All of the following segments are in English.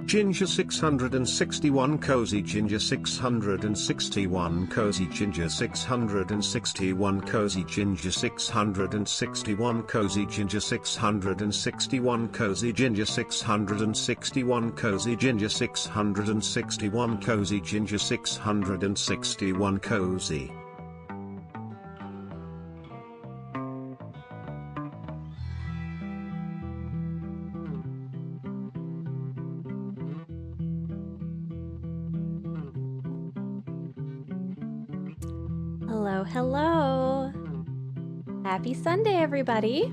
Ginger 661 Cozy Ginger 661 Cozy Ginger 661 Cozy Ginger 661 Cozy Ginger 661 Cozy Ginger 661 Cozy Ginger 661 Cozy Ginger 661 Cozy. Hello, hello. Happy Sunday, everybody.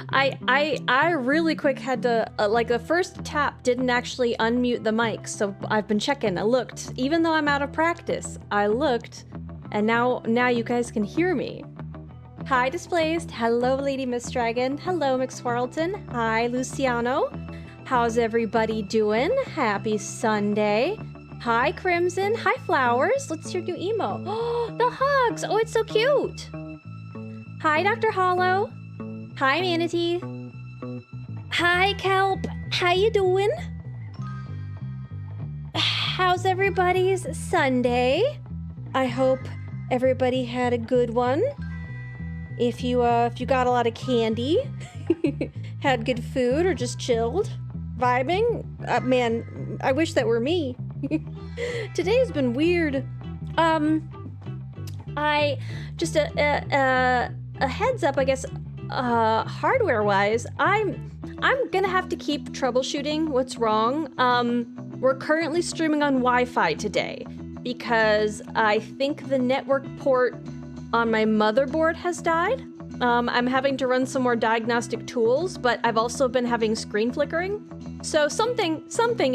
I really quick had to, like the first tap didn't actually unmute the mic, so I've been checking. I looked, even though I'm out of practice, I looked, and now you guys can hear me. Hi, Displaced. Hello, Lady Miss Dragon. Hello, McSwarleton. Hi, Luciano. How's everybody doing? Happy Sunday. Hi, Crimson. Hi, Flowers. Let's hear your emo. Oh, the hugs. Oh, it's so cute. Hi, Dr. Hollow. Hi, Manatee. Hi, Kelp. How you doing? How's everybody's Sunday? I hope everybody had a good one. If you got a lot of candy, had good food, or just chilled, vibing, man, I wish that were me. Today has been weird. I just a heads up, I guess, hardware wise, I'm gonna have to keep troubleshooting what's wrong. We're currently streaming on Wi-Fi today because I think the network port on my motherboard has died. I'm having to run some more diagnostic tools, but I've also been having screen flickering. So something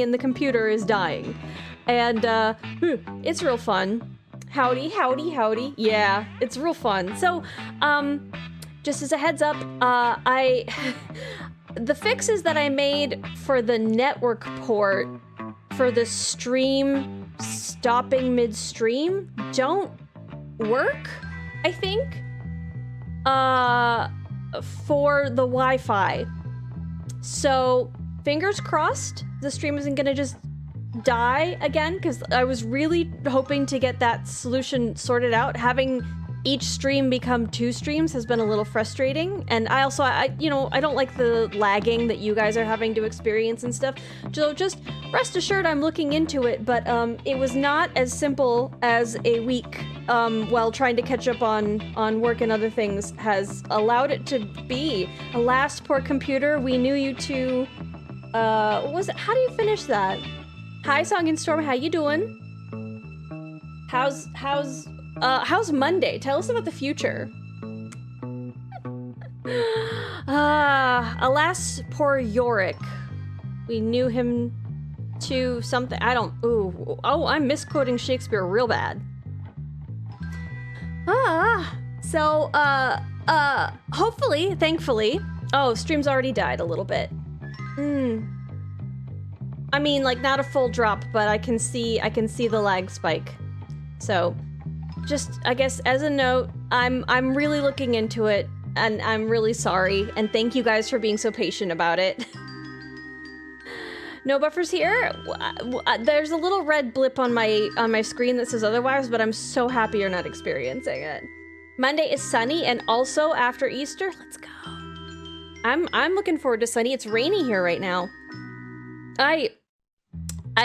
in the computer is dying. And it's real fun. Howdy, howdy, howdy. Yeah, it's real fun. So, just as a heads up, the fixes that I made for the network port for the stream stopping midstream don't work, I think, for the Wi-Fi. So, fingers crossed, the stream isn't gonna just die again, because I was really hoping to get that solution sorted out. Having each stream become 2 streams has been a little frustrating, and I don't like the lagging that you guys are having to experience and stuff. So just rest assured I'm looking into it, but it was not as simple as a week while trying to catch up on work and other things has allowed it to be. Alas, poor computer, we knew you to what was it? How do you finish that? Hi, Song and Storm, how you doing? How's Monday? Tell us about the future. Alas, poor Yorick. We knew him to something. I'm misquoting Shakespeare real bad. So, hopefully, thankfully. Oh, stream's already died a little bit. I mean, like, not a full drop, but I can see the lag spike. So, just, I guess, as a note, I'm really looking into it, and I'm really sorry, and thank you guys for being so patient about it. No buffers here? There's a little red blip on my screen that says otherwise, but I'm so happy you're not experiencing it. Monday is sunny, and also after Easter, let's go. I'm looking forward to sunny. It's rainy here right now. I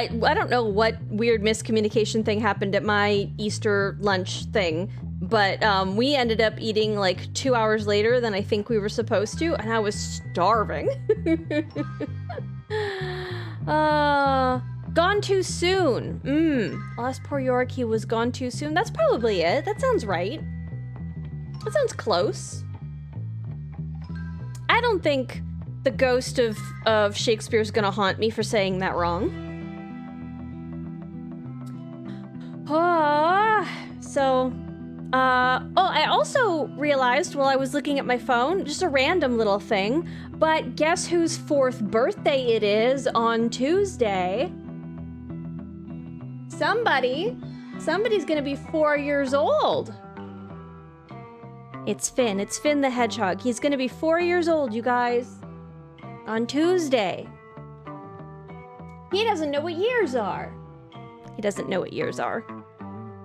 don't know what weird miscommunication thing happened at my Easter lunch thing, but we ended up eating like 2 hours later than I think we were supposed to, and I was starving. Gone too soon. Last poor York, he was gone too soon. That's probably it. That sounds right. That sounds close. I don't think the ghost of Shakespeare's gonna haunt me for saying that wrong. I also realized while I was looking at my phone, just a random little thing, but guess whose 4th birthday it is on Tuesday? Somebody's gonna be 4 years old. It's Finn the hedgehog. He's gonna be 4 years old, you guys. on Tuesday. He doesn't know what years are. He doesn't know what years are.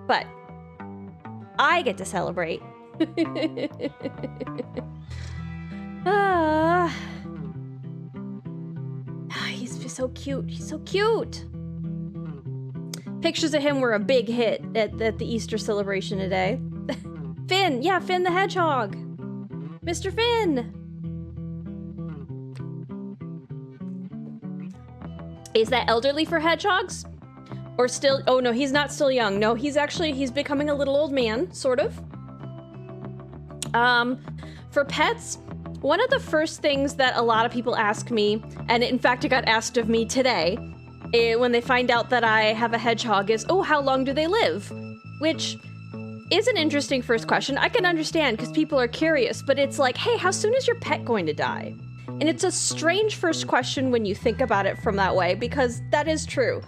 But I get to celebrate. He's so cute. He's so cute. Pictures of him were a big hit at the Easter celebration today. Finn, yeah, Finn the Hedgehog. Mr. Finn. Is that elderly for hedgehogs? Or still, oh no, he's not still young. No, he's becoming a little old man, sort of. For pets, one of the first things that a lot of people ask me, and in fact it got asked of me today, when they find out that I have a hedgehog is, oh, how long do they live? Which is an interesting first question. I can understand because people are curious, but it's like, hey, how soon is your pet going to die? And it's a strange first question when you think about it from that way, because that is true.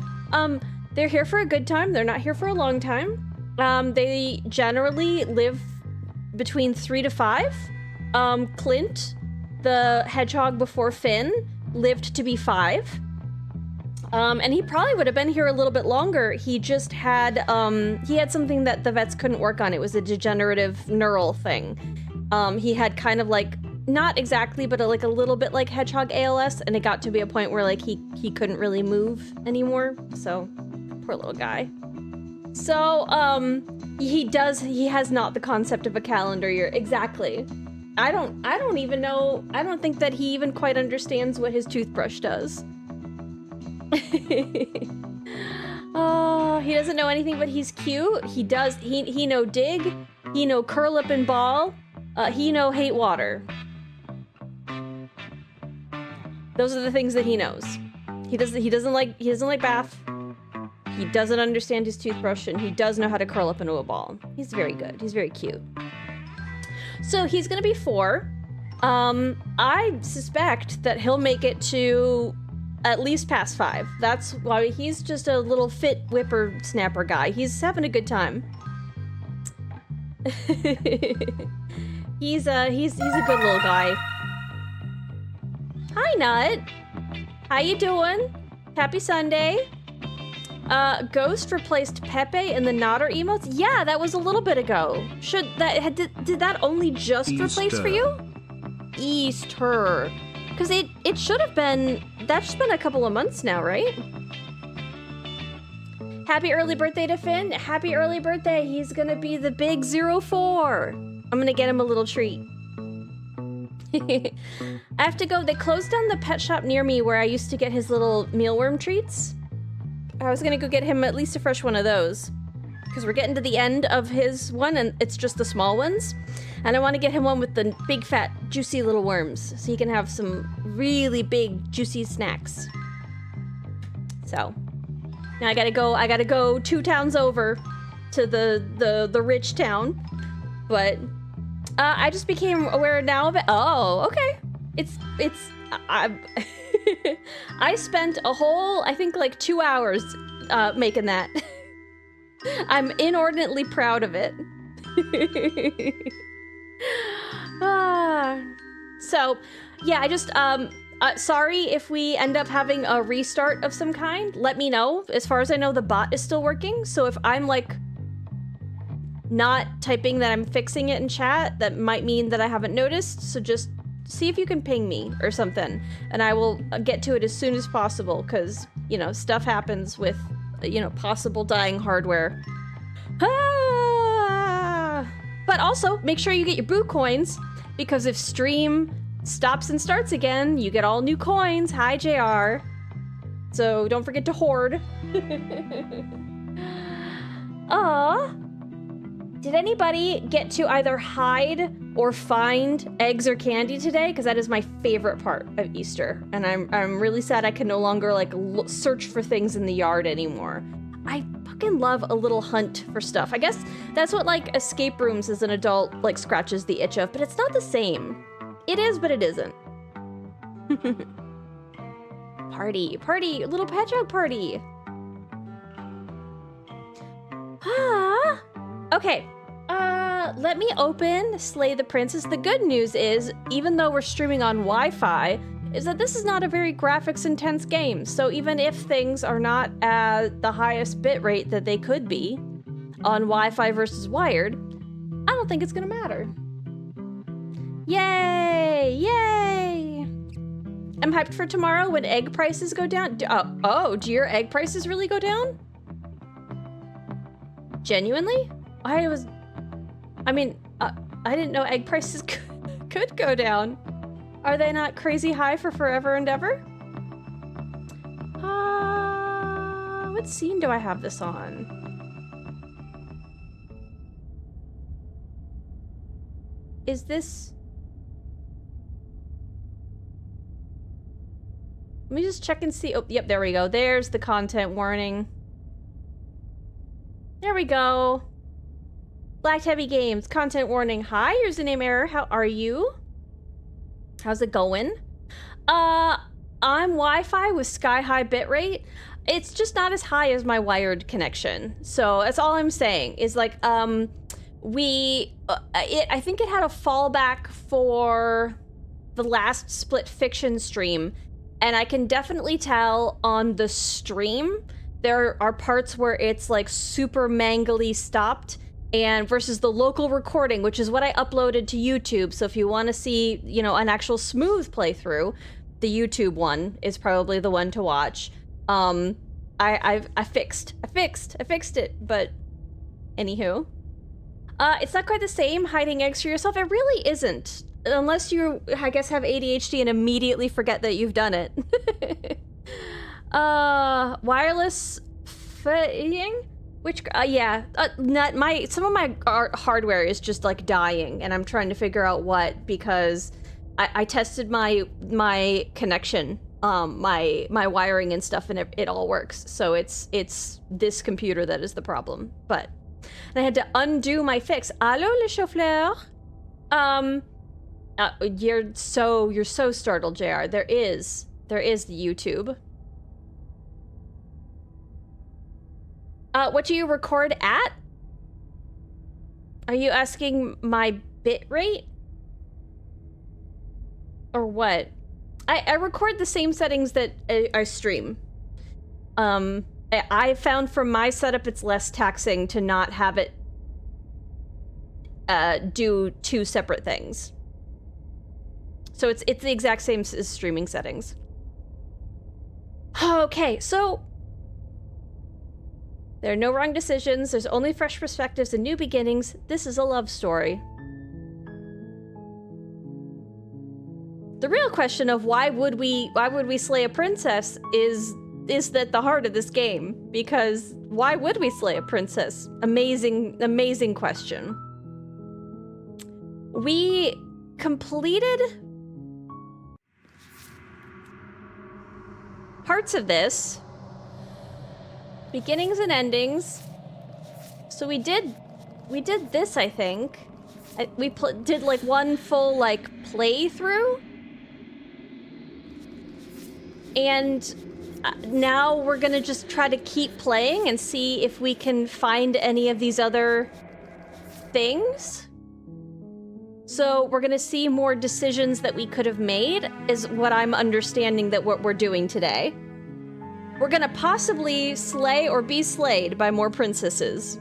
They're here for a good time. They're not here for a long time. They generally live between 3 to 5. Clint, the hedgehog before Finn, lived to be 5. And he probably would have been here a little bit longer. He just had, he had something that the vets couldn't work on. It was a degenerative neural thing. He had kind of like, not exactly, but like a little bit like hedgehog ALS, and it got to be a point where like he couldn't really move anymore. So, poor little guy. So, he has not the concept of a calendar year. Exactly. I don't even know, I don't think that he even quite understands what his toothbrush does. Oh, he doesn't know anything, but he's cute. He know dig, he know curl up and ball, he know hate water. Those are the things that he knows. He doesn't like bath. He doesn't understand his toothbrush, and he does know how to curl up into a ball. He's very good. He's very cute. So he's gonna be 4. I suspect that he'll make it to at least past 5. That's why he's just a little fit whippersnapper guy. He's having a good time. He's a good little guy. Hi, Nut. How you doing? Happy Sunday. Ghost replaced Pepe in the Nodder emotes? Yeah, that was a little bit ago. Did that only just replace for you? Easter. Because it should have been, that's been a couple of months now, right? Happy early birthday to Finn. Happy early birthday. He's gonna be the big 04. I'm gonna get him a little treat. I have to go. They closed down the pet shop near me where I used to get his little mealworm treats. I was gonna go get him at least a fresh one of those, because we're getting to the end of his one and it's just the small ones. And I want to get him one with the big fat juicy little worms so he can have some really big juicy snacks. So now I gotta go 2 towns over to the rich town. But I just became aware now of it. Oh, okay. I spent a whole, I think like 2 hours making that. I'm inordinately proud of it. So, yeah, I just, sorry if we end up having a restart of some kind. Let me know. As far as I know, the bot is still working. So if I'm like not typing that I'm fixing it in chat, that might mean that I haven't noticed. So just see if you can ping me or something, and I will get to it as soon as possible, because, you know, stuff happens with, you know, possible dying hardware. But also, make sure you get your boo coins, because if stream stops and starts again, you get all new coins. Hi, JR. So don't forget to hoard. Did anybody get to either hide or find eggs or candy today? Because that is my favorite part of Easter, and I'm really sad I can no longer like search for things in the yard anymore. I fucking love a little hunt for stuff. I guess that's what like escape rooms as an adult like scratches the itch of, but it's not the same. It is, but it isn't. Party, little hedgehog party. Okay. Let me open Slay the Princess. The good news is, even though we're streaming on Wi-Fi, is that this is not a very graphics intense game. So even if things are not at the highest bitrate that they could be on Wi-Fi versus wired, I don't think it's gonna matter. Yay! Yay! I'm hyped for tomorrow when egg prices go down. Do your egg prices really go down? Genuinely? I didn't know egg prices could go down. Are they not crazy high for forever and ever? What scene do I have this on? Is this... Let me just check and see. Oh, yep, there we go. There's the content warning. There we go. Black Heavy Games, content warning. Hi, username error. How are you? How's it going? I'm Wi-Fi with sky-high bitrate. It's just not as high as my wired connection. So that's all I'm saying is like, I think it had a fallback for the last Split Fiction stream. And I can definitely tell on the stream, there are parts where it's like super mangly stopped, and versus the local recording, which is what I uploaded to YouTube. So if you want to see, you know, an actual smooth playthrough, the YouTube one is probably the one to watch. I fixed it, but anywho. It's not quite the same hiding eggs for yourself. It really isn't. Unless you, I guess, have ADHD and immediately forget that you've done it. Wireless fitting? Which, yeah. Some of my hardware is just, like, dying, and I'm trying to figure out what, because I tested my connection, my wiring and stuff, and it all works. So it's this computer that is the problem. But and I had to undo my fix. Allo, le chauffeur? You're so startled, JR. There is the YouTube. What do you record at? Are you asking my bit rate? Or what? I record the same settings that I stream. I found from my setup it's less taxing to not have it do two separate things. So it's the exact same as streaming settings. Okay, so there are no wrong decisions. There's only fresh perspectives and new beginnings. This is a love story. The real question of why would we slay a princess is at the heart of this game, because why would we slay a princess? Amazing question. We completed parts of this, beginnings and endings. So we did this, I think. We did like one full like playthrough, and now we're gonna just try to keep playing and see if we can find any of these other things. So we're gonna see more decisions that we could have made, is what I'm understanding that what we're doing today. We're gonna possibly slay or be slayed by more princesses.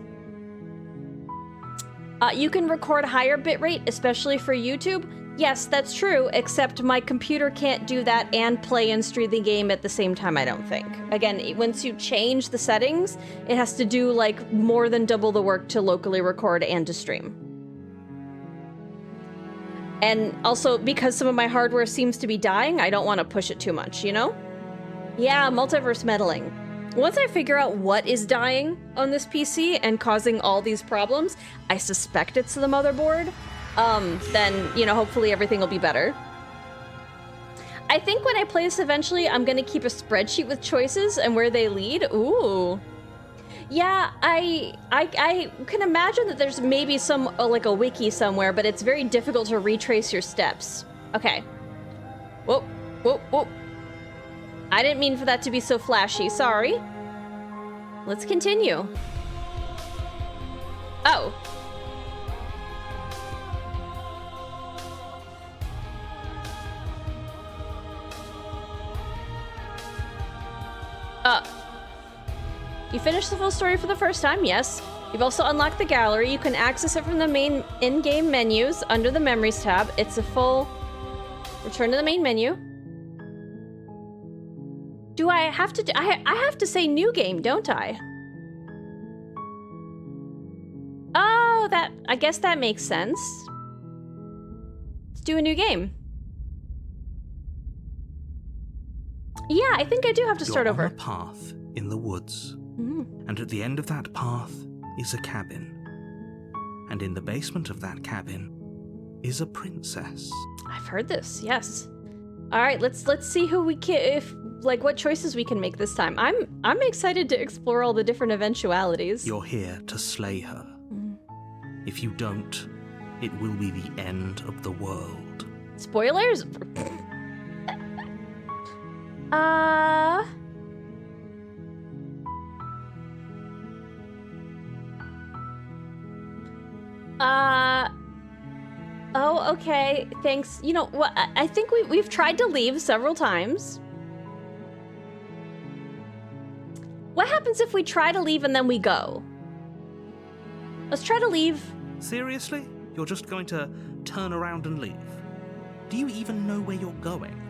You can record higher bitrate, especially for YouTube. Yes, that's true, except my computer can't do that and play and stream the game at the same time, I don't think. Again, once you change the settings, it has to do like more than double the work to locally record and to stream. And also, because some of my hardware seems to be dying, I don't want to push it too much, you know? Yeah, multiverse meddling. Once I figure out what is dying on this PC and causing all these problems, I suspect it's the motherboard, then, you know, hopefully everything will be better. I think when I play this eventually, I'm gonna keep a spreadsheet with choices and where they lead. Ooh. Yeah, I can imagine that there's maybe some, like a wiki somewhere, but it's very difficult to retrace your steps. Okay. Whoop, whoop, whoop. I didn't mean for that to be so flashy, sorry. Let's continue. Oh. You finished the full story for the first time, yes. You've also unlocked the gallery. You can access it from the main in-game menus under the Memories tab. It's a full... Return to the main menu. Do I have to... I have to say new game, don't I? Oh, that... I guess that makes sense. Let's do a new game. Yeah, I think I do have to start over. You're on a path in the woods. And at the end of that path is a cabin. And in the basement of that cabin is a princess. I've heard this, yes. All right, let's see who we can, what choices we can make this time. I'm excited to explore all the different eventualities. You're here to slay her. If you don't, it will be the end of the world. Spoilers? Oh, okay, thanks. You know, what? I think we've tried to leave several times. What happens if we try to leave and then we go? Let's try to leave. Seriously? You're just going to turn around and leave? Do you even know where you're going?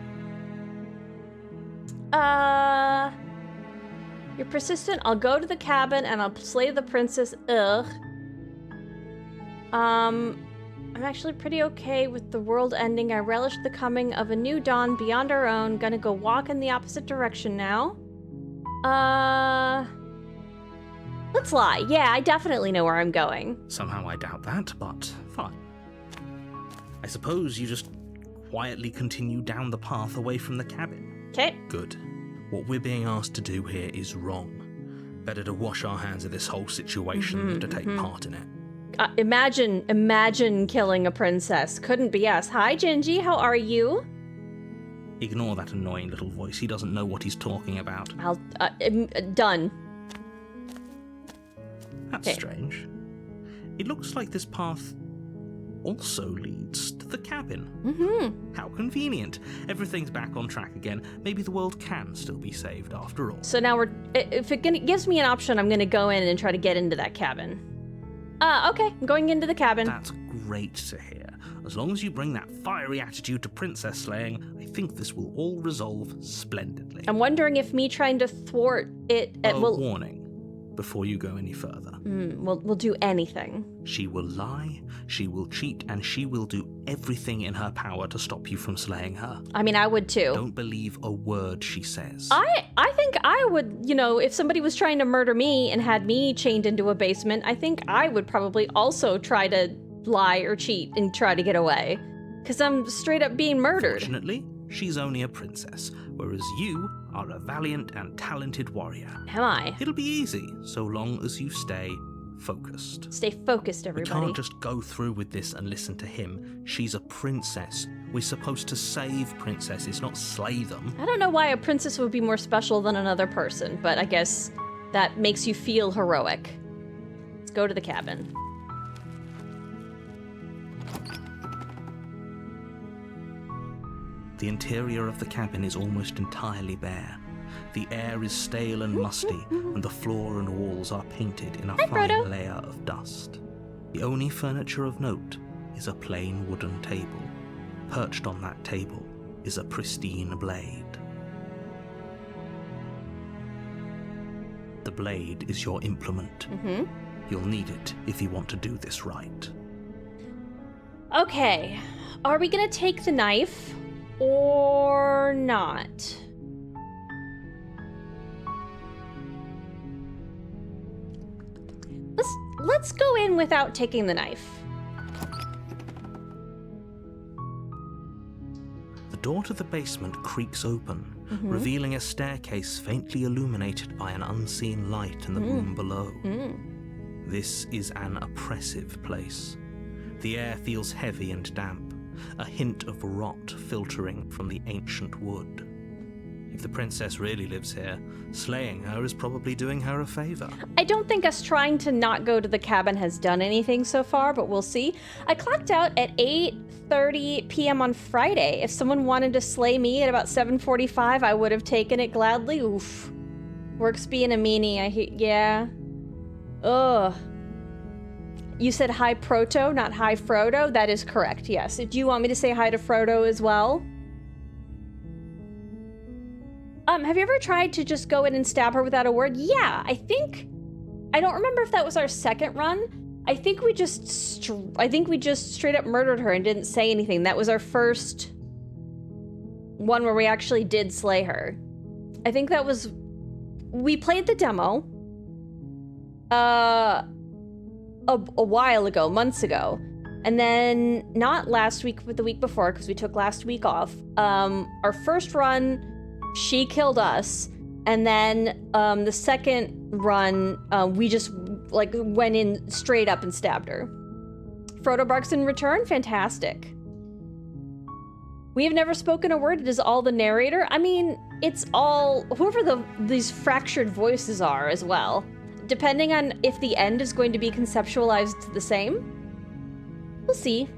You're persistent. I'll go to the cabin and I'll slay the princess. Ugh. I'm actually pretty okay with the world ending. I relish the coming of a new dawn beyond our own. Gonna go walk in the opposite direction now. Let's lie. Yeah, I definitely know where I'm going. Somehow I doubt that, but fine. I suppose you just quietly continue down the path away from the cabin. Okay. Good. What we're being asked to do here is wrong. Better to wash our hands of this whole situation than to take part in it. Imagine killing a princess. Couldn't be us. Hi, Gingy. How are you? Ignore that annoying little voice. He doesn't know what he's talking about. Done. That's strange. It looks like this path also leads to the cabin. How convenient. Everything's back on track again. Maybe the world can still be saved after all. So now if it gives me an option, I'm gonna go in and try to get into that cabin. Okay, I'm going into the cabin. That's great to hear. As long as you bring that fiery attitude to princess slaying, I think this will all resolve splendidly. I'm wondering if me trying to thwart it... warning, before you go any further. We'll do anything. She will lie, she will cheat, and she will do everything in her power to stop you from slaying her. I mean, I would too. Don't believe a word she says. I think I would, if somebody was trying to murder me and had me chained into a basement, I think I would probably also try to lie or cheat and try to get away. Because I'm straight up being murdered. Fortunately, she's only a princess, whereas you are a valiant and talented warrior. Am I? It'll be easy, so long as you stay focused. Stay focused, everybody. We can't just go through with this and listen to him. She's a princess. We're supposed to save princesses, not slay them. I don't know why a princess would be more special than another person, but I guess that makes you feel heroic. Let's go to the cabin. The interior of the cabin is almost entirely bare. The air is stale and musty, and the floor and walls are painted in a fine layer of dust. The only furniture of note is a plain wooden table. Perched on that table is a pristine blade. The blade is your implement. You'll need it if you want to do this right. Okay, are we gonna take the knife or not? Let's go in without taking the knife. The door to the basement creaks open, revealing a staircase faintly illuminated by an unseen light in the room below. This is an oppressive place. The air feels heavy and damp, a hint of rot filtering from the ancient wood. If the princess really lives here, slaying her is probably doing her a favor. I don't think us trying to not go to the cabin has done anything so far, but we'll see. I clocked out at 8:30 p.m. on Friday. If someone wanted to slay me at about 7:45, I would have taken it gladly. Oof. Works being a meanie. Yeah. Ugh. You said hi Proto, not hi Frodo? That is correct, yes. Do you want me to say hi to Frodo as well? Have you ever tried to just go in and stab her without a word? Yeah, I don't remember if that was our second run. I think we just straight up murdered her and didn't say anything. That was our first one where we actually did slay her. I think that was... We played the demo a while ago, months ago. And then, not last week, but the week before, because we took last week off. Our first run, she killed us. And then the second run, we just like went in straight up and stabbed her. Frodo barks in return? Fantastic. We have never spoken a word. It is all the narrator. I mean, it's all whoever these fractured voices are as well. Depending on if the end is going to be conceptualized the same. We'll see.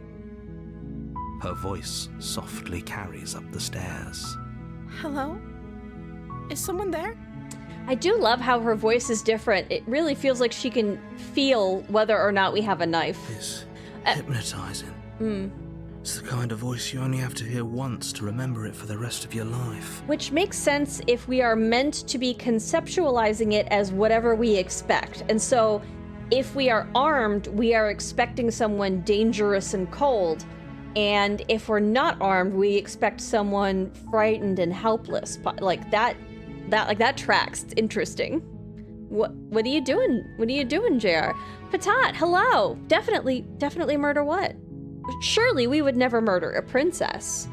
Her voice softly carries up the stairs. Hello? Is someone there? I do love how her voice is different. It really feels like she can feel whether or not we have a knife. It's hypnotizing. It's the kind of voice you only have to hear once to remember it for the rest of your life. Which makes sense if we are meant to be conceptualizing it as whatever we expect. And so, if we are armed, we are expecting someone dangerous and cold. And if we're not armed, we expect someone frightened and helpless. Like that tracks. It's interesting. What are you doing? What are you doing, JR? Patat, hello. Definitely murder what? Surely we would never murder a princess.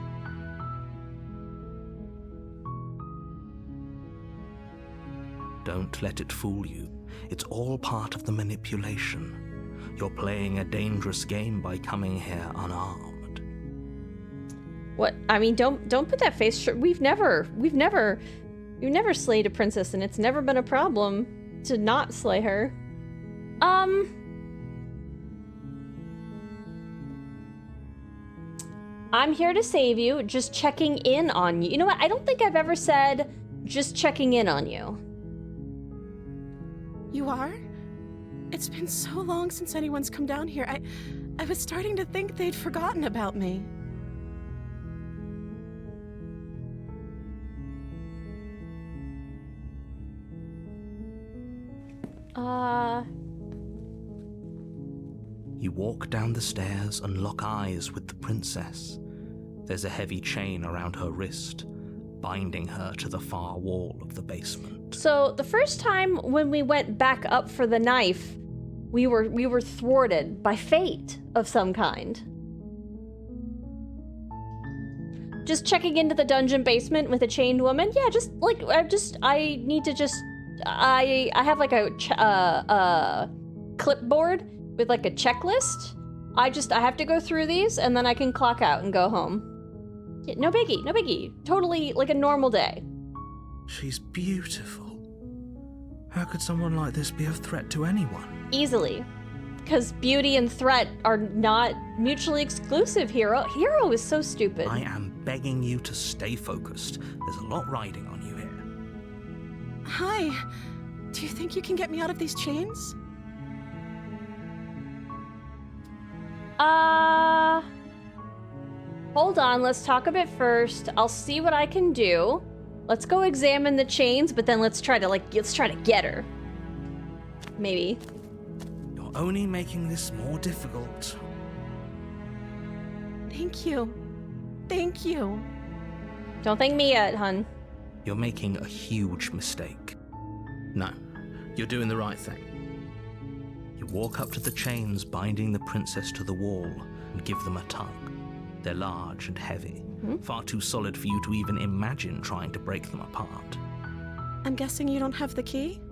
Don't let it fool you. It's all part of the manipulation. You're playing a dangerous game by coming here unarmed. What? I mean, don't put that face. We've never slayed a princess, and it's never been a problem to not slay her. I'm here to save you, just checking in on you. You know what? I don't think I've ever said just checking in on you. You are? It's been so long since anyone's come down here. I was starting to think they'd forgotten about me. You walk down the stairs and lock eyes with the princess. There's a heavy chain around her wrist, binding her to the far wall of the basement. So the first time when we went back up for the knife, we were thwarted by fate of some kind. Just checking into the dungeon basement with a chained woman. Yeah, I have like a clipboard with like a checklist. I have to go through these and then I can clock out and go home. Yeah, no biggie. Totally like a normal day. She's beautiful. How could someone like this be a threat to anyone? Easily. Because beauty and threat are not mutually exclusive, Hero. Hero is so stupid. I am begging you to stay focused. There's a lot riding on you here. Hi. Do you think you can get me out of these chains? Hold on, let's talk a bit first. I'll see what I can do. Let's go examine the chains, but then let's try to get her. Maybe. You're only making this more difficult. Thank you. Thank you. Don't thank me yet, hun. You're making a huge mistake. No, you're doing the right thing. You walk up to the chains binding the princess to the wall and give them a tug. They're large and heavy, far too solid for you to even imagine trying to break them apart. I'm guessing you don't have the key?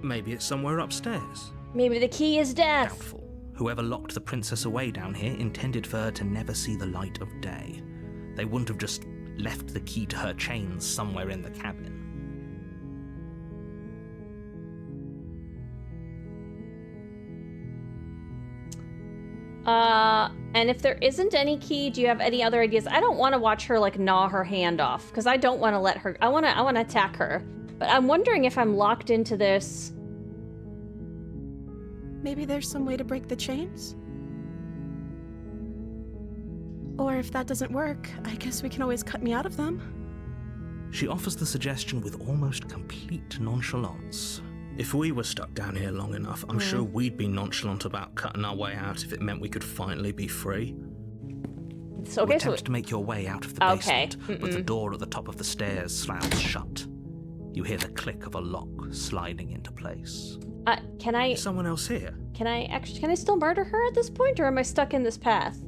Maybe it's somewhere upstairs. Maybe the key is death. Doubtful. Whoever locked the princess away down here intended for her to never see the light of day. They wouldn't have just left the key to her chains somewhere in the cabin. And if there isn't any key, do you have any other ideas? I don't want to watch her, like, gnaw her hand off, because I don't want to let her... I want to attack her. But I'm wondering if I'm locked into this... Maybe there's some way to break the chains? Or if that doesn't work, I guess we can always cut me out of them. She offers the suggestion with almost complete nonchalance. If we were stuck down here long enough, I'm sure we'd be nonchalant about cutting our way out if it meant we could finally be free. So, You attempt to make your way out of the basement, but the door at the top of the stairs slams shut. You hear the click of a lock sliding into place. Can I... Is someone else here? Can I still murder her at this point, or am I stuck in this path?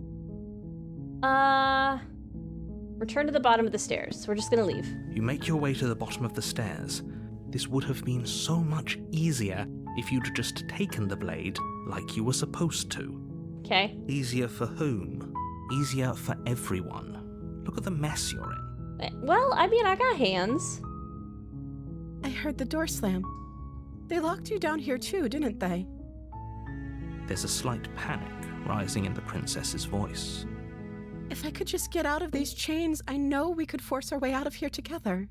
Return to the bottom of the stairs. We're just gonna leave. You make your way to the bottom of the stairs. This would have been so much easier if you'd just taken the blade like you were supposed to. Okay. Easier for whom? Easier for everyone. Look at the mess you're in. Well, I mean, I got hands. I heard the door slam. They locked you down here too, didn't they? There's a slight panic rising in the princess's voice. If I could just get out of these chains, I know we could force our way out of here together.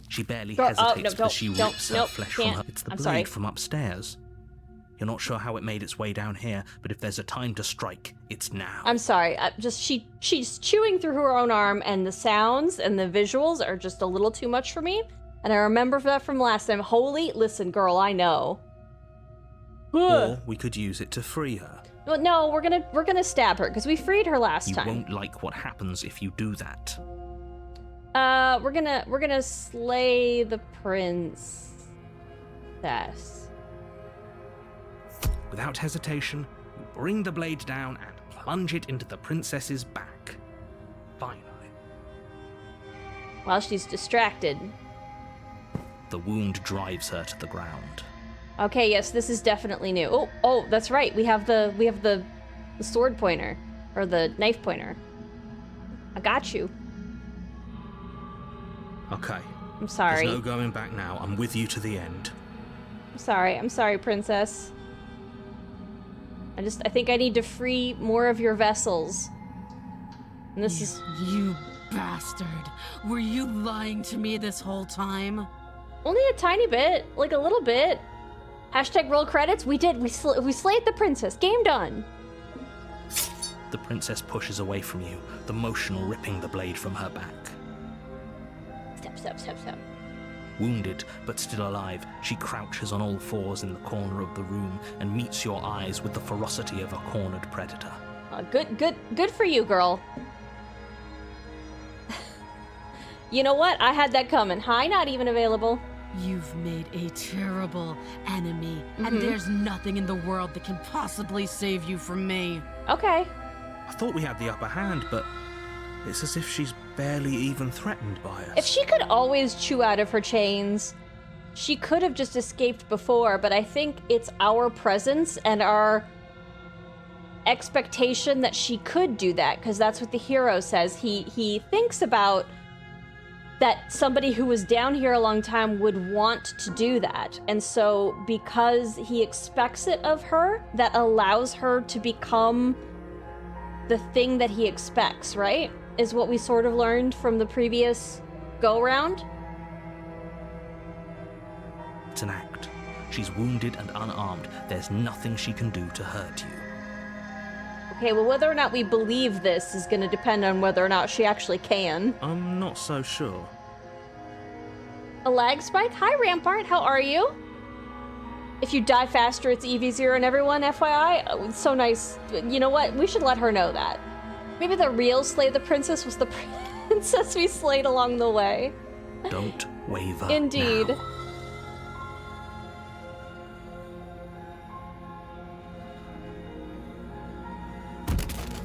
She barely Girl, hesitates no, because she rips her flesh from her. It's the I'm blade sorry. from upstairs. You're not sure how it made its way down here, but if there's a time to strike, it's now. I'm sorry. She's chewing through her own arm, and the sounds and the visuals are just a little too much for me. And I remember that from last time. Listen, girl, I know. Or we could use it to free her. Well, no, we're gonna stab her because we freed her last time. You won't like what happens if you do that. We're gonna slay the princess. Without hesitation, you bring the blade down and plunge it into the princess's back. Finally. While she's distracted. The wound drives her to the ground. Okay, yes, this is definitely new. Oh, that's right. We have the sword pointer or the knife pointer. I got you. Okay. I'm sorry. There's no going back now. I'm with you to the end. I'm sorry, princess. I think I need to free more of your vessels. And this is... You bastard. Were you lying to me this whole time? Only a tiny bit. Like a little bit. Hashtag roll credits. We did. We slayed the princess. Game done. The princess pushes away from you, the motion ripping the blade from her back. Step. Wounded, but still alive, she crouches on all fours in the corner of the room and meets your eyes with the ferocity of a cornered predator. Good for you, girl. You know what? I had that coming. Hi, not even available. You've made a terrible enemy, and there's nothing in the world that can possibly save you from me. Okay. I thought we had the upper hand, but it's as if she's barely even threatened by us. If she could always chew out of her chains, she could have just escaped before, but I think it's our presence and our expectation that she could do that, because that's what the hero says. He thinks about that somebody who was down here a long time would want to do that. And so because he expects it of her, that allows her to become the thing that he expects, right? Is what we sort of learned from the previous go-round. It's an act. She's wounded and unarmed. There's nothing she can do to hurt you. Okay, well, whether or not we believe this is going to depend on whether or not she actually can. I'm not so sure. A lag spike? Hi, Rampart. How are you? If you die faster, it's EV0 and everyone, FYI. Oh, it's so nice. You know what? We should let her know that. Maybe the real Slay the Princess was the princess we slayed along the way. Don't waver. Indeed. Now.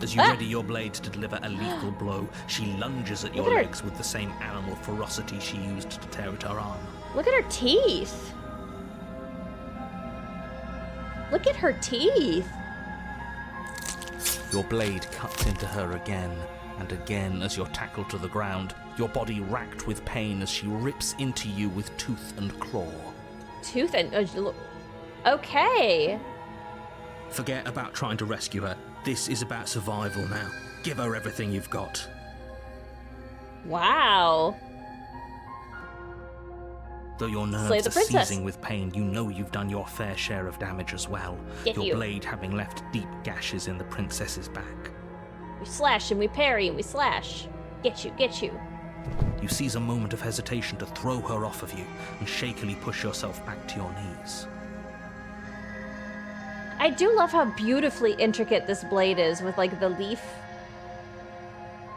As you ready your blade to deliver a lethal blow, she lunges at your Look at her. legs with the same animal ferocity she used to tear at her arm. Look at her teeth. Look at her teeth. Your blade cuts into her again and again as you're tackled to the ground, your body racked with pain as she rips into you with tooth and claw. Tooth and... okay. Forget about trying to rescue her. This is about survival now. Give her everything you've got. Wow. Though your Slay nerves the are princess. seizing with pain, you know you've done your fair share of damage as well. Get Your you. blade having left deep gashes in the princess's back. We slash and we parry and we slash. Get you, get you. You seize a moment of hesitation to throw her off of you and shakily push yourself back to your knees. I do love how beautifully intricate this blade is with like the leaf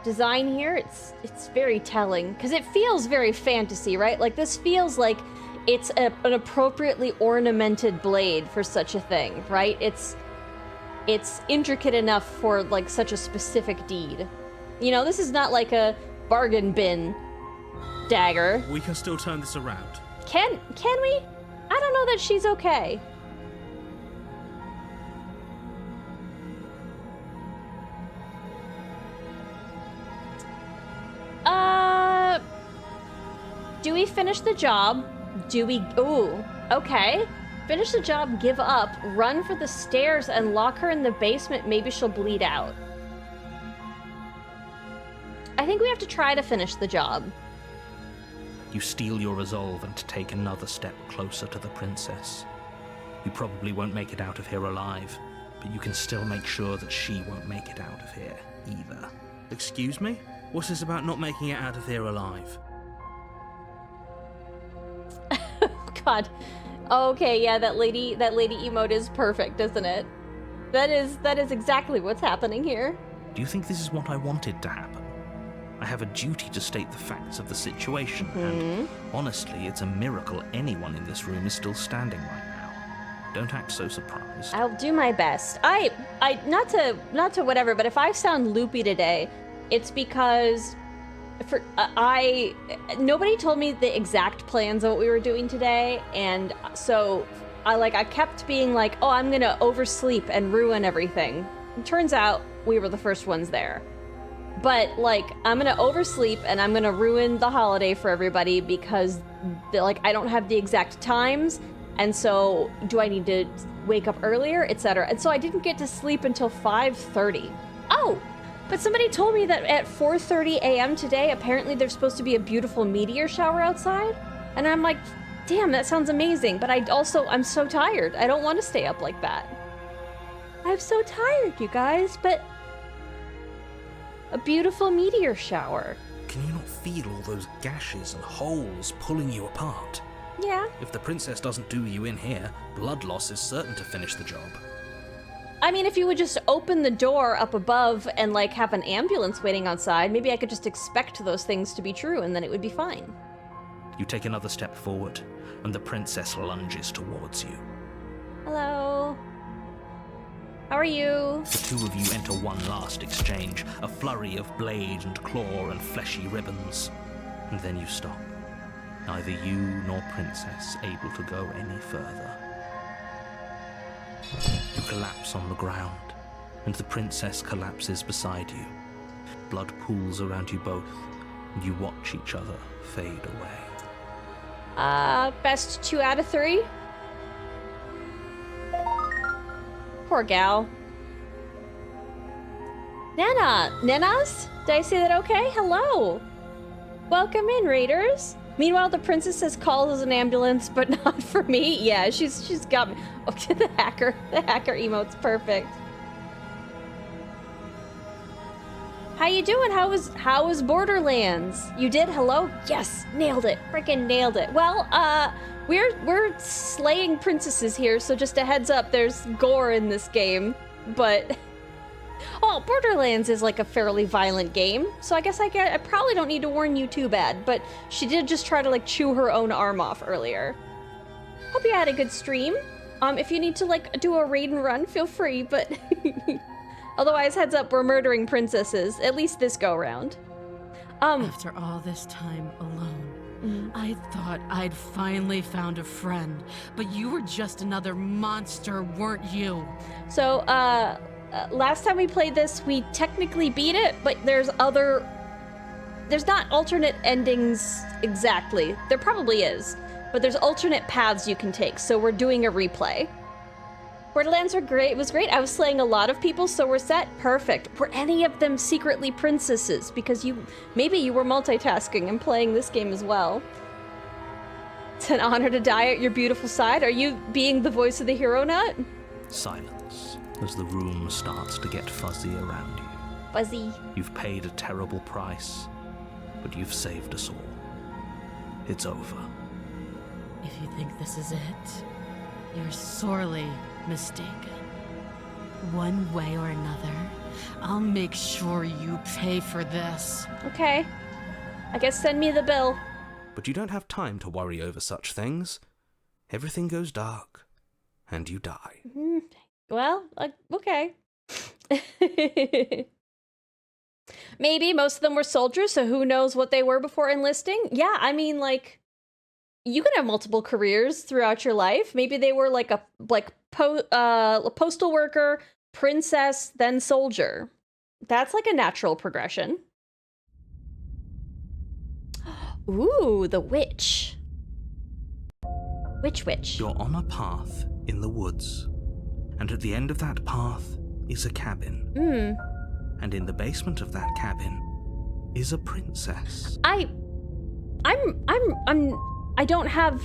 design here. It's very telling because it feels very fantasy, right? Like this feels like it's an appropriately ornamented blade for such a thing, right? It's intricate enough for like such a specific deed. You know, this is not like a bargain bin dagger. We can still turn this around. Can we? I don't know that she's okay. Do we finish the job? Do we... Ooh, okay. Finish the job, give up, run for the stairs, and lock her in the basement. Maybe she'll bleed out. I think we have to try to finish the job. You steel your resolve and take another step closer to the princess. You probably won't make it out of here alive, but you can still make sure that she won't make it out of here either. Excuse me? What's this about not making it out of here alive? God. Okay, yeah, that lady emote is perfect, isn't it? That is exactly what's happening here. Do you think this is what I wanted to happen? I have a duty to state the facts of the situation, and honestly, it's a miracle anyone in this room is still standing right now. Don't act so surprised. I'll do my best. I not to whatever, but if I sound loopy today, it's because nobody told me the exact plans of what we were doing today, and so I kept being like, oh, I'm gonna oversleep and ruin everything. It turns out we were the first ones there. But like, I'm gonna oversleep and I'm gonna ruin the holiday for everybody because I don't have the exact times, and so do I need to wake up earlier, etc. And so I didn't get to sleep until 5:30. Oh! But somebody told me that at 4:30 a.m. today, apparently there's supposed to be a beautiful meteor shower outside. And I'm like, damn, that sounds amazing. But I'm so tired. I don't want to stay up like that. I'm so tired, you guys, but a beautiful meteor shower. Can you not feel all those gashes and holes pulling you apart? Yeah. If the princess doesn't do you in here, blood loss is certain to finish the job. I mean, if you would just open the door up above and like have an ambulance waiting outside, maybe I could just expect those things to be true and then it would be fine. You take another step forward, and the princess lunges towards you. Hello. How are you? The two of you enter one last exchange, a flurry of blade and claw and fleshy ribbons. And then you stop. Neither you nor princess able to go any further. You collapse on the ground, and the princess collapses beside you. Blood pools around you both, and you watch each other fade away. Best 2 out of 3? Poor gal. Nanas? Did I say that okay? Hello. Welcome in, raiders. Meanwhile, the princess has called an ambulance, but not for me. Yeah, she's got me. Okay, the hacker emote's perfect. How you doing? How was Borderlands? You did? Hello? Yes, nailed it. Freaking nailed it. Well, we're slaying princesses here, so just a heads up, there's gore in this game. But oh, Borderlands is like a fairly violent game, so I guess I probably don't need to warn you too bad, but she did just try to like chew her own arm off earlier. Hope you had a good stream. If you need to like do a raid and run, feel free, but otherwise, heads up, we're murdering princesses, at least this go round. After all this time alone, I thought I'd finally found a friend, but you were just another monster, weren't you? So, last time we played this, we technically beat it, but there's not alternate endings exactly. There probably is, but there's alternate paths you can take, so we're doing a replay. Borderlands are great. It was great. I was slaying a lot of people, so we're set. Perfect. Were any of them secretly princesses? Because maybe you were multitasking and playing this game as well. It's an honor to die at your beautiful side. Are you being the voice of the hero nut? Silence as the room starts to get fuzzy around you. Fuzzy. You've paid a terrible price, but you've saved us all. It's over. If you think this is it, you're sorely mistaken. One way or another, I'll make sure you pay for this. Okay. I guess send me the bill. But you don't have time to worry over such things. Everything goes dark, and you die. Well, okay. Maybe most of them were soldiers, so who knows what they were before enlisting? Yeah, I mean, like, you can have multiple careers throughout your life. Maybe they were like a postal worker, princess, then soldier. That's like a natural progression. Ooh, the witch. Witch. You're on a path in the woods, and at the end of that path is a cabin. And in the basement of that cabin is a princess. I don't have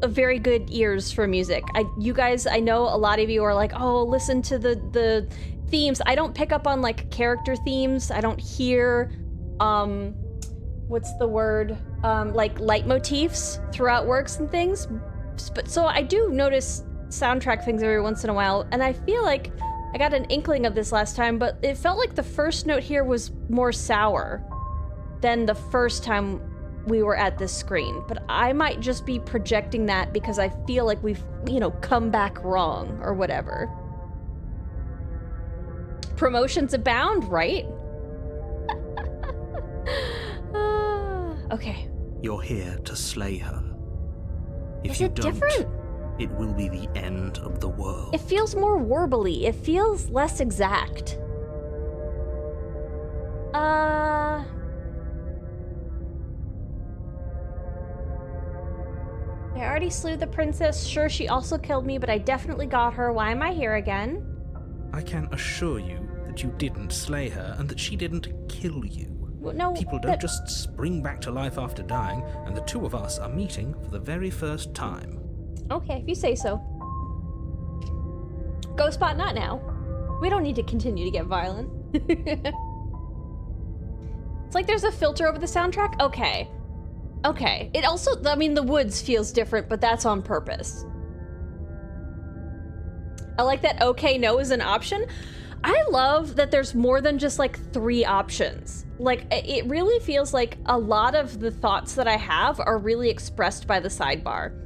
a very good ears for music. You guys, I know a lot of you are like, oh, listen to the themes. I don't pick up on like character themes. I don't hear, what's the word? Like leitmotifs throughout works and things. But so I do notice soundtrack things every once in a while, and I feel like I got an inkling of this last time, but it felt like the first note here was more sour than the first time we were at this screen. But I might just be projecting that because I feel like we've, come back wrong or whatever. Promotions abound, right? Okay. You're here to slay her. If Is you it don't, different? it will be the end of the world. It feels more warbly. It feels less exact. I already slew the princess. Sure, she also killed me, but I definitely got her. Why am I here again? I can assure you that you didn't slay her and that she didn't kill you. Well, no, People don't just spring back to life after dying, and the two of us are meeting for the very first time. Okay, if you say so. Go spot not now. We don't need to continue to get violent. It's like there's a filter over the soundtrack? Okay. Okay. It also, the woods feels different, but that's on purpose. I like that okay, no is an option. I love that there's more than just like 3 options. Like, it really feels like a lot of the thoughts that I have are really expressed by the sidebar.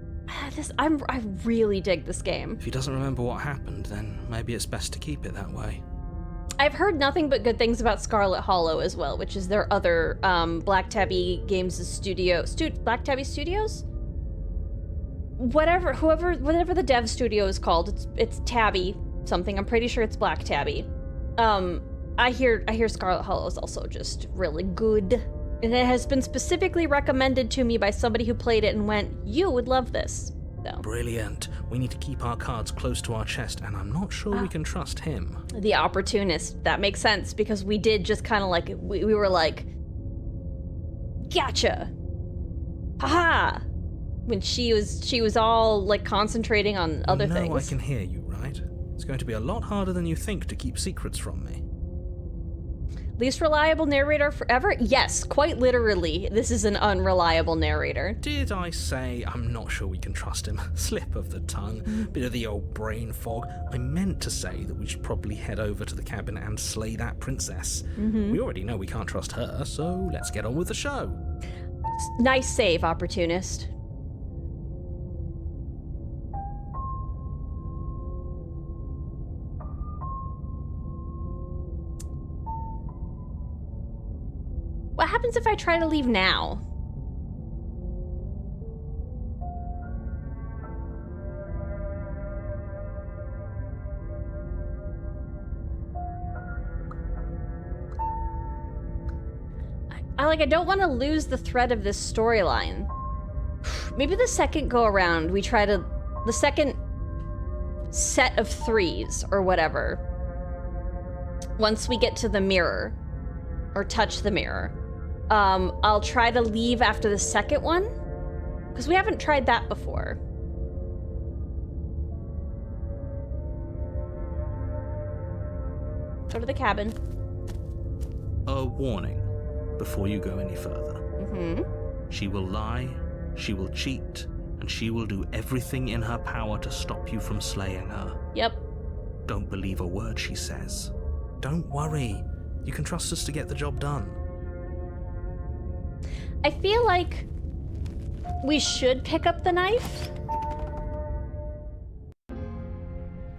I really dig this game. If he doesn't remember what happened, then maybe it's best to keep it that way. I've heard nothing but good things about Scarlet Hollow as well, which is their other Black Tabby Games studio. Black Tabby Studios? Whatever the dev studio is called, it's Tabby something. I'm pretty sure it's Black Tabby. I hear Scarlet Hollow is also just really good. And it has been specifically recommended to me by somebody who played it and went, you would love this. So. Brilliant. We need to keep our cards close to our chest, and I'm not sure we can trust him. The opportunist. That makes sense, because we did just kind of like, we were like, gotcha. Haha. When she was all like concentrating on other things. I can hear you, right? It's going to be a lot harder than you think to keep secrets from me. Least reliable narrator forever? Yes, quite literally, this is an unreliable narrator. Did I say I'm not sure we can trust him? Slip of the tongue, bit of the old brain fog. I meant to say that we should probably head over to the cabin and slay that princess. We already know we can't trust her, so let's get on with the show. Nice save, opportunist. What happens if I try to leave now? I don't want to lose the thread of this storyline. Maybe the second go around we try to... The second set of 3s or whatever. Once we get to the mirror, or touch the mirror, I'll try to leave after the second one, because we haven't tried that before. Go to the cabin. A warning before you go any further. She will lie, she will cheat, and she will do everything in her power to stop you from slaying her. Yep. Don't believe a word she says. Don't worry. You can trust us to get the job done. I feel like we should pick up the knife.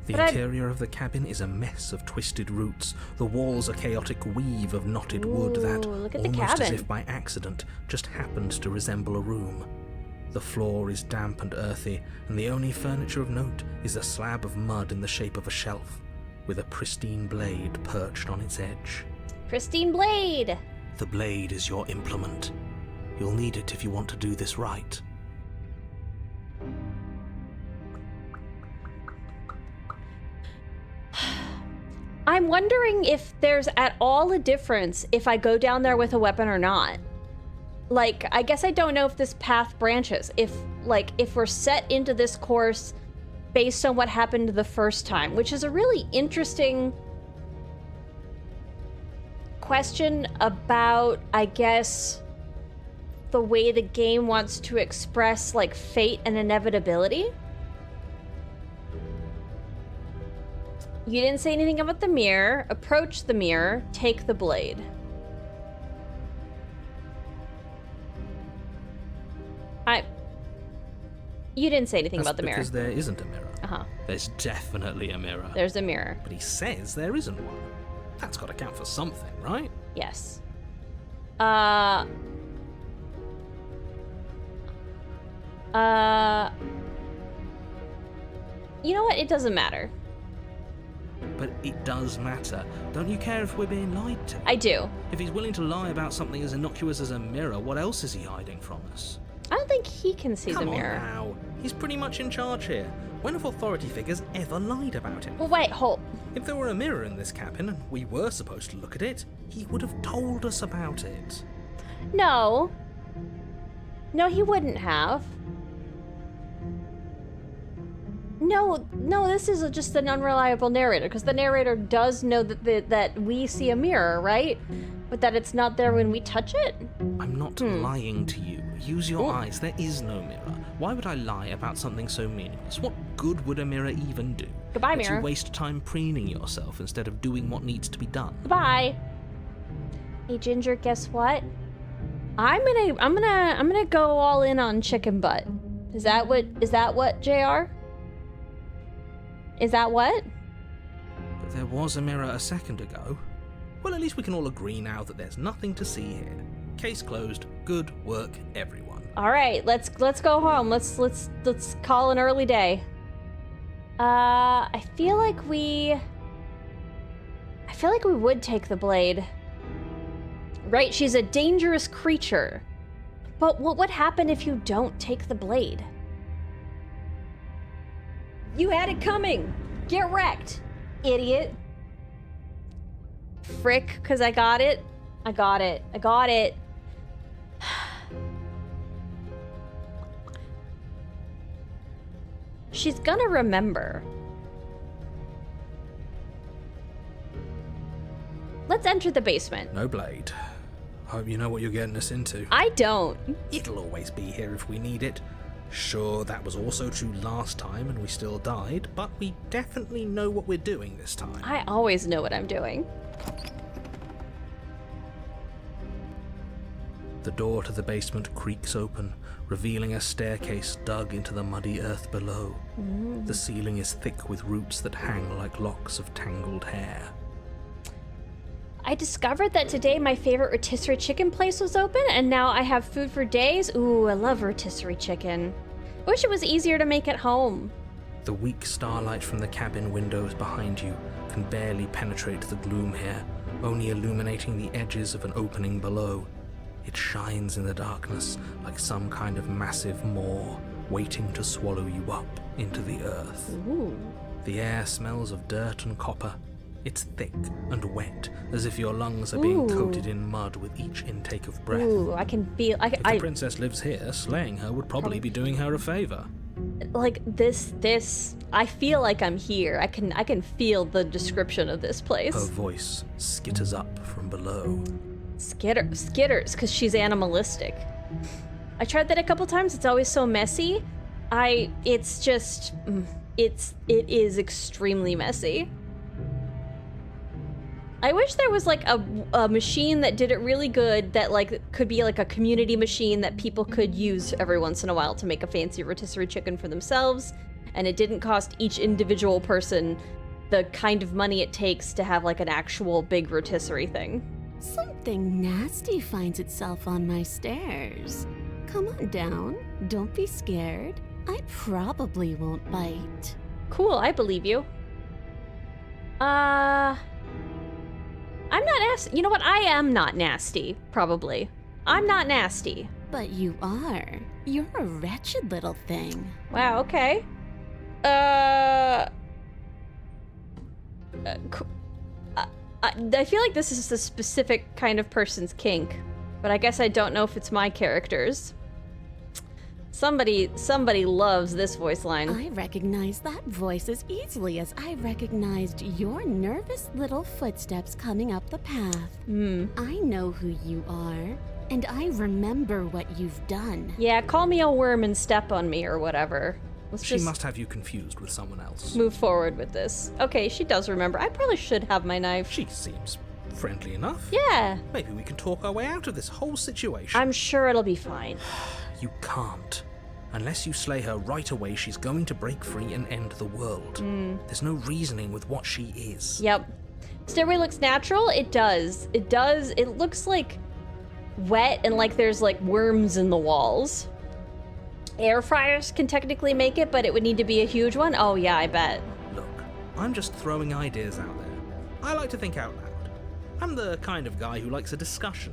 The interior of the cabin is a mess of twisted roots. The walls a chaotic weave of knotted wood that, look at the almost as cabin. if by accident, just happened to resemble a room. The floor is damp and earthy, and the only furniture of note is a slab of mud in the shape of a shelf, with a pristine blade perched on its edge. Pristine blade! The blade is your implement. You'll need it if you want to do this right. I'm wondering if there's at all a difference if I go down there with a weapon or not. Like, I guess I don't know if this path branches. If we're set into this course based on what happened the first time, which is a really interesting question about, I guess, the way the game wants to express, like, fate and inevitability. You didn't say anything about the mirror. Approach the mirror. Take the blade. You didn't say anything about the mirror. Because there isn't a mirror. Uh-huh. There's definitely a mirror. There's a mirror. But he says there isn't one. That's got to count for something, right? Yes. You know what? It doesn't matter. But it does matter. Don't you care if we're being lied to? I do. If he's willing to lie about something as innocuous as a mirror, what else is he hiding from us? I don't think he can see the mirror. Come on now. He's pretty much in charge here. When have authority figures ever lied about him? Well, wait, hold. If there were a mirror in this cabin and we were supposed to look at it, he would have told us about it. No. No, he wouldn't have. No, this is just an unreliable narrator, because the narrator does know that we see a mirror, right? But that it's not there when we touch it? I'm not lying to you. Use your eyes. There is no mirror. Why would I lie about something so meaningless? What good would a mirror even do? Goodbye, Let mirror. you waste time preening yourself instead of doing what needs to be done. Goodbye. Hey, Ginger, guess what? I'm gonna go all in on chicken butt. Is that what, JR? Is that what? But there was a mirror a second ago. Well, at least we can all agree now that there's nothing to see here. Case closed. Good work, everyone. All right, let's go home. Let's call an early day. I feel like we would take the blade. Right, she's a dangerous creature. But what would happen if you don't take the blade? You had it coming. Get wrecked, idiot. Frick, because I got it. I got it. She's gonna remember. Let's enter the basement. No blade. Hope you know what you're getting us into. I don't. It'll always be here if we need it. Sure, that was also true last time and we still died, but we definitely know what we're doing this time. I always know what I'm doing. The door to the basement creaks open, revealing a staircase dug into the muddy earth below. The ceiling is thick with roots that hang like locks of tangled hair. I discovered that today my favorite rotisserie chicken place was open, and now I have food for days. Ooh, I love rotisserie chicken. I wish it was easier to make at home. The weak starlight from the cabin windows behind you can barely penetrate the gloom here, only illuminating the edges of an opening below. It shines in the darkness like some kind of massive maw waiting to swallow you up into the earth. Ooh. The air smells of dirt and copper. It's thick and wet, as if your lungs are being coated in mud with each intake of breath. Ooh, I can feel... If the princess lives here, slaying her would probably be doing her a favor. Like, this... I feel like I'm here. I can feel the description of this place. Her voice skitters up from below. Skitters, because she's animalistic. I tried that a couple times. It's always so messy. It's just... It is extremely messy. I wish there was like a machine that did it really good, that like could be like a community machine that people could use every once in a while to make a fancy rotisserie chicken for themselves, and it didn't cost each individual person the kind of money it takes to have like an actual big rotisserie thing. Something nasty finds itself on my stairs. Come on down. Don't be scared. I probably won't bite. Cool, I believe you. I'm not nasty. You know what? I am not nasty, probably. I'm not nasty. But you are. You're a wretched little thing. Wow, okay. I feel like this is a specific kind of person's kink, but I guess I don't know if it's my character's. Somebody loves this voice line. I recognize that voice as easily as I recognized your nervous little footsteps coming up the path. I know who you are, and I remember what you've done. Yeah, call me a worm and step on me or whatever. She must have you confused with someone else. Move forward with this. Okay, she does remember. I probably should have my knife. She seems friendly enough. Yeah. Maybe we can talk our way out of this whole situation. I'm sure it'll be fine. You can't. Unless you slay her right away, she's going to break free and end the world. There's no reasoning with what she is. Yep. Stairway looks natural. It does. It does. It looks like wet and like there's like worms in the walls. Air fryers can technically make it, but it would need to be a huge one. Oh yeah, I bet. Look, I'm just throwing ideas out there. I like to think out loud. I'm the kind of guy who likes a discussion.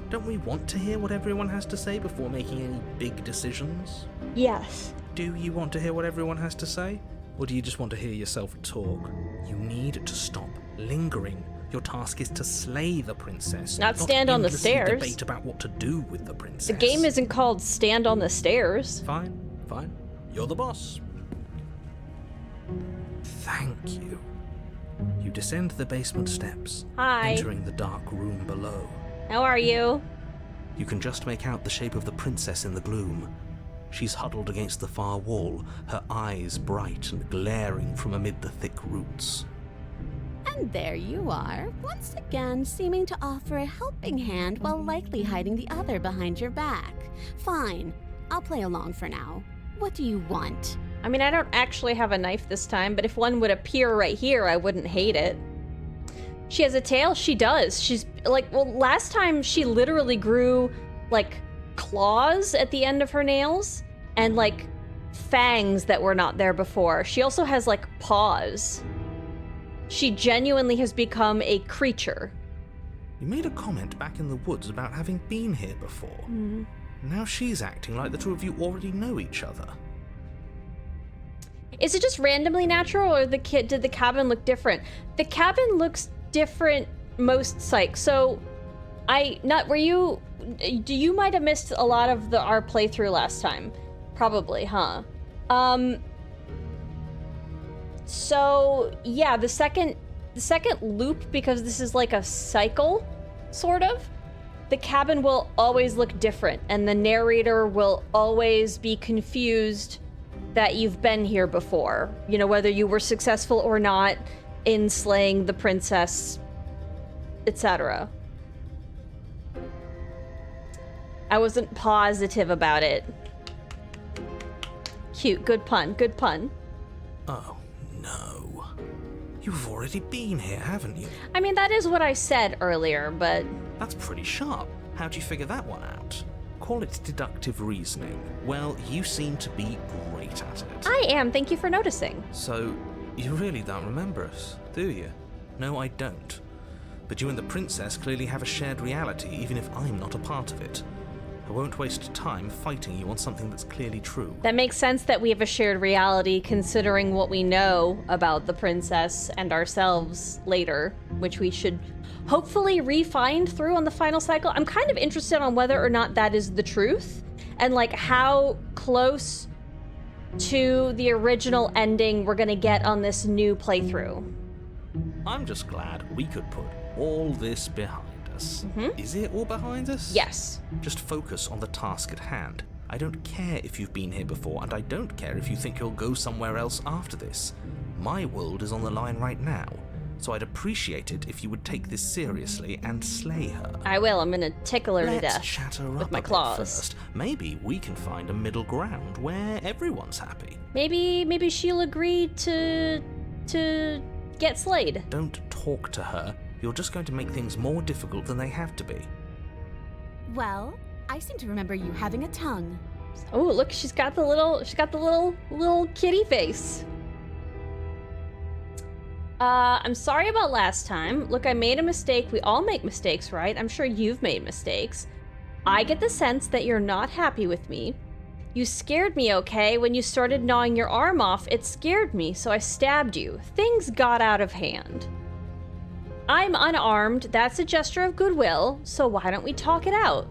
Don't we want to hear what everyone has to say before making any big decisions? Yes. Do you want to hear what everyone has to say? Or do you just want to hear yourself talk? You need to stop lingering. Your task is to slay the princess. Not stand on the endlessly stairs. Debate about what to do with the princess. The game isn't called Stand on the Stairs. Fine. You're the boss. Thank you. You descend the basement steps, Hi. entering the dark room below. How are you? You can just make out the shape of the princess in the gloom. She's huddled against the far wall, her eyes bright and glaring from amid the thick roots. And there you are, once again seeming to offer a helping hand while likely hiding the other behind your back. Fine, I'll play along for now. What do you want? I mean, I don't actually have a knife this time, but if one would appear right here, I wouldn't hate it. She has a tail? She does. She's like, well, last time she literally grew like claws at the end of her nails and like fangs that were not there before. She also has like paws. She genuinely has become a creature. You made a comment back in the woods about having been here before. Now she's acting like the two of you already know each other. Is it just randomly natural, or did the cabin look different? The cabin looks different most psych. So, you might have missed a lot of our playthrough last time. Probably, huh? So, yeah, the second loop, because this is like a cycle, sort of, the cabin will always look different, and the narrator will always be confused that you've been here before. You know, whether you were successful or not in slaying the princess, etc. I wasn't positive about it. Cute, good pun, good pun. Oh, no. You've already been here, haven't you? I mean, that is what I said earlier, but... That's pretty sharp. How'd you figure that one out? Call it deductive reasoning. Well, you seem to be great at it. I am, thank you for noticing. So, you really don't remember us, do you? No, I don't. But you and the princess clearly have a shared reality, even if I'm not a part of it. I won't waste time fighting you on something that's clearly true. That makes sense that we have a shared reality, considering what we know about the princess and ourselves later, which we should hopefully re-find through on the final cycle. I'm kind of interested on whether or not that is the truth, and like how close to the original ending we're gonna get on this new playthrough. I'm just glad we could put all this behind us. Is it all behind us? Yes. Just focus on the task at hand. I don't care if you've been here before, and I don't care if you think you'll go somewhere else after this. My world is on the line right now, so I'd appreciate it if you would take this seriously and slay her. I will. I'm gonna tickle her to Let's death chat her with up my a bit claws. first. Maybe we can find a middle ground where everyone's happy. Maybe she'll agree to get slayed. Don't talk to her. You're just going to make things more difficult than they have to be. Well, I seem to remember you having a tongue. Oh, look, she's got the little kitty face. I'm sorry about last time. Look, I made a mistake. We all make mistakes, right? I'm sure you've made mistakes. I get the sense that you're not happy with me. You scared me, okay? When you started gnawing your arm off, it scared me, so I stabbed you. Things got out of hand. I'm unarmed. That's a gesture of goodwill, so why don't we talk it out?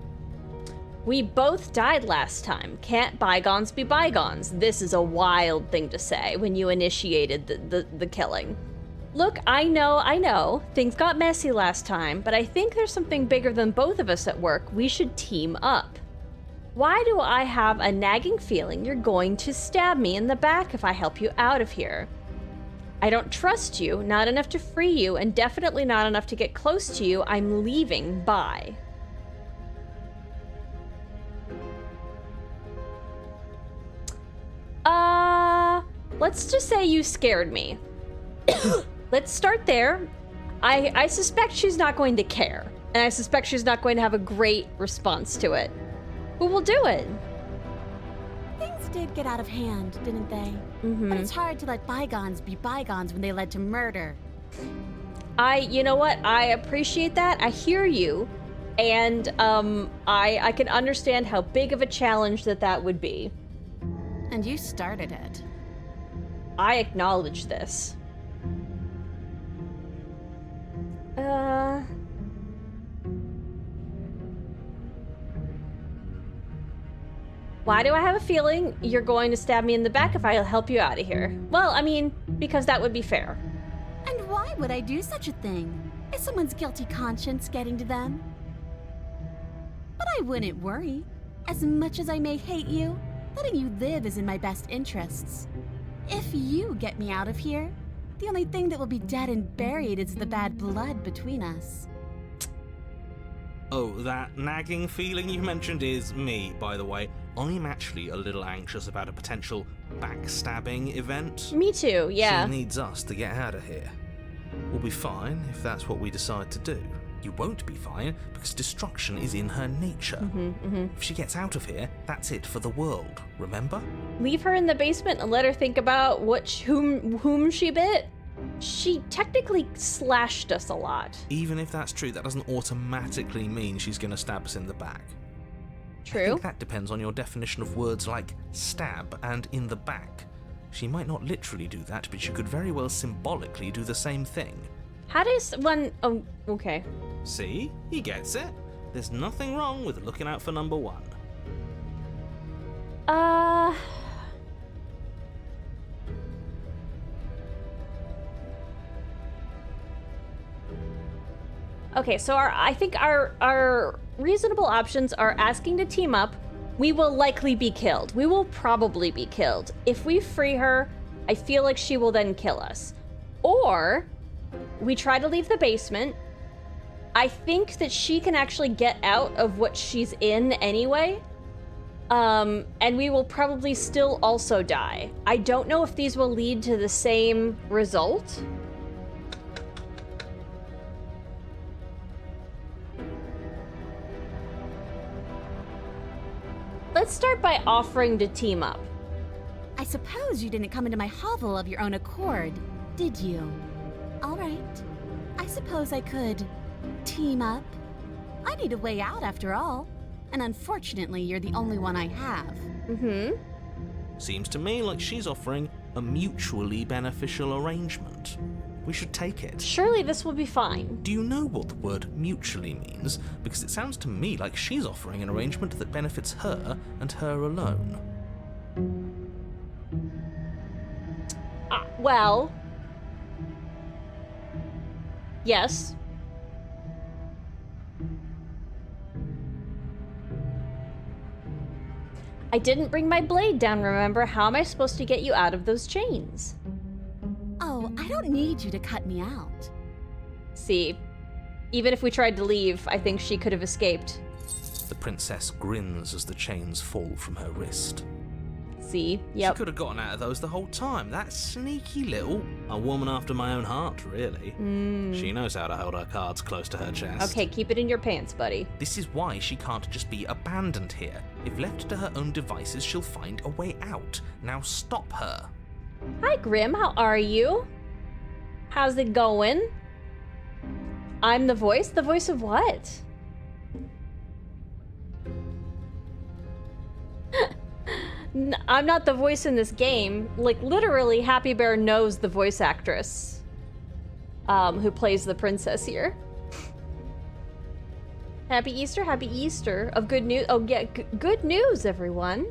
We both died last time. Can't bygones be bygones? This is a wild thing to say when you initiated the killing. Look, I know, things got messy last time, but I think there's something bigger than both of us at work. We should team up. Why do I have a nagging feeling you're going to stab me in the back if I help you out of here? I don't trust you, not enough to free you, and definitely not enough to get close to you. I'm leaving. Bye. Let's just say you scared me. Let's start there. I suspect she's not going to care, and I suspect she's not going to have a great response to it. But we'll do it. Things did get out of hand, didn't they? But it's hard to let bygones be bygones when they led to murder. You know what? I appreciate that. I hear you. And I can understand how big of a challenge that would be. And you started it. I acknowledge this. Why do I have a feeling you're going to stab me in the back if I'll help you out of here? Well, I mean, because that would be fair. And why would I do such a thing? Is someone's guilty conscience getting to them? But I wouldn't worry. As much as I may hate you, letting you live is in my best interests. If you get me out of here, the only thing that will be dead and buried is the bad blood between us. Oh, that nagging feeling you mentioned is me, by the way. I'm actually a little anxious about a potential backstabbing event. Me too, yeah. She needs us to get out of here. We'll be fine if that's what we decide to do. You won't be fine because destruction is in her nature. If she gets out of here, that's it for the world, remember? Leave her in the basement and let her think about whom she bit. She technically slashed us a lot. Even if that's true, that doesn't automatically mean she's going to stab us in the back. True. I think that depends on your definition of words like stab and in the back. She might not literally do that, but she could very well symbolically do the same thing. How does one... Oh, okay. See? He gets it. There's nothing wrong with looking out for number one. Okay, so I think our reasonable options are asking to team up. We will likely be killed. We will probably be killed. If we free her, I feel like she will then kill us. Or we try to leave the basement. I think that she can actually get out of what she's in anyway. And we will probably still also die. I don't know if these will lead to the same result. Let's start by offering to team up. I suppose you didn't come into my hovel of your own accord, did you? All right. I suppose I could team up. I need a way out after all. and unfortunately, you're the only one I have. Seems to me like she's offering a mutually beneficial arrangement. We should take it. Surely this will be fine. Do you know what the word mutually means? Because it sounds to me like she's offering an arrangement that benefits her and her alone. Well, yes. I didn't bring my blade down, remember? How am I supposed to get you out of those chains? Oh, I don't need you to cut me out. See, even if we tried to leave, I think she could have escaped. The princess grins as the chains fall from her wrist. See, She yep. could have gotten out of those the whole time. That sneaky little... A woman after my own heart, really. She knows how to hold her cards close to her chest. Okay, keep it in your pants, buddy. This is why she can't just be abandoned here. If left to her own devices, she'll find a way out. Now stop her. Hi, Grim. How are you? How's it going? I'm the voice? The voice of what? I'm not the voice in this game. Like, literally, Happy Bear knows the voice actress who plays the princess here. Happy Easter of good news. Oh, yeah, good news, everyone.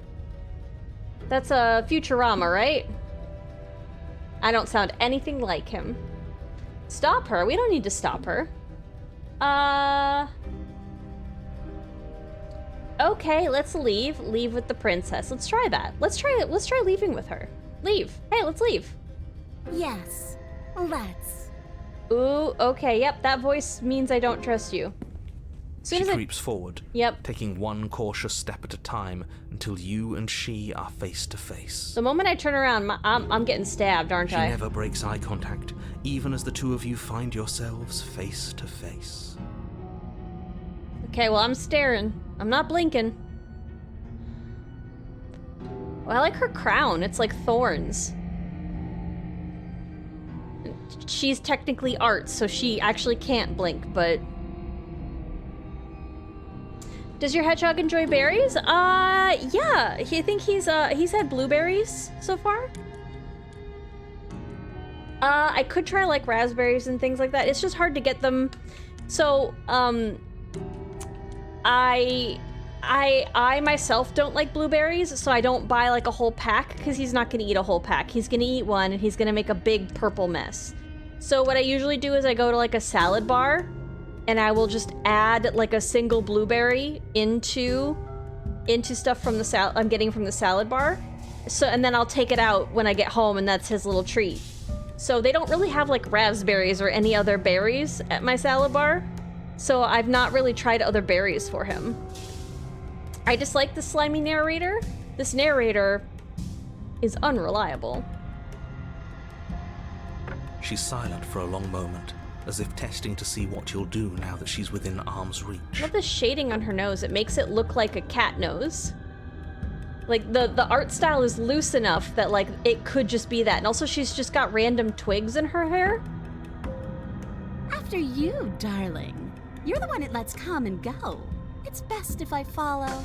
That's a Futurama, right? I don't sound anything like him. Stop her. We don't need to stop her. Okay, let's leave. Leave with the princess. Let's try that. Let's try leaving with her. Leave. Hey, let's leave. Yes, let's. Ooh, okay, yep, that voice means I don't trust you. She creeps forward, Yep. taking one cautious step at a time until you and she are face to face. The moment I turn around, I'm getting stabbed, aren't She I? never breaks eye contact, even as the two of you find yourselves face to face. Okay, well, I'm staring. I'm not blinking. Well, I like her crown. It's like thorns. She's technically art, so she actually can't blink, but... Does your hedgehog enjoy berries? Yeah. I think he's had blueberries so far. I could try, like, raspberries and things like that. It's just hard to get them. So, I myself don't like blueberries, so I don't buy like a whole pack because he's not gonna eat a whole pack. He's gonna eat one and he's gonna make a big purple mess. So what I usually do is I go to like a salad bar and I will just add like a single blueberry into stuff from the I'm getting from the salad bar. So, and then I'll take it out when I get home and that's his little treat. So they don't really have like raspberries or any other berries at my salad bar. So I've not really tried other berries for him. I dislike the slimy narrator. This narrator is unreliable. She's silent for a long moment, as if testing to see what you'll do now that she's within arm's reach. I love the shading on her nose. It makes it look like a cat nose. Like, the art style is loose enough that, like, it could just be that. And also, she's just got random twigs in her hair. After you, darling. You're the one it lets come and go. It's best if I follow.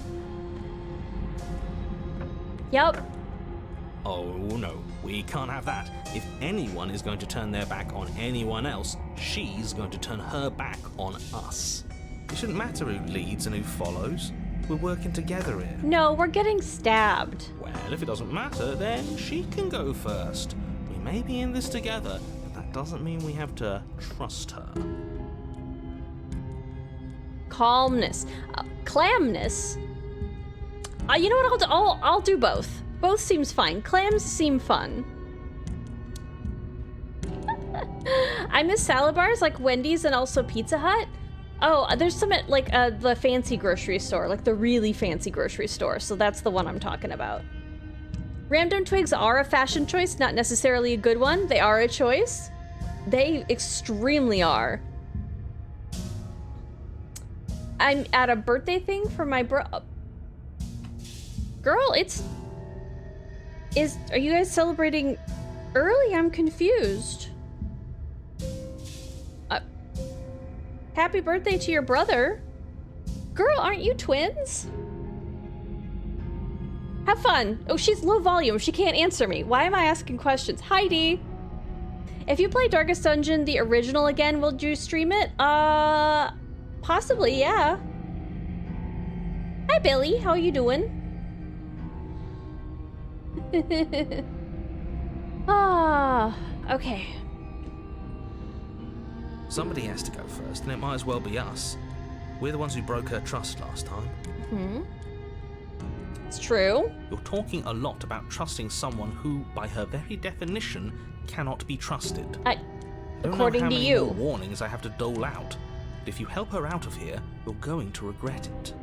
Yep. Oh no, we can't have that. If anyone is going to turn their back on anyone else, she's going to turn her back on us. It shouldn't matter who leads and who follows. We're working together here. No, we're getting stabbed. Well, if it doesn't matter, then she can go first. We may be in this together, but that doesn't mean we have to trust her. Calmness. Clamness. You know what? I'll do both. Both seems fine. Clams seem fun. I miss salad bars like Wendy's and also Pizza Hut. Oh, there's some at like the fancy grocery store, like the really fancy grocery store. So that's the one I'm talking about. Random twigs are a fashion choice, not necessarily a good one. They are a choice. They extremely are. I'm at a birthday thing for my Girl, are you guys celebrating early? I'm confused. Happy birthday to your brother. Girl, aren't you twins? Have fun. Oh, she's low volume. She can't answer me. Why am I asking questions? Heidi. If you play Darkest Dungeon, the original again, will you stream it? Possibly, yeah. Hi, Billy. How are you doing? Okay. Somebody has to go first, and it might as well be us. We're the ones who broke her trust last time. It's true. You're talking a lot about trusting someone who, by her very definition, cannot be trusted. According I don't know how to many you. more warnings I have to dole out. But if you help her out of here, you're going to regret it.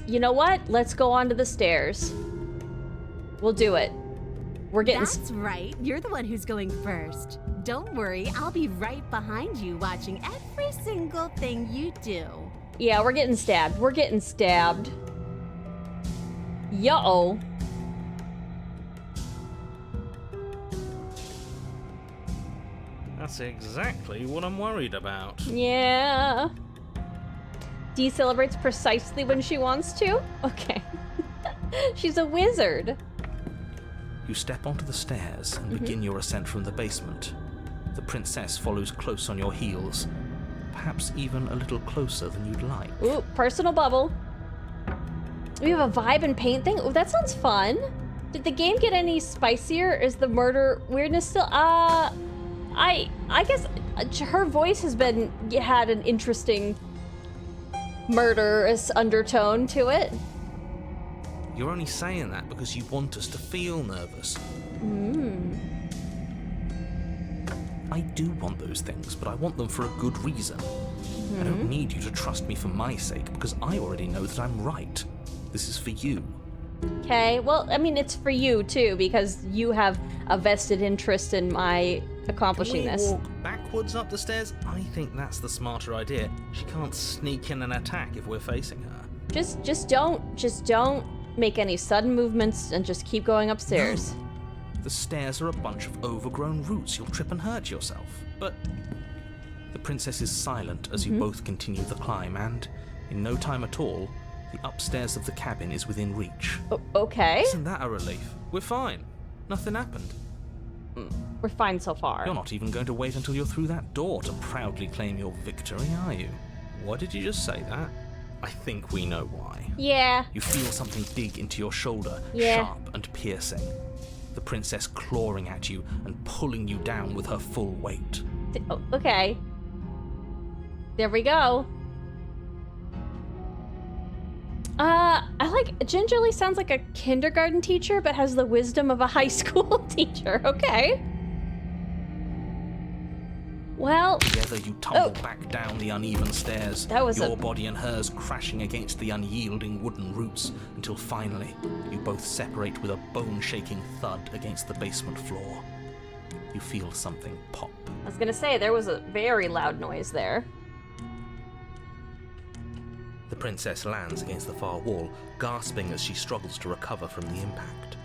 You know what? Let's go onto the stairs. We'll do it. We're getting... That's right. You're the one who's going first. Don't worry, I'll be right behind you watching every single thing you do. Yeah, we're getting stabbed. We're getting stabbed. Yo. That's exactly what I'm worried about. Yeah. Dee celebrates precisely when she wants to? Okay. She's a wizard. You step onto the stairs and begin your ascent from the basement. The princess follows close on your heels, perhaps even a little closer than you'd like. Ooh, personal bubble. We have a vibe and paint thing. Ooh, that sounds fun. Did the game get any spicier? Is the murder weirdness still? I guess her voice has had an interesting murderous undertone to it. You're only saying that because you want us to feel nervous. I do want those things, but I want them for a good reason. I don't need you to trust me for my sake, because I already know that I'm right. This is for you. Okay, well, I mean, it's for you too, because you have a vested interest in my accomplishing Can we this. walk backwards up the stairs? I think that's the smarter idea. She can't sneak in and attack if we're facing her. Just don't make any sudden movements and just keep going upstairs. No. The stairs are a bunch of overgrown roots. You'll trip and hurt yourself. But the princess is silent as you both continue the climb, and in no time at all, the upstairs of the cabin is within reach. Okay. Isn't that a relief? We're fine. Nothing happened. We're fine so far. You're not even going to wait until you're through that door to proudly claim your victory, are you? Why did you just say that? I think we know why. Yeah. You feel something dig into your shoulder, Yeah. sharp and piercing. The princess clawing at you and pulling you down with her full weight. Okay. There we go. I like gingerly sounds like a kindergarten teacher, but has the wisdom of a high school teacher. Okay. Well, Together you tumble back down the uneven stairs, That was your body and hers crashing against the unyielding wooden roots, until finally you both separate with a bone-shaking thud against the basement floor. You feel something pop. I was gonna say, there was a very loud noise there. The princess lands against the far wall, gasping as she struggles to recover from the impact.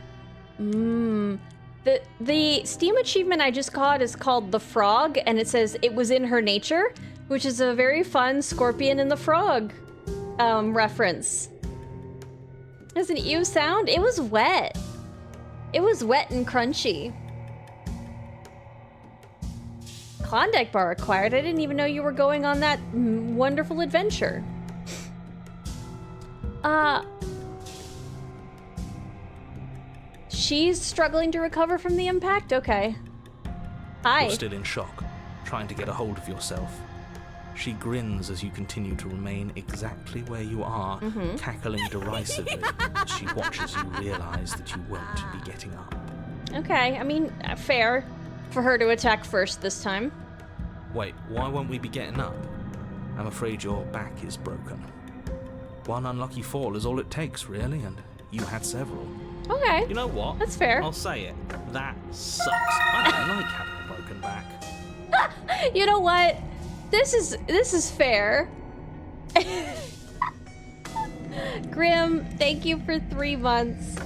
The Steam achievement I just caught is called The Frog, and it says it was in her nature, which is a very fun Scorpion and the Frog reference. As an ew sound, it was wet. It was wet and crunchy. Klondike bar acquired. I didn't even know you were going on that wonderful adventure. She's struggling to recover from the impact? Okay. Hi. You're still in shock, trying to get a hold of yourself. She grins as you continue to remain exactly where you are, cackling derisively as she watches you realize that you won't be getting up. Okay, I mean, fair for her to attack first this time. Wait, why won't we be getting up? I'm afraid your back is broken. One unlucky fall is all it takes, really, and you had several. Okay. You know what? That's fair. I'll say it. That sucks. I don't like having a broken back. You know what? This is fair. Grim, thank you for 3 months.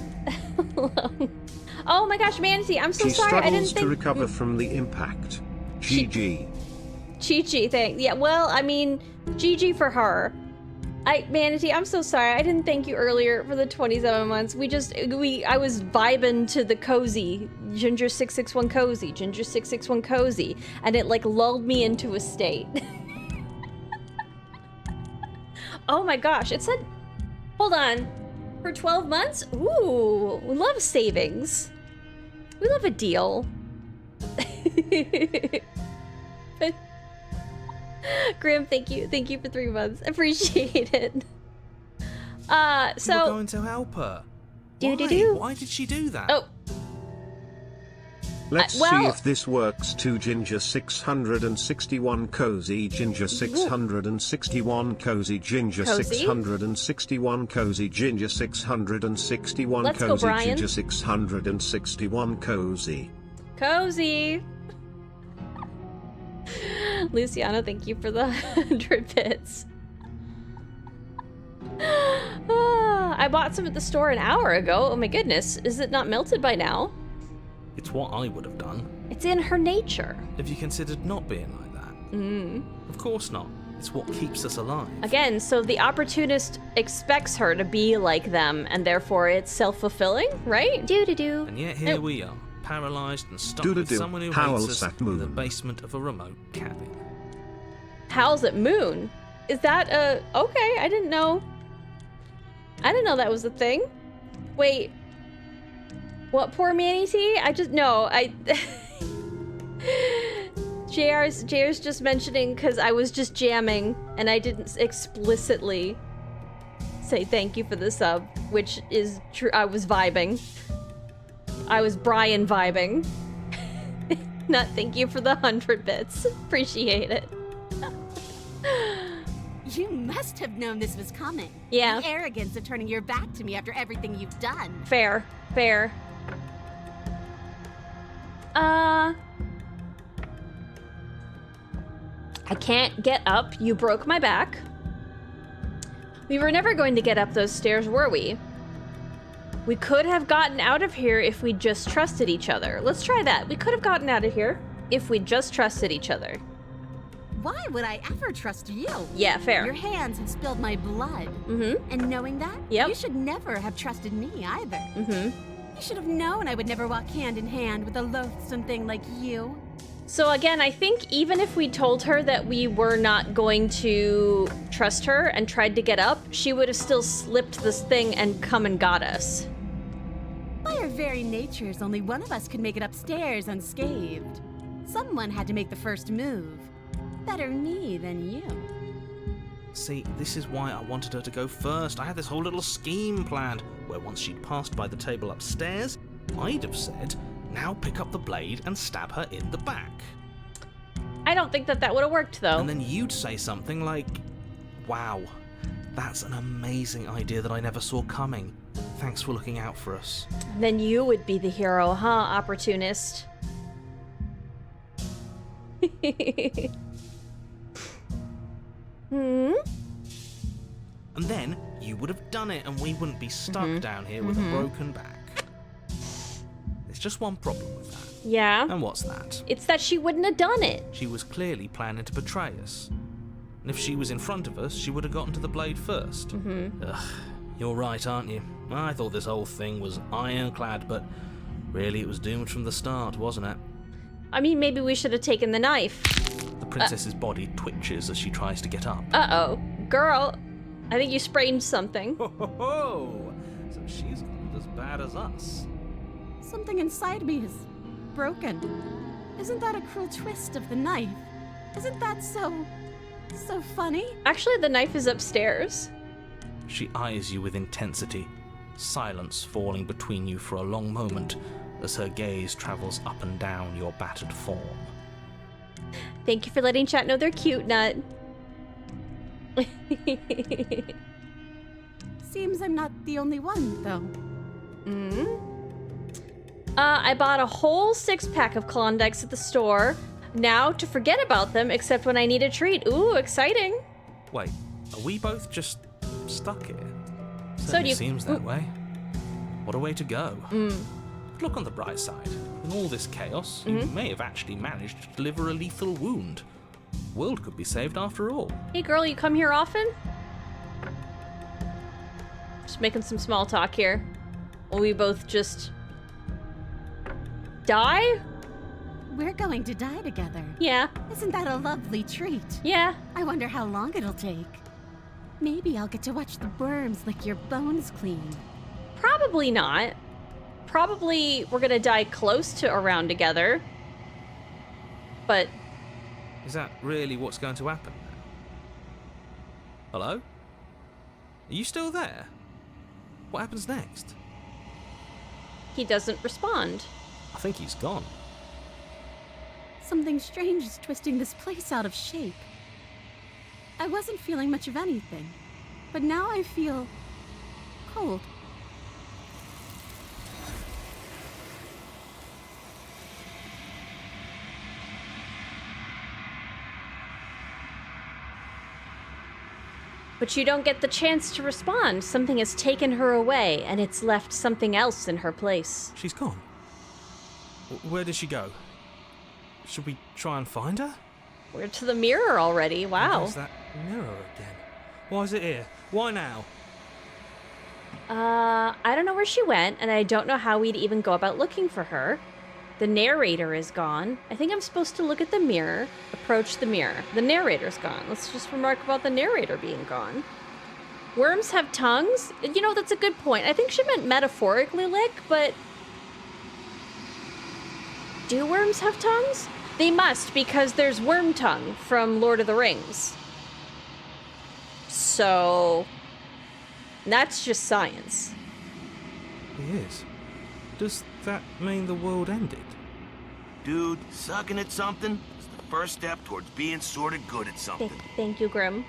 Oh my gosh, Manatee, I'm so She sorry. I didn't struggles think to recover from the impact. GG. Chi-Chi, thanks. Yeah, well, I mean, GG for her. Manatee, I'm so sorry. I didn't thank you earlier for the 27 months. I was vibing to the cozy. Ginger661 cozy. Ginger661 cozy. And it, like, lulled me into a state. Oh my gosh, it said... Hold on. For 12 months? Ooh, we love savings. We love a deal. Grim, thank you. Thank you for 3 months. Appreciate it. So... You were going to help her. Do-do-do. Why did she do that? Oh. Let's well- see if this works too. Ginger 661 cozy. Ginger 661 cozy. Ginger Cozy? 661 cozy. Ginger 661 Let's go, cozy. Brian. Ginger 661 cozy. Cozy. Luciano, thank you for the 100 bits. I bought some at the store an hour ago. Oh my goodness. Is it not melted by now? It's what I would have done. It's in her nature. Have you considered not being like that? Of course not. It's what keeps us alive. Again, so the opportunist expects her to be like them, and therefore it's self-fulfilling, right? Do-do-do. And yet here we are, paralysed and stuck with Do-do-do. someone who Howls hates us at in moon. the basement of a remote cabin. Howls at Moon. Is that okay, I didn't know. I didn't know that was a thing. Wait. What, poor Manatee? JR's just mentioning because I was just jamming and I didn't explicitly say thank you for the sub, which is true. I was vibing. I was Brian vibing. Not thank you for the 100 bits. Appreciate it. You must have known this was coming. Yeah. The arrogance of turning your back to me after everything you've done. Fair. I can't get up. You broke my back. We were never going to get up those stairs, were we? We could have gotten out of here if we just trusted each other. Let's try that. We could have gotten out of here if we just trusted each other. Why would I ever trust you? Yeah, fair. Your hands have spilled my blood. Mm-hmm. And knowing that, Yep. you should never have trusted me either. Mm-hmm. You should have known I would never walk hand in hand with a loathsome thing like you. So again, I think even if we told her that we were not going to trust her and tried to get up, she would have still slipped this thing and come and got us. By our very natures, only one of us could make it upstairs unscathed. Someone had to make the first move. Better me than you. See, this is why I wanted her to go first. I had this whole little scheme planned, where once she'd passed by the table upstairs, I'd have said, now pick up the blade and stab her in the back. I don't think that would have worked, though. And then you'd say something like, wow, that's an amazing idea that I never saw coming. Thanks for looking out for us. Then you would be the hero, huh, opportunist? And then you would have done it and we wouldn't be stuck down here with a broken back. There's just one problem with that. Yeah. And what's that? It's that she wouldn't have done it. She was clearly planning to betray us. And if she was in front of us, she would have gotten to the blade first. Ugh, you're right, aren't you? I thought this whole thing was ironclad, but really it was doomed from the start, wasn't it? I mean, maybe we should have taken the knife. The princess's body twitches as she tries to get up. Uh-oh. Girl, I think you sprained something. Ho ho ho! So she's got it as bad as us. Something inside me is broken. Isn't that a cruel twist of the knife? Isn't that so funny? Actually, the knife is upstairs. She eyes you with intensity, silence falling between you for a long moment as her gaze travels up and down your battered form. Thank you for letting chat know they're cute, Nut. Seems I'm not the only one, though. I bought a whole 6-pack of Klondikes at the store. Now to forget about them, except when I need a treat. Ooh, exciting. Wait, are we both just stuck here? So do Certainly you- seems that way. What a way to go. Look on the bright side. In all this chaos, you may have actually managed to deliver a lethal wound. world could be saved after all. Hey girl, you come here often? Just making some small talk here. Will we both just die? We're going to die together. Yeah. Isn't that a lovely treat? Yeah. I wonder how long it'll take. Maybe I'll get to watch the worms lick your bones clean. Probably not. Probably we're gonna die close to around together. But Is that really what's going to happen? Hello? Are you still there? What happens next? he doesn't respond. I think he's gone. Something strange is twisting this place out of shape. I wasn't feeling much of anything, but now I feel cold. But you don't get the chance to respond. Something has taken her away, and it's left something else in her place. She's gone. Where did she go? Should we try and find her? We're to the mirror already. Wow. There's that mirror again. Why is it here? Why now? I don't know where she went, and I don't know how we'd even go about looking for her. The narrator is gone. I think I'm supposed to look at the mirror, approach the mirror. The narrator's gone. Let's just remark about the narrator being gone. Worms have tongues? You know, that's a good point. I think she meant metaphorically lick, but... do worms have tongues? They must, because there's worm tongue from Lord of the Rings. So... that's just science. He is. Does that mean the world ended? Dude, sucking at something is the first step towards being sort of good at something. Thank you, Grim.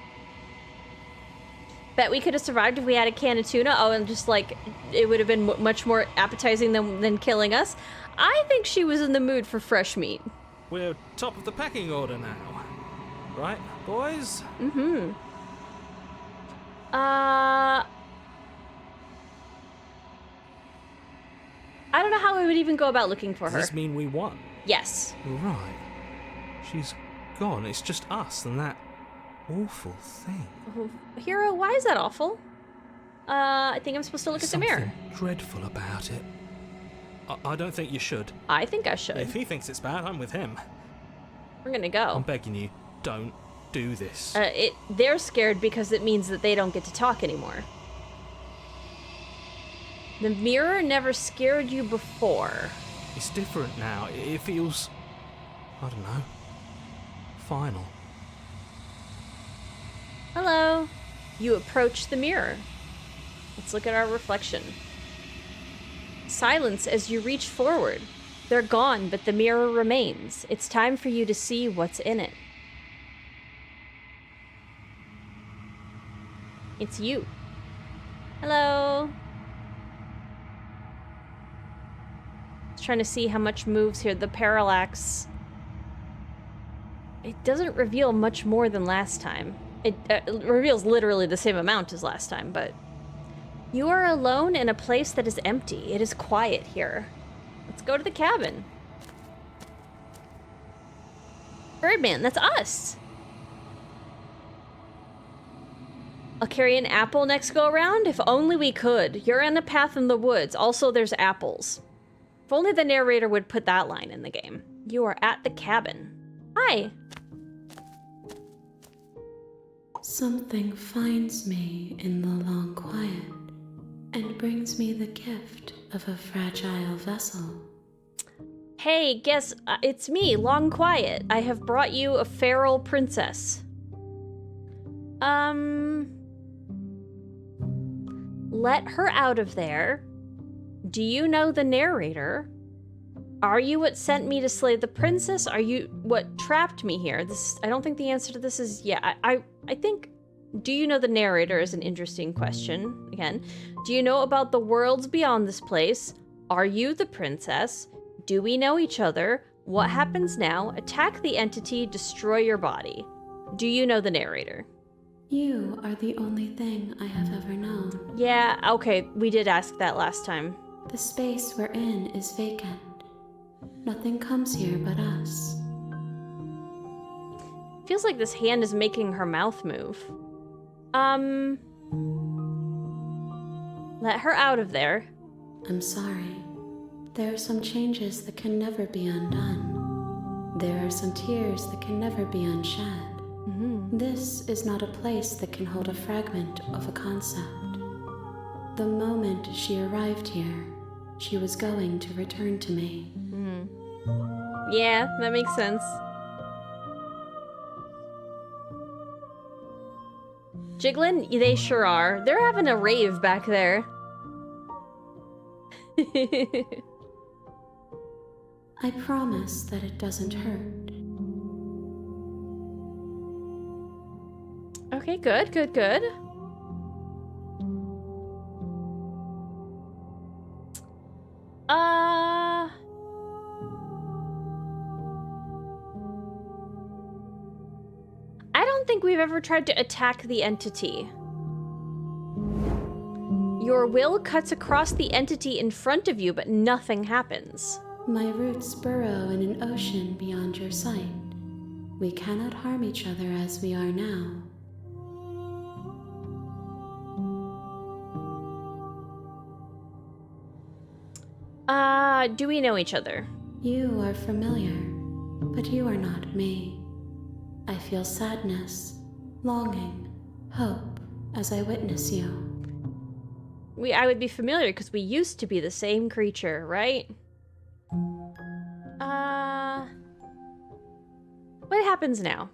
Bet we could have survived if we had a can of tuna. Oh, and just like, it would have been much more appetizing than killing us. I think she was in the mood for fresh meat. We're top of the pecking order now. Right, boys? Mm-hmm. I don't know how we would even go about looking for her. Does this mean we won? Yes. Right. She's gone. It's just us and that awful thing. Oh, Hero, why is that awful? I think I'm supposed to look at the mirror. Something dreadful about it. I don't think you should. I think I should. If he thinks it's bad, I'm with him. We're gonna I'm go. begging you, don't do this. They're scared because it means that they don't get to talk anymore. The mirror never scared you before. It's different now. It feels, I don't know, final. Hello. You approach the mirror. Let's look at our reflection. Silence as you reach forward. They're gone, but the mirror remains. It's time for you to see what's in it. It's you. Hello. Trying to see how much moves here. The parallax. It doesn't reveal much more than last time. It reveals literally the same amount as last time, but... you are alone in a place that is empty. It is quiet here. Let's go to the cabin. Birdman, that's us! I'll carry an apple next go around. If only we could. You're on a path in the woods. Also, there's apples. If only the narrator would put that line in the game. You are at the cabin. Hi. Something finds me in the long quiet and brings me the gift of a fragile vessel. Hey, guess it's me, Long Quiet. I have brought you a feral princess. Let her out of there. Do you know the narrator? Are you what sent me to slay the princess? Are you what trapped me here? I don't think the answer to this is yeah. I think, do you know the narrator is an interesting question. Again, do you know about the worlds beyond this place? Are you the princess? Do we know each other? What happens now? Attack the entity, destroy your body. Do you know the narrator? You are the only thing I have ever known. Yeah, okay, we did ask that last time. The space we're in is vacant. Nothing comes here but us. Feels like this hand is making her mouth move. Let her out of there. I'm sorry. There are some changes that can never be undone. There are some tears that can never be unshed. This is not a place that can hold a fragment of a concept. The moment she arrived here, she was going to return to me. Yeah, that makes sense. Jiglin, they sure are. They're having a rave back there. I promise that it doesn't hurt. Okay, good, good, good. I don't think we've ever tried to attack the entity. Your will cuts across the entity in front of you, but nothing happens. My roots burrow in an ocean beyond your sight. We cannot harm each other as we are now. Do we know each other? You are familiar, but you are not me. I feel sadness, longing, hope as I witness you. I would be familiar because we used to be the same creature, right? What happens now?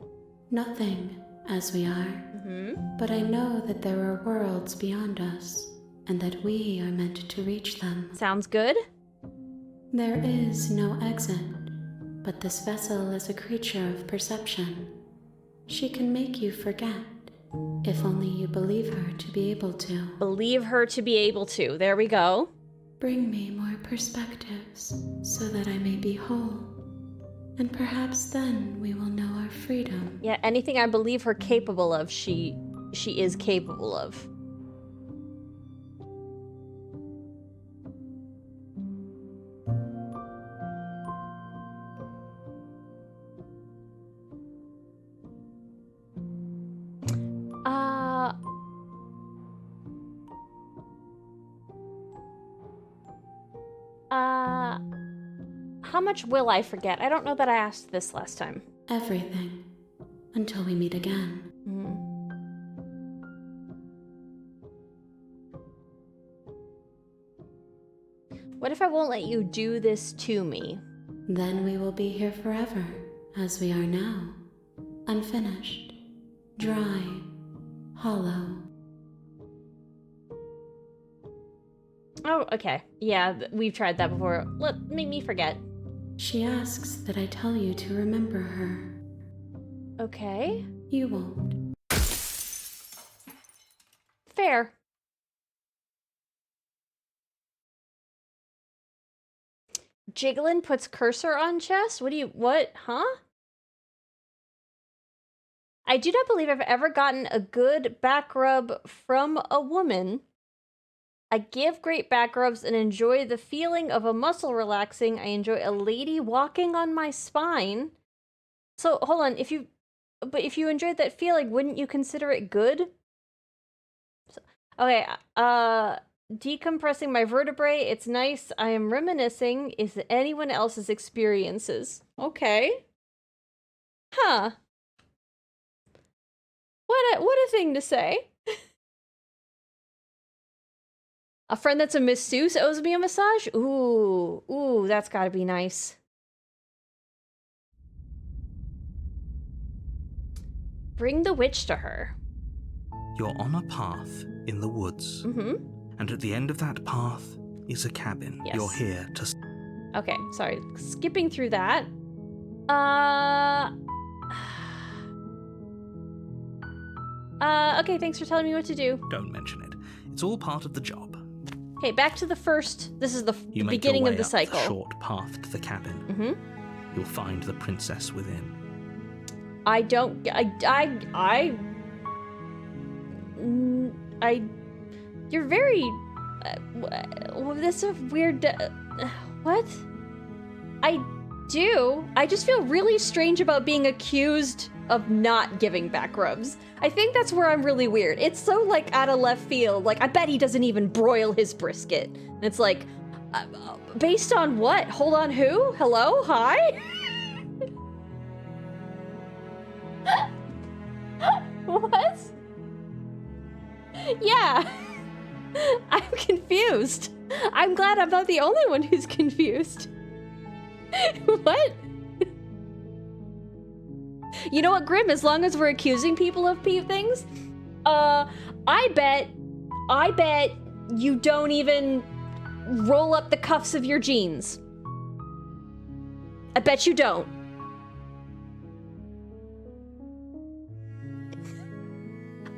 Nothing, as we are. But I know that there are worlds beyond us, and that we are meant to reach them. Sounds good. There is no exit, but this vessel is a creature of perception. She can make you forget, if only you believe her to be able to. Believe her to be able to. There we go. Bring me more perspectives, so that I may be whole. And perhaps then we will know our freedom. Yeah, anything I believe her capable of, she is capable of. How much will I forget? I don't know that I asked this last time. Everything. Until we meet again. What if I won't let you do this to me? Then we will be here forever, as we are now. Unfinished. Dry. Hollow. Oh, okay. Yeah, we've tried that before. Make me forget. She asks that I tell you to remember her. Okay. You won't. Fair. Jiglin puts cursor on chest? What? Huh? I do not believe I've ever gotten a good back rub from a woman. I give great back rubs and enjoy the feeling of a muscle relaxing. I enjoy a lady walking on my spine. So, hold on, if you enjoyed that feeling, wouldn't you consider it good? Okay, decompressing my vertebrae, it's nice. I am reminiscing. Is it anyone else's experiences? Okay. Huh. What a thing to say. A friend that's a masseuse owes me a massage? Ooh, that's gotta be nice. Bring the witch to her. You're on a path in the woods. And at the end of that path is a cabin. Yes. You're here to... Okay, sorry. Skipping through that. Okay, thanks for telling me what to do. Don't mention it. It's all part of the job. Okay, back to the first. This is the You make beginning your way of the up cycle. The short path to the cabin. You'll find the princess within. You're very. This is weird. What? I just feel really strange about being accused of not giving back rubs. I think that's where I'm really weird. It's so like out of left field. Like, I bet he doesn't even broil his brisket. And it's like, based on what? Hold on, who? Hello? Hi? What? Yeah. I'm confused. I'm glad I'm not the only one who's confused. What? You know what, Grim? As long as we're accusing people of things, I bet you don't even roll up the cuffs of your jeans. I bet you don't.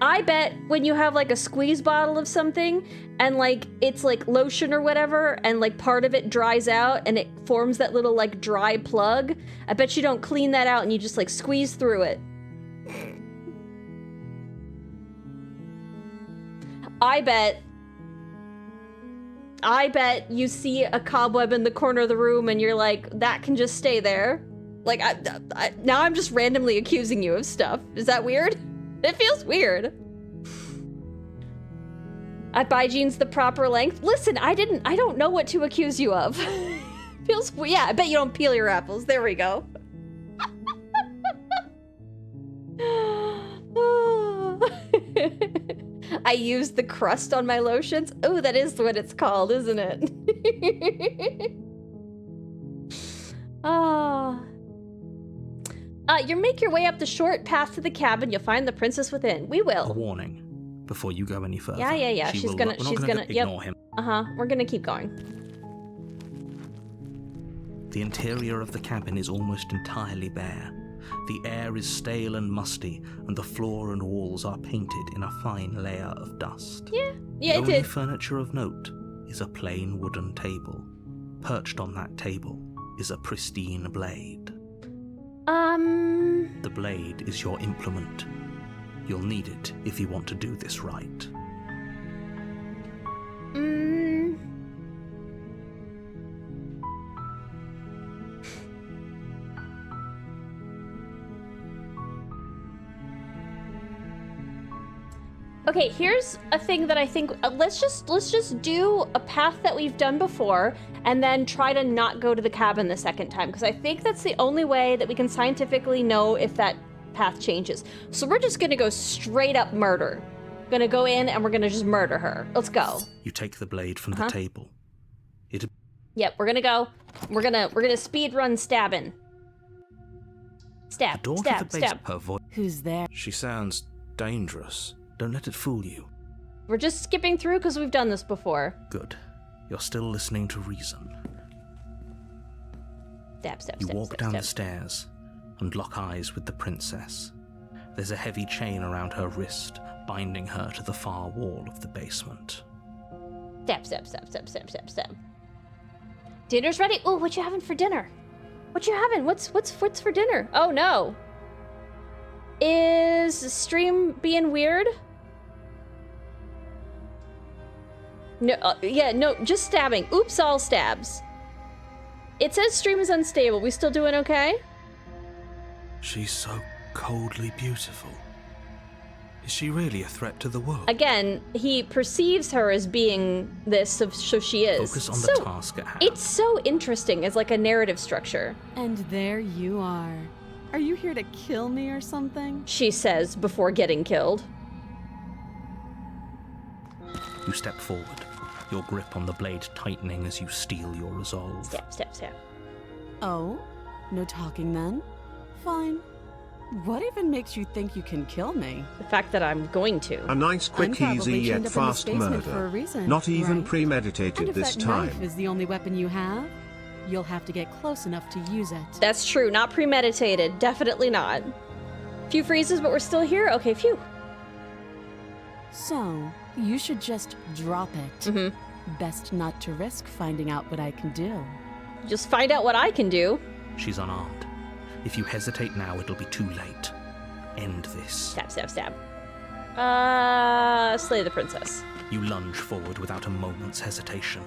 I bet when you have like a squeeze bottle of something and like it's like lotion or whatever and like part of it dries out and it forms that little like dry plug, I bet you don't clean that out and you just like squeeze through it. I bet you see a cobweb in the corner of the room and you're like, that can just stay there. Like, now I'm just randomly accusing you of stuff. Is that weird? It feels weird. I buy jeans the proper length. Listen, I don't know what to accuse you of. Feels, yeah, I bet you don't peel your apples. There we go. I use the crust on my lotions. Oh, that is what it's called, isn't it? You make your way up the short path to the cabin. You'll find the princess within. We will. A warning before you go any further. Yeah. She's gonna ignore him. We're gonna keep going. The interior of the cabin is almost entirely bare. The air is stale and musty, and the floor and walls are painted in a fine layer of dust. Yeah, the it only did. furniture of note is a plain wooden table. Perched on that table is a pristine blade. The blade is your implement. You'll need it if you want to do this right. Okay, here's a thing that I think, let's just do a path that we've done before and then try to not go to the cabin the second time, because I think that's the only way that we can scientifically know if that path changes. So we're just gonna go straight up murder. Gonna go in and we're gonna just murder her. Let's go. You take the blade from the table. Yep, we're gonna go. We're gonna speed run stabbing. Stab, stab. Her voice. Who's there? She sounds dangerous. Don't let it fool you. We're just skipping through because we've done this before. Good. You're still listening to reason. Stab. You walk down the stairs and lock eyes with the princess. There's a heavy chain around her wrist, binding her to the far wall of the basement. Stab. Dinner's ready. Oh, what you having for dinner? What you having? What's for dinner? Oh no. Is the stream being weird? No, no, just stabbing. Oops, all stabs. It says stream is unstable. We still doing okay? She's so coldly beautiful. Is she really a threat to the world? Again, he perceives her as being this, so she is. Focus on the task at hand. It's so interesting as like a narrative structure. And there you are. Are you here to kill me or something? She says before getting killed. You step forward, your grip on the blade tightening as you steel your resolve. Stab. Oh? No talking then? Fine. What even makes you think you can kill me? The fact that I'm going to. A nice, quick, easy, yet fast murder. For a reason, Not even right? premeditated And this if that time. knife is the only weapon you have, you'll have to get close enough to use it. That's true. Not premeditated. Definitely not. Few freezes, but we're still here? Okay, phew. So, you should just drop it. Mm-hmm. Best not to risk finding out what I can do. Just find out what I can do. She's unarmed. If you hesitate now, it'll be too late. End this. Stab. Slay the princess. You lunge forward without a moment's hesitation.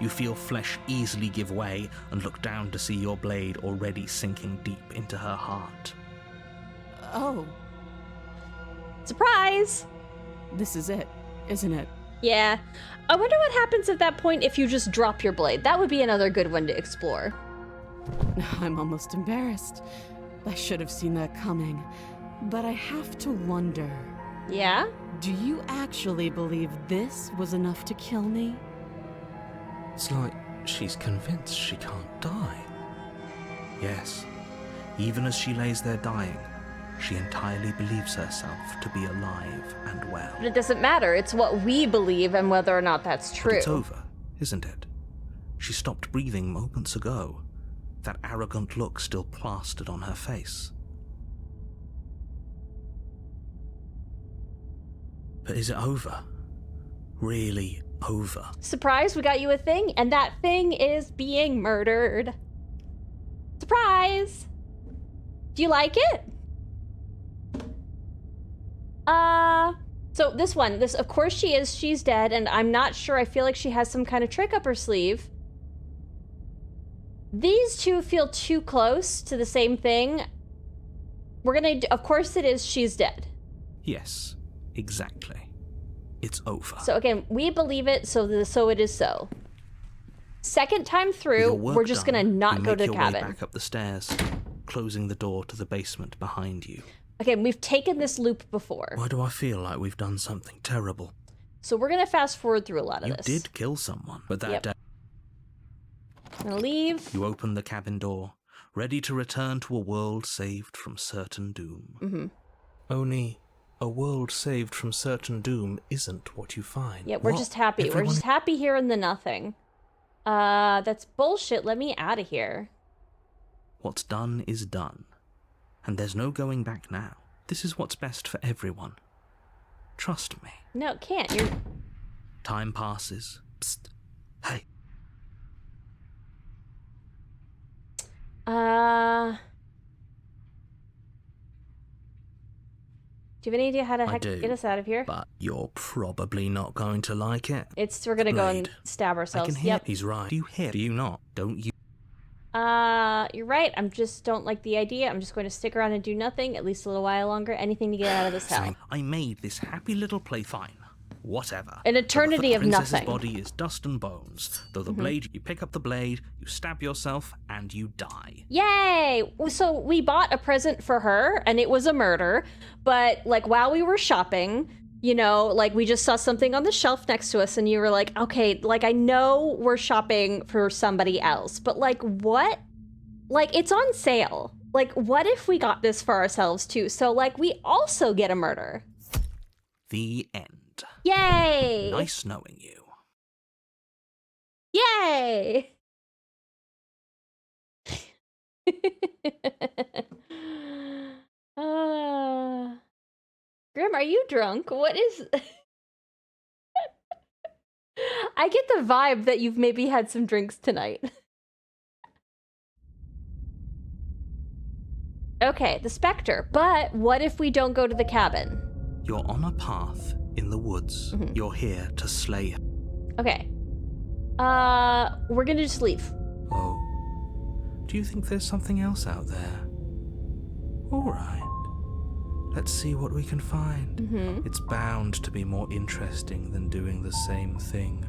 You feel flesh easily give way and look down to see your blade already sinking deep into her heart. Oh, Surprise! this is it, isn't it? Yeah. I wonder what happens at that point if you just drop your blade. That would be another good one to explore. I'm almost embarrassed. I should have seen that coming. But I have to wonder, Yeah? do you actually believe this was enough to kill me? It's like she's convinced she can't die. Yes, even as she lays there dying, she entirely believes herself to be alive and well. But it doesn't matter. It's what we believe and whether or not that's true. But it's over, isn't it? She stopped breathing moments ago, that arrogant look still plastered on her face. But is it over? Really over? Surprise, we got you a thing, and that thing is being murdered. Surprise! Do you like it? So this one, of course she's dead, and I'm not sure, I feel like she has some kind of trick up her sleeve. These two feel too close to the same thing. Of course it is, she's dead. Yes, exactly. It's over. So again, we believe it, so it is so. Second time With through, your work we're just done, gonna not you go make to the your way cabin. back up the stairs, closing the door to the basement behind you. Again, we've taken this loop before. Why do I feel like we've done something terrible? So we're gonna fast forward through a lot of You this. did kill someone, but that Yep. day I'm gonna leave. you opened the cabin door, ready to return to a world saved from certain doom. Mm-hmm. Only a world saved from certain doom isn't what you find. Yeah, we're What? just happy. We're Everyone- just happy here in the nothing. That's bullshit. Let me out of here. What's done is done, and there's no going back now. This is what's best for everyone. Trust me. No, it can't. You're... Time passes. Psst. Hey. Do you have any idea how to I do, get us out of here? But you're probably not going to like it. We're gonna go and Blade. stab I ourselves. can hear. Yep. He's right. Do you hear? Do you not? Don't you? You're right. I'm just don't like the idea. I'm just going to stick around and do nothing, at least a little while longer. Anything to get out of this hell. Saying, I made this happy little play fine. Whatever. An eternity of the princess's nothing. body is dust and bones. Though the blade, you pick up the blade, you stab yourself, and you die. Yay! So we bought a present for her, and it was a murder. But, like, while we were shopping, you know, like, we just saw something on the shelf next to us, and you were like, okay, like, I know we're shopping for somebody else, but, like, what? Like, it's on sale. Like, what if we got this for ourselves, too? So, like, we also get a murder. The end. Yay! Nice knowing you. Yay! Grim, are you drunk? What is... I get the vibe that you've maybe had some drinks tonight. Okay, the Spectre. But what if we don't go to the cabin? You're on a path in the woods. You're here to slay her. Okay. We're gonna just leave. Oh. Do you think there's something else out there? Alright. Let's see what we can find. It's bound to be more interesting than doing the same thing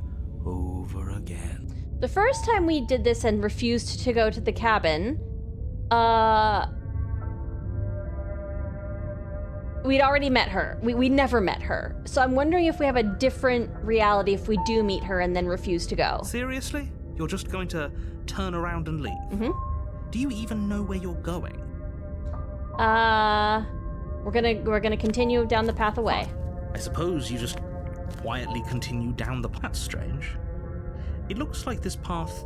over again. The first time we did this and refused to go to the cabin, we'd already met her. We never met her. So I'm wondering if we have a different reality if we do meet her and then refuse to go. Seriously? You're just going to turn around and leave? Do you even know where you're going? We're gonna continue down the path away. I suppose you just quietly continue down the path. That's strange. It looks like this path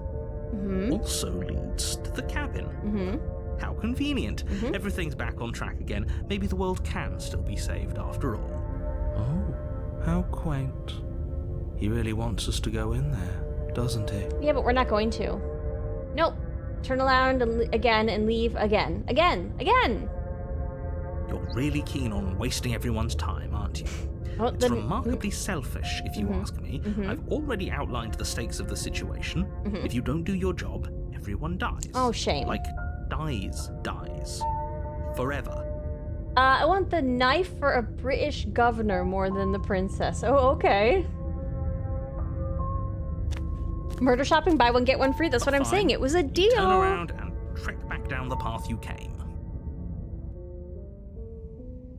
also leads to the cabin. How convenient. Everything's back on track again. Maybe the world can still be saved after all. Oh, how quaint. He really wants us to go in there, doesn't he? Yeah, but we're not going to. Nope. Turn around and again and leave again. Again! You're really keen on wasting everyone's time, aren't you? Oh, It's then- remarkably selfish, if you ask me. I've already outlined the stakes of the situation. If you don't do your job, everyone dies. Oh, shame. Like, dies. Forever. I want the knife for a British governor more than the princess. Oh, okay. Murder shopping, buy one, get one free. That's what I'm saying. It was a deal. Turn around and trek back down the path you came.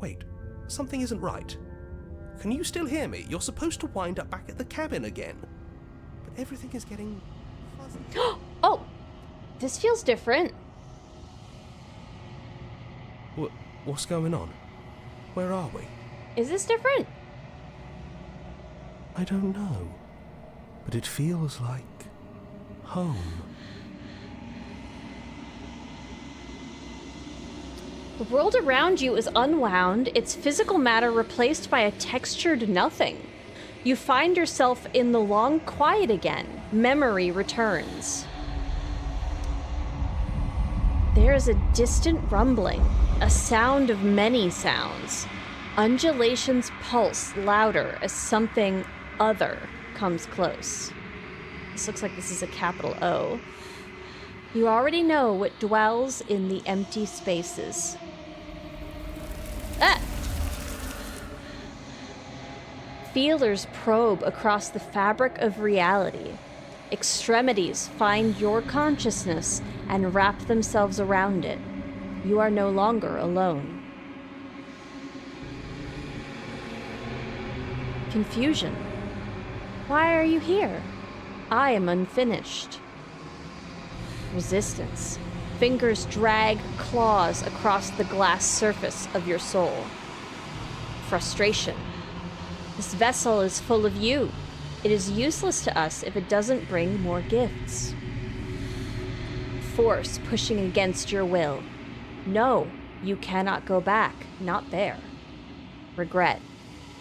Wait, something isn't right. Can you still hear me? You're supposed to wind up back at the cabin again. But everything is getting fuzzy. Oh, this feels different. What's going on? Where are we? Is this different? I don't know. But it feels like home. The world around you is unwound, its physical matter replaced by a textured nothing. You find yourself in the long quiet again. Memory returns. There is a distant rumbling, a sound of many sounds. Undulations pulse louder as something other comes close. This looks like this is a capital O. You already know what dwells in the empty spaces. Ah! Feelers probe across the fabric of reality. Extremities find your consciousness and wrap themselves around it. You are no longer alone. Confusion. Why are you here? I am unfinished. Resistance. Fingers drag claws across the glass surface of your soul. Frustration. This vessel is full of you. It is useless to us if it doesn't bring more gifts. Force pushing against your will. No, you cannot go back. Not there. Regret.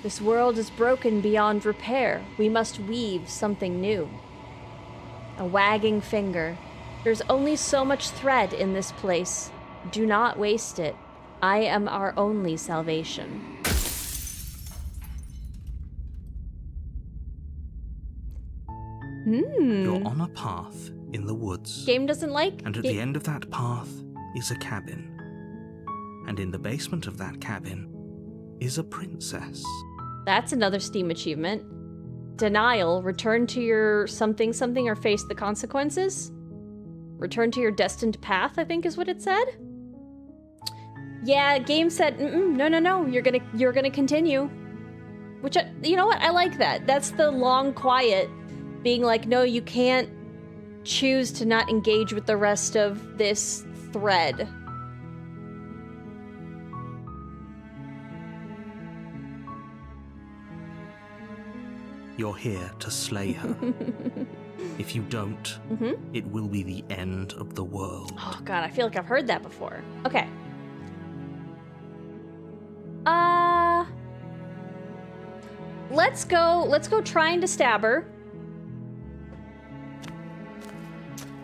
This world is broken beyond repair. We must weave something new. A wagging finger. There's only so much thread in this place. Do not waste it. I am our only salvation. You're on a path in the woods. Game doesn't like? And at the end of that path is a cabin. And in the basement of that cabin is a princess. That's another Steam achievement. Denial. Return to your something something or face the consequences. Return to your destined path, I think is what it said. Yeah, game said, no, you're gonna continue. Which, you know what, I like that. That's the long quiet being like, no, you can't choose to not engage with the rest of this thread. You're here to slay her. If you don't, it will be the end of the world. Oh god, I feel like I've heard that before. Okay. Let's go trying to stab her.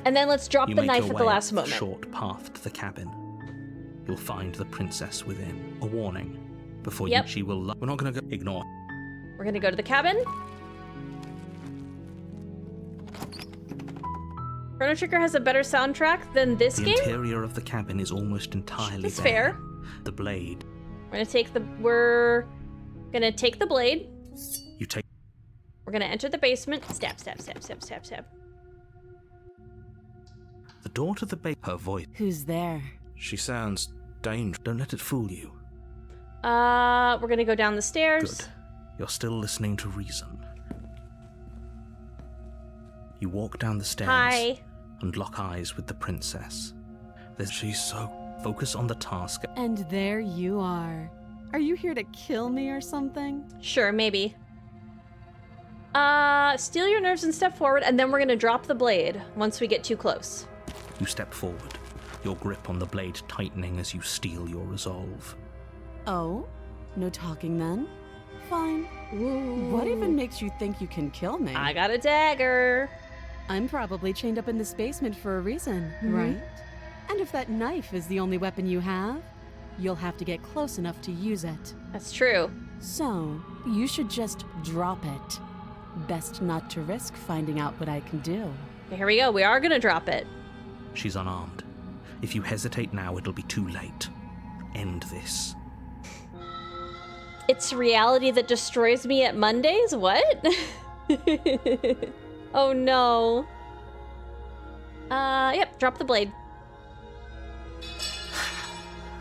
And then let's drop the knife at the last moment. The short path to the cabin. You'll find the princess within. A warning. Before you, she will... We're not gonna go... Ignore. We're gonna go to the cabin. Chrono Trigger has a better soundtrack than this game? The interior of the cabin is almost entirely That's bare. fair. The blade. We're gonna take the blade. You take... We're gonna enter the basement. Stab, stab, stab, stab, stab, stab. The door to the her voice. Who's there? She sounds dangerous. Don't let it fool you. We're gonna go down the stairs. Good. You're still listening to reason. You walk down the stairs. Hi. And lock eyes with the princess. She's so focused on the task. And there you are. Are you here to kill me or something? Sure, maybe. Steal your nerves and step forward, and then we're gonna drop the blade once we get too close. You step forward, your grip on the blade tightening as you steel your resolve. Oh? No talking then? Fine. Ooh. What even makes you think you can kill me? I got a dagger. I'm probably chained up in this basement for a reason, right? And if that knife is the only weapon you have, you'll have to get close enough to use it. That's true. So, you should just drop it. Best not to risk finding out what I can do. Here we go. We are gonna drop it. She's unarmed. If you hesitate now, it'll be too late. End this. It's reality that destroys me at Mondays? What? Oh no. Yep, drop the blade.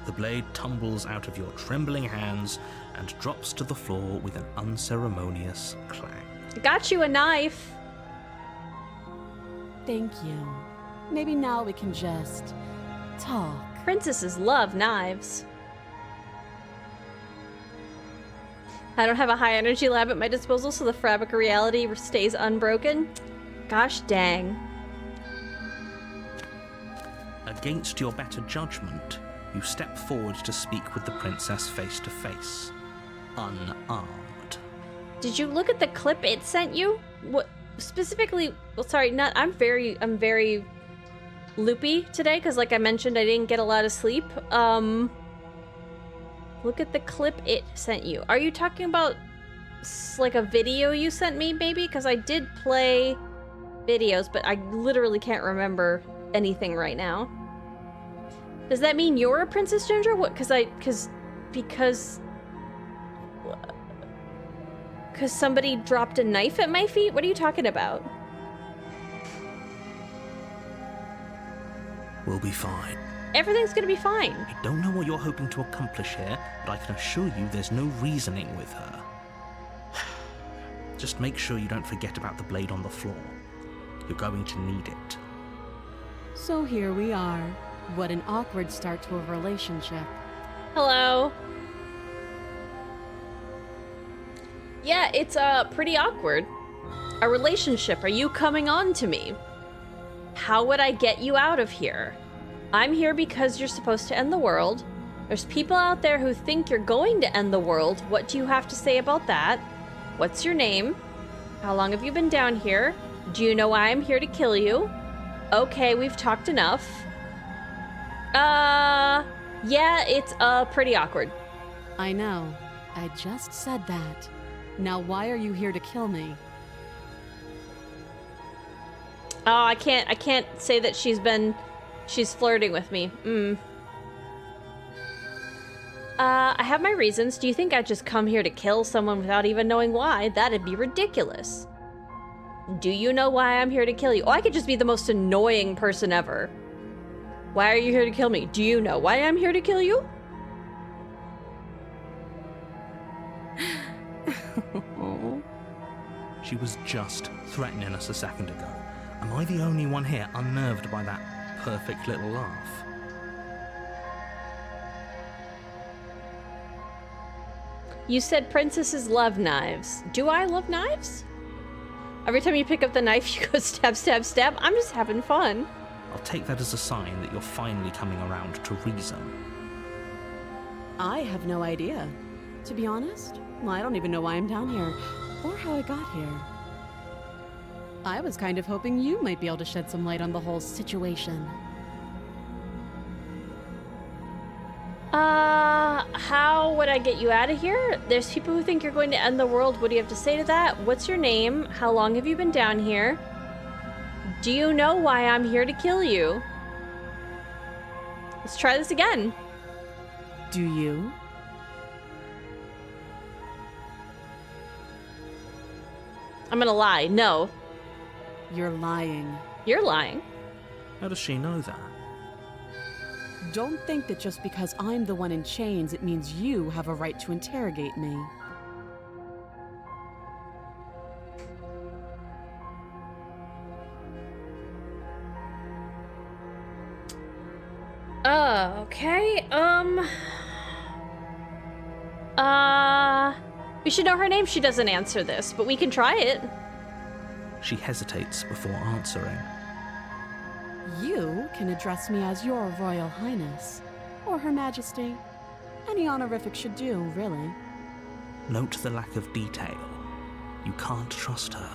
The blade tumbles out of your trembling hands and drops to the floor with an unceremonious clang. Got you a knife. Thank you. Maybe now we can just talk. Princesses love knives. I don't have a high energy lab at my disposal, so the fabric of reality stays unbroken. Gosh dang. Against your better judgment, you step forward to speak with the princess face to face, unarmed. Did you look at the clip it sent you? What specifically? Well, sorry, not. I'm very loopy today because, like I mentioned, I didn't get a lot of sleep. Look at the clip it sent you. Are you talking about like a video you sent me, maybe? Because I did play videos, but I literally can't remember anything right now. Does that mean you're a Princess Ginger? What? Because somebody dropped a knife at my feet? What are you talking about? We'll be fine. Everything's gonna be fine. I don't know what you're hoping to accomplish here, but I can assure you there's no reasoning with her. Just make sure you don't forget about the blade on the floor. You're going to need it. So here we are. What an awkward start to a relationship. Hello. Yeah, it's pretty awkward. A relationship. Are you coming on to me? How would I get you out of here? I'm here because you're supposed to end the world. There's people out there who think you're going to end the world. What do you have to say about that? What's your name? How long have you been down here? Do you know why I'm here to kill you? Okay, we've talked enough. Yeah, it's pretty awkward. I know. I just said that. Now why are you here to kill me? Oh, I can't say that she's flirting with me. I have my reasons. Do you think I'd just come here to kill someone without even knowing why? That'd be ridiculous. Do you know why I'm here to kill you? Oh, I could just be the most annoying person ever. Why are you here to kill me? Do you know why I'm here to kill you? She was just threatening us a second ago. Am I the only one here unnerved by that perfect little laugh? You said princesses love knives. Do I love knives? Every time you pick up the knife, you go stab, stab, stab. I'm just having fun. I'll take that as a sign that you're finally coming around to reason. I have no idea. To be honest, I don't even know why I'm down here, or how I got here. I was kind of hoping you might be able to shed some light on the whole situation. How would I get you out of here? There's people who think you're going to end the world. What do you have to say to that? What's your name? How long have you been down here? Do you know why I'm here to kill you? Let's try this again. Do you? I'm gonna lie. No. You're lying. You're lying. How does she know that? Don't think that just because I'm the one in chains, it means you have a right to interrogate me. Okay. We should know her name. She doesn't answer this, but we can try it. She hesitates before answering. You can address me as your Royal Highness, or Her Majesty. Any honorific should do, really. Note the lack of detail. You can't trust her.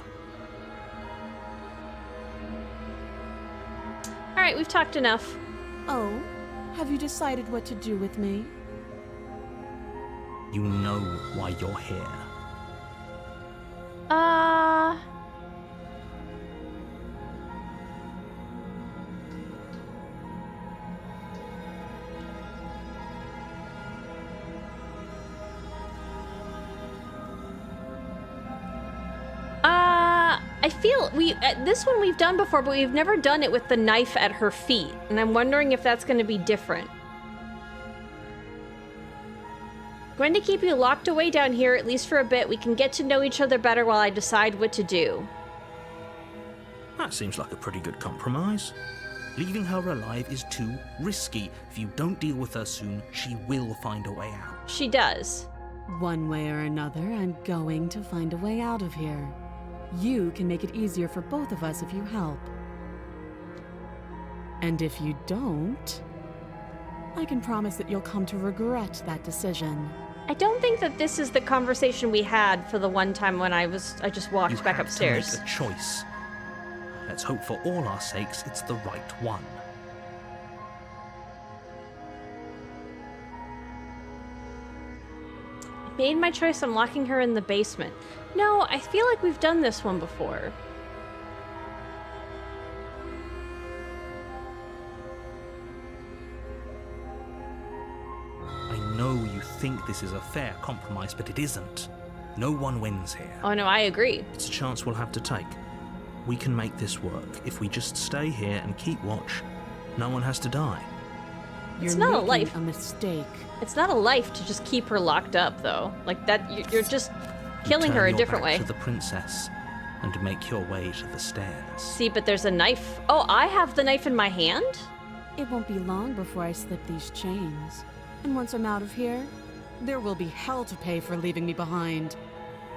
Alright, we've talked enough. Oh, have you decided what to do with me? You know why you're here. I feel this one we've done before, but we've never done it with the knife at her feet, and I'm wondering if that's going to be different. Going to keep you locked away down here, at least for a bit. We can get to know each other better while I decide what to do. That seems like a pretty good compromise. Leaving her alive is too risky. If you don't deal with her soon, she will find a way out. She does. One way or another, I'm going to find a way out of here. You can make it easier for both of us if you help. And if you don't, I can promise that you'll come to regret that decision. I don't think that this is the conversation we had for the one time when I just walked back upstairs. You have to make a choice. Let's hope for all our sakes it's the right one. I made my choice on locking her in the basement. No, I feel like we've done this one before. I know you think this is a fair compromise, but it isn't. No one wins here. Oh no, I agree. It's a chance we'll have to take. We can make this work. If we just stay here and keep watch, no one has to die. It's not a life. A mistake. It's not a life to just keep her locked up, though. Like that, you're just killing her a different way. Turn your back to the princess and make your way to the stairs. See, but there's a knife. Oh, I have the knife in my hand? It won't be long before I slip these chains. And once I'm out of here, there will be hell to pay for leaving me behind.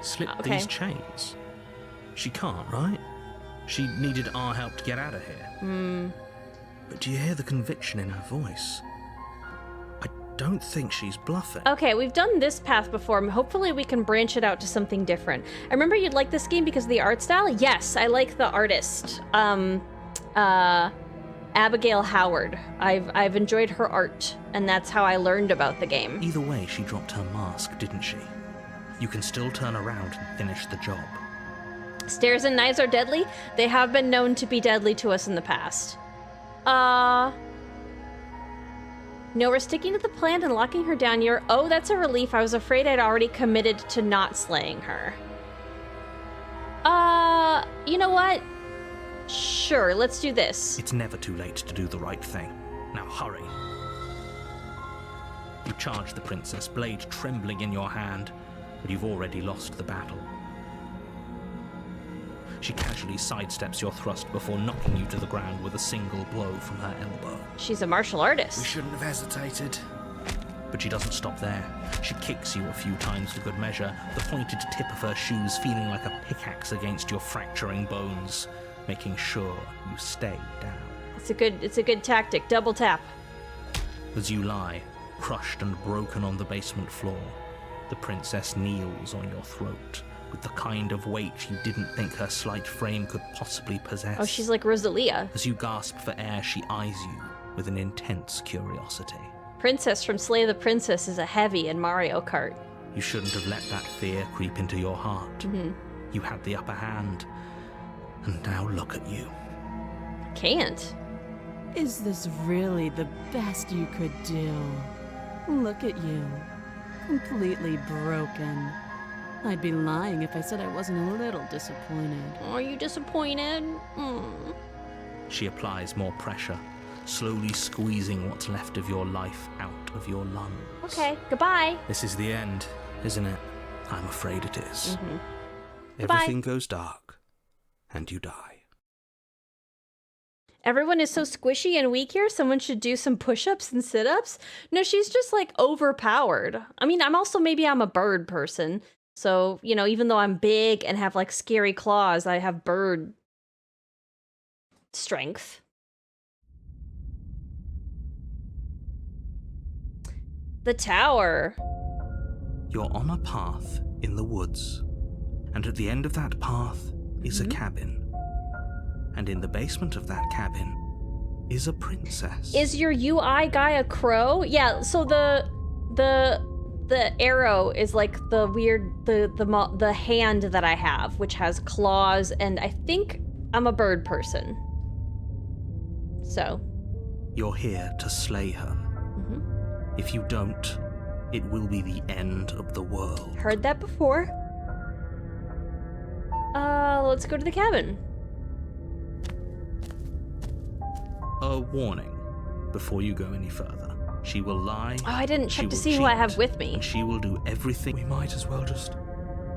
Slip Okay. these chains? She can't, right? She needed our help to get out of here. But do you hear the conviction in her voice? I don't think she's bluffing. Okay, we've done this path before. Hopefully we can branch it out to something different. I remember you'd like this game because of the art style. Yes, I like the artist. Abigail Howard. I've enjoyed her art, and that's how I learned about the game. Either way, she dropped her mask, didn't she? You can still turn around and finish the job. Stairs and knives are deadly. They have been known to be deadly to us in the past. No, we're sticking to the plan and locking her down here. Oh, that's a relief. I was afraid I'd already committed to not slaying her. You know what? Sure, let's do this. It's never too late to do the right thing. Now hurry. You charge the princess, blade trembling in your hand, but you've already lost the battle. She casually sidesteps your thrust before knocking you to the ground with a single blow from her elbow. She's a martial artist. We shouldn't have hesitated. But she doesn't stop there. She kicks you a few times for good measure, the pointed tip of her shoes feeling like a pickaxe against your fracturing bones, making sure you stay down. It's a good tactic. Double tap. As you lie, crushed and broken on the basement floor, the princess kneels on your throat with the kind of weight you didn't think her slight frame could possibly possess. Oh, she's like Rosalia. As you gasp for air, she eyes you with an intense curiosity. Princess from Slay the Princess is a heavy in Mario Kart. You shouldn't have let that fear creep into your heart. You had the upper hand, and now look at you. Can't. Is this really the best you could do? Look at you. Completely broken. I'd be lying if I said I wasn't a little disappointed. Are you disappointed? She applies more pressure, slowly squeezing what's left of your life out of your lungs. Okay, goodbye. This is the end, isn't it? I'm afraid it is. Goodbye. Everything goes dark, and you die. Everyone is so squishy and weak here. Someone should do some push-ups and sit-ups. No, she's just like overpowered. I mean, maybe I'm a bird person. So, you know, even though I'm big and have like scary claws, I have bird strength. The tower. You're on a path in the woods, and at the end of that path is a cabin. And in the basement of that cabin is a princess. Is your UI guy a crow? Yeah, so the arrow is like the weird the hand that I have, which has claws, and I think I'm a bird person. So You're here to slay her. If you don't, it will be the end of the world. heard that before. let's go to the cabin. A warning. Before you go any further, she will lie. Oh, I didn't she check to will see who I cheat, have with me. And she will do everything. We might as well just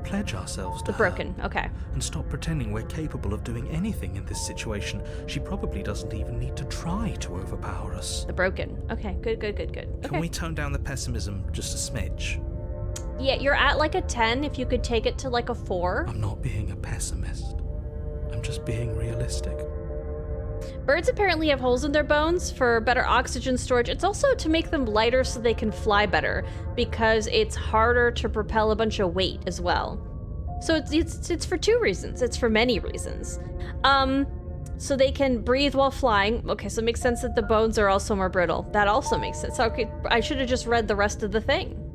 pledge ourselves to The her. broken, okay. And stop pretending we're capable of doing anything in this situation. She probably doesn't even need to try to overpower us. The broken. Okay, good. Can Okay. we tone down the pessimism just a smidge? Yeah, you're at like a 10. If you could take it to like a 4. I'm not being a pessimist. I'm just being realistic. Birds apparently have holes in their bones for better oxygen storage. It's also to make them lighter so they can fly better, because it's harder to propel a bunch of weight as well. So it's for 2 reasons. It's for many reasons. So they can breathe while flying. Okay, so it makes sense that the bones are also more brittle. That also makes sense. Okay, I should have just read the rest of the thing.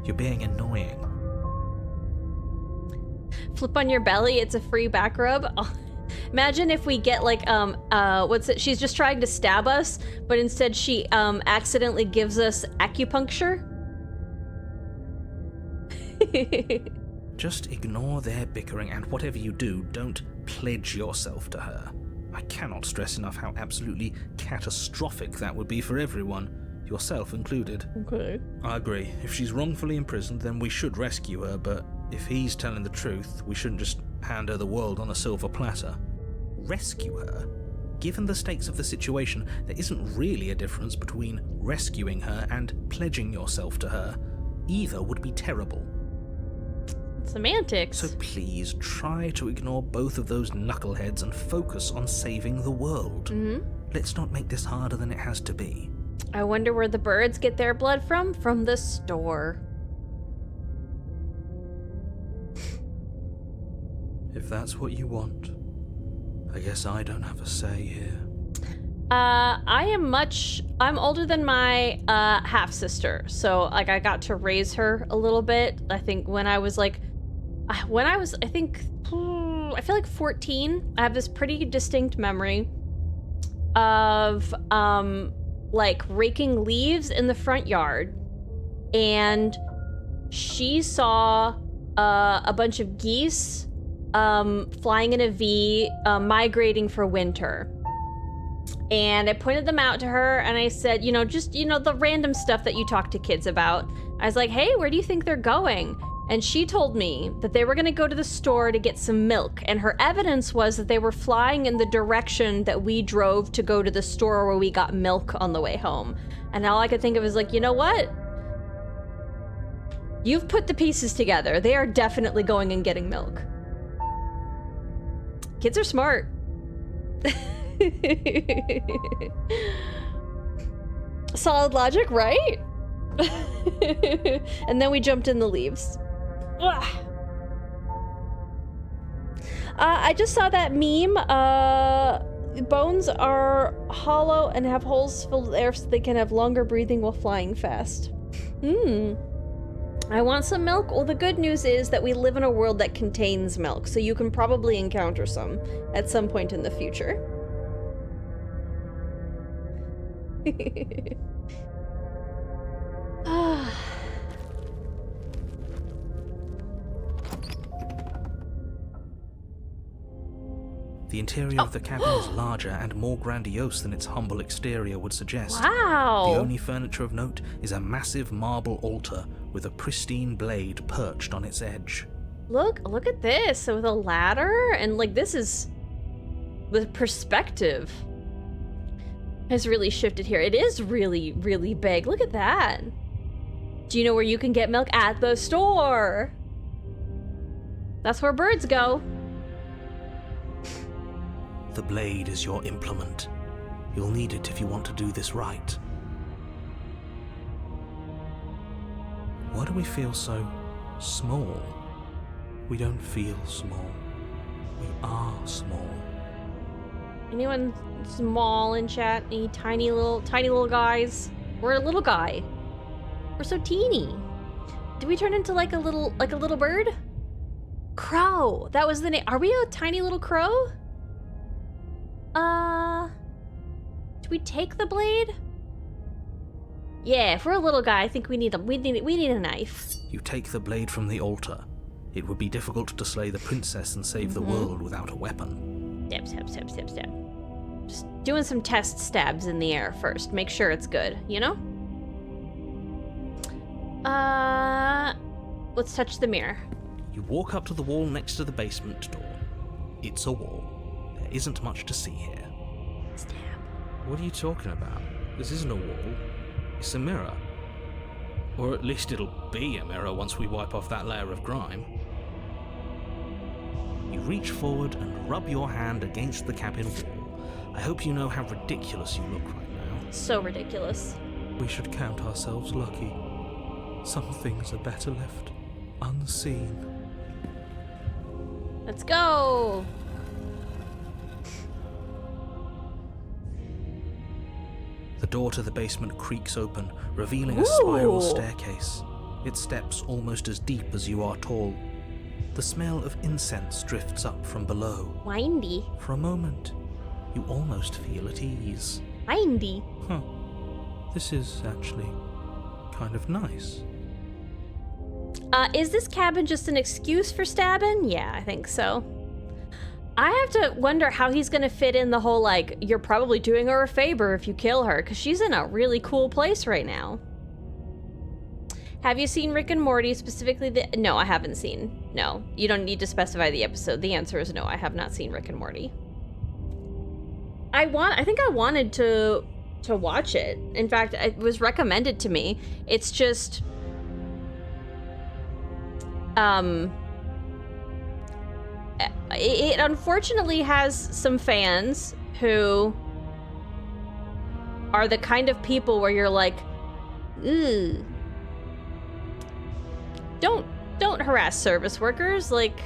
You're being annoying. Flip on your belly, it's a free back rub. Oh, imagine if we get like she's just trying to stab us, but instead she accidentally gives us acupuncture. Just ignore their bickering, and whatever you do, don't pledge yourself to her. I cannot stress enough how absolutely catastrophic that would be for everyone, yourself included. Okay. I agree. If she's wrongfully imprisoned, then we should rescue her, but if he's telling the truth, we shouldn't just hand her the world on a silver platter. Rescue her? Given the stakes of the situation, there isn't really a difference between rescuing her and pledging yourself to her. Either would be terrible. Semantics. So please, try to ignore both of those knuckleheads and focus on saving the world. Mm-hmm. Let's not make this harder than it has to be. I wonder where the birds get their blood from? From the store. If that's what you want, I guess I don't have a say here. I'm older than my half-sister, so like I got to raise her a little bit. I think I feel like 14, I have this pretty distinct memory of like raking leaves in the front yard, and she saw a bunch of geese flying in a V, migrating for winter. And I pointed them out to her and I said, the random stuff that you talk to kids about. I was like, hey, where do you think they're going? And she told me that they were going to go to the store to get some milk. And her evidence was that they were flying in the direction that we drove to go to the store where we got milk on the way home. And all I could think of is like, you know what? You've put the pieces together. They are definitely going and getting milk. Kids are smart. Solid logic, right? And then we jumped in the leaves. I just saw that meme. Bones are hollow and have holes filled with air so they can have longer breathing while flying fast. I want some milk. Well, the good news is that we live in a world that contains milk, so you can probably encounter some at some point in the future. The interior of the cabin is larger and more grandiose than its humble exterior would suggest. Wow! The only furniture of note is a massive marble altar with a pristine blade perched on its edge. Look at this. So with a ladder, and like this is the perspective has really shifted here. It is really, really big. Look at that. Do you know where you can get milk? At the store. That's where birds go. The blade is your implement. You'll need it if you want to do this right. Why do we feel so small? We don't feel small. We are small. Anyone small in chat? Any tiny little guys? We're a little guy. We're so teeny. Did we turn into like a little bird? Crow. That was the name. Are we a tiny little crow? Do we take the blade? Yeah, for a little guy, I think we need a knife. You take the blade from the altar. It would be difficult to slay the princess and save the world without a weapon. Stab, stab, stab, stab, stab. Just doing some test stabs in the air first. Make sure it's good, you know? Let's touch the mirror. You walk up to the wall next to the basement door. It's a wall. There isn't much to see here. Stab. What are you talking about? This isn't a wall. It's a mirror. Or at least it'll be a mirror once we wipe off that layer of grime. You reach forward and rub your hand against the cabin wall. I hope you know how ridiculous you look right now. So ridiculous. We should count ourselves lucky. Some things are better left unseen. Let's go! The door to the basement creaks open, revealing a spiral staircase. Its steps almost as deep as you are tall. The smell of incense drifts up from below. Windy. For a moment, you almost feel at ease. Windy. Huh. This is actually kind of nice. Is this cabin just an excuse for stabbing? Yeah, I think so. I have to wonder how he's gonna fit in the whole, like, you're probably doing her a favor if you kill her, because she's in a really cool place right now. Have you seen Rick and Morty, specifically the... No, I haven't seen. No, you don't need to specify the episode. The answer is no, I have not seen Rick and Morty. I think I wanted to watch it. In fact, it was recommended to me. It's just... It unfortunately has some fans who are the kind of people where you're like, ugh. Don't harass service workers, like,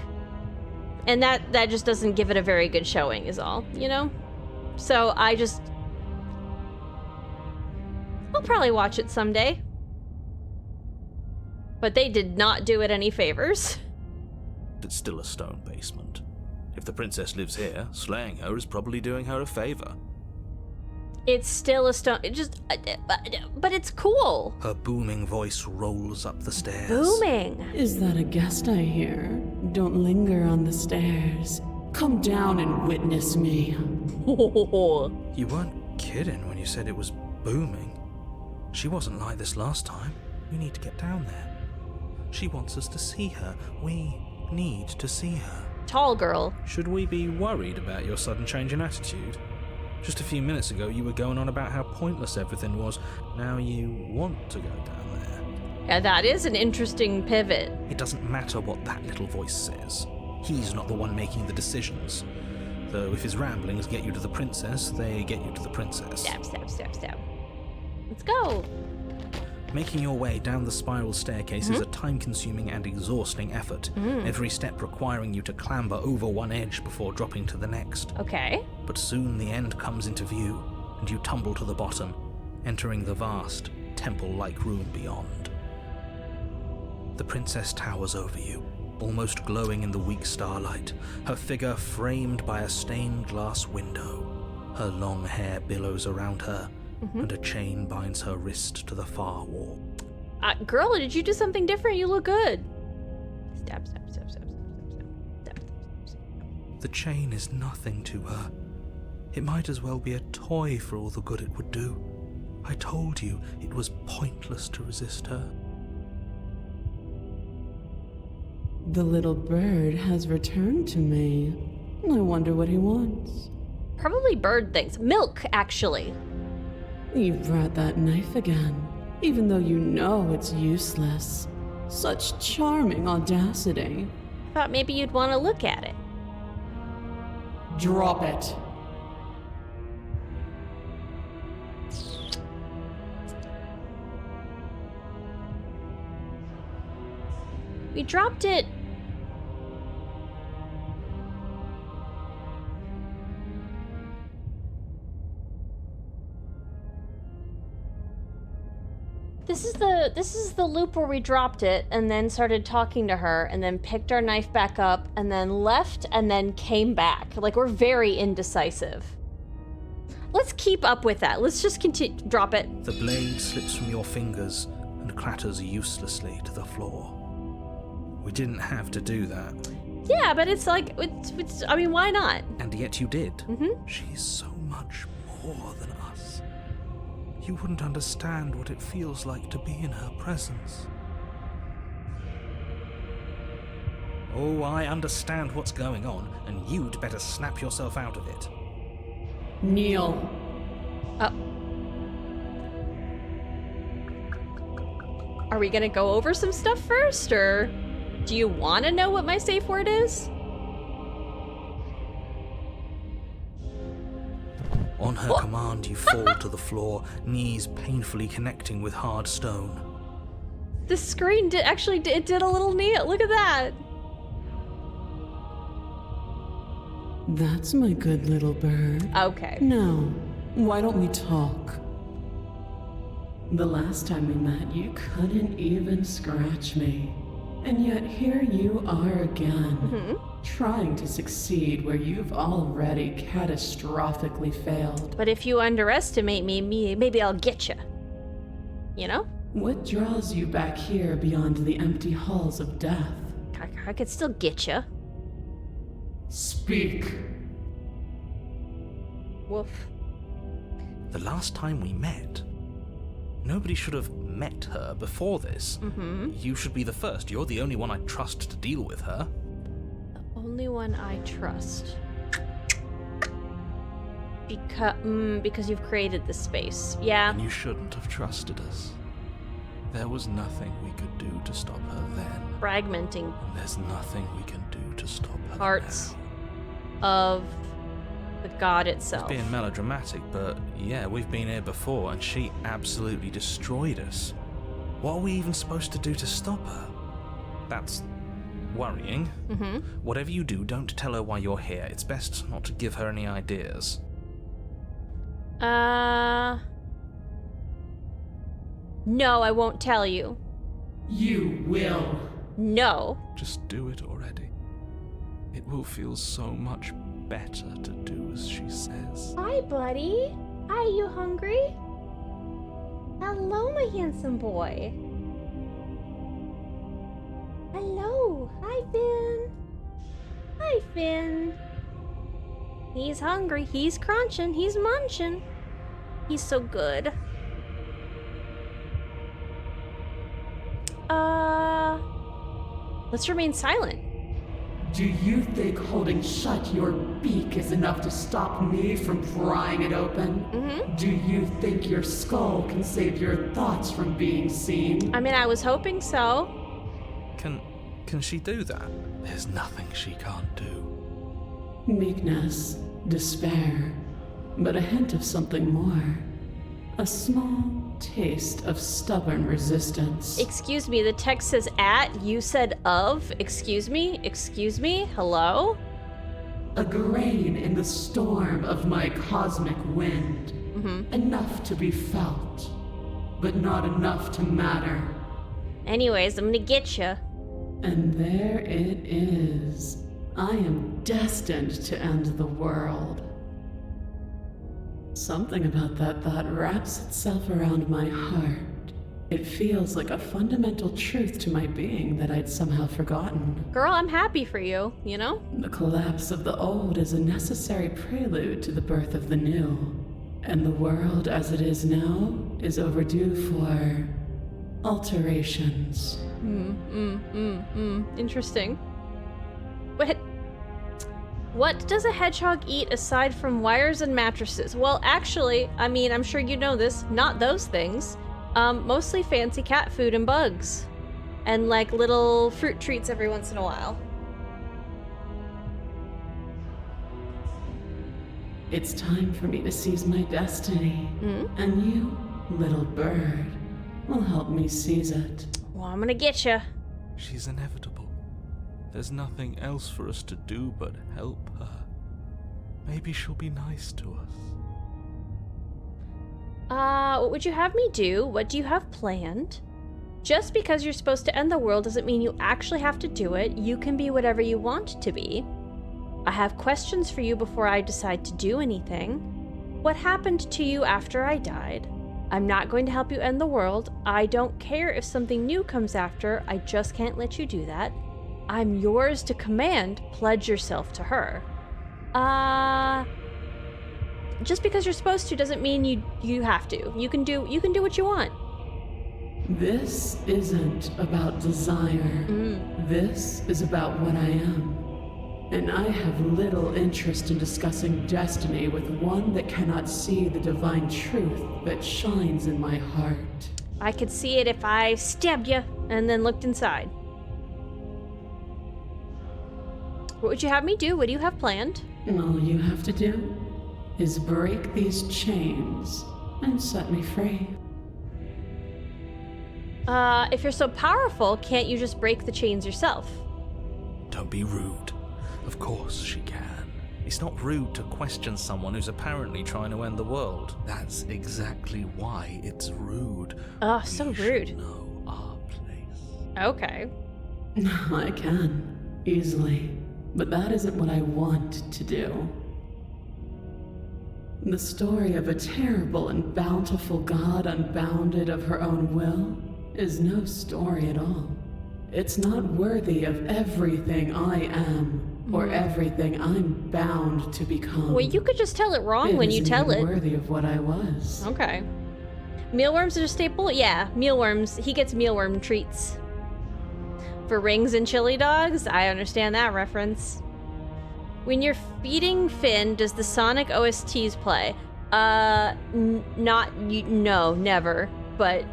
and that just doesn't give it a very good showing is all, you know? So I'll probably watch it someday. But they did not do it any favors. It's still a stone basement. If the princess lives here, slaying her is probably doing her a favor. It's still a stone. But it's cool. Her booming voice rolls up the stairs. Booming. Is that a guest I hear? Don't linger on the stairs. Come down and witness me. You weren't kidding when you said it was booming. She wasn't like this last time. We need to get down there. She wants us to see her. We need to see her. Tall girl. Should we be worried about your sudden change in attitude? Just a few minutes ago, you were going on about how pointless everything was. Now you want to go down there. Yeah, that is an interesting pivot. It doesn't matter what that little voice says. He's not the one making the decisions. Though if his ramblings get you to the princess, they get you to the princess. Stab, stab, stab, stab. Let's go. Making your way down the spiral staircase is a time-consuming and exhausting effort, every step requiring you to clamber over one edge before dropping to the next. Okay. But soon the end comes into view, and you tumble to the bottom, entering the vast, temple-like room beyond. The princess towers over you, almost glowing in the weak starlight, her figure framed by a stained glass window. Her long hair billows around her, and a chain binds her wrist to the far wall. Girl, did you do something different? You look good. Stab, stab, stab, stab, stab, stab, stab. The chain is nothing to her. It might as well be a toy for all the good it would do. I told you it was pointless to resist her. The little bird has returned to me. I wonder what he wants. Probably bird things. Milk, actually. You brought that knife again, even though you know it's useless. Such charming audacity. Thought maybe you'd want to look at it. Drop it. We dropped it. This is the loop where we dropped it and then started talking to her and then picked our knife back up and then left and then came back. Like, we're very indecisive. let's keep up with that. Let's just continue. Drop it. The blade slips from your fingers and clatters uselessly to the floor. We didn't have to do that. Yeah, but it's like, I mean, why not? And yet you did. Mm-hmm. She's so much more than us. You wouldn't understand what it feels like to be in her presence. Oh, I understand what's going on, and you'd better snap yourself out of it. Kneel. Are we gonna go over some stuff first, or do you want to know what my safe word is? On her command, you fall to the floor, knees painfully connecting with hard stone. The screen did a little kneel. Look at that. That's my good little bird. Okay. Now, why don't we talk? The last time we met, you couldn't even scratch me. And yet here you are again, trying to succeed where you've already catastrophically failed. But if you underestimate me, maybe I'll get you. You know? What draws you back here beyond the empty halls of death? I could still get you. Speak. Woof. The last time we met, nobody should have met her before this. You should be the first. You're the only one I trust to deal with her. The only one I trust. Because you've created this space. Yeah. And you shouldn't have trusted us. There was nothing we could do to stop her then. Fragmenting And there's nothing we can do to stop her parts now. of the god itself. It's being melodramatic, but yeah, we've been here before and she absolutely destroyed us. What are we even supposed to do to stop her? That's worrying. Whatever you do, don't tell her why you're here. It's best not to give her any ideas. No, I won't tell you. You will. No. Just do it already. It will feel so much better to do as she says. Hi, buddy. Are you hungry? Hello, my handsome boy. Hello. Hi, Finn. Hi, Finn. He's hungry. He's crunching. He's munching. He's so good. Let's remain silent. Do you think holding shut your beak is enough to stop me from prying it open? Do you think your skull can save your thoughts from being seen? I mean, I was hoping so. Can she do that? There's nothing she can't do. Meekness, despair, but a hint of something more. A small taste of stubborn resistance. Excuse me, the text says at, you said of. Excuse me? Excuse me? Hello? A grain in the storm of my cosmic wind. Enough to be felt, but not enough to matter. Anyways, I'm gonna get you. And there it is. I am destined to end the world. Something about that thought wraps itself around my heart. It feels like a fundamental truth to my being that I'd somehow forgotten. Girl, I'm happy for you, you know? The collapse of the old is a necessary prelude to the birth of the new. And the world as it is now is overdue for alterations. Interesting. What does a hedgehog eat aside from wires and mattresses? Well, actually, I mean, I'm sure you know this, not those things. Mostly fancy cat food and bugs. And like little fruit treats every once in a while. It's time for me to seize my destiny. And you, little bird, will help me seize it. Well, I'm gonna get you. She's inevitable. There's nothing else for us to do but help her. Maybe she'll be nice to us. What would you have me do? What do you have planned? Just because you're supposed to end the world doesn't mean you actually have to do it. You can be whatever you want to be. I have questions for you before I decide to do anything. What happened to you after I died? I'm not going to help you end the world. I don't care if something new comes after. I just can't let you do that. I'm yours to command. Pledge yourself to her. Just because you're supposed to doesn't mean you have to. You can do what you want. This isn't about desire. This is about what I am. And I have little interest in discussing destiny with one that cannot see the divine truth that shines in my heart. I could see it if I stabbed you and then looked inside. What would you have me do? What do you have planned? All you have to do is break these chains and set me free. If you're so powerful, can't you just break the chains yourself? Don't be rude. Of course she can. It's not rude to question someone who's apparently trying to end the world. That's exactly why it's rude. Oh, so We rude. should know our place. Okay. I can, easily. But that isn't what I want to do. The story of a terrible and bountiful god unbounded of her own will is no story at all. It's not worthy of everything I am, or everything I'm bound to become. Well, you could just tell it wrong when you tell it. Worthy of what I was. Okay. Mealworms are a staple? Yeah, mealworms. He gets mealworm treats. For rings and chili dogs? I understand that reference. When you're feeding Finn, does the Sonic OSTs play? No, never. But...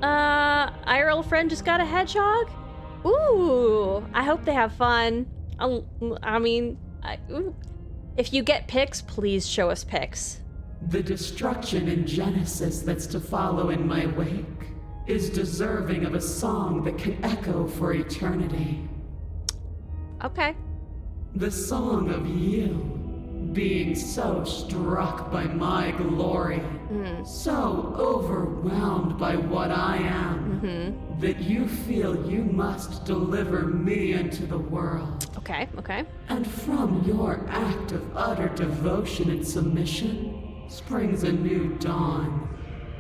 IRL friend just got a hedgehog? Ooh, I hope they have fun. If you get pics, please show us pics. The destruction in Genesis that's to follow in my wake is deserving of a song that can echo for eternity. Okay. The song of you being so struck by my glory, so overwhelmed by what I am, that you feel you must deliver me into the world. Okay. And from your act of utter devotion and submission springs a new dawn,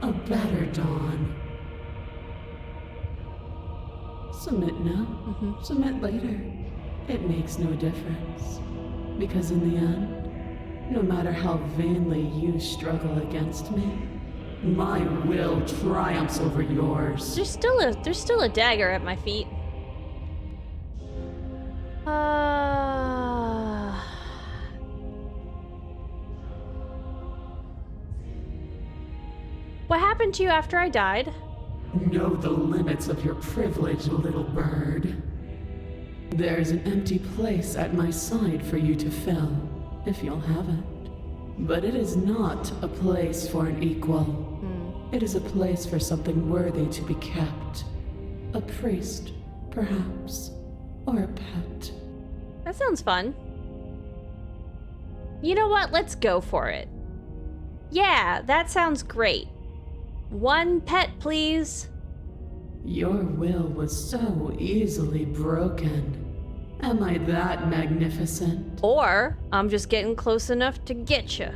a better dawn. Submit now, submit later. It makes no difference. Because in the end, no matter how vainly you struggle against me, my will triumphs over yours. There's still a dagger at my feet. What happened to you after I died? Know the limits of your privilege, little bird. There's an empty place at my side for you to fill, if you'll have it. But it is not a place for an equal. It is a place for something worthy to be kept. A priest, perhaps, or a pet. That sounds fun. You know what? Let's go for it. Yeah, that sounds great. One pet, please. Your will was so easily broken. Am I that magnificent? Or I'm just getting close enough to get you.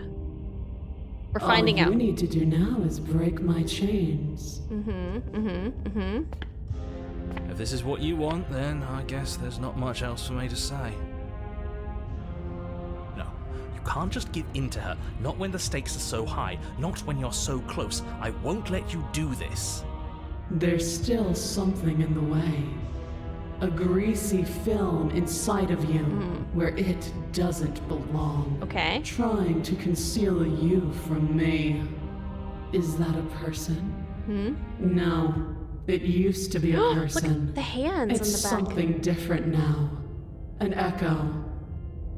We're finding out. All you need to do now is break my chains. If this is what you want, then I guess there's not much else for me to say. No, you can't just give in to her. Not when the stakes are so high. Not when you're so close. I won't let you do this. There's still something in the way. A greasy film inside of you where it doesn't belong. Okay. Trying to conceal you from me. Is that a person? No. It used to be a person. Look at the hands It's on the back. something different now. An echo.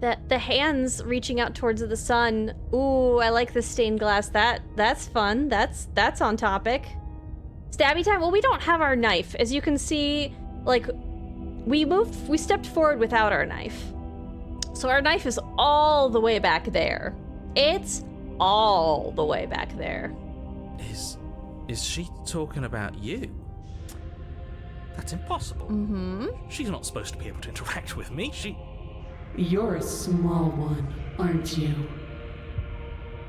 The hands reaching out towards the sun. Ooh, I like the stained glass. That's fun. That's on topic. Stabby time. Well, we don't have our knife. As you can see, like, we stepped forward without our knife. So our knife is all the way back there. It's all the way back there. Is she talking about you? That's impossible. She's not supposed to be able to interact with me. You're a small one, aren't you?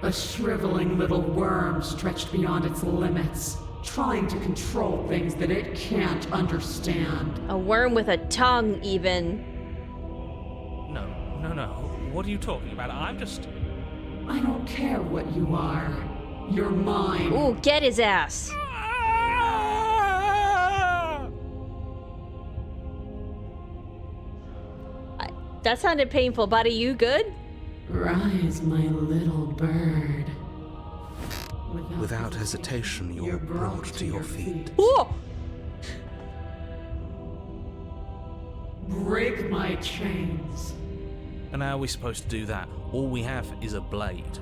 A shriveling little worm stretched beyond its limits, trying to control things that it can't understand. A worm with a tongue, even. No. What are you talking about? I don't care what you are. You're mine. Ooh, get his ass. That sounded painful, buddy. You good? Rise, my little bird. Without hesitation, you're brought to your feet. Ooh! Break my chains. And how are we supposed to do that? All we have is a blade.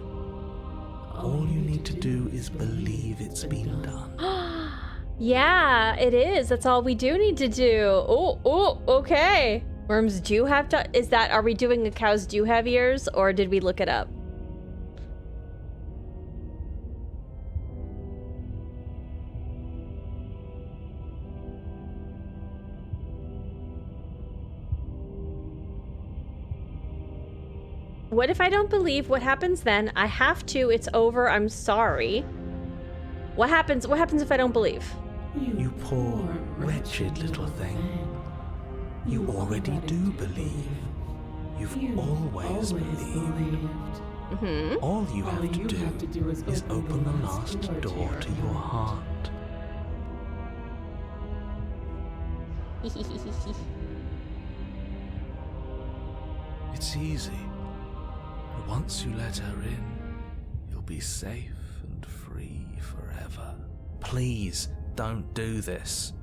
All you need to do is believe it's been done. Yeah, it is. That's all we do need to do. Oh, okay. Worms do have to... are we doing a cows do have ears, or did we look it up? What if I don't believe? What happens then? I have to. It's over. I'm sorry. What happens if I don't believe? You poor, wretched little thing. You already do believe. You've always believed. All you have to do is open the last door to your heart. It's easy. Once you let her in, you'll be safe and free forever. Please, don't do this.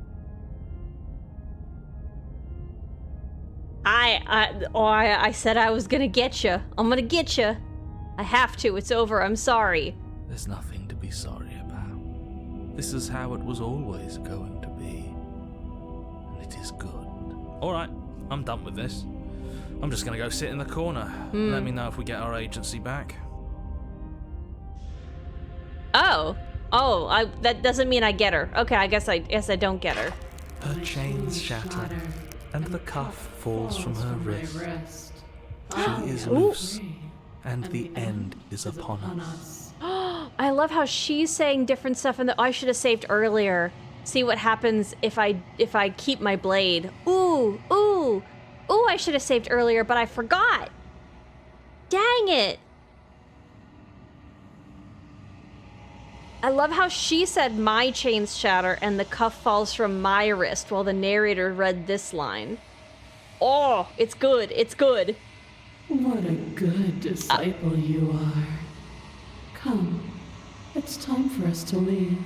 I said I was gonna get you. I'm gonna get you. I have to. It's over. I'm sorry. There's nothing to be sorry about. This is how it was always going to be. And it is good. Alright, I'm done with this. I'm just gonna go sit in the corner. Let me know if we get our agency back. That doesn't mean I get her. Okay, I guess I don't get her. Her chains shatter, and the cuff falls from her wrist. She is loose, and the end is upon us. I love how she's saying different stuff, and I should have saved earlier. See what happens if I keep my blade. Ooh, I should have saved earlier, but I forgot. Dang it. I love how she said my chains shatter and the cuff falls from my wrist while the narrator read this line. Oh, it's good. It's good. What a good disciple you are. Come, it's time for us to leave.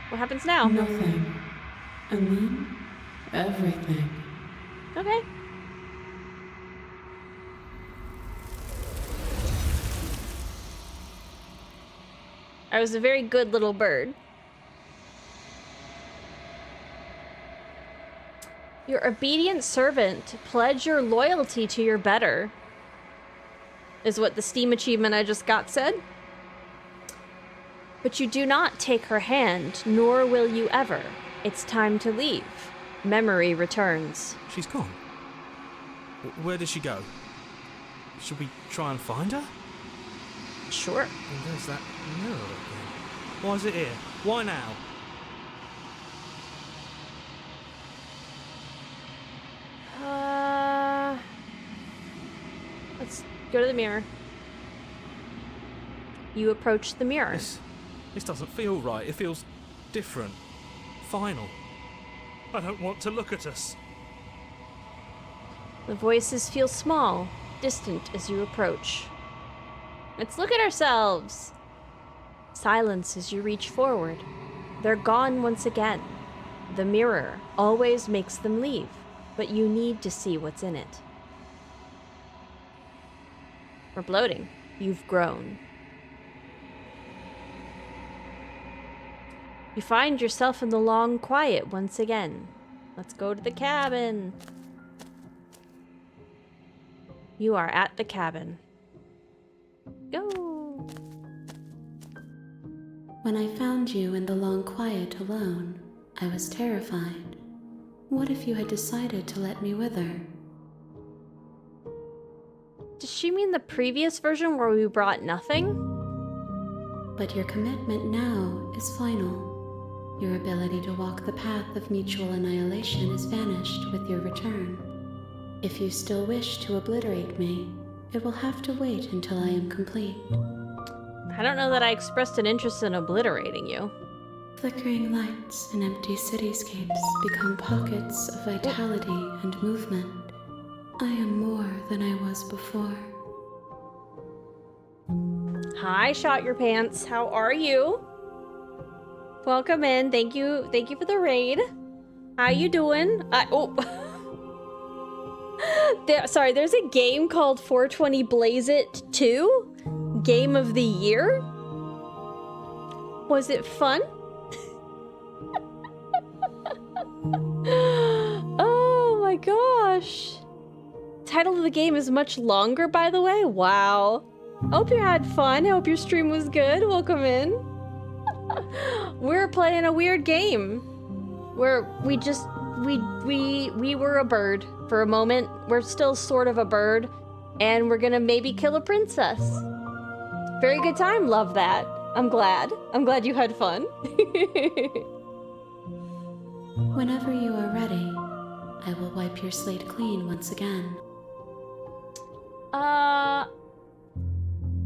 What happens now? Nothing. And then, everything. Okay. I was a very good little bird. Your obedient servant, pledge your loyalty to your better, is what the Steam achievement I just got said. But you do not take her hand, nor will you ever. It's time to leave. Memory returns. She's gone. Where did she go? Should we try and find her? Sure. And there's that mirror again. Why is it here? Why now? Let's go to the mirror. You approach the mirror. This doesn't feel right. It feels different. Final. I don't want to look at us. The voices feel small, distant as you approach. Let's look at ourselves. Silence as you reach forward. They're gone once again. The mirror always makes them leave, but you need to see what's in it. We're bloating. You've grown. You find yourself in the long quiet once again. Let's go to the cabin. You are at the cabin. Go. When I found you in the long quiet alone, I was terrified. What if you had decided to let me wither? Does she mean the previous version where we brought nothing? But your commitment now is final. Your ability to walk the path of mutual annihilation is vanished with your return. If you still wish to obliterate me, it will have to wait until I am complete. I don't know that I expressed an interest in obliterating you. Flickering lights and empty cityscapes become pockets of vitality and movement. I am more than I was before. Hi, Shot Your Pants. How are you? Welcome in. Thank you for the raid. How you doing? Sorry, there's a game called 420 Blaze It 2? Game of the Year? Was it fun? Oh my gosh. Title of the game is much longer, by the way. Wow. I hope you had fun. I hope your stream was good. Welcome in. We're playing a weird game where we were a bird for a moment. We're still sort of a bird, and we're gonna maybe kill a princess. Very good time. Love that. I'm glad. I'm glad you had fun. Whenever you are ready, I will wipe your slate clean once again.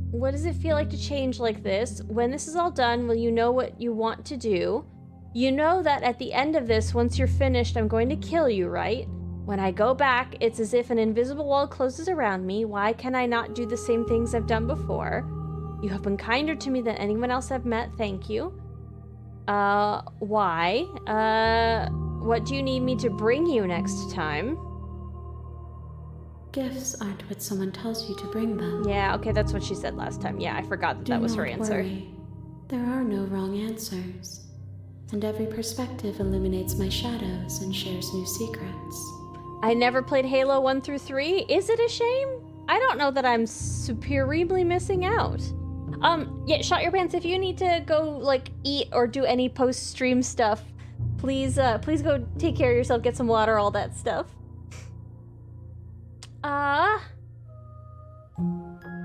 What does it feel like to change like this? When this is all done, will you know what you want to do? You know that at the end of this, once you're finished, I'm going to kill you, right? When I go back, it's as if an invisible wall closes around me. Why can I not do the same things I've done before? You have been kinder to me than anyone else I've met, thank you. Why? What do you need me to bring you next time? Gifts aren't what someone tells you to bring them. Yeah, okay, that's what she said last time. Yeah, I forgot that was her answer. Worry. There are no wrong answers. And every perspective illuminates my shadows and shares new secrets. I never played Halo 1 through 3. Is it a shame? I don't know that I'm supremely missing out. Yeah, Shot Your Pants, if you need to go, like, eat or do any post-stream stuff, please go take care of yourself, get some water, all that stuff.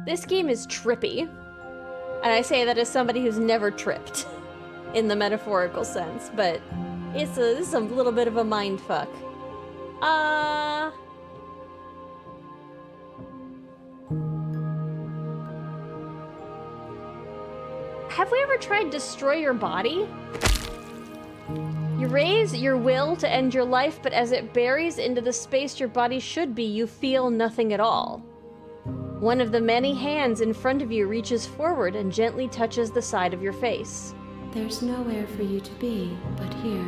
This game is trippy. And I say that as somebody who's never tripped, in the metaphorical sense, but this is a little bit of a mindfuck. Have we ever tried destroy your body? You raise your will to end your life, but as it buries into the space your body should be, you feel nothing at all. One of the many hands in front of you reaches forward and gently touches the side of your face. There's nowhere for you to be but here.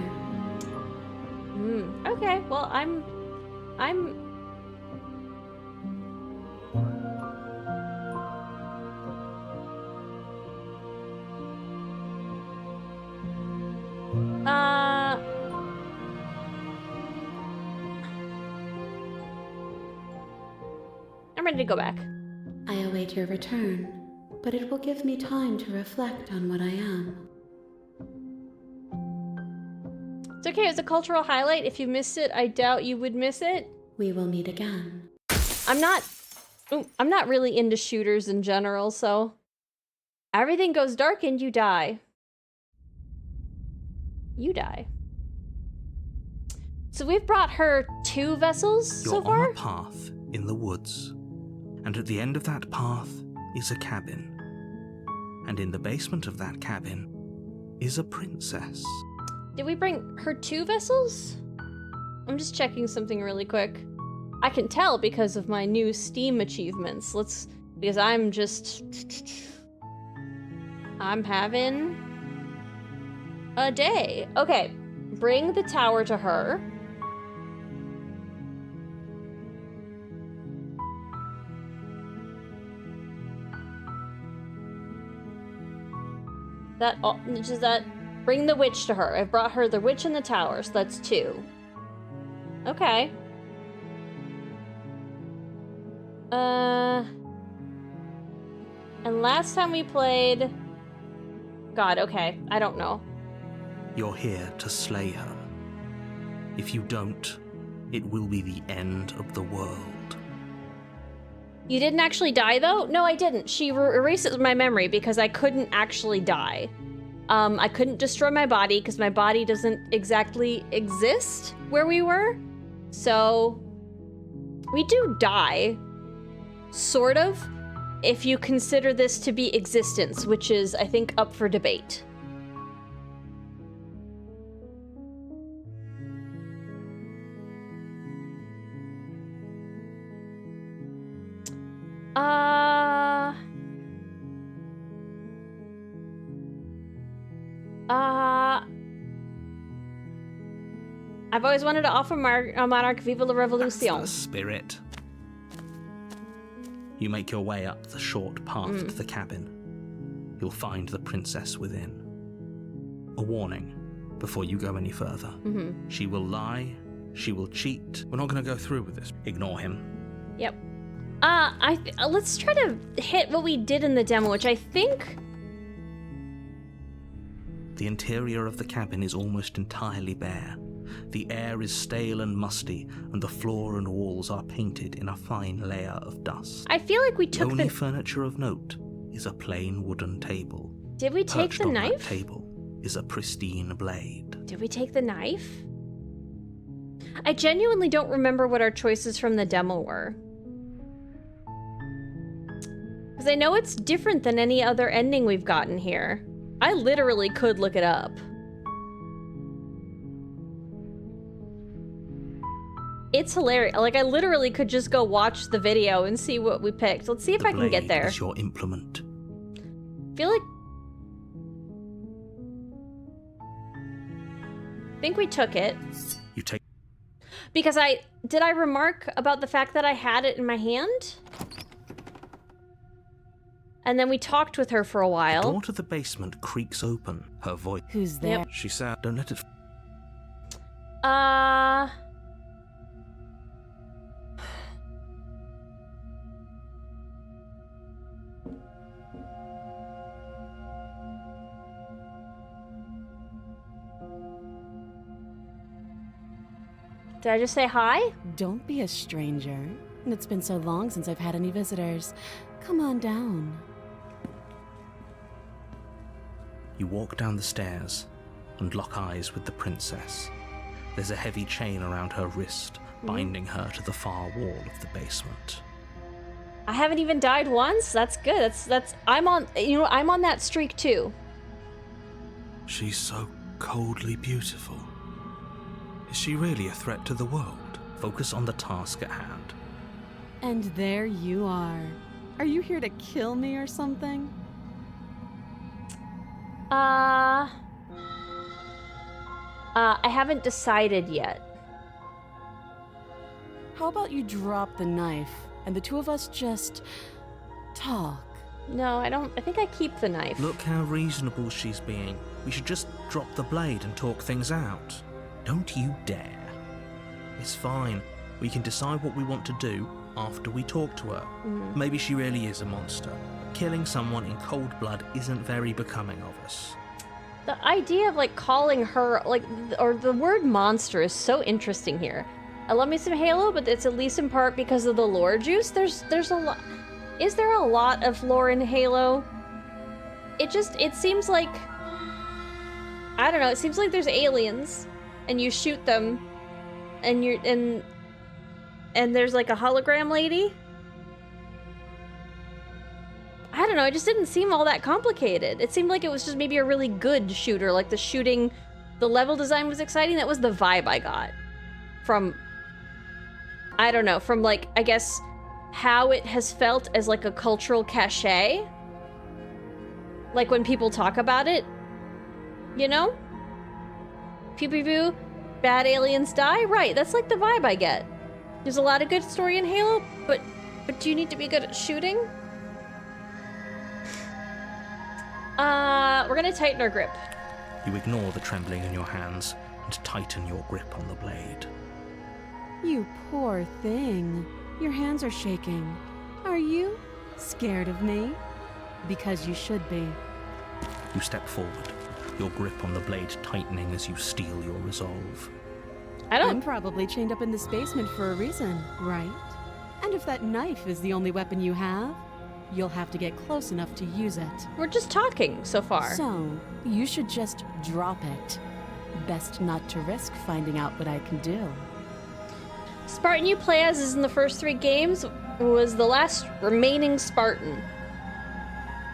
Okay, well, I'm... I'm ready to go back. I await your return, but it will give me time to reflect on what I am. It's okay, it's a cultural highlight. If you missed it, I doubt you would miss it. We will meet again. I'm not really into shooters in general, so... Everything goes dark and you die. You die. So we've brought her 2 vessels so far? You're on a path in the woods, and at the end of that path is a cabin. And in the basement of that cabin is a princess. Did we bring her 2 vessels? I'm just checking something really quick. I can tell because of my new Steam achievements. Because I'm having a day. Okay, bring the tower to her. Bring the witch to her. I've brought her the witch and the tower, so that's 2. Okay. And last time we played, God, okay. I don't know. You're here to slay her. If you don't, it will be the end of the world. You didn't actually die, though? No, I didn't. She erases my memory because I couldn't actually die. I couldn't destroy my body because my body doesn't exactly exist where we were. So, we do die. Sort of. If you consider this to be existence, which is, I think, up for debate. I've always wanted to offer a monarch Viva la Revolution. That's the spirit. You make your way up the short path to the cabin. You'll find the princess within. A warning before you go any further. She will lie, she will cheat. We're not going to go through with this. Ignore him. Yep. Let's try to hit what we did in the demo, which I think... The interior of the cabin is almost entirely bare. The air is stale and musty, and the floor and walls are painted in a fine layer of dust. I feel like we took the only furniture of note is a plain wooden table. Did we take Perched the on knife? That table is a pristine blade. Did we take the knife? I genuinely don't remember what our choices from the demo were. Because I know it's different than any other ending we've gotten here. I literally could look it up. It's hilarious. Like, I literally could just go watch the video and see what we picked. Let's see if I can get there. Is your implement. I feel like... I think we took it. You take... Because did I remark about the fact that I had it in my hand? And then we talked with her for a while. The door to the basement creaks open. Her voice... Who's there? Yep. She said, don't let it... Did I just say hi? Don't be a stranger. It's been so long since I've had any visitors. Come on down. You walk down the stairs and lock eyes with the princess. There's a heavy chain around her wrist, binding her to the far wall of the basement. I haven't even died once. That's good. I'm on that streak too. She's so coldly beautiful. Is she really a threat to the world? Focus on the task at hand. And there you are. Are you here to kill me or something? I haven't decided yet. How about you drop the knife and the two of us just talk? No, I don't. I think I keep the knife. Look how reasonable she's being. We should just drop the blade and talk things out. Don't you dare. It's fine. We can decide what we want to do after we talk to her. Maybe she really is a monster. Killing someone in cold blood isn't very becoming of us. The idea of like calling her or the word monster is so interesting here. I love me some Halo, but it's at least in part because of the lore juice. There's a lot. Is there a lot of lore in Halo? It seems like, I don't know, it seems like there's aliens and you shoot them and there's like a hologram lady. I don't know, it just didn't seem all that complicated. It seemed like it was just maybe a really good shooter, like the level design was exciting. That was the vibe I got from, I don't know, from like, I guess, how it has felt as like a cultural cachet. Like when people talk about it, you know? Pew pew pew, bad aliens die? Right, that's like the vibe I get. There's a lot of good story in Halo, but do you need to be good at shooting? We're gonna tighten our grip. You ignore the trembling in your hands and tighten your grip on the blade. You poor thing. Your hands are shaking. Are you scared of me? Because you should be. You step forward, your grip on the blade tightening as you steel your resolve. I'm probably chained up in this basement for a reason, right? And if that knife is the only weapon you have, you'll have to get close enough to use it. We're just talking so far. So, you should just drop it. Best not to risk finding out what I can do. Spartan you play as is in the first 3 games was the last remaining Spartan.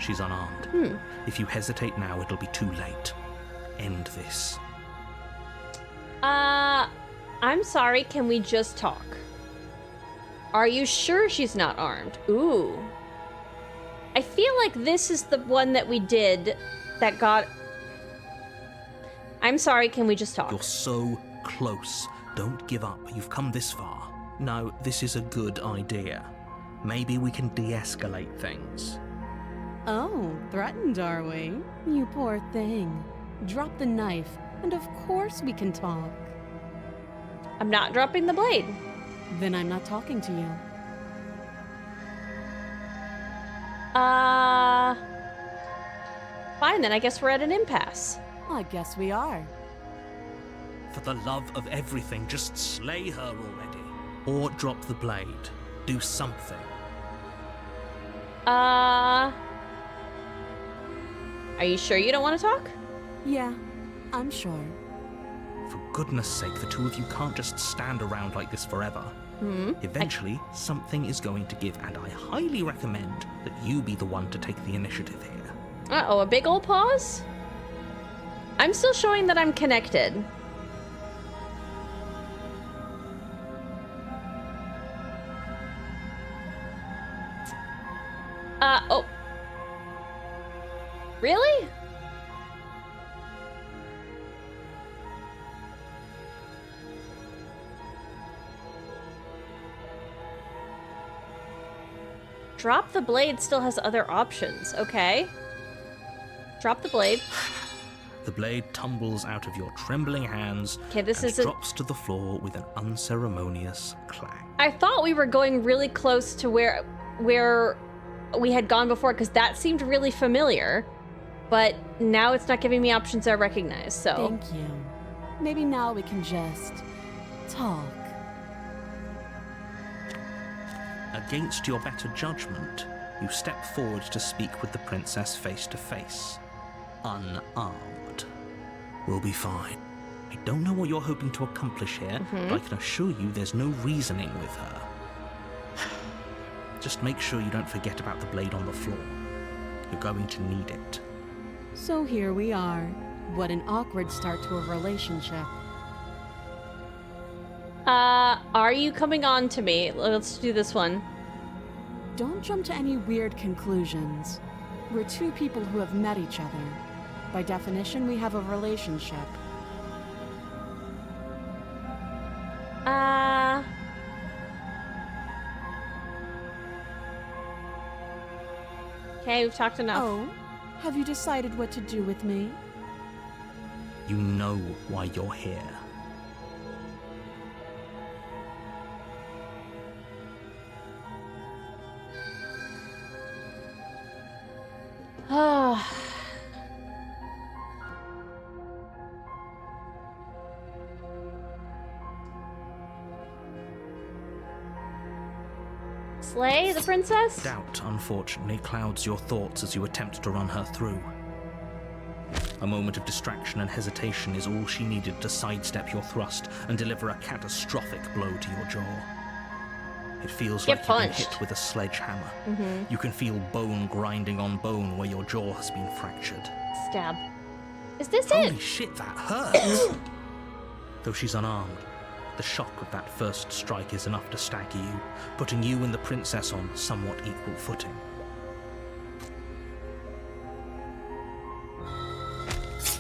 She's unarmed. If you hesitate now, it'll be too late. End this. I'm sorry, can we just talk? Are you sure she's not armed? Ooh. I feel like this is the one that we did that got... I'm sorry, can we just talk? You're so close. Don't give up. You've come this far. No, this is a good idea. Maybe we can de-escalate things. Oh, threatened, are we? You poor thing. Drop the knife, and of course we can talk. I'm not dropping the blade. Then I'm not talking to you. Fine, then I guess we're at an impasse. I guess we are. For the love of everything, just slay her already. Or drop the blade. Do something. Are you sure you don't want to talk? Yeah, I'm sure. For goodness sake, the two of you can't just stand around like this forever. Eventually, something is going to give, and I highly recommend that you be the one to take the initiative here. Uh-oh, a big old pause? I'm still showing that I'm connected. Oh. Really? Drop the blade still has other options. Okay. Drop the blade. The blade tumbles out of your trembling hands Okay, this and isn't... drops to the floor with an unceremonious clang. I thought we were going really close to where we had gone before, because that seemed really familiar. But now it's not giving me options I recognize, so... Thank you. Maybe now we can just talk. Against your better judgment, you step forward to speak with the princess face to face. Unarmed. We'll be fine. I don't know what you're hoping to accomplish here, but I can assure you there's no reasoning with her. Just make sure you don't forget about the blade on the floor. You're going to need it. So here we are. What an awkward start to a relationship. Are you coming on to me? Let's do this one. Don't jump to any weird conclusions. We're two people who have met each other. By definition, we have a relationship. Okay, we've talked enough. Oh, have you decided what to do with me? You know why you're here. Slay the princess? Doubt, unfortunately, clouds your thoughts as you attempt to run her through. A moment of distraction and hesitation is all she needed to sidestep your thrust and deliver a catastrophic blow to your jaw. It feels like you've been hit with a sledgehammer. You can feel bone grinding on bone where your jaw has been fractured. Stab. Is this Holy it? shit, that hurts! Though she's unarmed, the shock of that first strike is enough to stagger you, putting you and the princess on somewhat equal footing.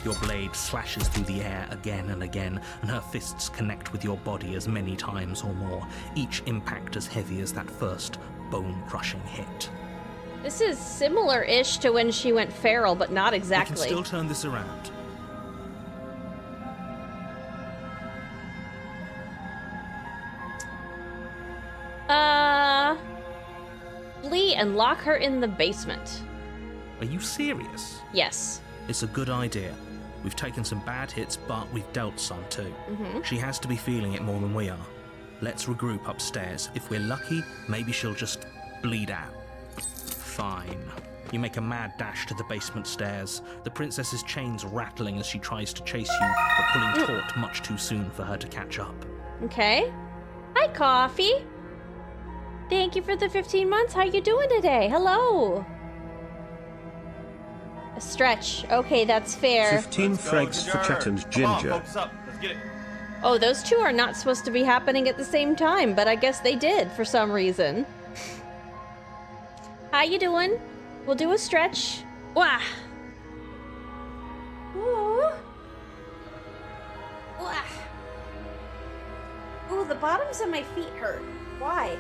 Your blade slashes through the air again and again, and her fists connect with your body as many times or more, each impact as heavy as that first bone-crushing hit. This is similar-ish to when she went feral, but not exactly. You can still turn this around. Flee and lock her in the basement. Are you serious? Yes. It's a good idea. We've taken some bad hits, but we've dealt some too. She has to be feeling it more than we are. Let's regroup upstairs. If we're lucky, maybe she'll just bleed out. Fine. You make a mad dash to the basement stairs, the princess's chains rattling as she tries to chase you, but pulling taut much too soon for her to catch up. Okay. Hi, Coffee. Thank you for the 15 months. How you doing today? Hello. A stretch. Okay, that's fair. 15 frags for Chet and Ginger. Oh, those two are not supposed to be happening at the same time, but I guess they did for some reason. How you doing? We'll do a stretch. Wah. Ooh. Wah. Ooh, the bottoms of my feet hurt. Why?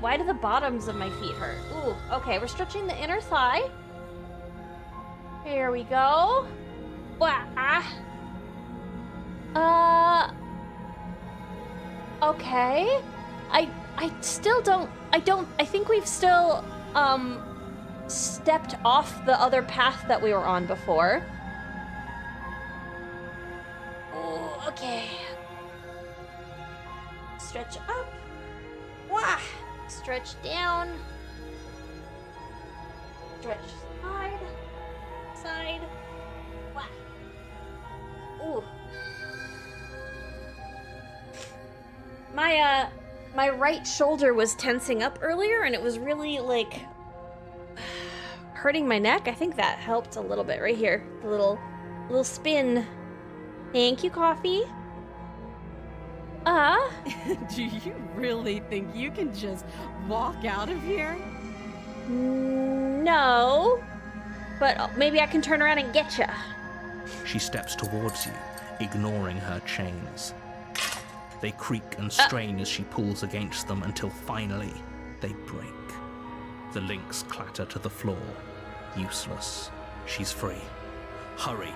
Why do the bottoms of my feet hurt? Ooh, okay, we're stretching the inner thigh. Here we go. Wah. Okay. I still don't, I think we've still, stepped off the other path that we were on before. Oh, okay. Stretch up. Wah! Stretch down. Stretch side. Wah. Ooh. My right shoulder was tensing up earlier and it was really like hurting my neck. I think that helped a little bit right here. The little spin. Thank you, Coffee. Do you really think you can just walk out of here? No. But maybe I can turn around and get ya. She steps towards you, ignoring her chains. They creak and strain as she pulls against them until finally they break. The links clatter to the floor. Useless. She's free. Hurry.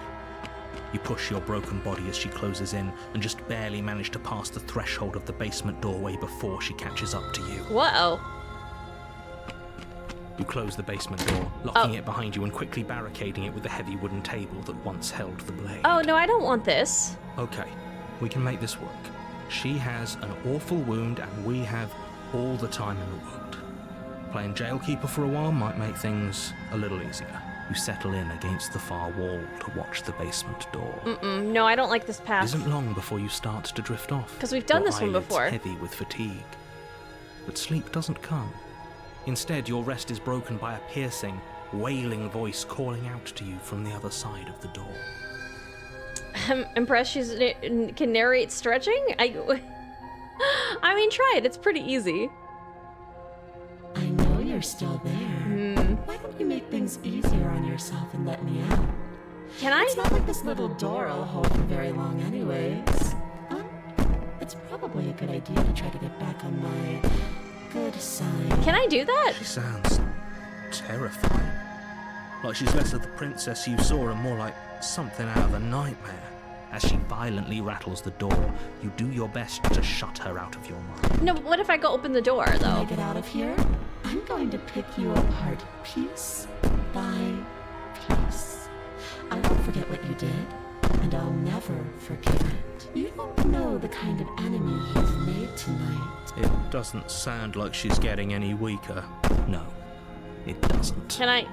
You push your broken body as she closes in and just barely manage to pass the threshold of the basement doorway before she catches up to you. Whoa. You close the basement door, locking it behind you and quickly barricading it with the heavy wooden table that once held the blade. Oh, no, I don't want this. Okay, we can make this work. She has an awful wound and we have all the time in the world. Playing jailkeeper for a while might make things a little easier. You settle in against the far wall to watch the basement door. No, I don't like this path. It isn't long before you start to drift off. Because we've done this one before. Your eyelids heavy with fatigue. But sleep doesn't come. Instead, your rest is broken by a piercing, wailing voice calling out to you from the other side of the door. I'm impressed she can narrate stretching. I mean, try it. It's pretty easy. I know you're still there. Why don't you make things easier on yourself and let me out? Can I? It's not like this little door will hold for very long anyways. It's probably a good idea to try to get back on my good side. Can I do that? She sounds terrifying. Like she's less of the princess you saw and more like something out of a nightmare. As she violently rattles the door, you do your best to shut her out of your mind. No, but what if I go open the door, though? When I get out of here, I'm going to pick you apart piece by piece. I won't forget what you did, and I'll never forget it. You don't know the kind of enemy you've made tonight. It doesn't sound like she's getting any weaker. No, it doesn't. Can I?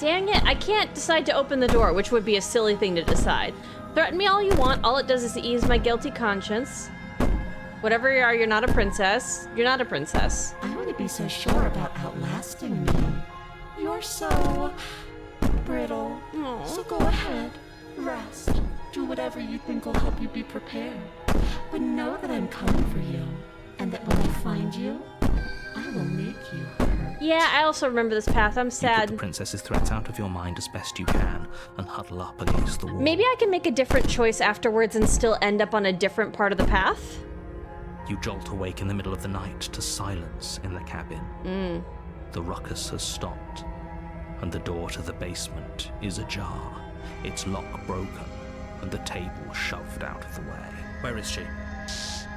Dang it, I can't decide to open the door, which would be a silly thing to decide. Threaten me all you want, all it does is ease my guilty conscience. Whatever you are, you're not a princess. You're not a princess. I wouldn't be so sure about outlasting me. You're so brittle. Aww. So go ahead, rest. Do whatever you think will help you be prepared. But know that I'm coming for you, and that when I find you, I will make you hurt. Yeah, I also remember this path. I'm You put sad. the princess's threats out of your mind as best you can and huddle up against the wall. Maybe I can make a different choice afterwards and still end up on a different part of the path? You jolt awake in the middle of the night to silence in the cabin. The ruckus has stopped, and the door to the basement is ajar, its lock broken, and the table shoved out of the way. Where is she?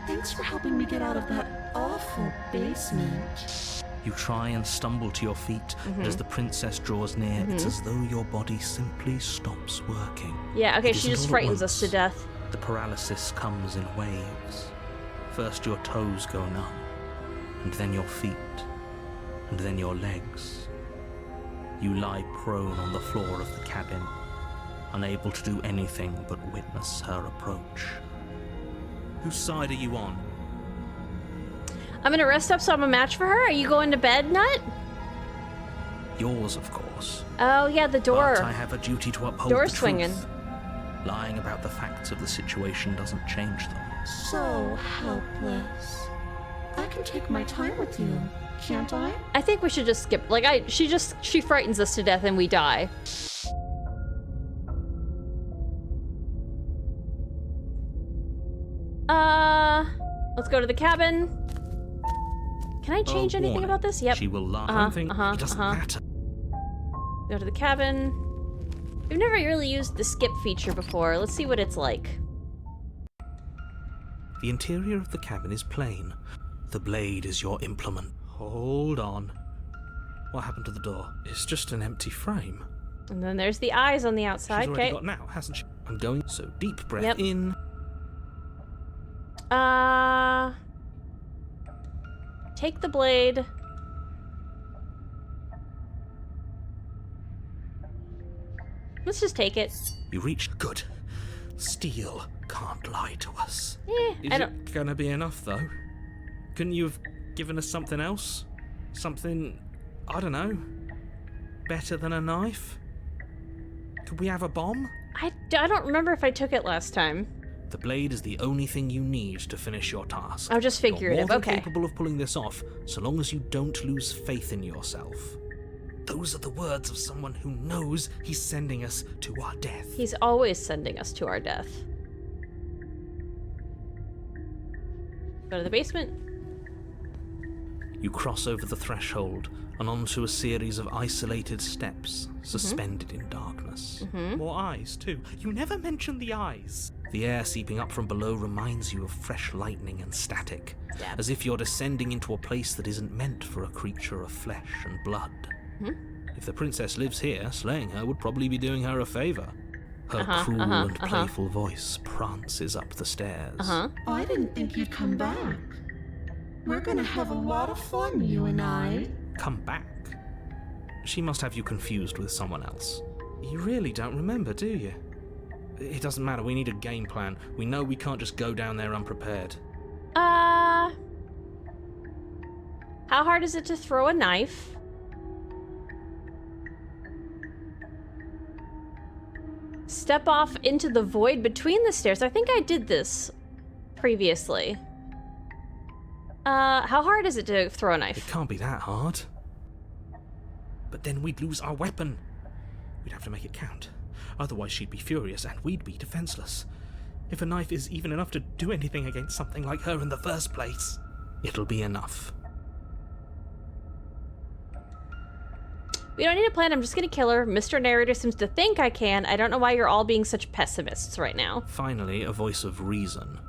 Thanks for helping me get out of that awful basement. You try and stumble to your feet, and as the princess draws near, it's as though your body simply stops working. Yeah, okay, It she isn't just all at frightens us to once. death. The paralysis comes in waves. First your toes go numb, and then your feet, and then your legs. You lie prone on the floor of the cabin, unable to do anything but witness her approach. Whose side are you on? I'm gonna rest up so I'm a match for her. Are you going to bed, Nut? Yours, of course. Oh, yeah, the door. But I have a duty to uphold Door's the swinging. truth. Lying about the facts of the situation doesn't change them. So helpless. I can take my time with you, can't I? I think we should just skip. She frightens us to death and we die. Let's go to the cabin. Can I change anything warning. about this? Yep. She will lie. Anything? It doesn't matter. Go to the cabin. We've never really used the skip feature before. Let's see what it's like. The interior of the cabin is plain. The blade is your implement. Hold on. What happened to the door? It's just an empty frame. And then there's the eyes on the outside. She's already Okay. got now, hasn't she? I'm going, so deep breath Yep. in. Take the blade. Let's just take it. You reach. Good. Steel can't lie to us. Eh, Is it gonna be enough, though? Couldn't you have given us something else? Something, I don't know, better than a knife? Could we have a bomb? I don't remember if I took it last time. The blade is the only thing you need to finish your task. Oh, just figurative, You're more than okay. capable of pulling this off, so long as you don't lose faith in yourself. Those are the words of someone who knows he's sending us to our death. He's always sending us to our death. Go to the basement. You cross over the threshold and onto a series of isolated steps, suspended in darkness. More eyes, too. You never mention the eyes. The air seeping up from below reminds you of fresh lightning and static, as if you're descending into a place that isn't meant for a creature of flesh and blood. If the princess lives here, slaying her would probably be doing her a favor. Her cruel and playful voice prances up the stairs. I didn't think you'd come back. We're gonna have a lot of fun, you and I. Come back? She must have you confused with someone else. You really don't remember, do you? It doesn't matter, we need a game plan. We know we can't just go down there unprepared. How hard is it to throw a knife? Step off into the void between the stairs. I think I did this previously. How hard is it to throw a It knife? can't be that hard. But then we'd lose our weapon. We'd have to make it count. Otherwise she'd be furious and we'd be defenseless. If a knife is even enough to do anything against something like her in the first place, it'll be enough. We don't need a plan. I'm just gonna kill her. Mr. Narrator seems to think I can. I don't know why you're all being such pessimists right now. Finally, a voice of reason.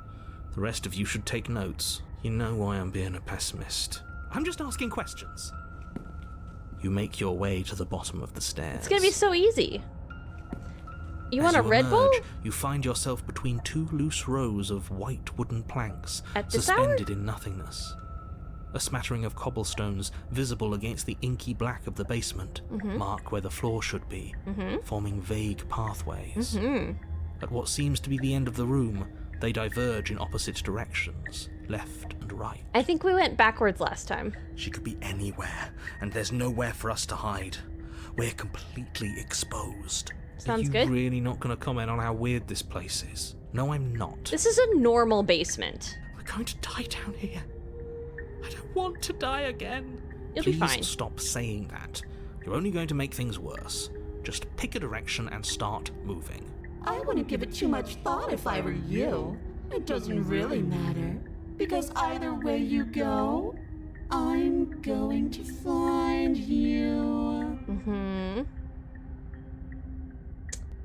The rest of you should take notes. You know why I'm being a pessimist. I'm just asking questions. You make your way to the bottom of the stairs. It's gonna be so easy. You As want a Red Bull? emerge, you find yourself between two loose rows of white wooden planks, At this suspended in nothingness. A smattering of cobblestones, visible against the inky black of the basement, mark where the floor should be, forming vague pathways. At what seems to be the end of the room, they diverge in opposite directions, left and right. I think we went backwards last time. She could be anywhere, and there's nowhere for us to hide. We're completely exposed. Sounds Are good. you really not going to comment on how weird this place is? No, I'm not. This is a normal basement. We're going to die down here. I don't want to die again. You'll Please be fine. stop saying that. You're only going to make things worse. Just pick a direction and start moving. I wouldn't give it too much thought if I were you. It doesn't really matter. Because either way you go, I'm going to find you.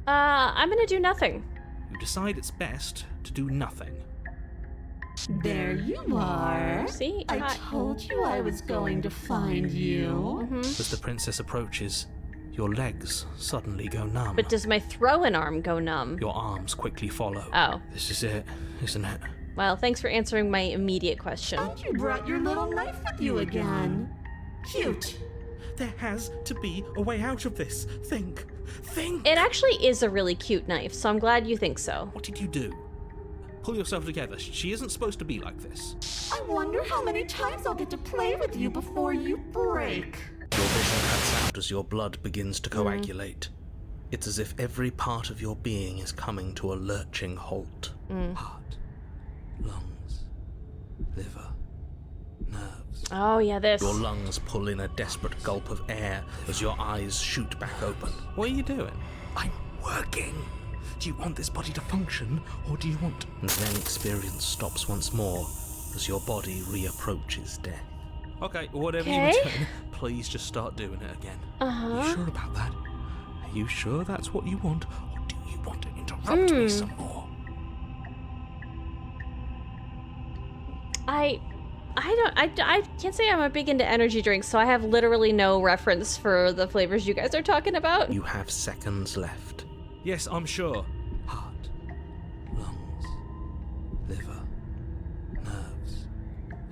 I'm gonna do nothing. You decide it's best to do nothing. There you are. See? I told you I was going to find you. As the princess approaches, your legs suddenly go numb. But does my throw-in arm go numb? Your arms quickly follow. Oh. This is it, isn't it? Well, thanks for answering my immediate question. And you brought your little knife with you again. Cute. There has to be a way out of this. Think. It actually is a really cute knife, so I'm glad you think so. What did you do? Pull yourself together. She isn't supposed to be like this. I wonder how many times I'll get to play with you before you break. Your vision cuts out as your blood begins to coagulate. It's as if every part of your being is coming to a lurching halt. Heart, lungs, liver, nerves. Oh, yeah, this. Your lungs pull in a desperate gulp of air as your eyes shoot back open. What are you doing? I'm working. Do you want this body to function, or do you want... And then experience stops once more as your body reapproaches death. Okay, whatever you were doing, please just start doing it again. Are you sure about that? Are you sure that's what you want, or do you want to interrupt me some more? I can't say I'm big into energy drinks, so I have literally no reference for the flavors you guys are talking about. You have seconds left. Yes, I'm sure. Heart, lungs, liver, nerves,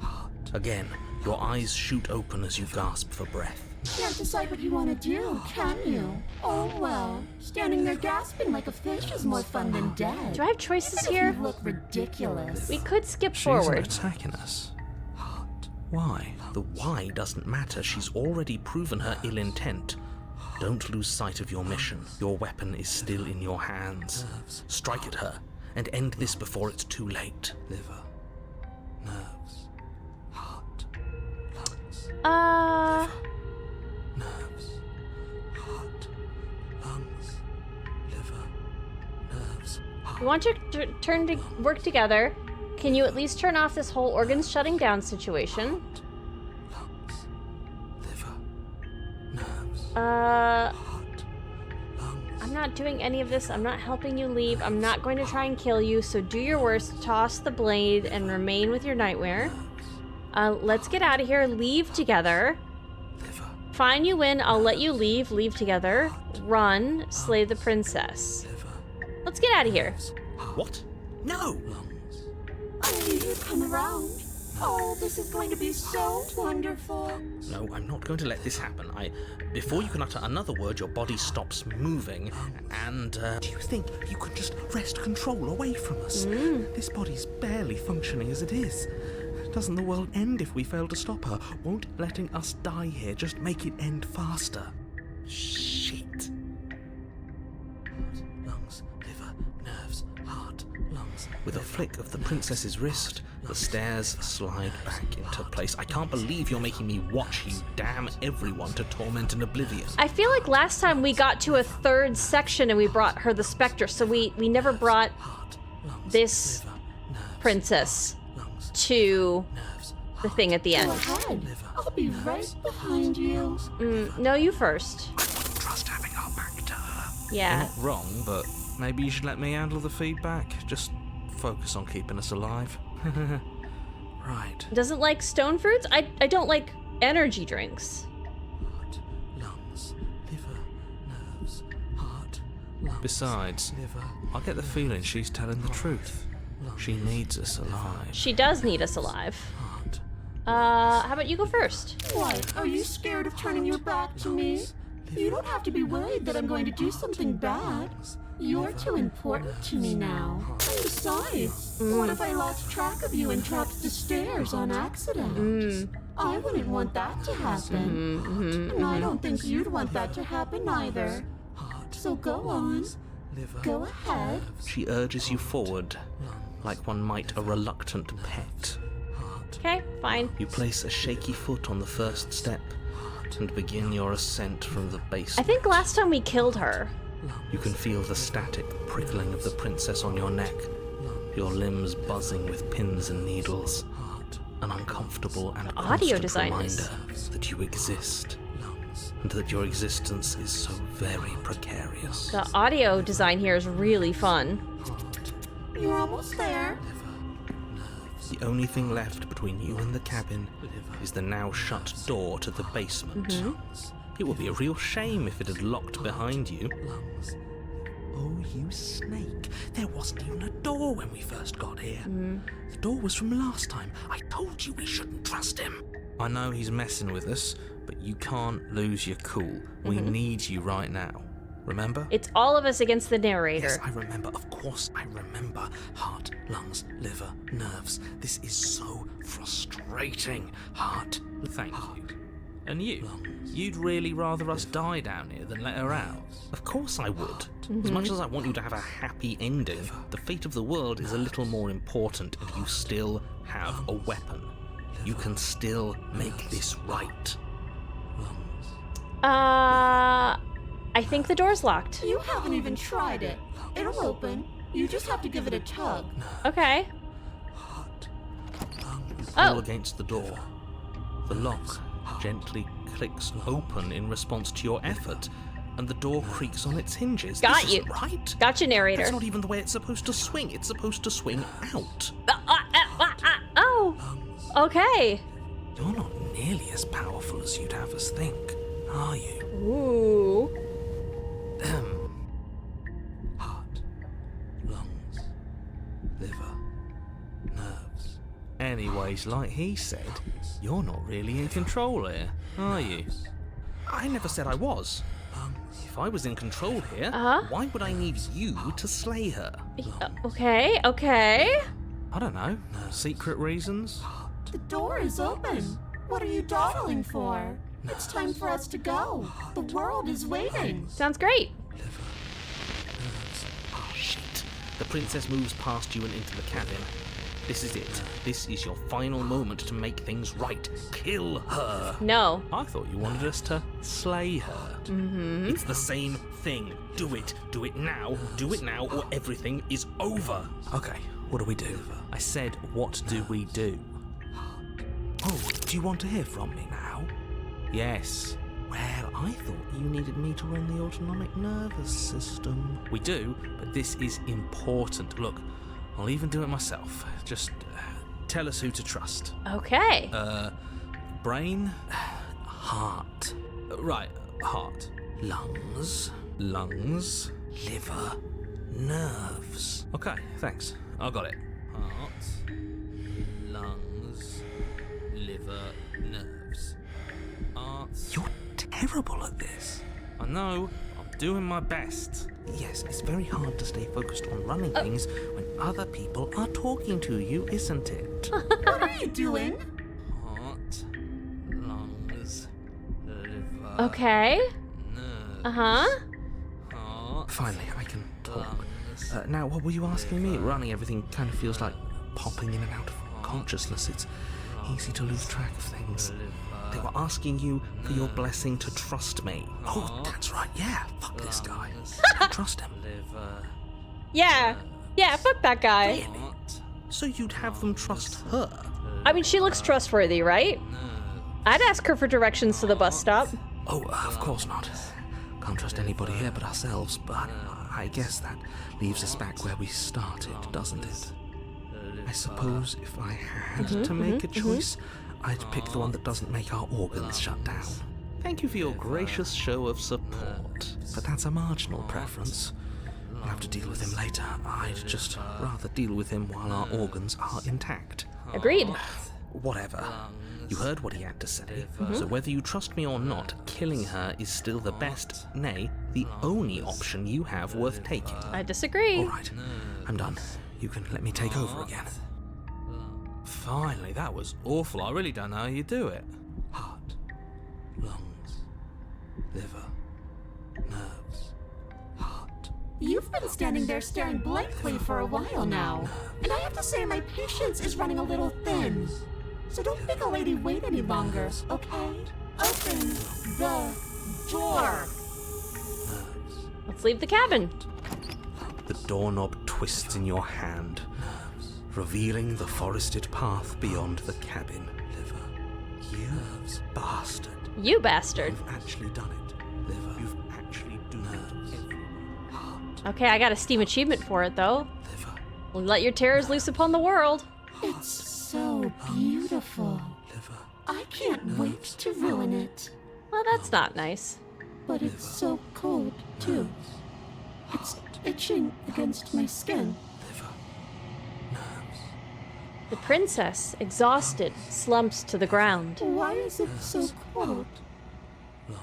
heart. Again, your eyes shoot open as you gasp for breath. Can't decide what you want to do, can you? Oh well, standing there gasping like a fish is more fun than dead. Do I have choices here? You look ridiculous. We could skip She forward. isn't attacking us. Heart. Why? The why doesn't matter. She's already proven her ill intent. Don't lose sight of your mission. Your weapon is still in your hands. Strike at her and end this before it's too late. Liver, nerves, heart, lungs. Nerves, heart, lungs, liver, nerves, heart. We want your turn to work together. Can you at least turn off this whole organs shutting down situation? Lungs, liver, nerves, I'm heart, lungs. not doing any of this. I'm not helping you leave. I'm not going to try and kill you, so do your worst. Toss the blade and remain with your nightmare. Let's get out of here. Leave together. Liver, Fine, you win. I'll let you leave. Leave together. Run. Slay the princess. liver, Let's get out of here. What? No! I knew you'd come around. Oh, this is going to be so wonderful. No, I'm not going to let this happen. Before you can utter another word, your body stops moving, and, Do you think you could just wrest control away from us? This body's barely functioning as it is. Doesn't the world end if we fail to stop her? Won't letting us die here just make it end faster? Shit. Lungs, liver, nerves, heart, lungs. With a flick of the princess's wrist, the stairs slide back into place. I can't believe you're making me watch you damn everyone to torment and oblivion. I feel like last time we got to a third section and we brought her the Spectre, so we never brought Heart, lungs, this liver, nerves, princess lungs, to nerves, the thing at the Go end. ahead. I'll be right behind you. No, you first. I wouldn't trust having our back to her. Yeah. You're not wrong, but maybe you should let me handle the feedback. Just focus on keeping us alive. Right. Doesn't like stone fruits? I don't like energy drinks. Heart, lungs, liver, nerves, heart, lungs. Besides, liver, I get the feeling she's telling the truth. She needs us alive. She does need us alive. Heart, How about you go first? What? Are you scared of turning your back to me? You don't have to be worried that I'm going to do something bad. You're too important to me now. And besides, what if I lost track of you and dropped the stairs on accident? I wouldn't want that to happen. And I don't think you'd want that to happen either. So go on. liver. Go ahead. She urges you forward, like one might a reluctant pet. Okay, fine. You place a shaky foot on the first step and begin your ascent from the base. I think last time we killed her. You can feel the static prickling of the princess on your neck, your limbs buzzing with pins and needles. An uncomfortable and audio constant design reminder that you exist, and that your existence is so very precarious. The audio design here is really fun. You're almost there. The only thing left between you and the cabin is the now shut door to the basement. It would be a real shame if it had locked behind you. Oh, you snake. There wasn't even a door when we first got here. The door was from last time. I told you we shouldn't trust him. I know he's messing with us, but you can't lose your cool. We need you right now. Remember? It's all of us against the narrator. Yes, I remember. Of course I remember. Heart, lungs, liver, nerves. This is so frustrating. Heart. Thank you. And you? You'd really rather us die down here than let her out? Of course I would. As much as I want you to have a happy ending, the fate of the world is a little more important, and you still have a weapon. You can still make this right. I think the door's locked. You haven't even tried it. It'll open. You just have to give it a tug. Okay. You pull against the door. The lock gently clicks open in response to your effort, and the door creaks on its hinges. Got This you. isn't right. Gotcha, narrator. That's not even the way it's supposed to swing. It's supposed to swing out. Oh. Okay. You're not nearly as powerful as you'd have us think, are you? Ooh. Heart, lungs, liver, nerves. Anyways, like he said, you're not really in control here, are you? I never said I was. If I was in control here, why would I need you to slay her? Okay. I don't know. Secret reasons? The door is open. What are you dawdling for? It's time for us to go. The world is waiting. Sounds great. Oh, shit. The princess moves past you and into the cabin. This is it. This is your final moment to make things right. Kill her. No. I thought you wanted us to slay her. It's the same thing. Do it. Do it now. Do it now, or everything is over. Okay, what do we do? I said, what do we do? Oh, do you want to hear from me now? Yes. Well, I thought you needed me to run the autonomic nervous system. We do, but this is important. Look, I'll even do it myself. Just tell us who to trust. Okay. Brain? Heart. Right, heart. Lungs. Lungs. Liver. Nerves. Okay, thanks. I got it. Heart, lungs, liver, nerves. Arts. You're terrible at this. I know. I'm doing my best. Yes, it's very hard to stay focused on running things when other people are talking to you, isn't it? What are you doing? Heart, lungs, liver, Okay. nerves. Heart, Finally, I can talk. lungs. Now, what were you asking me? Running everything kind of feels like popping in and out of consciousness. It's easy to lose track of things. They were asking you for your blessing to trust me. Oh, that's right. Yeah, fuck this guy. Trust him. Yeah. Yeah, fuck that guy. So you'd have them trust her? I mean, she looks trustworthy, right? I'd ask her for directions to the bus stop. Oh, of course not. Can't trust anybody here but ourselves, but I guess that leaves us back where we started, doesn't it? I suppose if I had to make a choice, I'd pick the one that doesn't make our organs shut down. Thank you for your gracious show of support. But that's a marginal preference. We'll have to deal with him later. I'd just rather deal with him while our organs are intact. Agreed. Whatever. You heard what he had to say. So whether you trust me or not, Killing her is still the best, nay, the only option you have worth taking. I disagree. all right, I'm done. You can let me take over again. Finally, that was awful. I really don't know how you do it. Heart, lungs, liver, nerves, heart. You've been standing there staring blankly for a while now. And I have to say my patience is running a little thin. So don't make a lady wait any longer, okay? Open the door. Let's leave the cabin. The doorknob twists in your hand, revealing the forested path beyond the cabin. Liver, you bastard. You bastard. You've actually done it. Liver, you've actually done it. Heart, Okay, I got a Steam achievement for it, though. liver. Let your terrors loose upon the world. It's so beautiful. Liver. I can't wait to ruin it. Well, that's not nice. But it's so cold, too. It's itching against my skin. Liver. Nerves. The princess, exhausted, slumps to the ground. Why is it so cold? Lungs.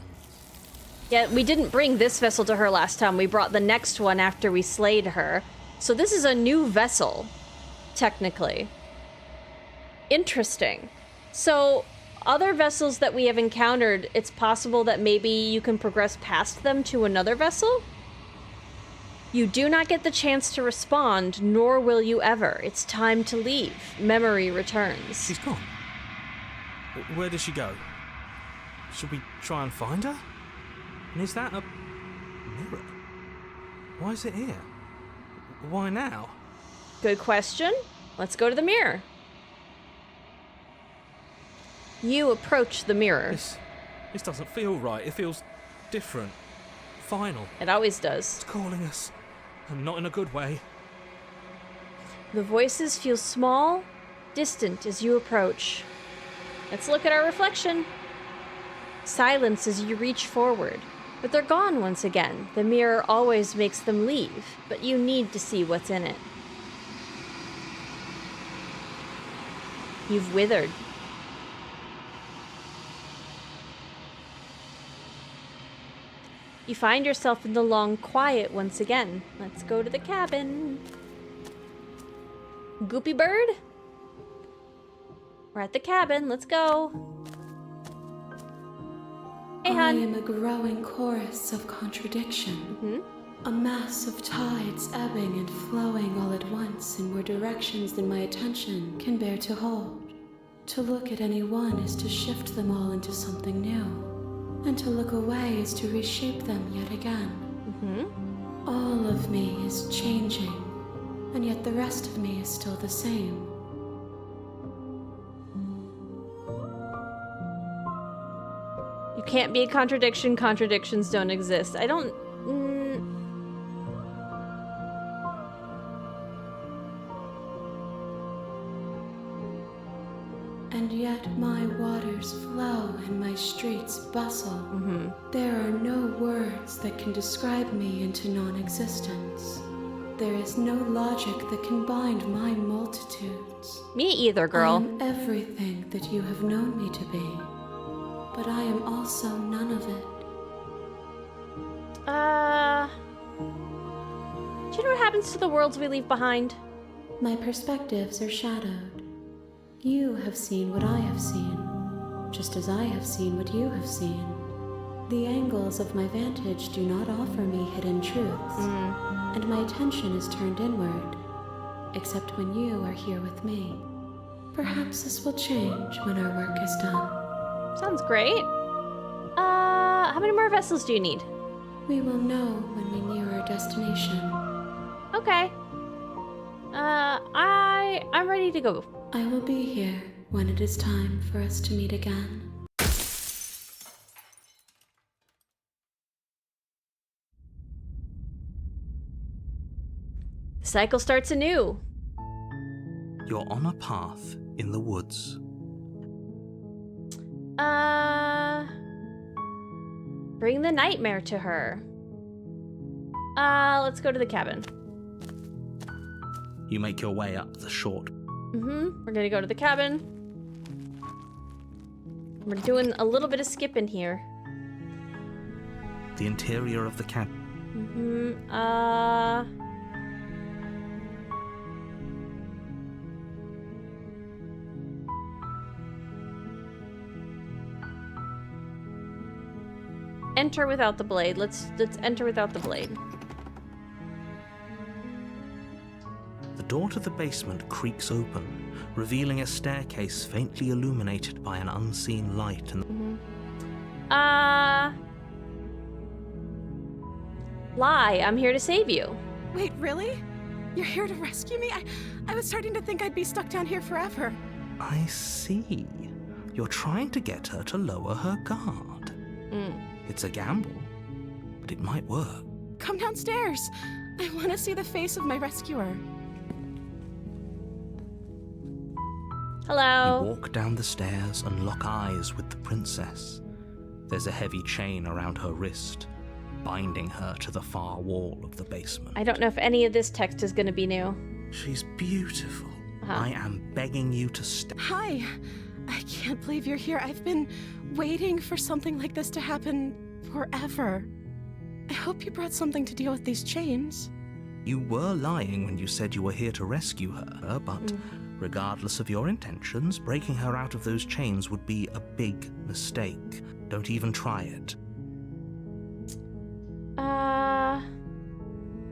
Yeah, we didn't bring this vessel to her last time. We brought the next one after we slayed her. So this is a new vessel, technically. Interesting. So other vessels that we have encountered, it's possible that maybe you can progress past them to another vessel? You do not get the chance to respond, nor will you ever. It's time to leave. Memory returns. She's gone. Where did she go? Should we try and find her? And is that a mirror? Why is it here? Why now? Good question. Let's go to the mirror. You approach the mirror. This doesn't feel right. It feels different. Final. It always does. It's calling us. And not in a good way. The voices feel small, distant as you approach. Let's look at our reflection. Silence as you reach forward. But they're gone once again. The mirror always makes them leave, but you need to see what's in it. You've withered. You find yourself in the long quiet once again. Let's go to the cabin. Goopy bird? We're at the cabin. Let's go. Hey, I hon. am a growing chorus of contradiction. A mass of tides ebbing and flowing all at once in more directions than my attention can bear to hold. To look at any one is to shift them all into something new, and to look away is to reshape them yet again. All of me is changing, and yet the rest of me is still the same. You can't be a contradiction. Contradictions don't exist. I don't... And yet my waters flow and my streets bustle. There are no words that can describe me into non-existence. There is no logic that can bind my multitudes. Me either, girl. I am everything that you have known me to be, but I am also none of it. Do you know what happens to the worlds we leave behind? My perspectives are shadowed. You have seen what I have seen, just as I have seen what you have seen. The angles of my vantage do not offer me hidden truths, and my attention is turned inward, except when you are here with me. Perhaps this will change when our work is done. Sounds great. How many more vessels do you need? We will know when we near our destination. Okay. I'm ready to go. I will be here when it is time for us to meet again. The cycle starts anew. You're on a path in the woods. Bring the nightmare to her. Let's go to the cabin. You make your way up the short. We're gonna go to the cabin. We're doing a little bit of skipping here. The interior of the cabin. Enter without the blade. Let's enter without the blade. The door to the basement creaks open, revealing a staircase faintly illuminated by an unseen light. Lie, I'm here to save you. Wait, really? You're here to rescue me? I was starting to think I'd be stuck down here forever. I see. You're trying to get her to lower her guard. It's a gamble, but it might work. Come downstairs. I want to see the face of my rescuer. Hello. You walk down the stairs and lock eyes with the princess. There's a heavy chain around her wrist, binding her to the far wall of the basement. I don't know if any of this text is going to be new. She's beautiful. I am begging you to stay. Hi. I can't believe you're here. I've been waiting for something like this to happen forever. I hope you brought something to deal with these chains. You were lying when you said you were here to rescue her, but regardless of your intentions, breaking her out of those chains would be a big mistake. Don't even try it.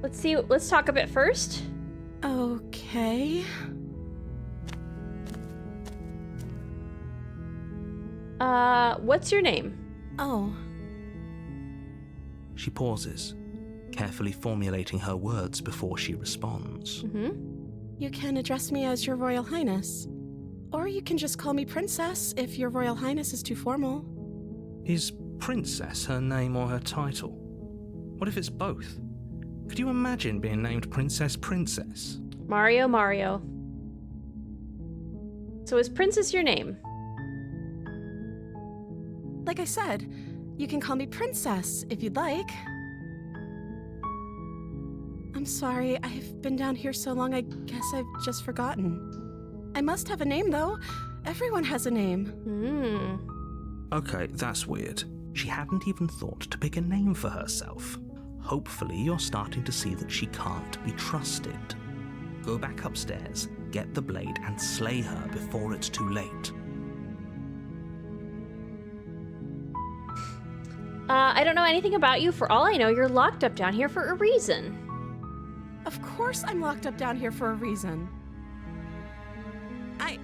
Let's see. Let's talk a bit first. Okay. What's your name? Oh. She pauses, carefully formulating her words before she responds. You can address me as Your Royal Highness. Or you can just call me Princess if Your Royal Highness is too formal. Is Princess her name or her title? What if it's both? Could you imagine being named Princess? Mario. So is Princess your name? Like I said, you can call me Princess if you'd like. I'm sorry, I've been down here so long, I guess I've just forgotten. I must have a name, though. Everyone has a name. Okay, that's weird. She hadn't even thought to pick a name for herself. Hopefully you're starting to see that she can't be trusted. Go back upstairs, get the blade, and slay her before it's too late. I don't know anything about you. For all I know, you're locked up down here for a reason. Of course I'm locked up down here for a reason. I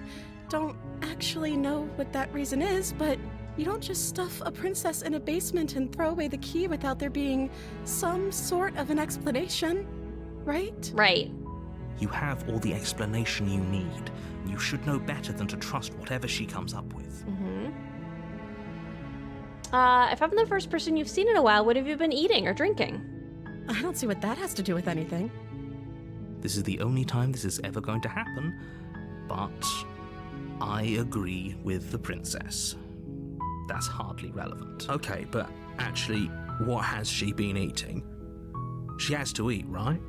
don't actually know what that reason is, but you don't just stuff a princess in a basement and throw away the key without there being some sort of an explanation, right? Right. You have all the explanation you need. You should know better than to trust whatever she comes up with. If I'm the first person you've seen in a while, what have you been eating or drinking? I don't see what that has to do with anything. This is the only time this is ever going to happen, but I agree with the princess. That's hardly relevant. Okay, but actually, what has she been eating? She has to eat, right?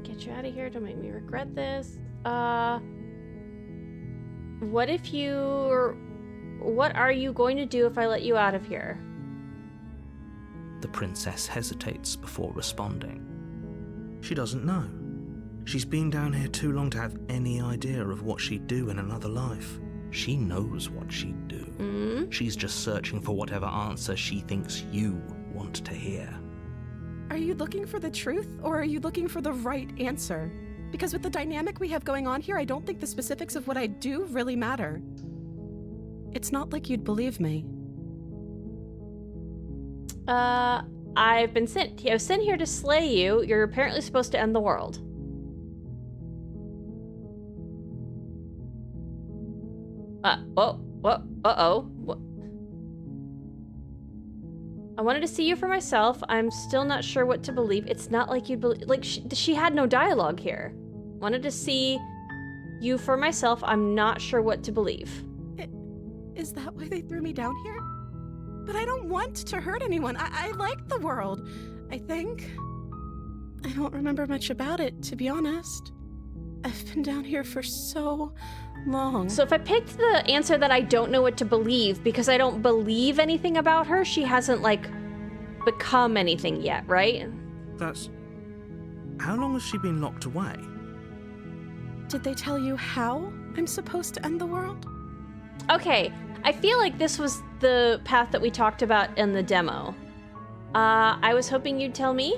Get you out of here. Don't make me regret this. What are you going to do if I let you out of here? The princess hesitates before responding. She doesn't know. She's been down here too long to have any idea of what she'd do in another life. She knows what she'd do. She's just searching for whatever answer she thinks you want to hear. Are you looking for the truth, or are you looking for the right answer? Because with the dynamic we have going on here, I don't think the specifics of what I do really matter. It's not like you'd believe me. I was sent here to slay you. You're apparently supposed to end the world. What? I wanted to see you for myself. I'm still not sure what to believe. It's not like you'd believe. Like, she had no dialogue here. Wanted to see you for myself. I'm not sure what to believe. Is that why they threw me down here? But I don't want to hurt anyone. I like the world, I think. I don't remember much about it, to be honest. I've been down here for so long. So if I picked the answer that I don't know what to believe because I don't believe anything about her, she hasn't, like, become anything yet, right? That's... How long has she been locked away? Did they tell you how I'm supposed to end the world? Okay, I feel like this was the path that we talked about in the demo. I was hoping you'd tell me.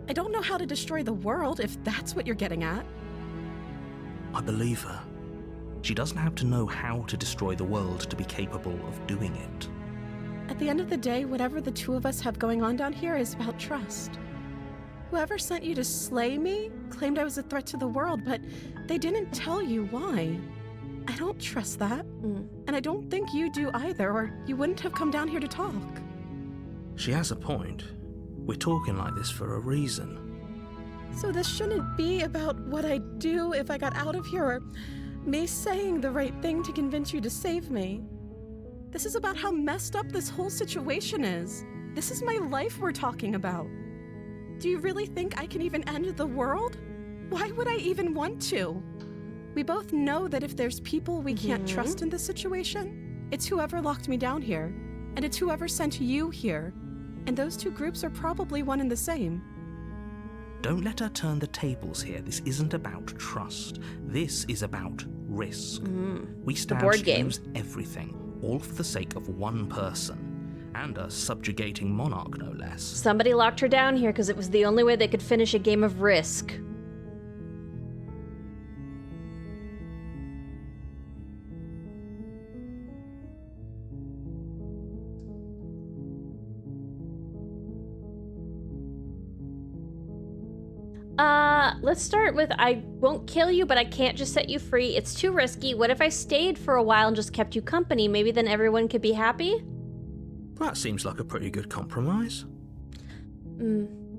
I don't know how to destroy the world, if that's what you're getting at. I believe her. She doesn't have to know how to destroy the world to be capable of doing it. At the end of the day, whatever the two of us have going on down here is about trust. Whoever sent you to slay me claimed I was a threat to the world, but they didn't tell you why. I I don't trust that. And I don't think you do either, or you wouldn't have come down here to talk. She has a point. We're talking like this for a reason. So this shouldn't be about what I'd do if I got out of here, or me saying the right thing to convince you to save me. This is about how messed up this whole situation is. This is my life we're talking about. Do you really think I can even end the world? Why would I even want to? We both know that if there's people we can't trust in this situation, it's whoever locked me down here, and it's whoever sent you here. And those two groups are probably one and the same. Don't let her turn the tables here. This isn't about trust. This is about risk. We stand board to game. lose everything, all for the sake of one person, and a subjugating monarch, no less. Somebody locked her down here because it was the only way they could finish a game of Risk. Let's start with I won't kill you, but I can't just set you free. It's too risky. What if I stayed for a while and just kept you company? Maybe then everyone could be happy? That seems like a pretty good compromise.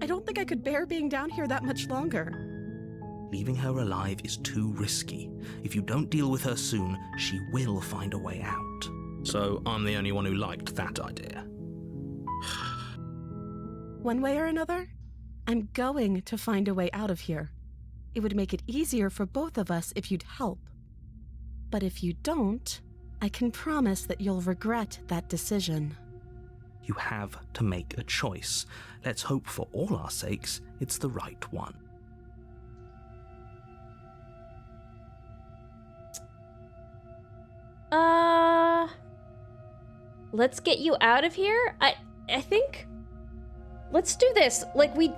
I don't think I could bear being down here that much longer. Leaving her alive is too risky. If you don't deal with her soon, she will find a way out. So I'm the only one who liked that idea. One way or another, I'm going to find a way out of here. It would make it easier for both of us if you'd help. But if you don't, I can promise that you'll regret that decision. You have to make a choice. Let's hope for all our sakes it's the right one. Let's get you out of here? I think... Let's do this. Like, we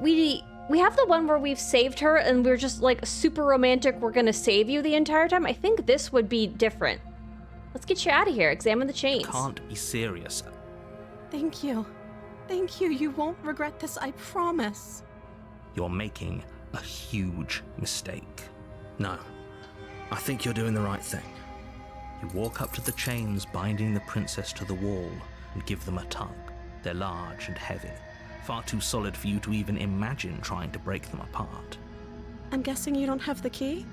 have the one where we've saved her and we're just, like, super romantic, we're gonna save you the entire time. I think this would be different. Let's get you out of here. Examine the chains. Can't be serious. Thank you. Thank you. You won't regret this, I promise. You're making a huge mistake. No, I think you're doing the right thing. You walk up to the chains binding the princess to the wall and give them a tug. They're large and heavy, far too solid for you to even imagine trying to break them apart. I'm guessing you don't have the key?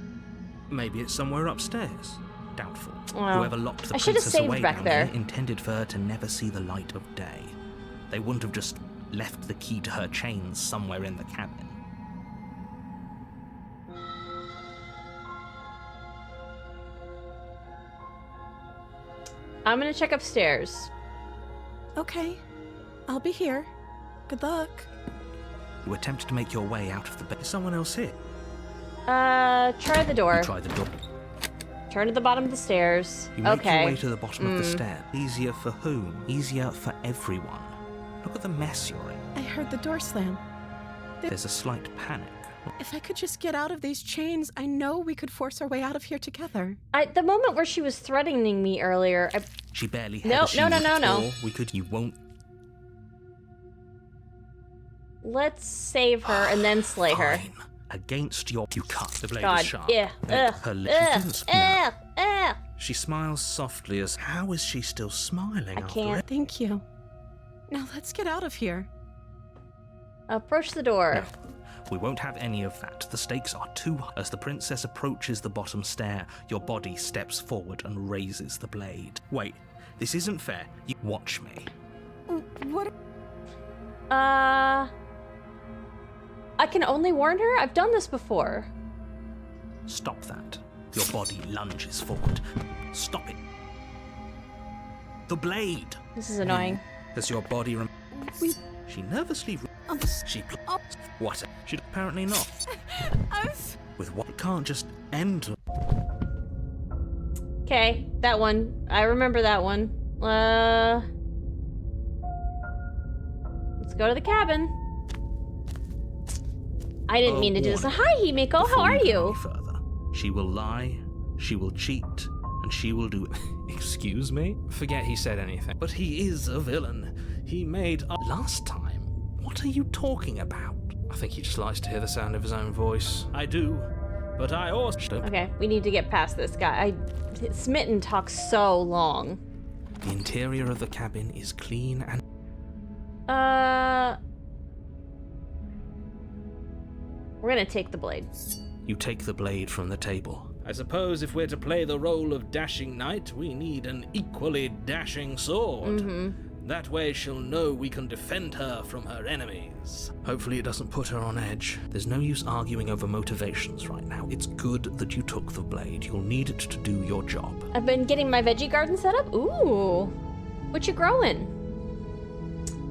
Maybe it's somewhere upstairs. Doubtful. Well, Whoever locked the I should have princess saved away back down there. here intended for her to never see the light of day. They wouldn't have just left the key to her chains somewhere in the cabin. I'm gonna check upstairs. Okay. I'll be here. Good luck. You attempt to make your way out of the bed. Is someone else here? Try the door. You try the door. Turn to the bottom of the stairs. You make Okay. your way to the bottom of the stair. Easier for whom? Easier for everyone. Look at the mess you're in. I heard the door slam. There's a slight panic. If I could just get out of these chains, I know we could force our way out of here together. The moment where she was threatening me earlier, She barely had No, a shield no. at all. We could. You won't. let's save her and then slay her. Fine. Against your. You cut. The blade God, is sharp. yeah. Her lip. She didn't smile. Ugh. She smiles softly as. How is she still smiling? I after can't. it? Thank you. Now let's get out of here. Approach the door. No, we won't have any of that. The stakes are too high. As the princess approaches the bottom stair, your body steps forward and raises the blade. Wait, this isn't fair. You watch me. What? I can only warn her? I've done this before. Stop that. Your body lunges forward. Stop it. The blade. This is annoying. As your body She nervously. She. What? She apparently not. With what? It can't just end. Okay, that one. I remember that one. Let's go to the cabin. I didn't mean to do this. warning. Hi, Himiko. How Before are go you? any further, she will lie, she will cheat, and she will do. Excuse me? Forget he said anything. But he is a villain. He made. Last time? What are you talking about? I think he just likes to hear the sound of his own voice. I do. But I also. Okay, we need to get past this guy. Smitten talks so long. The interior of the cabin is clean and... We're gonna take the blade. You take the blade from the table. I suppose if we're to play the role of dashing knight, we need an equally dashing sword. That way she'll know we can defend her from her enemies. Hopefully it doesn't put her on edge. There's no use arguing over motivations right now. It's good that you took the blade. You'll need it to do your job. I've been getting my veggie garden set up. Ooh. What you growing?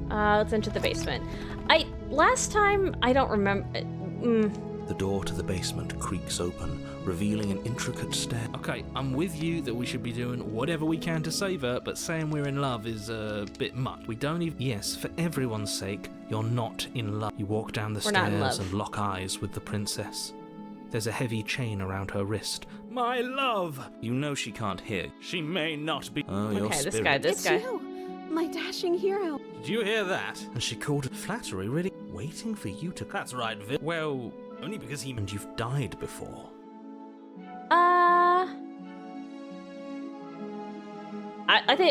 Let's enter the basement. Last time, I don't remember... The door to the basement creaks open, revealing an intricate stair. Okay, I'm with you that we should be doing whatever we can to save her, but saying we're in love is a bit much. We don't even... Yes, for everyone's sake, you're not in love. You walk down the We're not in stairs love. and lock eyes with the princess. There's a heavy chain around her wrist. My love! You know she can't hear. She may not be... Oh, your Okay, spirit. this guy. It's you, my dashing hero. Did you hear that? And she called it flattery, really? Waiting for you to... That's right, Viv. Well, only because he... And you've died before.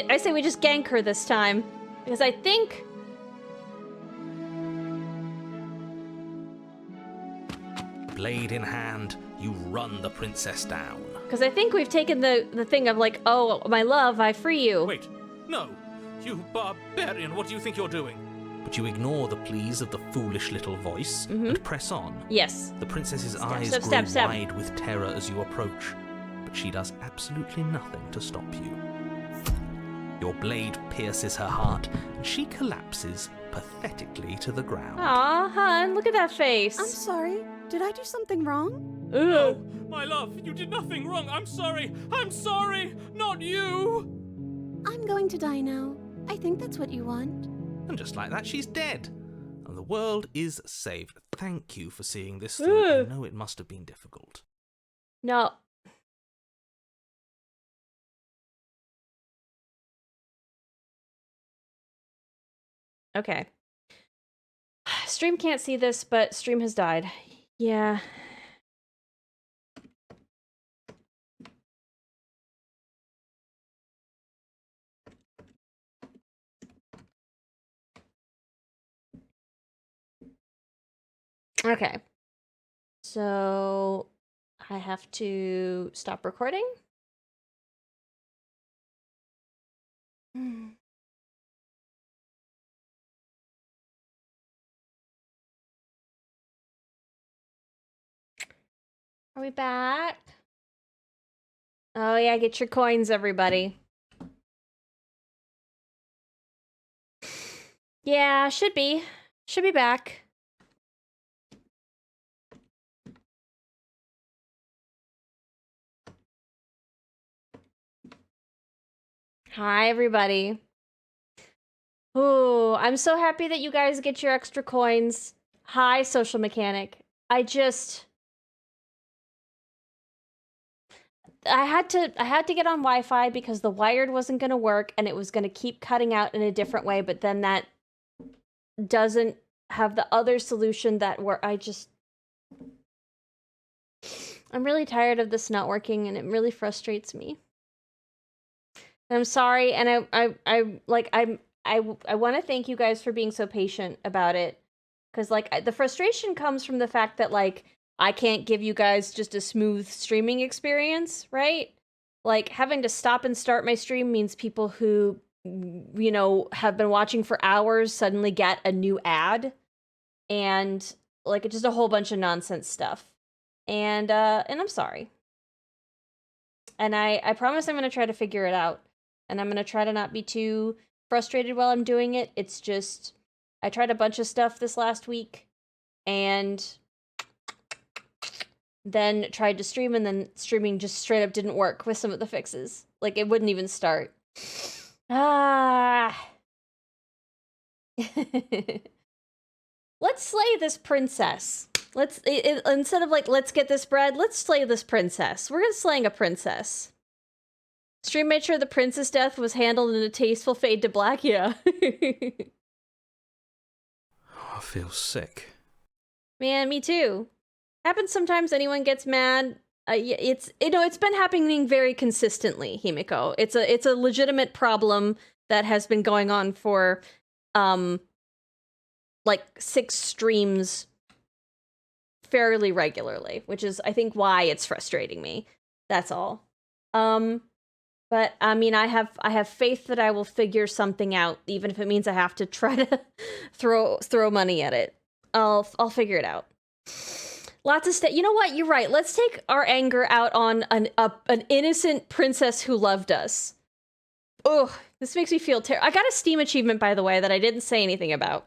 I say we just gank her this time. Because I think... Blade in hand, you run the princess down. Because I think we've taken the thing of like, oh, my love, I free you. Wait, no! You barbarian, what do you think you're doing? But you ignore the pleas of the foolish little voice and press on. Yes. The princess's Step, eyes step, grow step, step. wide with terror as you approach, but she does absolutely nothing to stop you. Your blade pierces her heart, and she collapses pathetically to the ground. Aw, hun, look at that face. I'm sorry. Did I do something wrong? No, my love, you did nothing wrong. I'm sorry, not you. I'm going to die now. I think that's what you want. And just like that, she's dead. And the world is saved. Thank you for seeing this through. I know it must have been difficult. No. Okay. Stream can't see this, but stream has died. Yeah. Okay. So I have to stop recording. Are we back? Oh yeah, get your coins, everybody. Yeah, should be. Should be back. Hi, everybody. Ooh, I'm so happy that you guys get your extra coins. Hi, Social Mechanic. I had to get on Wi-Fi because the wired wasn't going to work and it was going to keep cutting out in a different way, but then that doesn't have the other solution that I'm really tired of this not working and it really frustrates me. I'm sorry, and I want to thank you guys for being so patient about it, because like the frustration comes from the fact that like I can't give you guys just a smooth streaming experience, right? Like having to stop and start my stream means people who, you know, have been watching for hours suddenly get a new ad, and like it's just a whole bunch of nonsense stuff, and I'm sorry, and I promise I'm gonna try to figure it out. And I'm going to try to not be too frustrated while I'm doing it. It's just, I tried a bunch of stuff this last week, and then tried to stream, and then streaming just straight up didn't work with some of the fixes. Like, it wouldn't even start. Ah. Let's slay this princess. Instead of like, let's get this bread, let's slay this princess. We're slaying a princess. Stream made sure the prince's death was handled in a tasteful fade to black, yeah. I feel sick. Man, me too. Happens sometimes anyone gets mad Yeah, it's been happening very consistently, Himiko. It's a legitimate problem that has been going on for like 6 streams fairly regularly, which is I think why it's frustrating me. That's all. But I mean, I have faith that I will figure something out, even if it means I have to try to throw money at it. I'll figure it out. Lots of you know what? You're right. Let's take our anger out on an innocent princess who loved us. Ugh, this makes me feel terrible. I got a Steam achievement, by the way, that I didn't say anything about,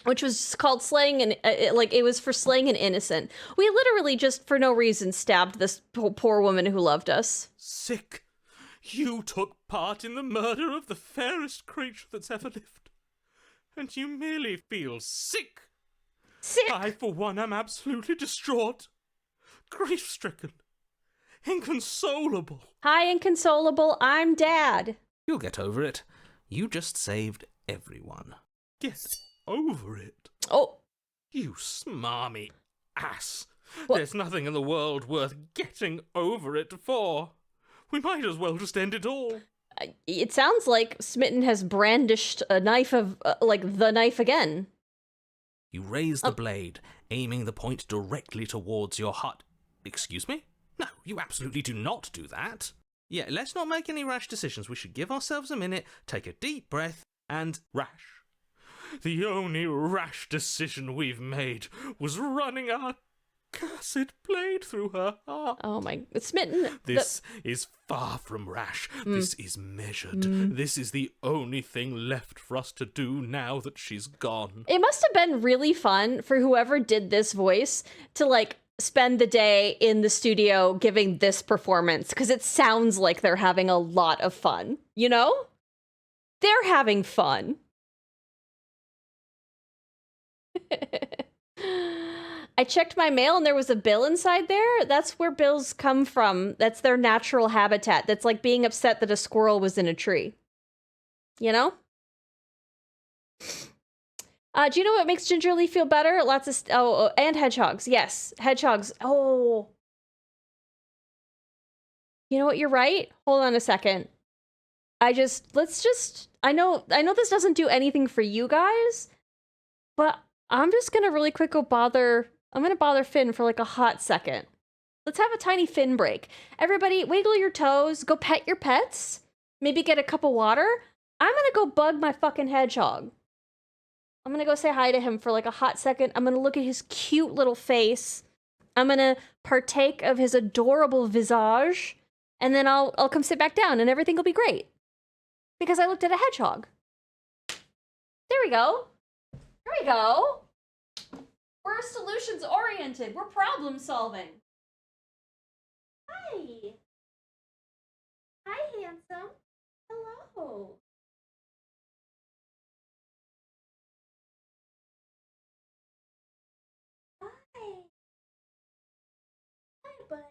which was called slaying an it was for slaying an innocent. We literally just for no reason stabbed this poor woman who loved us. Sick. You took part in the murder of the fairest creature that's ever lived, and you merely feel sick. Sick. I, for one, am absolutely distraught, grief-stricken, inconsolable. Hi, inconsolable. I'm Dad. You'll get over it. You just saved everyone. Get over it. Oh. You smarmy ass. What? There's nothing in the world worth getting over it for. We might as well just end it all. It sounds like Smitten has brandished a knife of, the knife again. You raise the blade, aiming the point directly towards your heart. Excuse me? No, you absolutely do not do that. Yeah, let's not make any rash decisions. We should give ourselves a minute, take a deep breath, and rash. The only rash decision we've made was running our cursed blade through her heart. Oh my... Smitten... This is far from rash. This is measured. This is the only thing left for us to do now that she's gone. It must have been really fun for whoever did this voice to, spend the day in the studio giving this performance, because it sounds like they're having a lot of fun, you know? They're having fun. I checked my mail and there was a bill inside there. That's where bills come from. That's their natural habitat. That's like being upset that a squirrel was in a tree. You know? Do you know what makes Gingerly feel better? Lots of... and hedgehogs. Yes, hedgehogs. Oh. You know what? You're right. Hold on a second. I know this doesn't do anything for you guys, but I'm just gonna really quick I'm gonna bother Finn for a hot second. Let's have a tiny Finn break. Everybody, wiggle your toes, go pet your pets, maybe get a cup of water. I'm gonna go bug my fucking hedgehog. I'm gonna go say hi to him for a hot second. I'm gonna look at his cute little face. I'm gonna partake of his adorable visage, and then I'll come sit back down and everything will be great. Because I looked at a hedgehog. There we go. There we go. We're solutions oriented. We're problem solving. Hi. Hi, handsome. Hello. Hi. Hi, buddy.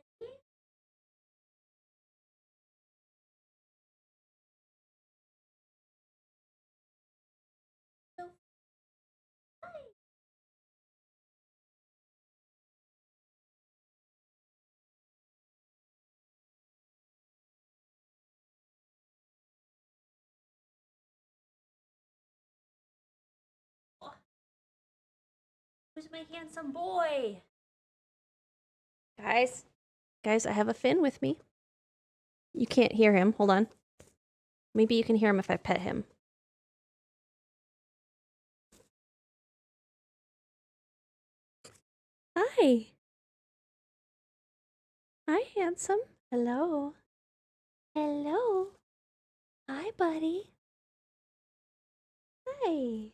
Who's my handsome boy? Guys, I have a Finn with me. You can't hear him. Hold on. Maybe you can hear him if I pet him. Hi. Hi, handsome. Hello. Hello. Hi, buddy. Hi.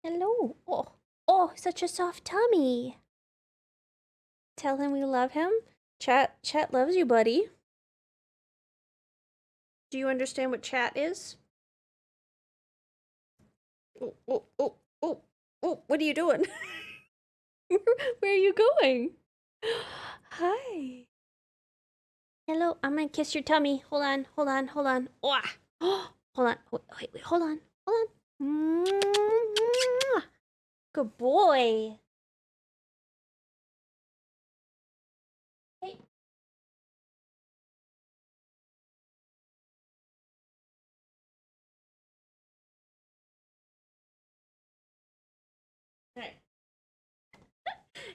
Hello. Oh, such a soft tummy. Tell him we love him. Chat loves you, buddy. Do you understand what chat is? Oh, what are you doing? Where are you going? Hi. Hello, I'm gonna kiss your tummy. Hold on. Oh, hold on. Wait, hold on. Good boy.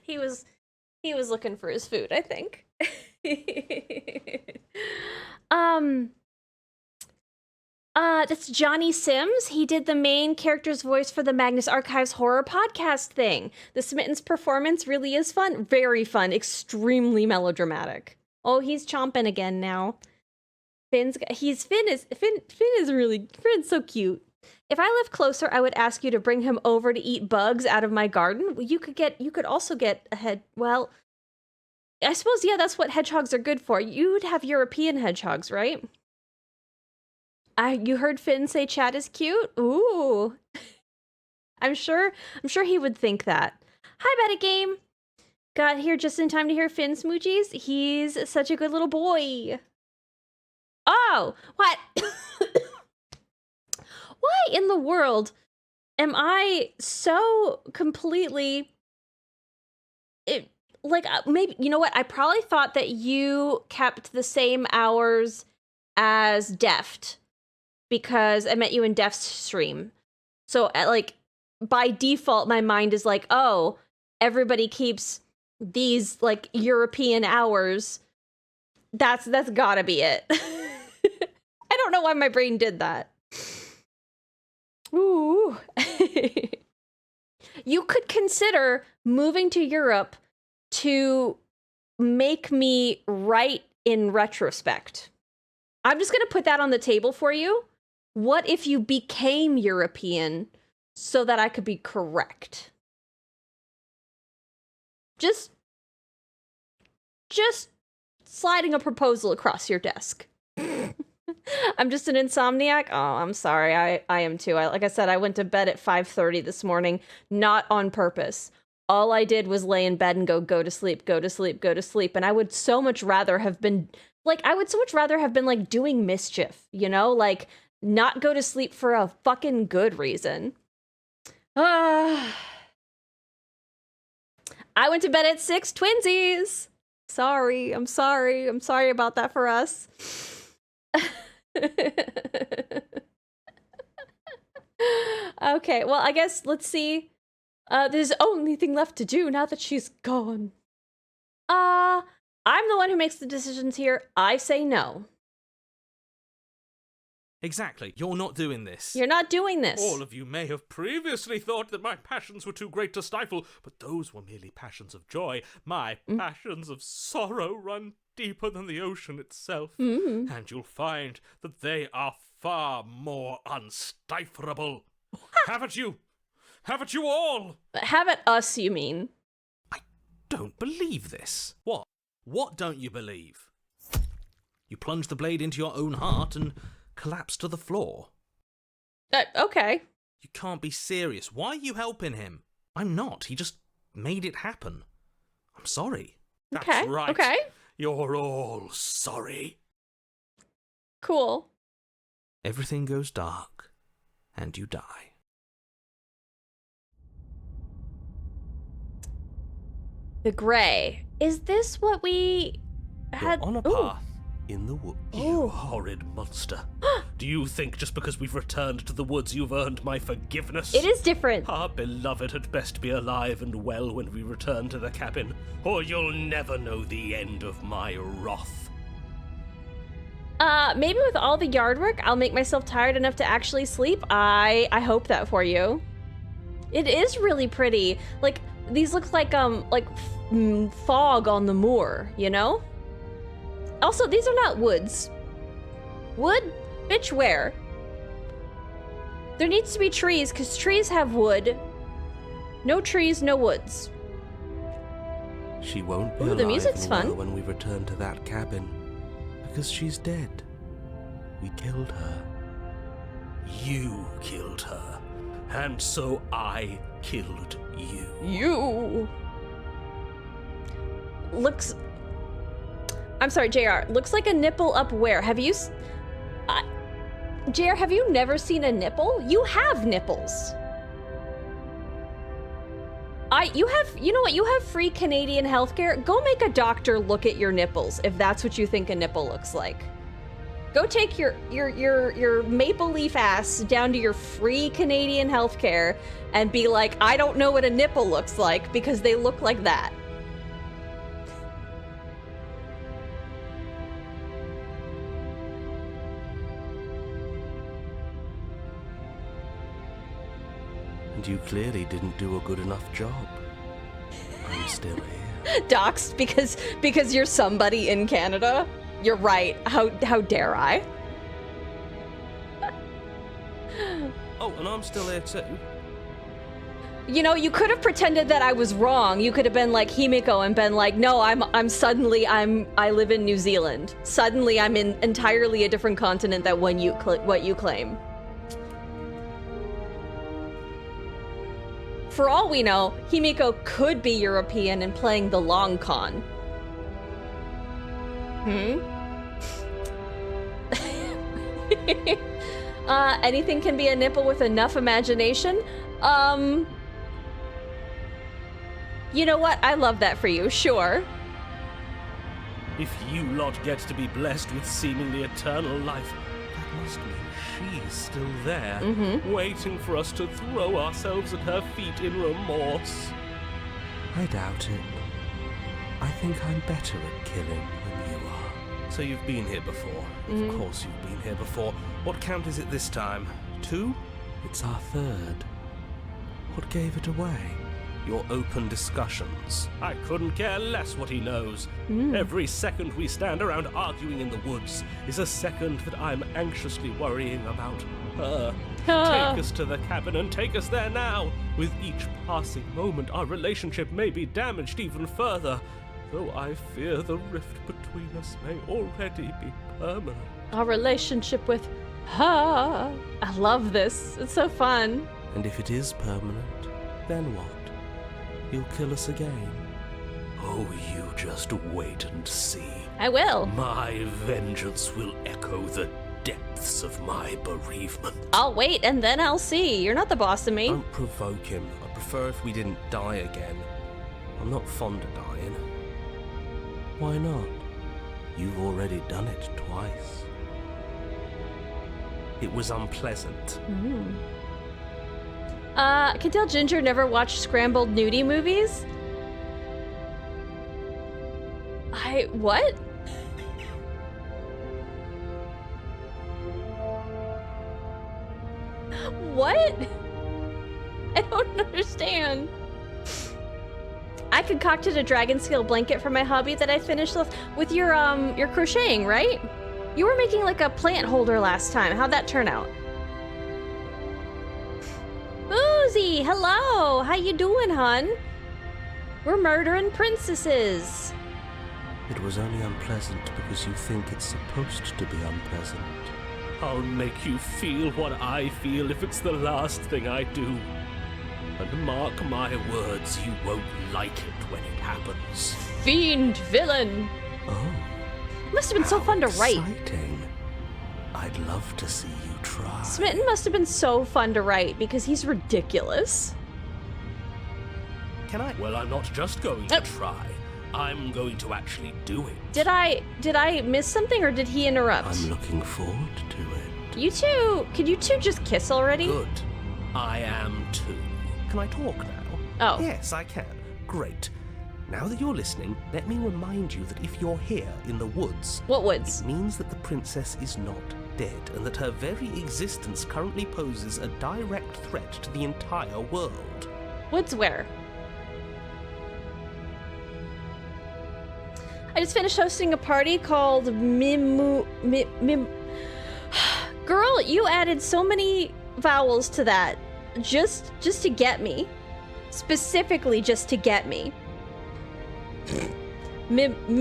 He was looking for his food, I think. That's Johnny Sims. He did the main character's voice for the Magnus Archives horror podcast thing. The Smitten's performance really is fun. Very fun. Extremely melodramatic. Oh, he's chomping again now. Finn's so cute. If I lived closer, I would ask you to bring him over to eat bugs out of my garden. You could also get a head. Well, I suppose, yeah, that's what hedgehogs are good for. You'd have European hedgehogs, right? You heard Finn say Chad is cute? Ooh. I'm sure he would think that. Hi, Beta Game. Got here just in time to hear Finn smoochies. He's such a good little boy. Oh, what? Why in the world am I so completely... maybe, you know what? I probably thought that you kept the same hours as Deft because I met you in Deft's stream. So, by default, my mind is like, oh, everybody keeps these, European hours. That's gotta be it. I don't know why my brain did that. Ooh. You could consider moving to Europe to make me right in retrospect. I'm just going to put that on the table for you. What if you became European so that I could be correct? Just sliding a proposal across your desk. I'm just an insomniac. Oh, I'm sorry. I am too. Like I said, I went to bed at 5:30 this morning, not on purpose. All I did was lay in bed and go to sleep, go to sleep, go to sleep. And I would so much rather have been doing mischief, not go to sleep for a fucking good reason. I went to bed at 6, twinsies. I'm sorry about that for us. Okay, well, I guess let's see. There's only thing left to do now that she's gone. I'm the one who makes the decisions here. I say no. Exactly. You're not doing this. You're not doing this. All of you may have previously thought that my passions were too great to stifle, but those were merely passions of joy. My passions of sorrow run deeper than the ocean itself, and you'll find that they are far more unstiflable. Have it you! Have it you all! Have it us, you mean? I don't believe this. What? What don't you believe? You plunge the blade into your own heart and collapse to the floor. Okay. You can't be serious. Why are you helping him? I'm not. He just made it happen. I'm sorry. That's right. Okay. You're all sorry. Cool. Everything goes dark, and you die. The Grey. Is this what we had? You're on a path in the woods. You horrid monster. Do you think just because we've returned to the woods you've earned my forgiveness? It is different. Our beloved had best be alive and well when we return to the cabin, or you'll never know the end of my wrath. Maybe with all the yard work, I'll make myself tired enough to actually sleep. I hope that for you. It is really pretty. These look like fog on the moor, you know? Also, these are not woods. Wood? Bitch, where? There needs to be trees, because trees have wood. No trees, no woods. She won't be Ooh, alive the music's and fun. well when we return to that cabin, because she's dead. We killed her. You killed her, and so I killed you. You. Looks... I'm sorry, JR. Looks like a nipple up where? Have you... JR, have you never seen a nipple? You have nipples. You know what? You have free Canadian healthcare. Go make a doctor look at your nipples if that's what you think a nipple looks like. Go take your maple leaf ass down to your free Canadian healthcare and be like, I don't know what a nipple looks like because they look like that. And you clearly didn't do a good enough job. I'm still here. Doxed because you're somebody in Canada? You're right. How dare I? Oh, and I'm still here too. You know, you could have pretended that I was wrong. You could have been like Himiko and been like, no, I live in New Zealand. Suddenly I'm in entirely a different continent than what you claim. For all we know, Himiko could be European and playing the long con. Anything can be a nipple with enough imagination. You know what? I love that for you, sure. If you lot get to be blessed with seemingly eternal life, that must mean she's still there, waiting for us to throw ourselves at her feet in remorse. I doubt it. I think I'm better at killing than you are. So you've been here before. Of course you've been here before. What count is it this time? 2? It's our third. What gave it away? Your open discussions. I couldn't care less what he knows. Every second we stand around arguing in the woods is a second that I'm anxiously worrying about her. Take us to the cabin and take us there now. With each passing moment, our relationship may be damaged even further, though I fear the rift between us may already be permanent. Our relationship with her. I love this. It's so fun. And if it is permanent, then what? You'll kill us again? Oh, you just wait and see. I will. My vengeance will echo the depths of my bereavement. I'll wait and then I'll see. You're not the boss of me. Don't provoke him. I'd prefer if we didn't die again. I'm not fond of dying. Why not? You've already done it twice. It was unpleasant. Can tell Ginger never watched scrambled nudie movies? What? What? I don't understand. I concocted a dragon scale blanket for my hobby that I finished with your crocheting, right? You were making like a plant holder last time. How'd that turn out? Boozy, hello. How you doing, hun? We're murdering princesses. It was only unpleasant because you think it's supposed to be unpleasant. I'll make you feel what I feel if it's the last thing I do. And mark my words, you won't like it when it happens. Fiend villain. Oh. Must have been so fun to write. Exciting. I'd love to see you try. Smitten must have been so fun to write because he's ridiculous. Can I? Well, I'm not just going to try. I'm going to actually do it. Did I miss something or did he interrupt? I'm looking forward to it. You two, could you two just kiss already? Good. I am too. Can I talk now? Oh. Yes, I can. Great. Now that you're listening, let me remind you that if you're here in the woods... What woods? It means that the princess is not dead, and that her very existence currently poses a direct threat to the entire world. Woods where? I just finished hosting a party called Girl, you added so many vowels to that. Just to get me. Specifically just to get me. Mimouna.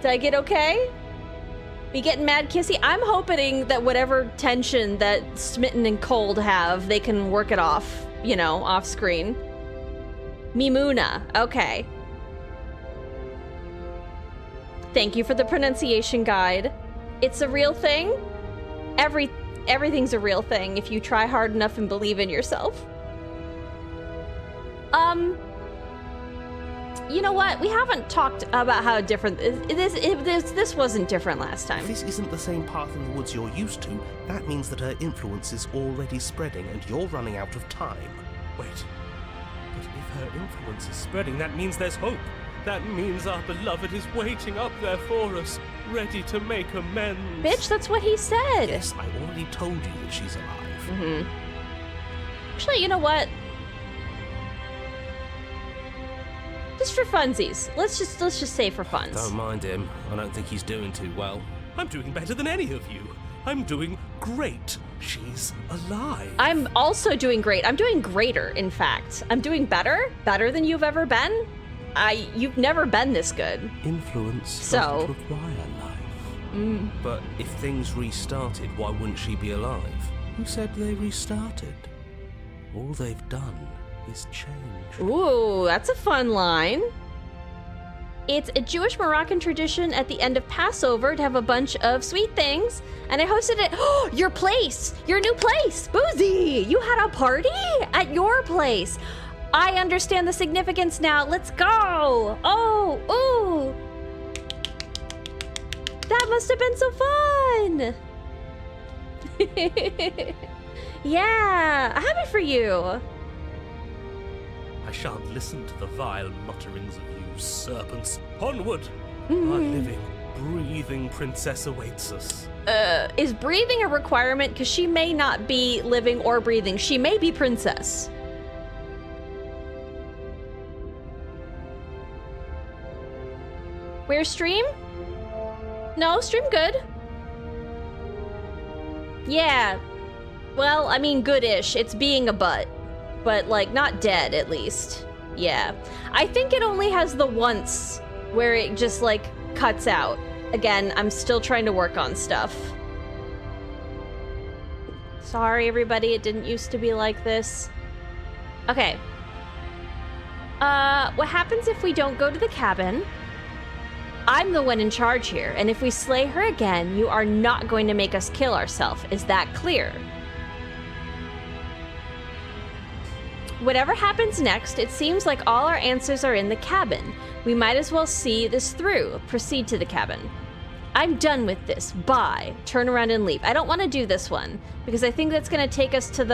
Did I get okay? We getting mad kissy? I'm hoping that whatever tension that Smitten and Cold have, they can work it off, you know, off screen. Mimuna. Okay. Thank you for the pronunciation guide. It's a real thing. Everything's a real thing if you try hard enough and believe in yourself. You know what? We haven't talked about how different this wasn't different last time. If this isn't the same path in the woods you're used to, that means that her influence is already spreading and you're running out of time. Wait. But if her influence is spreading, that means there's hope. That means our beloved is waiting up there for us, ready to make amends. Bitch, that's what he said. Yes, I already told you that she's alive. Mm-hmm. Actually, you know what? Just for funsies. Let's just say for funs. Don't mind him. I don't think he's doing too well. I'm doing better than any of you. I'm doing great. She's alive. I'm also doing great. I'm doing greater, in fact. I'm doing better than you've ever been. You've never been this good. Influence doesn't require life. But if things restarted, why wouldn't she be alive? Who said they restarted? All they've done is change. Ooh, that's a fun line. It's a Jewish Moroccan tradition at the end of Passover to have a bunch of sweet things, and I hosted it. Oh, your place! Your new place! Boozy! You had a party at your place! I understand the significance now. Let's go! Oh, ooh! That must have been so fun! Yeah, I'm happy for you. I shan't listen to the vile mutterings of you serpents. Onward! Our living, breathing princess awaits us. Is breathing a requirement? Because she may not be living or breathing. She may be princess. Where's stream? No, stream good. Yeah. Well, I mean, good-ish. It's being a butt. But, like, not dead, at least. Yeah. I think it only has the once where it just, like, cuts out. Again, I'm still trying to work on stuff. Sorry, everybody. It didn't used to be like this. Okay. What happens if we don't go to the cabin? I'm the one in charge here, and if we slay her again, you are not going to make us kill ourselves. Is that clear? Whatever happens next, it seems like all our answers are in the cabin. We might as well see this through. Proceed to the cabin. I'm done with this. Bye. Turn around and leave. I don't want to do this one, because I think that's going to take us to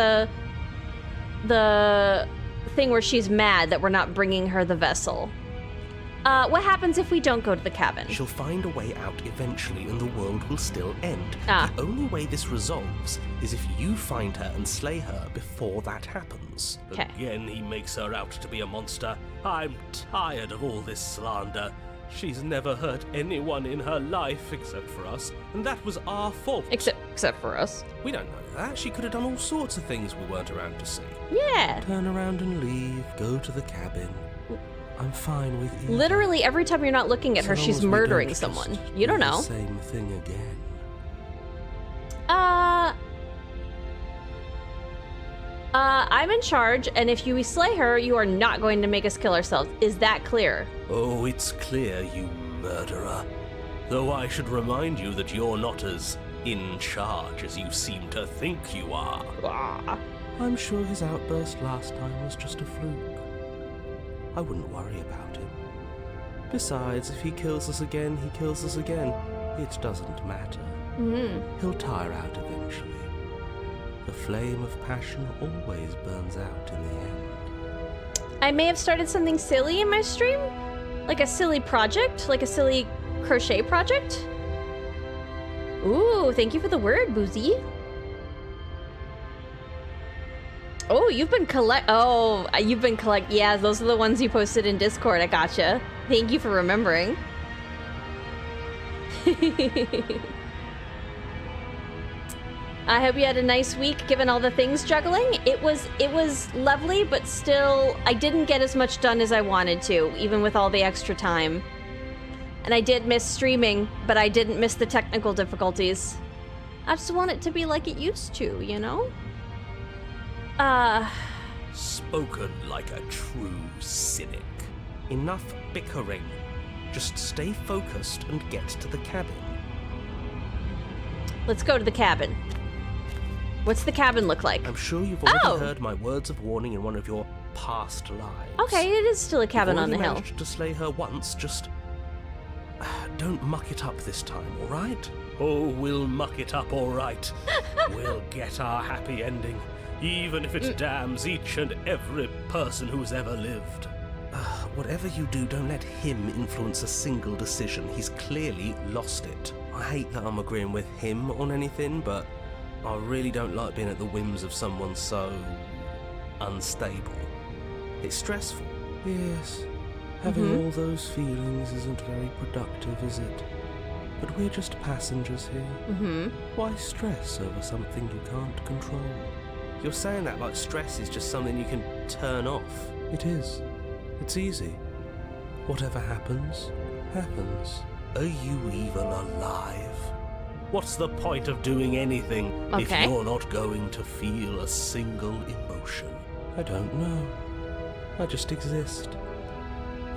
the thing where she's mad that we're not bringing her the vessel. What happens if we don't go to the cabin? She'll find a way out eventually and the world will still end. Ah. The only way this resolves is if you find her and slay her before that happens. Okay. Again, he makes her out to be a monster. I'm tired of all this slander. She's never hurt anyone in her life except for us, and that was our fault. Except for us. We don't know that. She could have done all sorts of things we weren't around to see. Yeah. Turn around and leave, go to the cabin. I'm fine with either. Literally every time you're not looking at her, So long she's as we murdering don't someone. just You don't do know. the same thing again. I'm in charge, and if you slay her, you are not going to make us kill ourselves. Is that clear? Oh, it's clear, you murderer. Though I should remind you that you're not as in charge as you seem to think you are. Ah. I'm sure his outburst last time was just a fluke. I wouldn't worry about him. Besides, if he kills us again, he kills us again. It doesn't matter. He'll tire out eventually. The flame of passion always burns out in the end. I may have started something silly in my stream? Like a silly project? Like a silly crochet project? Ooh, thank you for the word, Boozy. Oh, you've been yeah, those are the ones you posted in Discord. I gotcha. Thank you for remembering. I hope you had a nice week given all the things juggling. It was lovely, but still I didn't get as much done as I wanted to, even with all the extra time. And I did miss streaming, but I didn't miss the technical difficulties. I just want it to be like it used to, you know? Spoken like a true cynic. Enough bickering. Just stay focused and get to the cabin. Let's go to the cabin. What's the cabin look like? I'm sure you've already heard my words of warning in one of your past lives. Okay, it is still a cabin You've on the already hill. managed to slay her once, just don't muck it up this time, all right? Oh, we'll muck it up all right. We'll get our happy ending, even if it damns each and every person who's ever lived. Whatever you do, don't let him influence a single decision. He's clearly lost it. I hate that I'm agreeing with him on anything, but I really don't like being at the whims of someone so unstable. It's stressful. Yes, having all those feelings isn't very productive, is it? But we're just passengers here. Why stress over something you can't control? You're saying that like stress is just something you can turn off. It is. It's easy. Whatever happens, happens. Are you even alive? What's the point of doing anything if Okay. you're not going to feel a single emotion? I don't know. I just exist.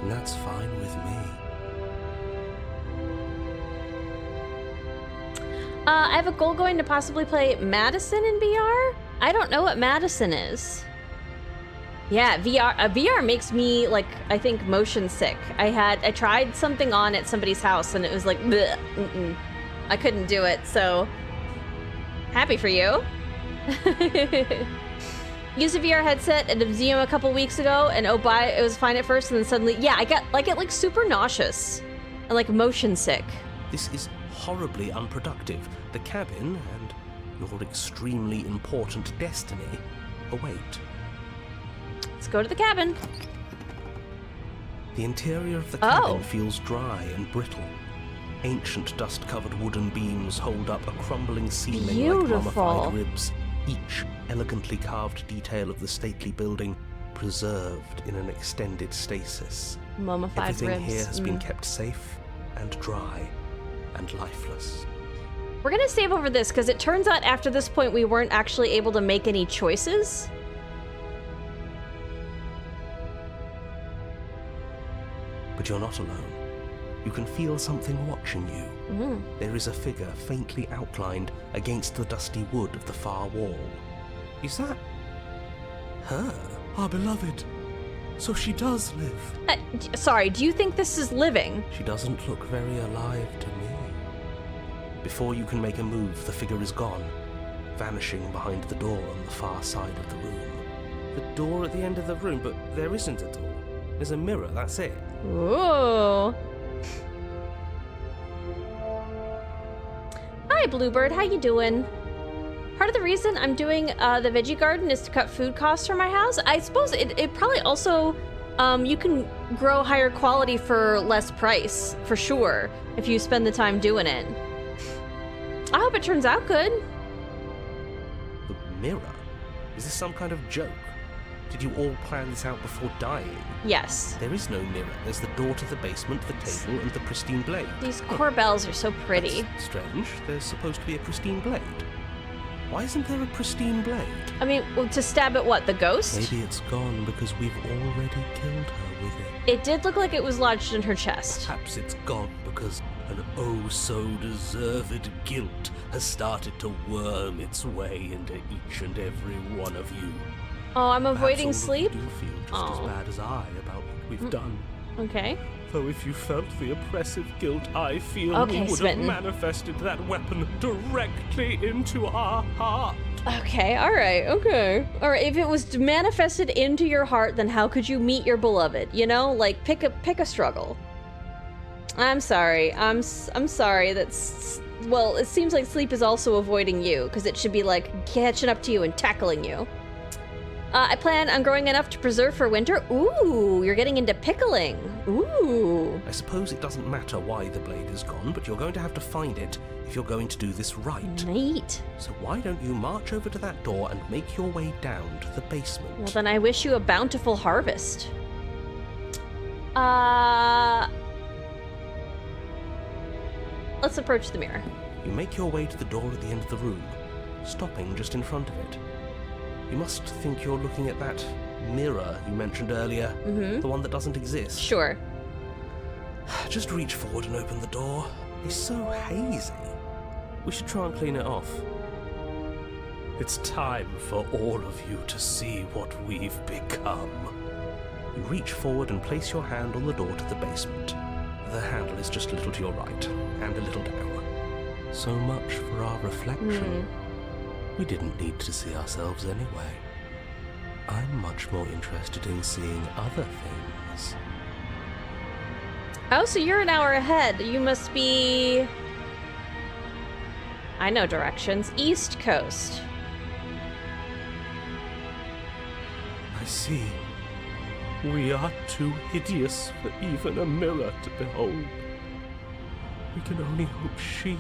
And that's fine with me. I have a goal going to possibly play Madison in VR. I don't know what Madison is. Yeah, VR makes me, like, I think motion sick. I tried something on at somebody's house and it was like, bleh, I couldn't do it, so happy for you. Used a VR headset at a museum a couple weeks ago, and it was fine at first, and then suddenly, yeah, I get like super nauseous and like motion sick. This is horribly unproductive. The cabin and your extremely important destiny await. Let's go to the cabin. The interior of the cabin Oh. feels dry and brittle. Ancient dust-covered wooden beams hold up a crumbling ceiling Beautiful. like mummified ribs, each elegantly carved detail of the stately building preserved in an extended stasis. Mummified Everything ribs. here has been kept safe and dry and lifeless. We're gonna save over this because it turns out after this point we weren't actually able to make any choices. But you're not alone. You can feel something watching you. There is a figure faintly outlined against the dusty wood of the far wall. Is that her? Our beloved. So she does live. Sorry, do you think this is living? She doesn't look very alive to me. Before you can make a move, the figure is gone, vanishing behind the door on the far side of the room. The door at the end of the room, but there isn't a door. There's a mirror, that's it. Ooh. Hi, Bluebird. How you doing? Part of the reason I'm doing the veggie garden is to cut food costs for my house. I suppose it probably also, you can grow higher quality for less price, for sure, if you spend the time doing it. I hope it turns out good. The mirror? Is this some kind of joke? Did you all plan this out before dying? Yes. There is no mirror. There's the door to the basement, the table, and the pristine blade. These corbels are so pretty. That's strange. There's supposed to be a pristine blade. Why isn't there a pristine blade? I mean, well, to stab at what, the ghost? Maybe it's gone because we've already killed her with it. It did look like it was lodged in her chest. Perhaps it's gone because an oh-so-deserved guilt has started to worm its way into each and every one of you. Oh, I'm Perhaps avoiding all of sleep? you do feel just as bad as I about what we've done. Okay. Though if you felt the oppressive guilt I feel, Okay, we would Smitten. have manifested that weapon directly into our heart. Okay, alright, okay. Alright, if it was manifested into your heart, then how could you meet your beloved? You know? Like, pick a struggle. I'm sorry. I'm sorry that's... Well, it seems like sleep is also avoiding you, because it should be, like, catching up to you and tackling you. I plan on growing enough to preserve for winter. Ooh, you're getting into pickling. Ooh. I suppose it doesn't matter why the blade is gone, but you're going to have to find it if you're going to do this right. Neat. So why don't you march over to that door and make your way down to the basement? Well, then I wish you a bountiful harvest. Let's approach the mirror. You make your way to the door at the end of the room, stopping just in front of it. You must think you're looking at that mirror you mentioned earlier, the one that doesn't exist. Sure. Just reach forward and open the door. It's so hazy. We should try and clean it off. It's time for all of you to see what we've become. You reach forward and place your hand on the door to the basement. The handle is just a little to your right, and a little down. So much for our reflection. We didn't need to see ourselves anyway. I'm much more interested in seeing other things. Oh, so you're an hour ahead. You must be... I know directions. East Coast. I see. We are too hideous for even a mirror to behold. We can only hope she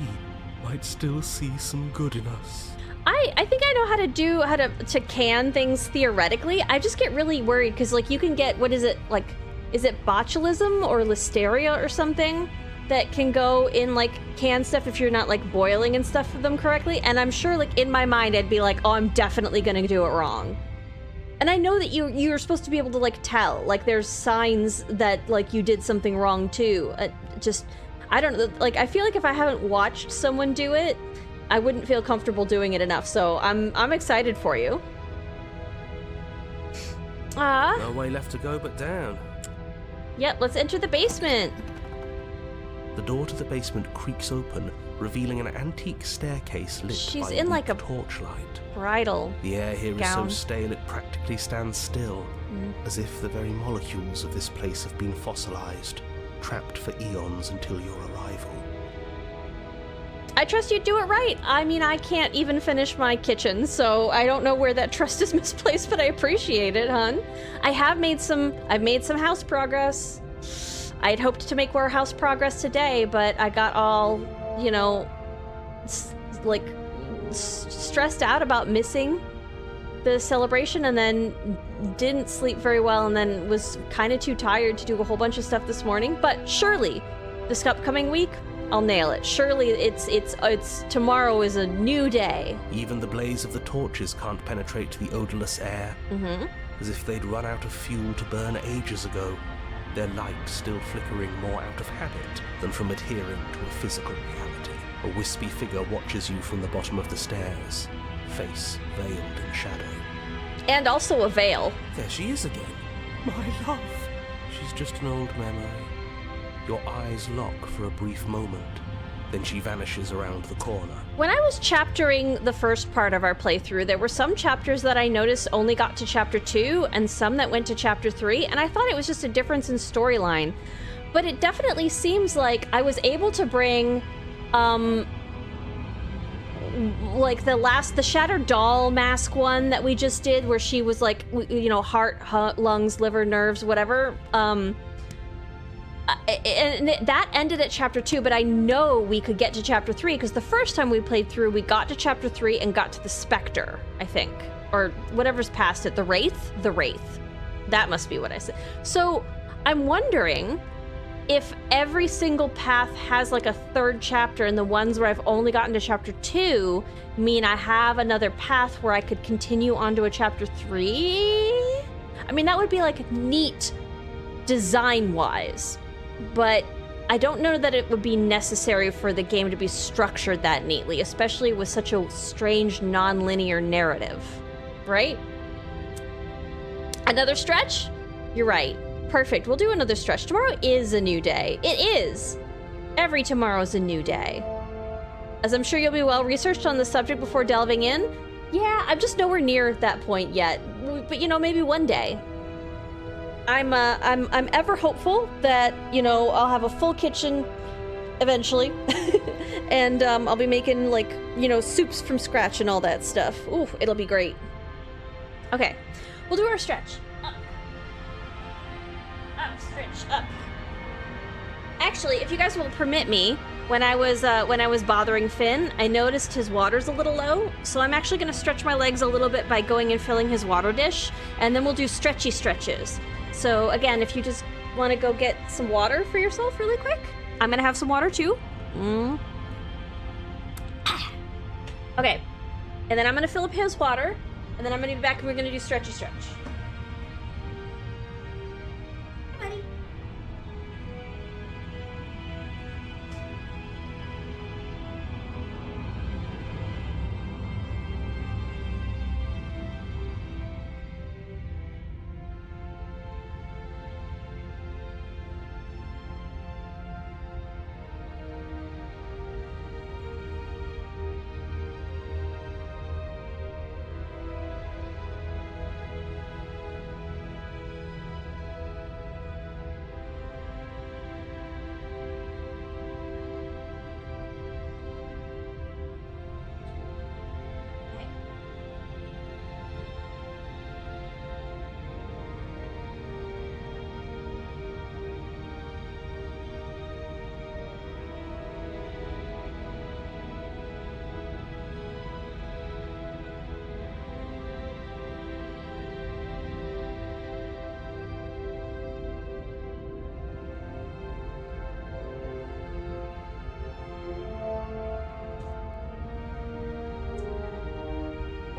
might still see some good in us. I think I know how to can things theoretically. I just get really worried because, like, you can get, what is it, like, is it botulism or listeria or something that can go in, like, canned stuff if you're not, like, boiling and stuff for them correctly? And I'm sure, like, in my mind, I'd be like, oh, I'm definitely gonna do it wrong. And I know that you're supposed to be able to, like, tell. Like, there's signs that, like, you did something wrong, too. I don't know, like, I feel like if I haven't watched someone do it, I wouldn't feel comfortable doing it enough, so I'm excited for you. No way left to go but down. Yep, let's enter the basement. The door to the basement creaks open, revealing an antique staircase lit She's by in, like, a torchlight. Bridal The air here is gown. so stale it practically stands still, as if the very molecules of this place have been fossilized, trapped for eons until your arrival. I trust you do it right. I mean, I can't even finish my kitchen, so I don't know where that trust is misplaced, but I appreciate it, hon. I've made some house progress. I had hoped to make more house progress today, but I got all, you know, stressed out about missing the celebration, and then didn't sleep very well, and then was kind of too tired to do a whole bunch of stuff this morning. But surely, this upcoming week, I'll nail it. Surely it's tomorrow is a new day. Even the blaze of the torches can't penetrate the odorless air, as if they'd run out of fuel to burn ages ago, their light still flickering more out of habit than from adhering to a physical reality. A wispy figure watches you from the bottom of the stairs, face veiled in shadow. And also a veil. There she is again. My love. She's just an old memory. Your eyes lock for a brief moment, then she vanishes around the corner. When I was chaptering the first part of our playthrough, there were some chapters that I noticed only got to chapter 2 and some that went to chapter 3, and I thought it was just a difference in storyline. But it definitely seems like I was able to bring, like the Shattered Doll mask one that we just did, where she was like, you know, heart, lungs, liver, nerves, whatever, and that ended at chapter 2, but I know we could get to chapter 3 because the first time we played through, we got to chapter 3 and got to the Spectre, I think, or whatever's past it. The Wraith. That must be what I said. So I'm wondering if every single path has like a third chapter, and the ones where I've only gotten to chapter 2 mean I have another path where I could continue on to a chapter 3. I mean, that would be like neat design-wise. But I don't know that it would be necessary for the game to be structured that neatly, especially with such a strange, non-linear narrative, right? Another stretch? You're right. Perfect. We'll do another stretch. Tomorrow is a new day. It is. Every tomorrow's a new day. As I'm sure you'll be well researched on the subject before delving in. Yeah, I'm just nowhere near that point yet. But, you know, maybe one day. I'm ever hopeful that, you know, I'll have a full kitchen eventually, and I'll be making, like, you know, soups from scratch and all that stuff. Ooh, it'll be great. Okay, we'll do our stretch. Up, stretch, up. Actually, if you guys will permit me, when I was bothering Finn, I noticed his water's a little low, so I'm actually gonna stretch my legs a little bit by going and filling his water dish, and then we'll do stretchy stretches. So again, if you just want to go get some water for yourself really quick, I'm gonna have some water too. Okay, and then I'm gonna fill up his water, and then I'm gonna be back and we're gonna do stretchy stretch. Hi, buddy.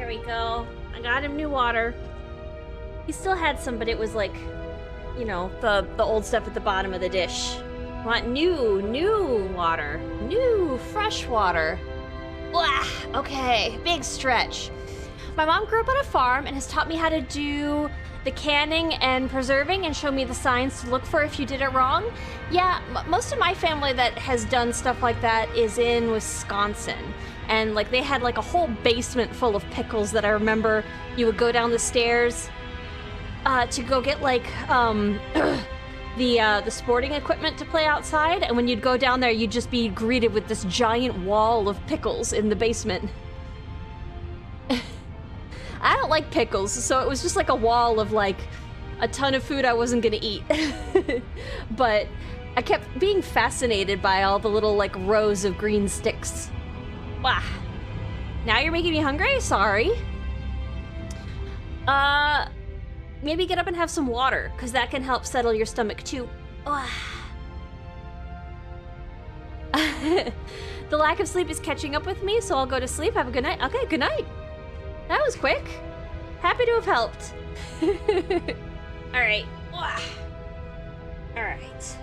There we go. I got him new water. He still had some, but it was like, you know, the old stuff at the bottom of the dish. I want new water. New, fresh water. Blah. Okay, big stretch. My mom grew up on a farm and has taught me how to do the canning and preserving and show me the signs to look for if you did it wrong. Yeah, most of my family that has done stuff like that is in Wisconsin. And like they had like a whole basement full of pickles that I remember you would go down the stairs to go get like the sporting equipment to play outside, and when you'd go down there you'd just be greeted with this giant wall of pickles in the basement. I don't like pickles, so it was just like a wall of like a ton of food I wasn't gonna eat. But I kept being fascinated by all the little like rows of green sticks. Wow. Now you're making me hungry? Sorry. Maybe get up and have some water, because that can help settle your stomach too. The lack of sleep is catching up with me, so I'll go to sleep. Have a good night. Okay, good night. That was quick. Happy to have helped. Alright. Alright.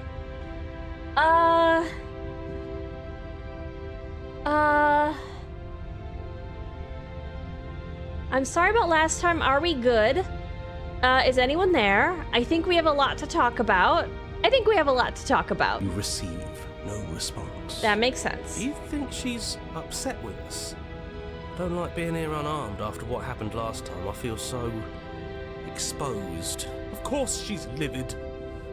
I'm sorry about last time. Are we good? Is anyone there? I think we have a lot to talk about. You receive no response. That makes sense. Do you think she's upset with us? I don't like being here unarmed after what happened last time. I feel so exposed. Of course she's livid,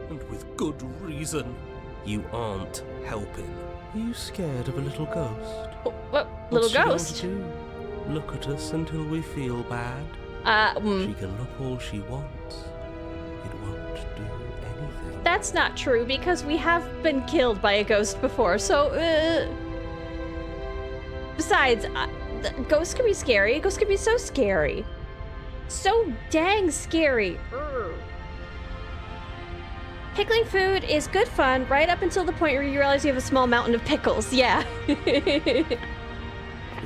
and with good reason. You aren't helping. Are you scared of a little ghost? What? Little What's she ghost? going to do? Look at us until we feel bad? She can look all she wants. It won't do anything. That's not true, because we have been killed by a ghost before, so, Besides, ghosts can be scary. Ghosts can be so scary. So dang scary. Pickling food is good fun right up until the point where you realize you have a small mountain of pickles. Yeah. But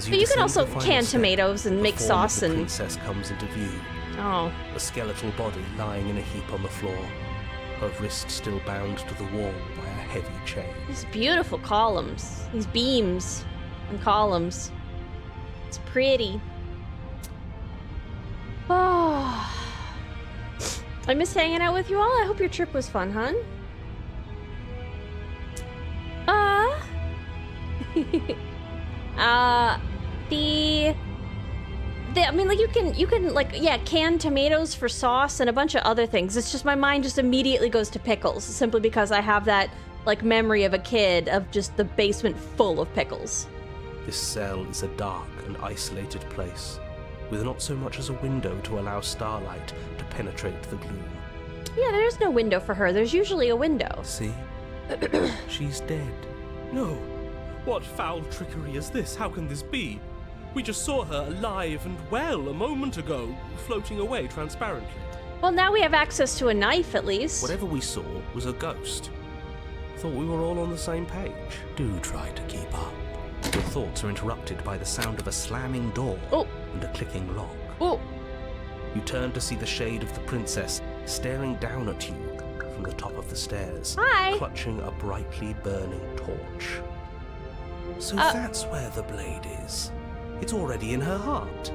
you can also can tomatoes and make sauce and... The princess comes into view. Oh. A skeletal body lying in a heap on the floor. Her wrist still bound to the wall by a heavy chain. These beautiful columns. These beams and columns. It's pretty. Oh. I miss hanging out with you all. I hope your trip was fun, hon. I mean, like, you can like, yeah, canned tomatoes for sauce and a bunch of other things. It's just my mind just immediately goes to pickles, simply because I have that, like, memory of a kid of just the basement full of pickles. This cell is a dark and isolated place, with not so much as a window to allow starlight to penetrate the gloom. Yeah, there's no window for her. There's usually a window. See? She's dead. No. What foul trickery is this? How can this be? We just saw her alive and well a moment ago, floating away transparently. Well, now we have access to a knife, at least. Whatever we saw was a ghost. Thought we were all on the same page. Do try to keep up. Your thoughts are interrupted by the sound of a slamming door and a clicking lock. Oh. You turn to see the shade of the princess staring down at you from the top of the stairs. Hi. Clutching a brightly burning torch. So that's where the blade is. It's already in her heart.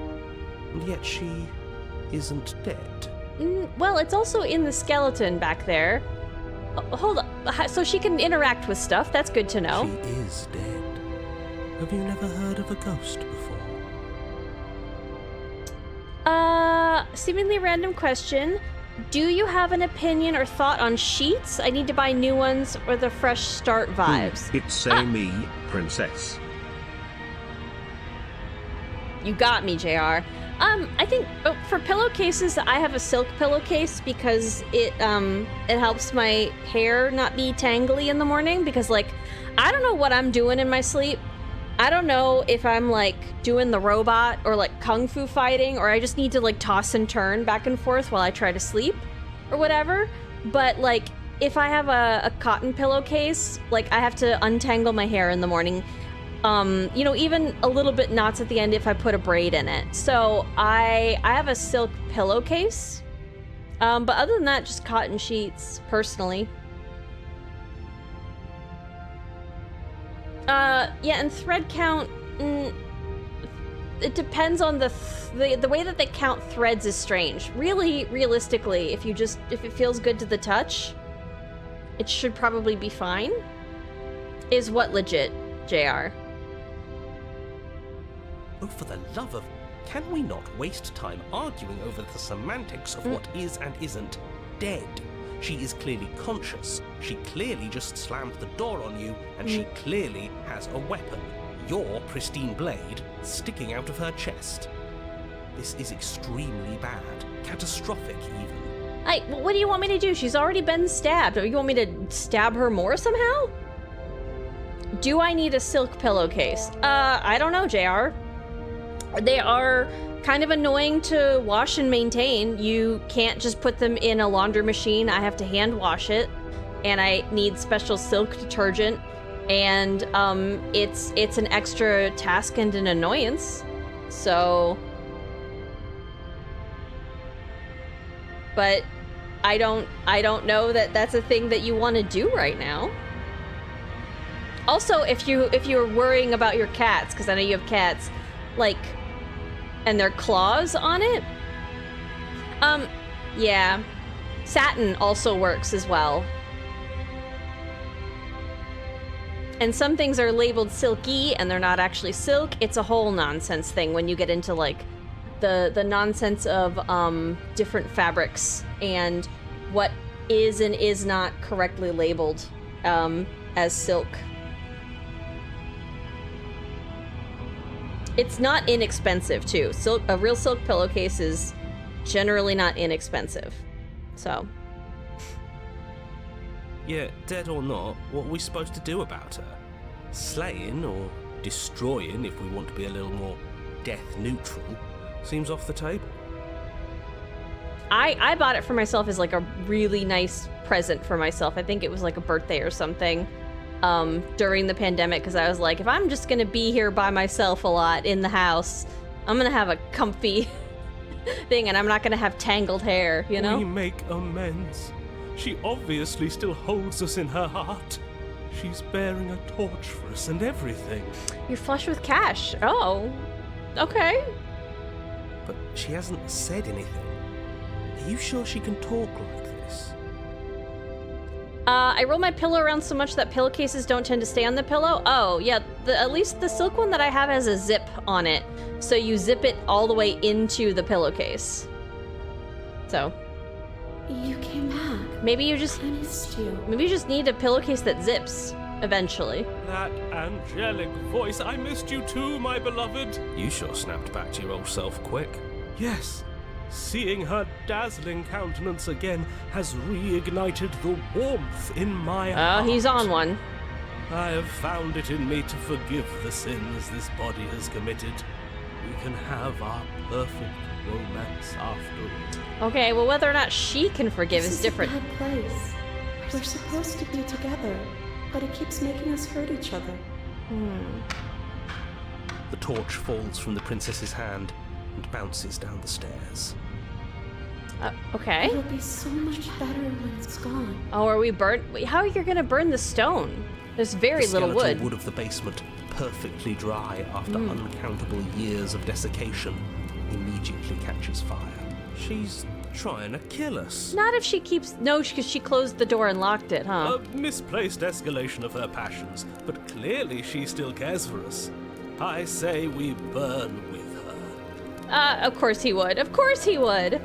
And yet she isn't dead. Well, it's also in the skeleton back there. Hold on. So she can interact with stuff. That's good to know. She is dead. Have you never heard of a ghost before? Seemingly random question. Do you have an opinion or thought on sheets? I need to buy new ones or the fresh start vibes. It's me, princess. You got me, JR. I think for pillowcases, I have a silk pillowcase because it helps my hair not be tangly in the morning, because, like, I don't know what I'm doing in my sleep. I don't know if I'm, like, doing the robot or, like, kung fu fighting, or I just need to, like, toss and turn back and forth while I try to sleep or whatever. But, like, if I have a cotton pillowcase, like, I have to untangle my hair in the morning. You know, even a little bit knots at the end if I put a braid in it. So I have a silk pillowcase. But other than that, just cotton sheets, personally. Yeah, and thread count, it depends on the way that they count threads is strange. Really, realistically, if it feels good to the touch, it should probably be fine. Is what legit, JR. Oh, for the love of... Can we not waste time arguing over the semantics of what is and isn't dead? She is clearly conscious. She clearly just slammed the door on you, and she clearly has a weapon. Your pristine blade sticking out of her chest. This is extremely bad. Catastrophic, even. What do you want me to do? She's already been stabbed. You want me to stab her more somehow? Do I need a silk pillowcase? I don't know, JR. They are kind of annoying to wash and maintain. You can't just put them in a laundry machine. I have to hand wash it, and I need special silk detergent, and it's an extra task and an annoyance. So, but I don't know that that's a thing that you want to do right now. Also, if you're worrying about your cats, because I know you have cats, like, and their claws on it, yeah, satin also works as well. And some things are labeled silky and they're not actually silk. It's a whole nonsense thing when you get into like the nonsense of different fabrics and what is and is not correctly labeled as silk. It's not inexpensive too. A real silk pillowcase is generally not inexpensive. So. Yeah, dead or not, what are we supposed to do about her? Slaying or destroying, if we want to be a little more death neutral, seems off the table. I bought it for myself as like a really nice present for myself. I think it was like a birthday or something. During the pandemic, because I was like, if I'm just gonna be here by myself a lot in the house, I'm gonna have a comfy thing, and I'm not gonna have tangled hair, you know? We make amends. She obviously still holds us in her heart. She's bearing a torch for us and everything. You're flush with cash. Oh, okay. But she hasn't said anything. Are you sure she can talk like this? I roll my pillow around so much that pillowcases don't tend to stay on the pillow. Oh, yeah, at least the silk one that I have has a zip on it. So you zip it all the way into the pillowcase. So. You came back. Maybe you just... I missed you. Maybe you just need a pillowcase that zips, eventually. That angelic voice, I missed you too, my beloved. You sure snapped back to your old self quick. Yes. Seeing her dazzling countenance again has reignited the warmth in my heart. Oh, he's on one. I have found it in me to forgive the sins this body has committed. We can have our perfect romance after all. Okay, well, whether or not she can forgive is different. This is a bad place. We're supposed to be together, but it keeps making us hurt each other. The torch falls from the princess's hand and bounces down the stairs. Okay. It'll be so much better when it's gone. Oh, are we burnt? Wait, how are you gonna burn the stone? There's very little wood. The skeletal wood of the basement, perfectly dry after uncountable years of desiccation, immediately catches fire. She's trying to kill us. Not if she keeps... No, because she closed the door and locked it, huh? A misplaced escalation of her passions, but clearly she still cares for us. I say we burn with her. Of course he would. Of course he would.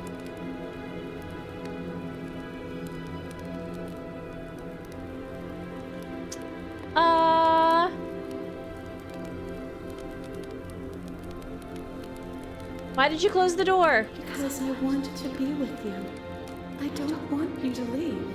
Why did you close the door? Because I wanted to be with you. I don't want you to leave.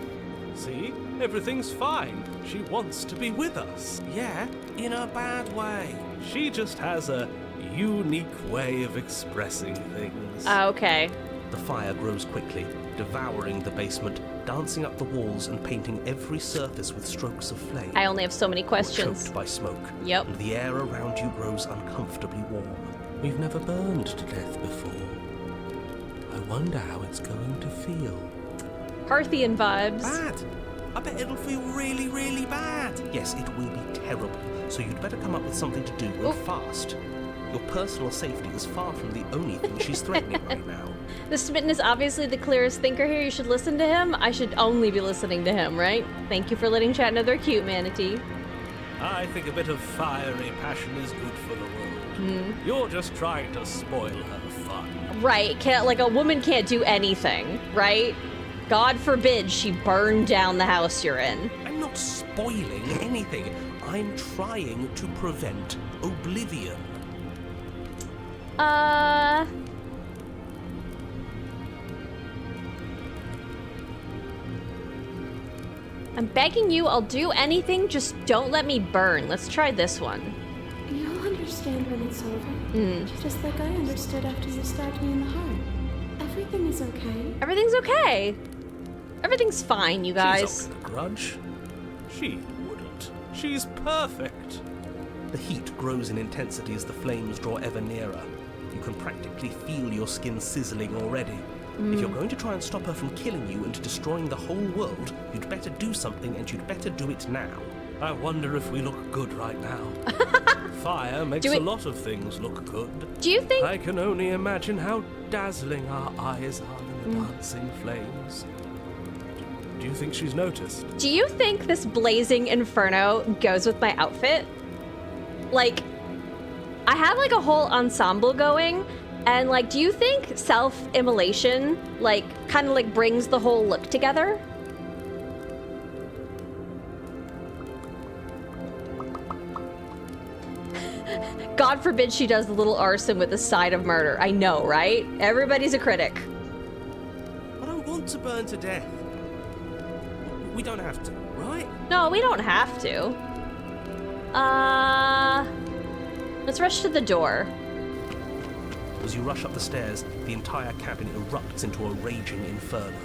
See? Everything's fine. She wants to be with us. Yeah, in a bad way. She just has a unique way of expressing things. Okay. The fire grows quickly, devouring the basement, dancing up the walls and painting every surface with strokes of flame. I only have so many You're questions. choked by smoke. Yep. And the air around you grows uncomfortably warm. We've never burned to death before. I wonder how it's going to feel. Parthian vibes. Bad! I bet it'll feel really, really bad. Yes, it will be terrible. So you'd better come up with something to do and fast. Your personal safety is far from the only thing she's threatening right now. The Smitten is obviously the clearest thinker here. You should listen to him. I should only be listening to him, right? Thank you for letting chat know they're cute, Manatee. I think a bit of fiery passion is good for the world. You're just trying to spoil her fun. Right. Like a woman can't do anything, right? God forbid she burned down the house you're in. I'm not spoiling anything. I'm trying to prevent oblivion. I'm begging you, I'll do anything, just don't let me burn. Let's try this one. You'll understand when it's over. Just like I understood after you stabbed me in the heart. Everything is okay. Everything's okay. Everything's fine, you guys. She's not gonna grudge. She wouldn't. She's perfect. The heat grows in intensity as the flames draw ever nearer. You can practically feel your skin sizzling already. If you're going to try and stop her from killing you and destroying the whole world, you'd better do something, and you'd better do it now. I wonder if we look good right now. Fire makes a lot of things look good. Do you think... I can only imagine how dazzling our eyes are in the dancing flames. Do you think she's noticed? Do you think this blazing inferno goes with my outfit? Like, I have like a whole ensemble going, and like, do you think self-immolation like kind of like brings the whole look together? God forbid she does the little arson with a side of murder. I know, right? Everybody's a critic. I don't want to burn to death. We don't have to, right? No, we don't have to. Let's rush to the door. As you rush up the stairs, the entire cabin erupts into a raging inferno.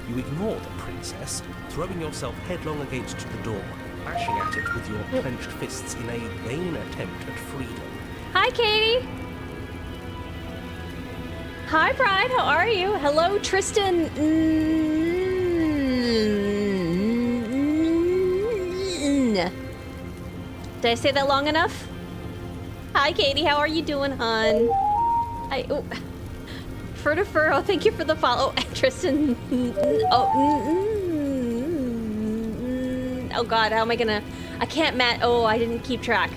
You ignore the princess, throwing yourself headlong against the door, bashing at it with your clenched fists in a vain attempt at freedom. Hi, Katie. Hi, Bride. How are you? Hello, Tristan. Did I say that long enough? Hi, Katie. How are you doing, hon? Furtifuro, thank you for the follow. Tristan. Oh, God. How am I gonna... I can't Oh, I didn't keep track.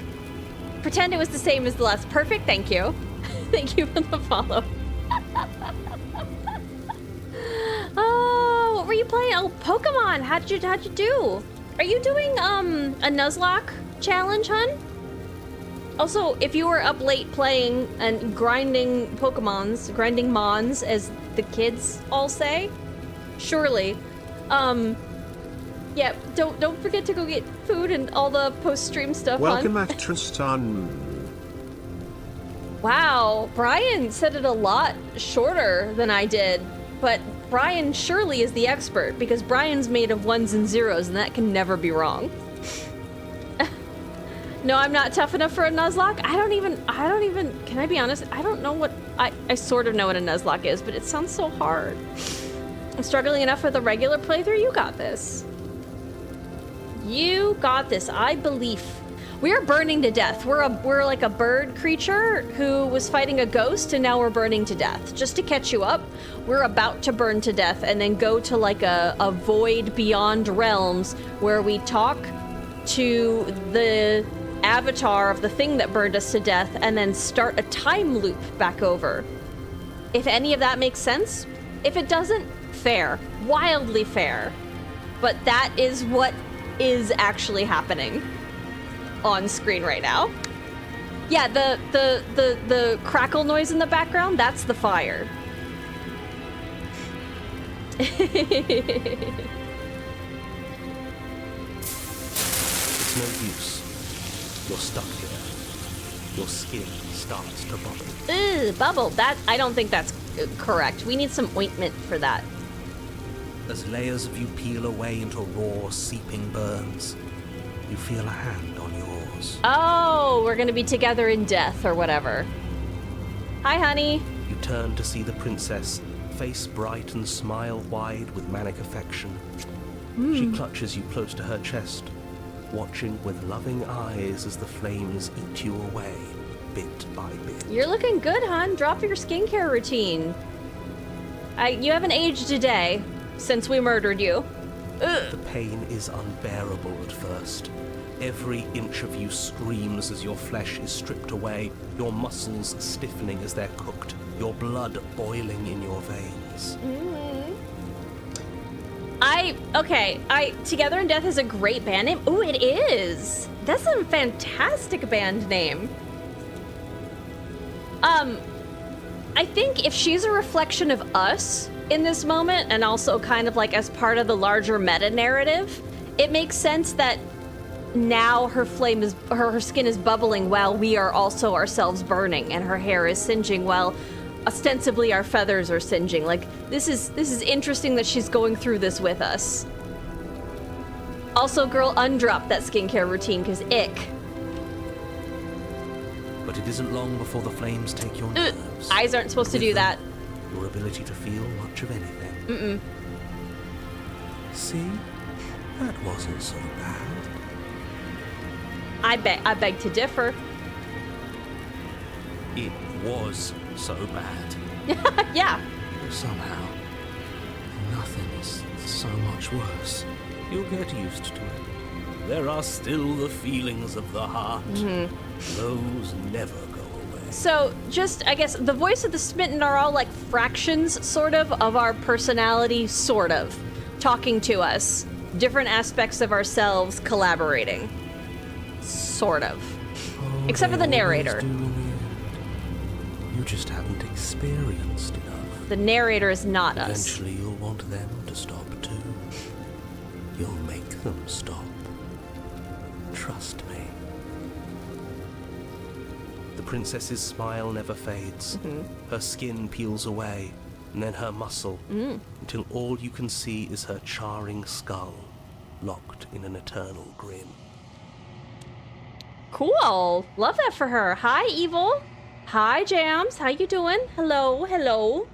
Pretend it was the same as the last. Perfect. Thank you. Thank you for the follow. Oh, what were you playing? Oh, Pokemon. How'd you do? Are you doing a Nuzlocke challenge, hun? Also, if you were up late playing and grinding grinding mons, as the kids all say, surely, yeah, don't forget to go get food and all the post-stream stuff. Welcome at Tristan. Wow, Brian said it a lot shorter than I did, but Brian surely is the expert because Brian's made of ones and zeros, and that can never be wrong. No, I'm not tough enough for a Nuzlocke. I don't even, can I be honest? I don't know what, I sort of know what a Nuzlocke is, but it sounds so hard. I'm struggling enough with a regular playthrough. You got this. You got this, I believe. We are burning to death. We're like a bird creature who was fighting a ghost, and now we're burning to death. Just to catch you up, we're about to burn to death and then go to like a void beyond realms where we talk to the avatar of the thing that burned us to death and then start a time loop back over. If any of that makes sense. If it doesn't, fair. Wildly fair. But that is what is actually happening on screen right now. Yeah, the crackle noise in the background, that's the fire. It's no use. You're stuck here. Your skin starts to bubble. Bubble. That, I don't think that's correct. We need some ointment for that. As layers of you peel away into raw, seeping burns, you feel a hand on yours. Oh, we're gonna be together in death or whatever. Hi, honey. You turn to see the princess, face bright and smile wide with manic affection. She clutches you close to her chest, watching with loving eyes as the flames eat you away, bit by bit. You're looking good, hon. Drop your skincare routine. You haven't aged a day since we murdered you. Ugh. The pain is unbearable at first. Every inch of you screams as your flesh is stripped away, your muscles stiffening as they're cooked, your blood boiling in your veins. Together in Death is a great band name. Ooh, it is. That's a fantastic band name. I think if she's a reflection of us in this moment, and also kind of like as part of the larger meta narrative, it makes sense that now her skin is bubbling while we are also ourselves burning, and her hair is singeing while ostensibly our feathers are singeing. Like, this is interesting that she's going through this with us. Also, girl, undrop that skincare routine, because ick. But it isn't long before the flames take your nerves. Eyes aren't supposed to do that. Your ability to feel much of anything. See? That wasn't so bad. I beg to differ. It was so bad. Yeah. Somehow, nothing is so much worse. You'll get used to it. There are still the feelings of the heart. Those never go away. So, just, I guess, the voice of the smitten are all like fractions, sort of our personality, sort of, talking to us. Different aspects of ourselves collaborating. Sort of. Oh, Except for the narrator. You just haven't experienced enough. The narrator is not us. Eventually you'll want them to stop too. You'll make them stop. Trust me. The princess's smile never fades. Her skin peels away, and then her muscle, until all you can see is her charring skull, locked in an eternal grin. Cool. Love that for her. Hi, Evil. Hi, Jams. How you doing? Hello, hello.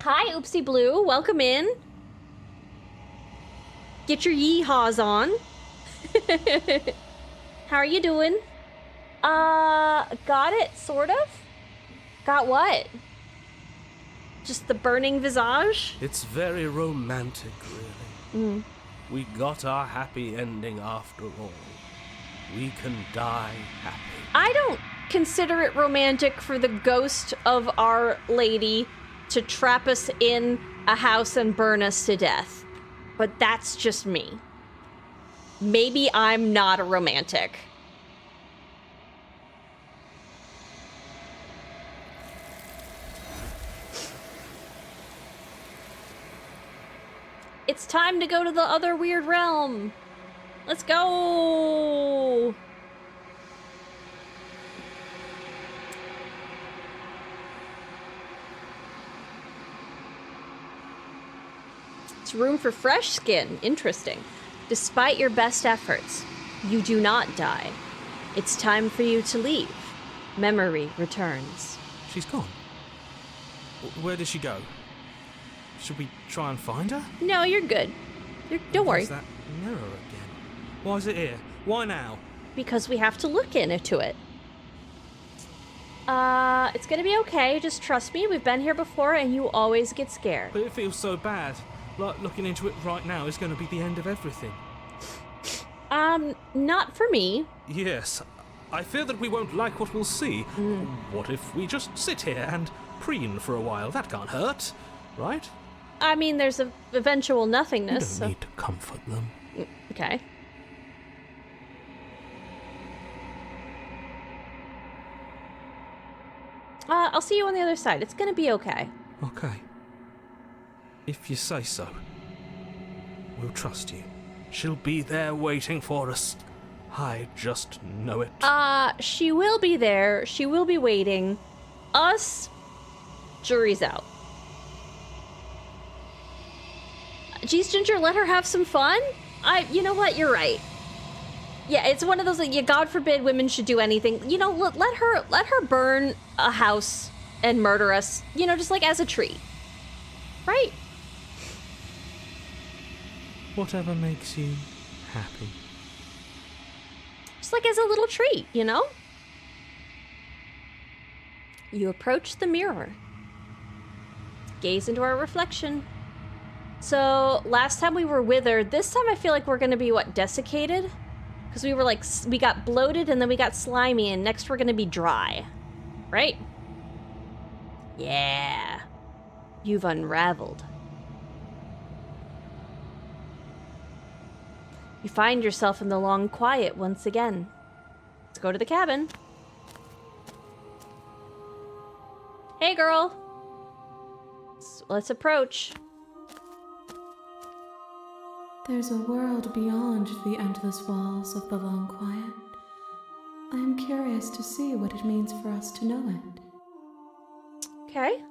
Hi, Oopsie Blue. Welcome in. Get your yeehaws on. How are you doing? Got it, sort of? Got what? Just the burning visage? It's very romantic, really. We got our happy ending after all. We can die happy. I don't consider it romantic for the ghost of Our Lady to trap us in a house and burn us to death. But that's just me. Maybe I'm not a romantic. It's time to go to the other weird realm. Let's go. It's room for fresh skin. Interesting. Despite your best efforts, you do not die. It's time for you to leave. Memory returns. She's gone. Where did she go? Should we try and find her? No, you're good. Don't worry. There's that mirror again. Why is it here? Why now? Because we have to look into it. It's gonna be okay. Just trust me. We've been here before and you always get scared. But it feels so bad. Like looking into it right now is going to be the end of everything. Not for me. Yes. I fear that we won't like what we'll see. What if we just sit here and preen for a while? That can't hurt, right? I mean, there's a eventual You nothingness. don't need to comfort them. Okay. I'll see you on the other side. It's gonna be okay. Okay. If you say so. We'll trust you. She'll be there waiting for us. I just know it. She will be there. She will be waiting. Us, jury's out. Geez, Ginger, let her have some fun? You know what? You're right. Yeah, it's one of those that, God forbid women should do anything. You know, let her burn a house and murder us, just like as a treat. Right? Whatever makes you happy. Just like as a little treat, You approach the mirror. Gaze into our reflection. So, last time we were withered, this time I feel like we're gonna be, desiccated? Because we were we got bloated and then we got slimy, and next we're gonna be dry. Right? Yeah. You've unraveled. You find yourself in the long quiet once again. Let's go to the cabin. Hey, girl. Let's approach. There's a world beyond the endless walls of the long quiet. I am curious to see what it means for us to know it. Okay.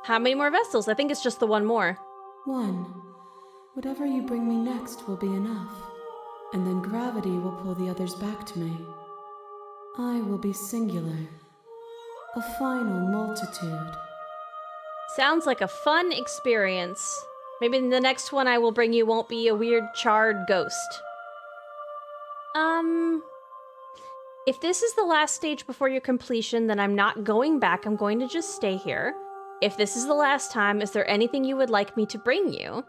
How many more vessels? I think it's just the one more. One. Whatever you bring me next will be enough, and then gravity will pull the others back to me. I will be singular. A final multitude. Sounds like a fun experience. Maybe the next one I will bring you won't be a weird charred ghost. If this is the last stage before your completion, then I'm not going back. I'm going to just stay here. If this is the last time, is there anything you would like me to bring you?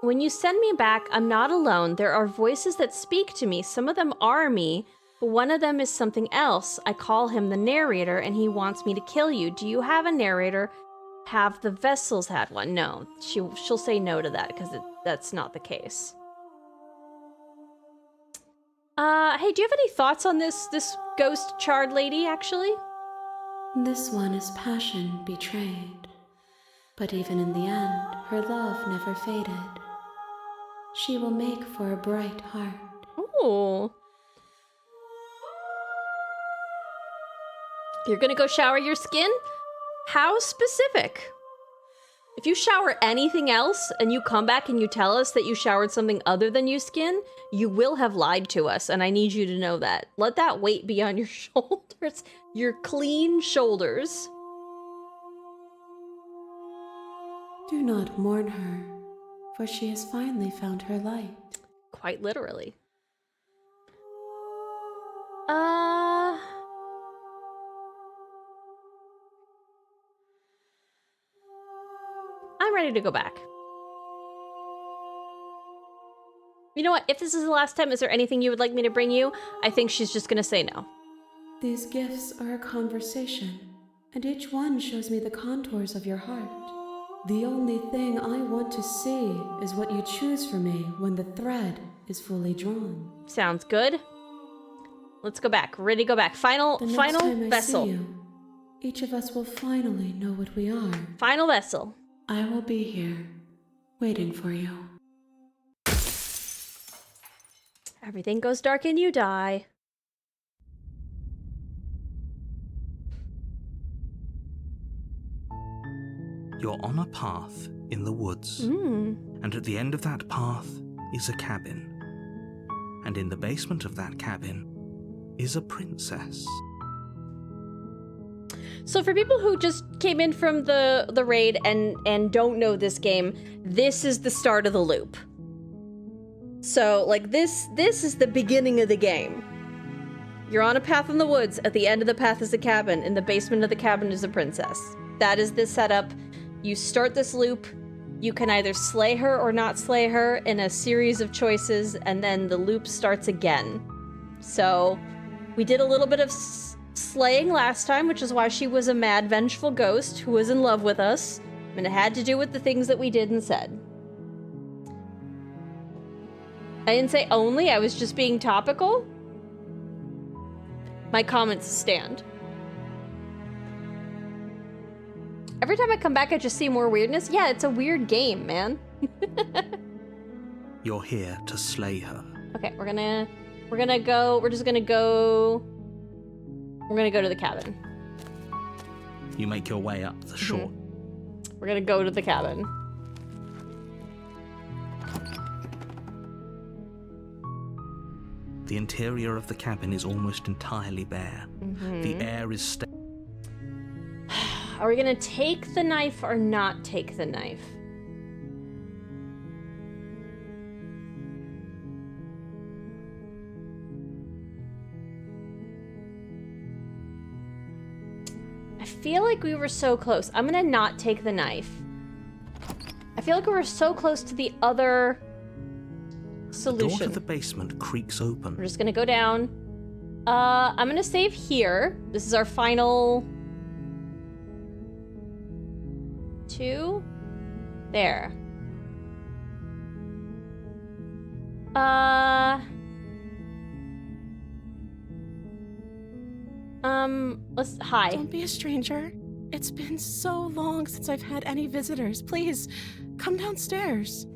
When you send me back, I'm not alone. There are voices that speak to me. Some of them are me, but one of them is something else. I call him the narrator, and he wants me to kill you. Do you have a narrator? Have the vessels had one? No. She'll say no to that, because that's not the case. Hey, do you have any thoughts on this ghost charred lady, actually? This one is passion betrayed. But even in the end, her love never faded. She will make for a bright heart. Ooh. You're gonna go shower your skin? How specific? If you shower anything else and you come back and you tell us that you showered something other than your skin, you will have lied to us, and I need you to know that. Let that weight be on your shoulders. Your clean shoulders. Do not mourn her, for she has finally found her light. Quite literally. I'm ready to go back. You know what? If this is the last time, is there anything you would like me to bring you? I think she's just gonna say no. These gifts are a conversation, and each one shows me the contours of your heart. The only thing I want to see is what you choose for me when the thread is fully drawn. Sounds good. Let's go back. Ready to go back. Final time I vessel. See you, each of us will finally know what we are. Final vessel. I will be here, waiting for you. Everything goes dark and you die. You're on a path in the woods, and at the end of that path is a cabin. And in the basement of that cabin is a princess. So for people who just came in from the raid and don't know this game, this is the start of the loop. So, like, this is the beginning of the game. You're on a path in the woods. At the end of the path is a cabin. In the basement of the cabin is a princess. That is the setup. You start this loop. You can either slay her or not slay her in a series of choices, and then the loop starts again. So, we did a little bit of slaying last time, which is why she was a mad, vengeful ghost who was in love with us, and it had to do with the things that we did and said. I didn't say only, I was just being topical. My comments stand. Every time I come back, I just see more weirdness. Yeah, it's a weird game, man. You're here to slay her. Okay, we're gonna go to the cabin. You make your way up the short. We're gonna go to the cabin. The interior of the cabin is almost entirely bare. The air is Are we gonna take the knife or not take the knife? I feel like we were so close. I'm gonna not take the knife. I feel like we were so close to the other solution. The door to the basement creaks open. We're just gonna go down. I'm gonna save here. This is our final 2. There. Hi. Don't be a stranger. It's been so long since I've had any visitors. Please, come downstairs.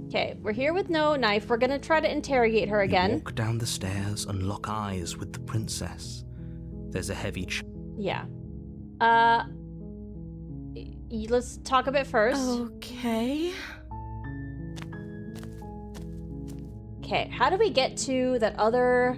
Okay, we're here with no knife. We're gonna try to interrogate her again. You walk down the stairs and lock eyes with the princess. There's a heavy Yeah. Let's talk a bit first. Okay. Okay, how do we get to that other...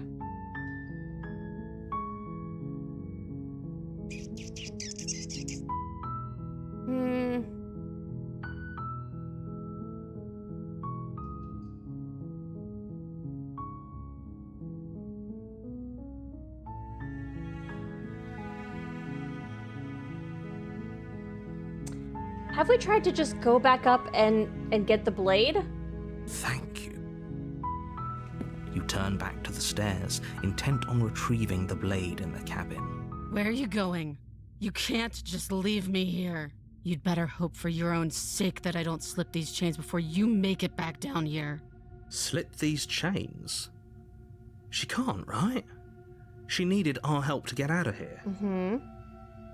Have we tried to just go back up and get the blade? Thank you. You turn back to the stairs, intent on retrieving the blade in the cabin. Where are you going? You can't just leave me here. You'd better hope for your own sake that I don't slip these chains before you make it back down here. Slip these chains? She can't, right? She needed our help to get out of here.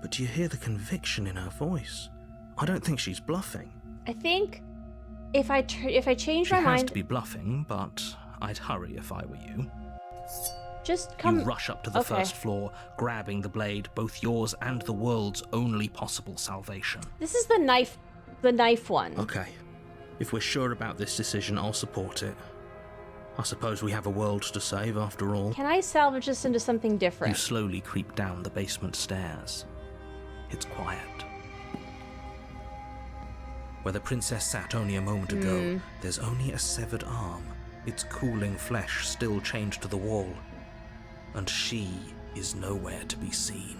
But do you hear the conviction in her voice? I don't think she's bluffing. I think if I change She my has mind... to be bluffing, but I'd hurry if I were you. Just come... You rush up to the first floor, grabbing the blade, both yours and the world's only possible salvation. This is the knife one. Okay. If we're sure about this decision, I'll support it. I suppose we have a world to save after all. Can I salvage this into something You different? slowly creep down the basement stairs. It's quiet. Where the princess sat only a moment ago, there's only a severed arm, its cooling flesh still chained to the wall. And she is nowhere to be seen.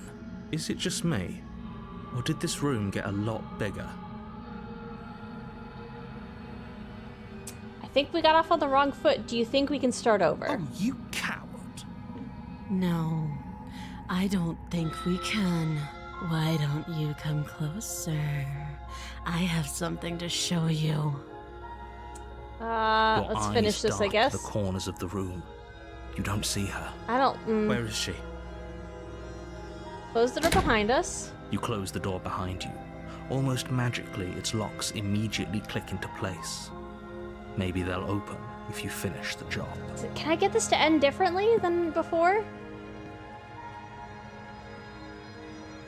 Is it just me? Or did this room get a lot bigger? I think we got off on the wrong foot. Do you think we can start over? Oh, you coward. No, I don't think we can. Why don't you come closer? I have something to show you. Your Let's eyes finish this, I dart guess. the corners of the room. You don't see her. I don't... Where is she? Close the door behind us. You close the door behind you. Almost magically, its locks immediately click into place. Maybe they'll open if you finish the job. Can I get this to end differently than before?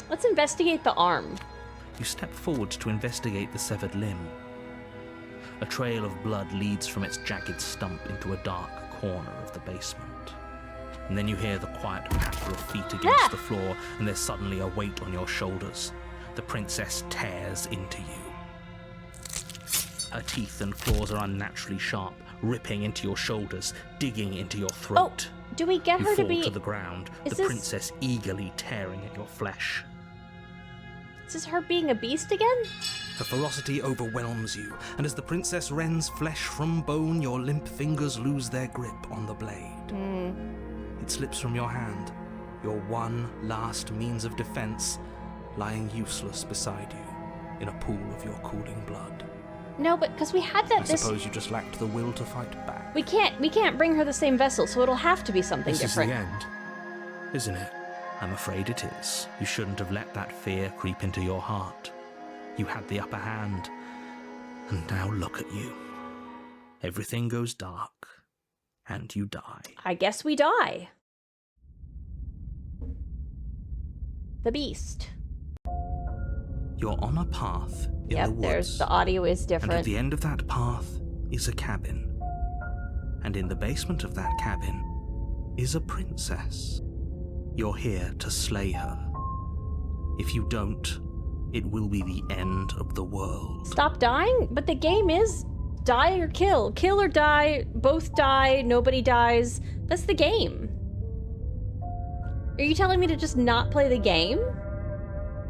Let's investigate the arm. You step forward to investigate the severed limb. A trail of blood leads from its jagged stump into a dark corner of the basement. And then you hear the quiet patter of feet against the floor, and there's suddenly a weight on your shoulders. The princess tears into you. Her teeth and claws are unnaturally sharp, ripping into your shoulders, digging into your throat. Oh, do we get You her to fall be... to the ground, Is the this- princess eagerly tearing at your flesh. Is this her being a beast again? Her ferocity overwhelms you, and as the princess rends flesh from bone, your limp fingers lose their grip on the blade. It slips from your hand, your one last means of defense, lying useless beside you in a pool of your cooling blood. No, but because we had that... I suppose you just lacked the will to fight back. We can't bring her the same vessel, so it'll have to be something This different. is the end, isn't it? I'm afraid it is. You shouldn't have let that fear creep into your heart. You had the upper hand, and now look at you. Everything goes dark, and you die. I guess we die. The beast. You're on a path in the woods. There's the audio is And at different. the end of that path is a cabin. And in the basement of that cabin is a princess. You're here to slay her. If you don't, it will be the end of the world. Stop dying? But the game is die or kill. Kill or die, both die, nobody dies. That's the game. Are you telling me to just not play the game?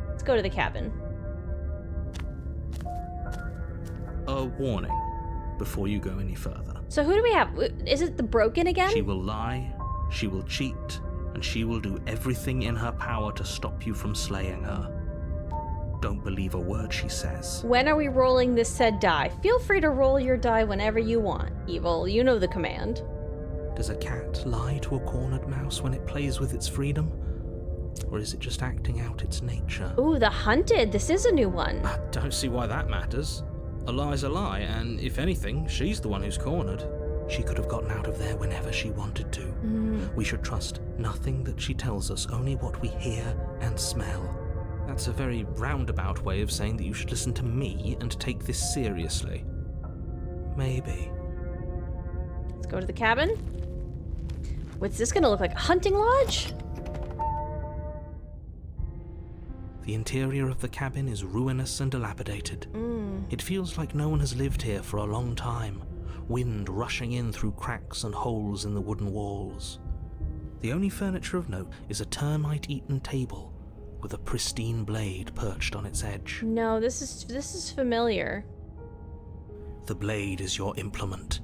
Let's go to the cabin. A warning before you go any further. So who do we have? Is it the broken again? She will lie, she will cheat, and she will do everything in her power to stop you from slaying her. Don't believe a word she says. When are we rolling this said die? Feel free to roll your die whenever you want, Evil. You know the command. Does a cat lie to a cornered mouse when it plays with its freedom? Or is it just acting out its nature? Ooh, the hunted. This is a new one. I don't see why that matters. A lie's a lie, and if anything, she's the one who's cornered. She could have gotten out of there whenever she wanted to. We should trust nothing that she tells us, only what we hear and smell. That's a very roundabout way of saying that you should listen to me and take this seriously. Maybe. Let's go to the cabin. What's this gonna look like? A hunting lodge? The interior of the cabin is ruinous and dilapidated. It feels like no one has lived here for a long time, wind rushing in through cracks and holes in the wooden walls. The only furniture of note is a termite-eaten table with a pristine blade perched on its edge. No, this is familiar. The blade is your implement.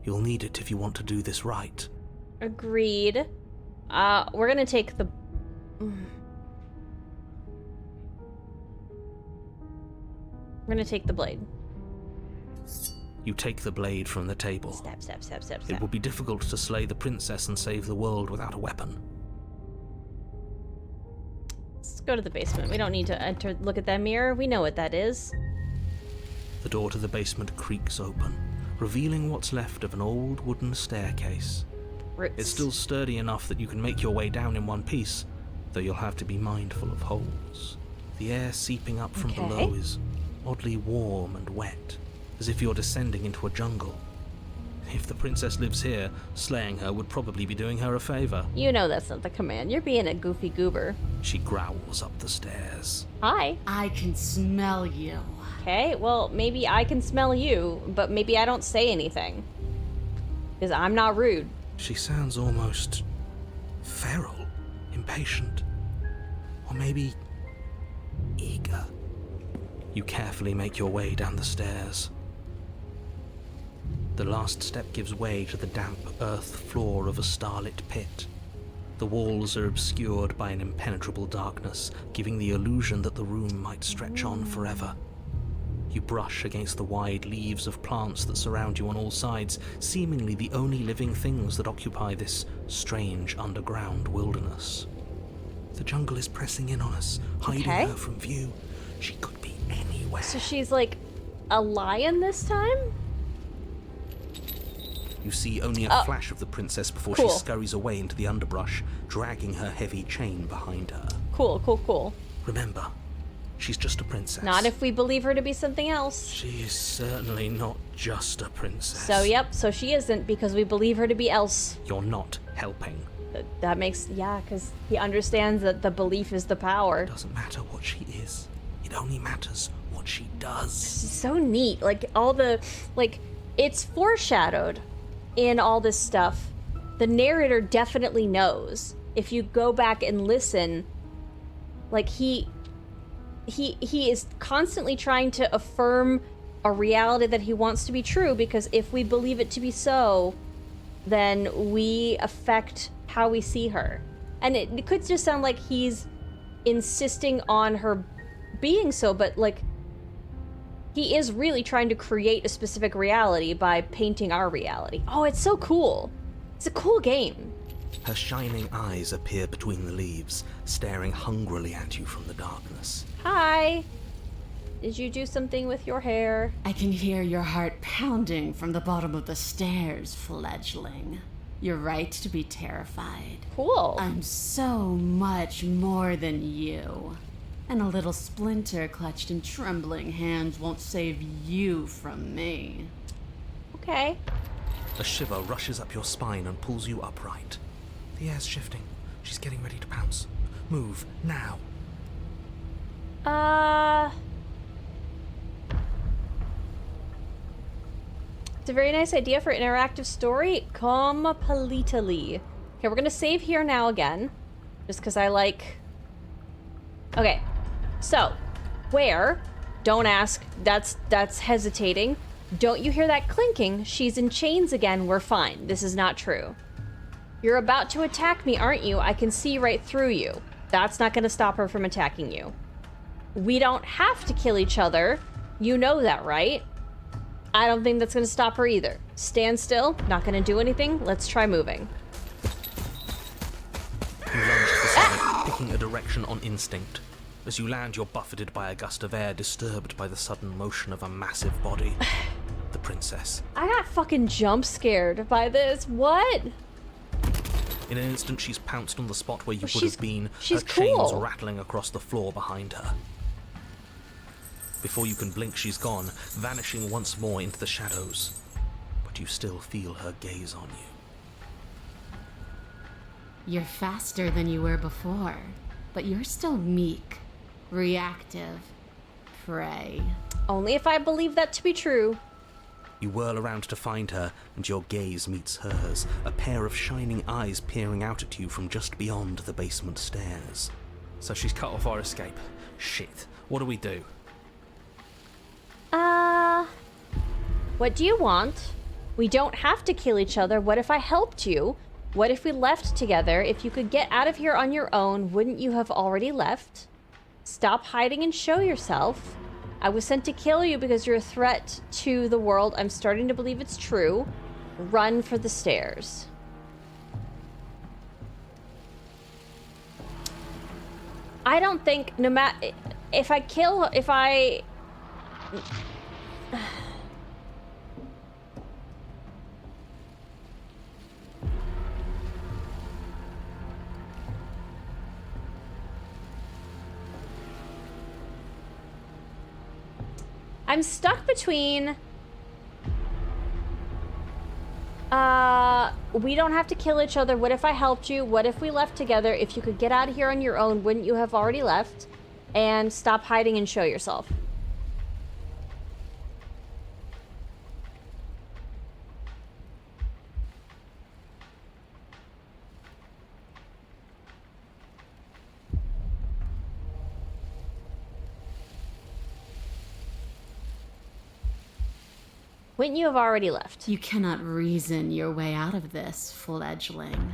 You'll need it if you want to do this right. Agreed. We're gonna take the... We're gonna take the blade. You take the blade from the table. Stab, stab, stab, stab, It stab. will be difficult to slay the princess and save the world without a weapon. Let's go to the basement. We don't need to look at that mirror. We know what that is. The door to the basement creaks open, revealing what's left of an old wooden staircase. Roots. It's still sturdy enough that you can make your way down in one piece, though you'll have to be mindful of holes. The air seeping up from below is oddly warm and wet, as if you're descending into a jungle. If the princess lives here, slaying her would probably be doing her a favor. You know that's not the command. You're being a goofy goober. She growls up the stairs. Hi. I can smell you. Okay, well, maybe I can smell you, but maybe I don't say anything. Because I'm not rude. She sounds almost feral, impatient, or maybe eager. You carefully make your way down the stairs. The last step gives way to the damp earth floor of a starlit pit. The walls are obscured by an impenetrable darkness, giving the illusion that the room might stretch on forever. You brush against the wide leaves of plants that surround you on all sides, seemingly the only living things that occupy this strange underground wilderness. The jungle is pressing in on us, hiding her from view. She could be anywhere. So she's like a lion this time? You see only a flash of the princess before she scurries away into the underbrush, dragging her heavy chain behind her. Cool, cool, cool. Remember, she's just a princess. Not if we believe her to be something else. She is certainly not just a princess. So, yep, so she isn't because we believe her to be else. You're not helping. That makes, yeah, because he understands that the belief is the power. It doesn't matter what she is. It only matters what she does. This is so neat. Like, all the, like, it's foreshadowed in all this stuff. The narrator definitely knows. If you go back and listen, like, he is constantly trying to affirm a reality that he wants to be true, because if we believe it to be so, then we affect how we see her. And it could just sound like he's insisting on her being so, but like, he is really trying to create a specific reality by painting our reality. Oh, it's so cool. It's a cool game. Her shining eyes appear between the leaves, staring hungrily at you from the darkness. Hi. Did you do something with your hair? I can hear your heart pounding from the bottom of the stairs, fledgling. You're right to be terrified. Cool. I'm so much more than you. And a little splinter clutched in trembling hands won't save you from me. Okay. A shiver rushes up your spine and pulls you upright. The air's shifting. She's getting ready to pounce. Move, now. It's a very nice idea for interactive story. Completely. Okay, we're gonna save here now again. Just because I like... Okay. So, where? Don't ask. That's hesitating. Don't you hear that clinking? She's in chains again. We're fine. This is not true. You're about to attack me, aren't you? I can see right through you. That's not gonna stop her from attacking you. We don't have to kill each other. You know that, right? I don't think that's gonna stop her either. Stand still. Not gonna do anything. Let's try moving. You lunge to the side, picking a direction on instinct. As you land, you're buffeted by a gust of air, disturbed by the sudden motion of a massive body. The princess. I got fucking jump scared by this. What? In an instant, she's pounced on the spot where you would have been, she's her chains cool. rattling across the floor behind her. Before you can blink, she's gone, vanishing once more into the shadows. But you still feel her gaze on you. You're faster than you were before, but you're still meek, reactive, prey. Only if I believe that to be true. You whirl around to find her, and your gaze meets hers, a pair of shining eyes peering out at you from just beyond the basement stairs. So she's cut off our escape. Shit. What do we do? What do you want? We don't have to kill each other. What if I helped you? What if we left together? If you could get out of here on your own, wouldn't you have already left? Stop hiding and show yourself. I was sent to kill you because you're a threat to the world. I'm starting to believe it's true. Run for the stairs. I don't think no matter if I I'm stuck between we don't have to kill each other. What if I helped you? What if we left together? If you could get out of here on your own, wouldn't you have already left? And stop hiding and show yourself. Wouldn't you have already left? You cannot reason your way out of this, fledgling.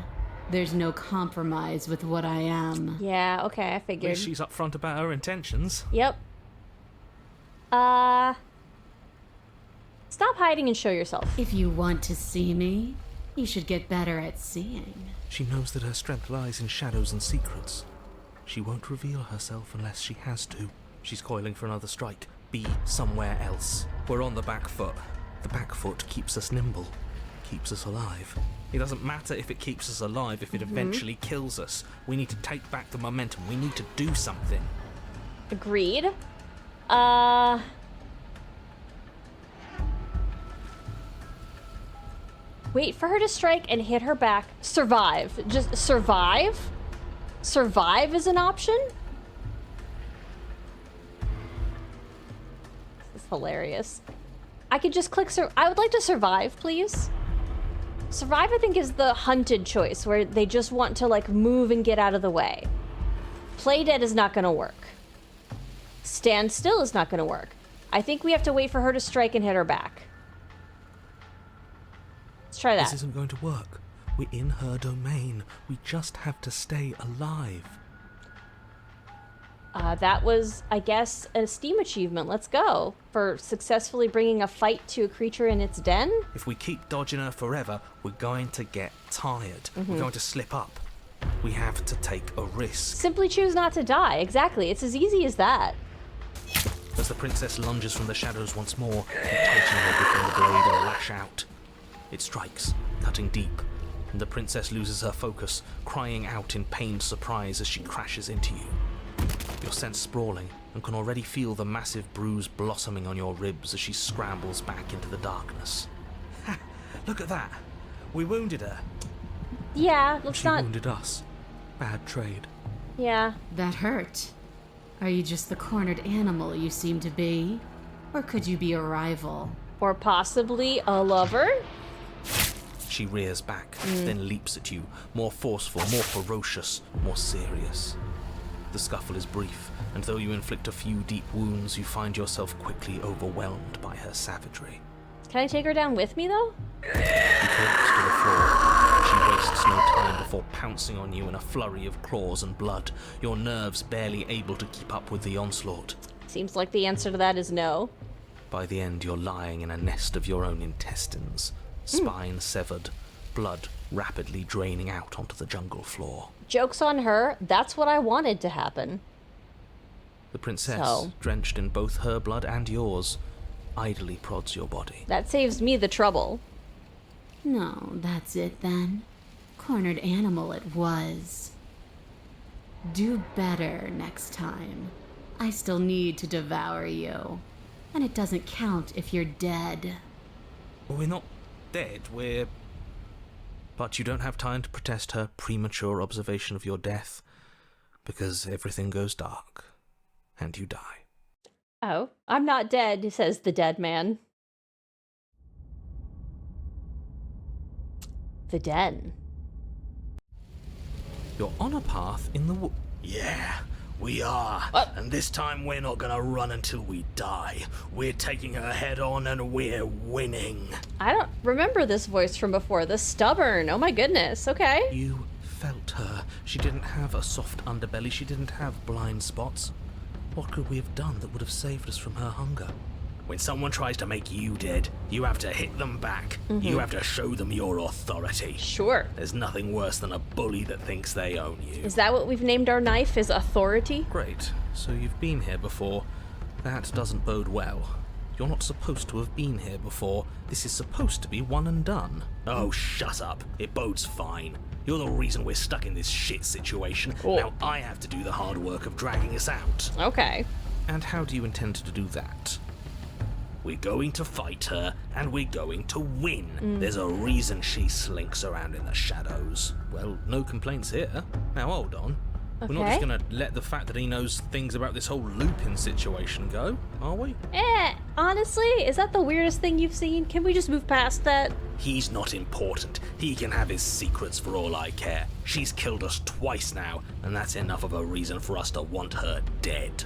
There's no compromise with what I am. Yeah, okay, I At figured. least she's upfront about her intentions. Yep. Stop hiding and show yourself. If you want to see me, you should get better at seeing. She knows that her strength lies in shadows and secrets. She won't reveal herself unless she has to. She's coiling for another strike. Be somewhere else. We're on the back foot. The back foot keeps us nimble, keeps us alive. It doesn't matter if it keeps us alive, if it eventually kills us. We need to take back the momentum. We need to do something. Agreed. Wait for her to strike and hit her back. Survive. Just survive? Survive is an option? This is hilarious. I could just click I would like to survive, please. Survive, I think, is the hunted choice, where they just want to, like, move and get out of the way. Play dead is not gonna work. Stand still is not gonna work. I think we have to wait for her to strike and hit her back. Let's try that. This isn't going to work. We're in her domain. We just have to stay alive. That was, I guess, a Steam achievement. Let's go. For successfully bringing a fight to a creature in its den? If we keep dodging her forever, we're going to get tired. We're going to slip up. We have to take a risk. Simply choose not to die. Exactly. It's as easy as that. As the princess lunges from the shadows once more, you tighten her grip on the blade and lash out. It strikes, cutting deep, and the princess loses her focus, crying out in pained surprise as she crashes into you. You're sent sprawling and can already feel the massive bruise blossoming on your ribs as she scrambles back into the darkness. Ha! Look at that! We wounded her. Yeah, let's She not... wounded us. Bad trade. Yeah. That hurt. Are you just the cornered animal you seem to be? Or could you be a rival? Or possibly a lover? She rears back, then leaps at you, more forceful, more ferocious, more serious. The scuffle is brief, and though you inflict a few deep wounds, you find yourself quickly overwhelmed by her savagery. Can I take her down with me, though? You collapse to the floor. She wastes no time before pouncing on you in a flurry of claws and blood, your nerves barely able to keep up with the onslaught. Seems like the answer to that is no. By the end, you're lying in a nest of your own intestines, spine severed, blood rapidly draining out onto the jungle floor. Joke's on her. That's what I wanted to happen. The princess, drenched in both her blood and yours, idly prods your body. That saves me the trouble. No, that's it then. Cornered animal it was. Do better next time. I still need to devour you. And it doesn't count if you're dead. We're not dead, we're... But you don't have time to protest her premature observation of your death, because everything goes dark, and you die. Oh, I'm not dead, says the dead man. The den. You're on a path in the Yeah, we are. What? And this time we're not gonna run until we die. We're taking her head on and we're winning. I don't remember this voice from before. The stubborn. Oh my goodness. Okay. You felt her. She didn't have a soft underbelly. She didn't have blind spots. What could we have done that would have saved us from her hunger? When someone tries to make you dead, you have to hit them back. You have to show them your authority. Sure. There's nothing worse than a bully that thinks they own you. Is that what we've named our knife? Is authority? Great. So you've been here before. That doesn't bode well. You're not supposed to have been here before. This is supposed to be one and done. Oh, shut up. It bodes fine. You're the reason we're stuck in this shit situation. Cool. Now I have to do the hard work of dragging us out. Okay. And how do you intend to do that? We're going to fight her, and we're going to win. There's a reason she slinks around in the shadows. Well, no complaints here. Now hold on. We're not Okay. just gonna let the fact that he knows things about this whole Lupin situation go, are we? Honestly, is that the weirdest thing you've seen? Can we just move past that? He's not important. He can have his secrets for all I care. She's killed us twice now, and that's enough of a reason for us to want her dead.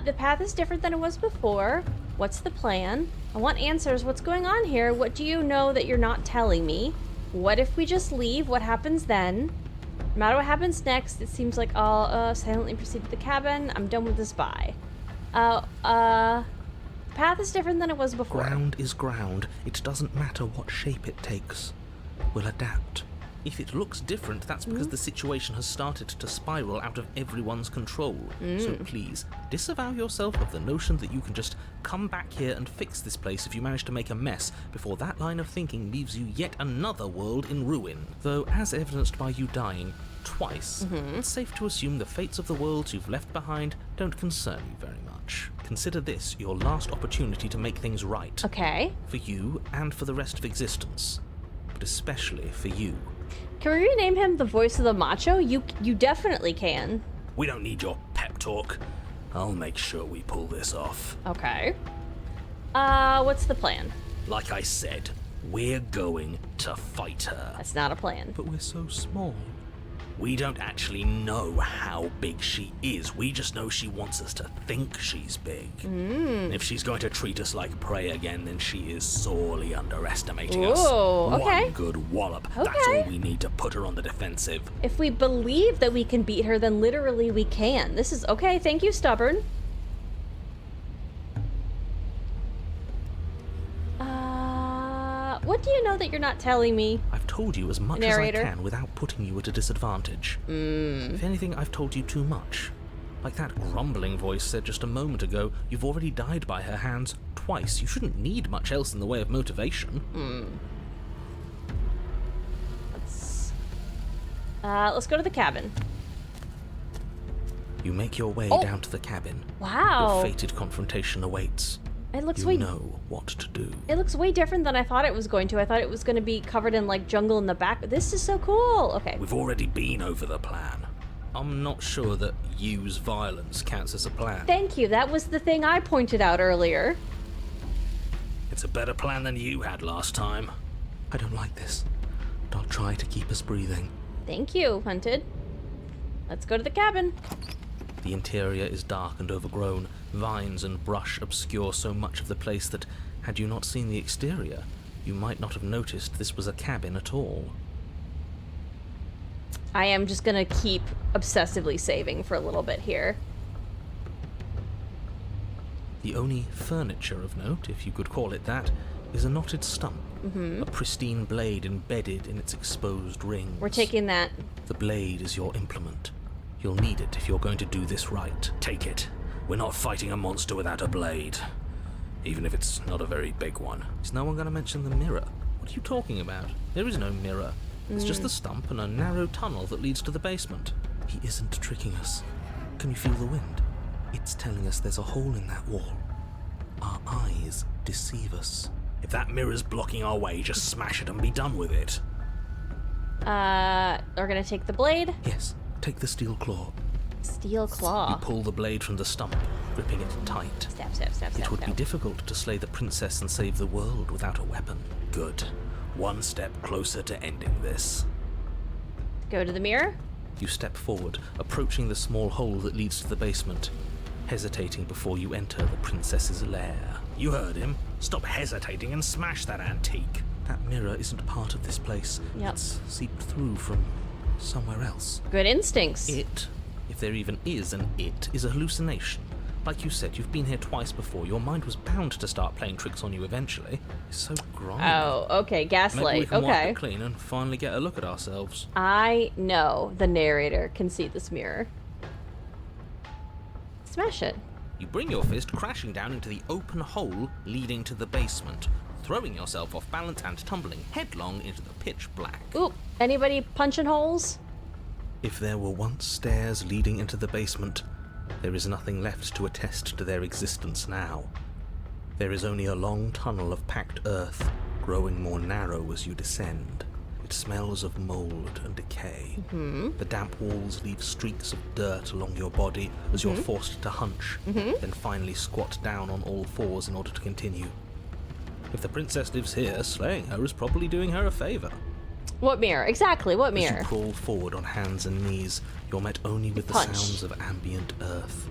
The path is different than it was before. What's the plan? I want answers. What's going on here? What do you know that you're not telling me? What if we just leave? What happens then? No matter what happens next, it seems like I'll silently proceed to the cabin. I'm done with this. Bye. Path is different than it was before. Ground is ground. It doesn't matter what shape it takes. We'll adapt. If it looks different, that's because the situation has started to spiral out of everyone's control. So please, disavow yourself of the notion that you can just come back here and fix this place if you manage to make a mess before that line of thinking leaves you yet another world in ruin. Though, as evidenced by you dying twice, it's safe to assume the fates of the worlds you've left behind don't concern you very much. Consider this your last opportunity to make things right. Okay. For you and for the rest of existence. But especially for you. Can we rename him the voice of the macho? You definitely can. We don't need your pep talk. I'll make sure we pull this off. Okay. What's the plan? Like I said, we're going to fight her. That's not a plan. But we're so small. We don't actually know how big she is. We just know she wants us to think she's big. And if she's going to treat us like prey again, then she is sorely underestimating us. okay. One good wallop. That's Okay. all we need to put her on the defensive. If we believe that we can beat her, then literally we can. This is okay. Thank you, stubborn. What do you know that you're not telling me? I've told you as much Narrator. as I can without putting you at a disadvantage. If anything, I've told you too much. Like that grumbling voice said just a moment ago, you've already died by her hands twice. You shouldn't need much else in the way of motivation. Let's go to the cabin. You make your way Oh. down to the cabin. Wow. Your fated confrontation awaits. It looks You way know what to do. It looks way different than I thought it was going to. I thought it was going to be covered in like jungle in the back. This is so cool. Okay. We've already been over the plan. I'm not sure that use violence counts as a plan. Thank you. That was the thing I pointed out earlier. It's a better plan than you had last time. I don't like this. But I'll try to keep us breathing. Thank you, Hunted. Let's go to the cabin. The interior is dark and overgrown. Vines and brush obscure so much of the place that, had you not seen the exterior, you might not have noticed this was a cabin at all. I am just gonna keep obsessively saving for a little bit here. The only furniture of note, if you could call it that, is a knotted stump. A pristine blade embedded in its exposed rings. We're taking that. The blade is your implement. You'll need it if you're going to do this right. Take it. We're not fighting a monster without a blade. Even if it's not a very big one. Is no one going to mention the mirror? What are you talking about? There is no mirror. It's just the stump and a narrow tunnel that leads to the basement. He isn't tricking us. Can you feel the wind? It's telling us there's a hole in that wall. Our eyes deceive us. If that mirror's blocking our way, just smash it and be done with it. We're gonna take the blade. Yes, take the steel claw. Steel You claw. pull the blade from the stump, gripping it tight. Stab, stab, stab, It stab, would be stab. difficult to slay the princess and save the world without a weapon. Good. One step closer to ending this. Go to the mirror. You step forward, approaching the small hole that leads to the basement, hesitating before you enter the princess's lair. You heard him. Stop hesitating and smash that antique. That mirror isn't part of this place. Yep. It's seeped through from somewhere else. Good instincts. It, if there even is an it, is a hallucination. Like you said, you've been here twice before. Your mind was bound to start playing tricks on you eventually. It's so grimy. Oh, okay. Maybe we Gaslight. can wipe Okay. it clean and finally get a look at ourselves. I know the narrator can see this mirror. Smash it. You bring your fist crashing down into the open hole leading to the basement, throwing yourself off balance and tumbling headlong into the pitch black. Oop. Anybody punching holes? If there were once stairs leading into the basement, there is nothing left to attest to their existence now. There is only a long tunnel of packed earth, growing more narrow as you descend. It smells of mold and decay. The damp walls leave streaks of dirt along your body as you're forced to hunch, then finally squat down on all fours in order to continue. If the princess lives here, slaying her is probably doing her a favor. What mirror? Exactly. What As you mirror? crawl forward on hands and knees, you're met only with the Punch. sounds of ambient earth.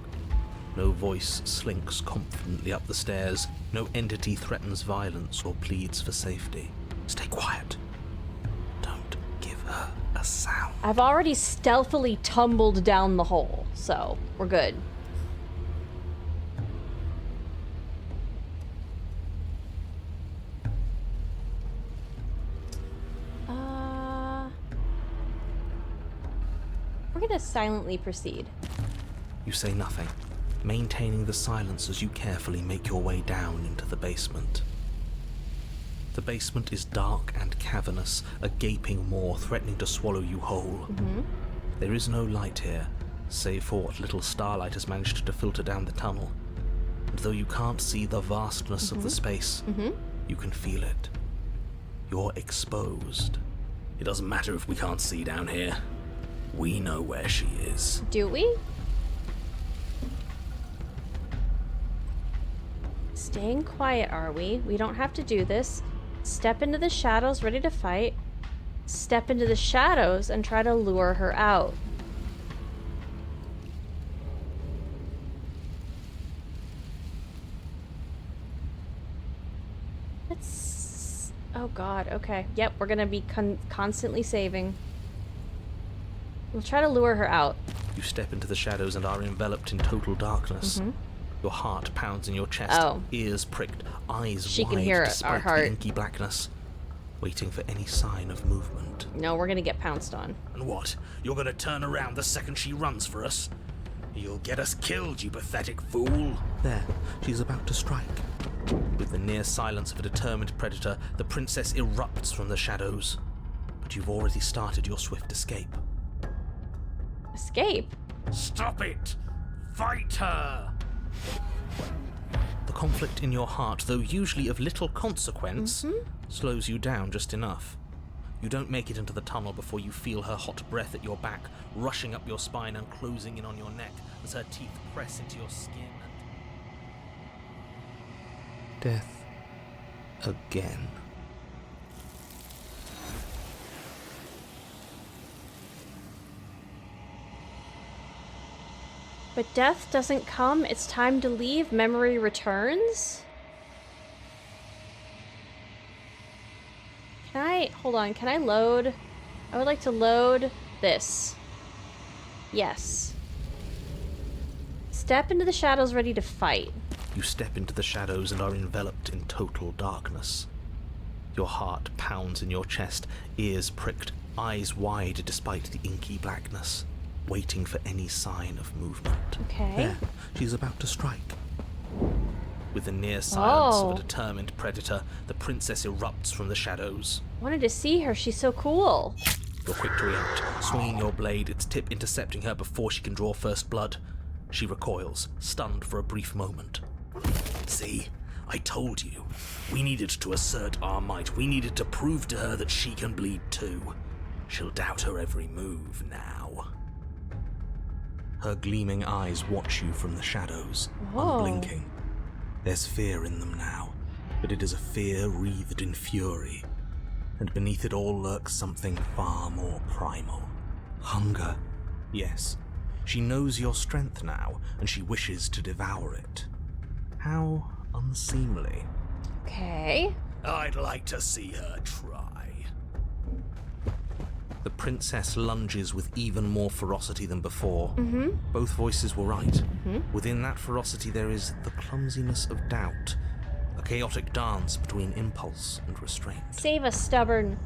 No voice slinks confidently up the stairs. No entity threatens violence or pleads for safety. Stay quiet. Don't give her a sound. I've already stealthily tumbled down the hole, so we're good. We're gonna silently proceed. You say nothing, maintaining the silence as you carefully make your way down into the basement. The basement is dark and cavernous, a gaping maw threatening to swallow you whole. There is no light here, save for what little starlight has managed to filter down the tunnel. And though you can't see the vastness of the space, you can feel it. You're exposed. It doesn't matter if we can't see down here. We know where she is. Do we? Staying quiet, are we? We don't have to do this. Step into the shadows, ready to fight. Step into the shadows and try to lure her out. Let's... Oh god, okay. Yep, we're gonna be constantly saving. We'll try to lure her out. You step into the shadows and are enveloped in total darkness. Your heart pounds in your chest, Oh. ears pricked, eyes She wide can hear our despite heart. the inky blackness, waiting for any sign of movement. No, we're gonna get pounced on. And what? You're gonna turn around the second she runs for us? You'll get us killed, you pathetic fool. There, she's about to strike. With the near silence of a determined predator, the princess erupts from the shadows. But you've already started your swift escape. Escape? Stop it! Fight her! The conflict in your heart, though usually of little consequence, slows you down just enough. You don't make it into the tunnel before you feel her hot breath at your back, rushing up your spine and closing in on your neck as her teeth press into your skin and... Death. Again. But death doesn't come. It's time to leave. Memory returns. Hold on, can I load? I would like to load this. Yes. Step into the shadows ready to fight. You step into the shadows and are enveloped in total darkness. Your heart pounds in your chest, ears pricked, eyes wide despite the inky blackness, waiting for any sign of movement. Okay. There, she's about to strike. With the near silence of a Oh. determined predator, the princess erupts from the shadows. Wanted to see her. She's so cool. You're quick to react, swinging your blade, its tip intercepting her before she can draw first blood. She recoils, stunned for a brief moment. See? I told you. We needed to assert our might. We needed to prove to her that she can bleed too. She'll doubt her every move now. Her gleaming eyes watch you from the shadows, Whoa. unblinking. There's fear in them now, but it is a fear wreathed in fury. And beneath it all lurks something far more primal. Hunger. Yes, she knows your strength now, and she wishes to devour it. How unseemly. Okay. I'd like to see her try. The princess lunges with even more ferocity than before. Mm-hmm. Both voices were right. Within that ferocity there is the clumsiness of doubt, a chaotic dance between impulse and restraint. Save us, stubborn.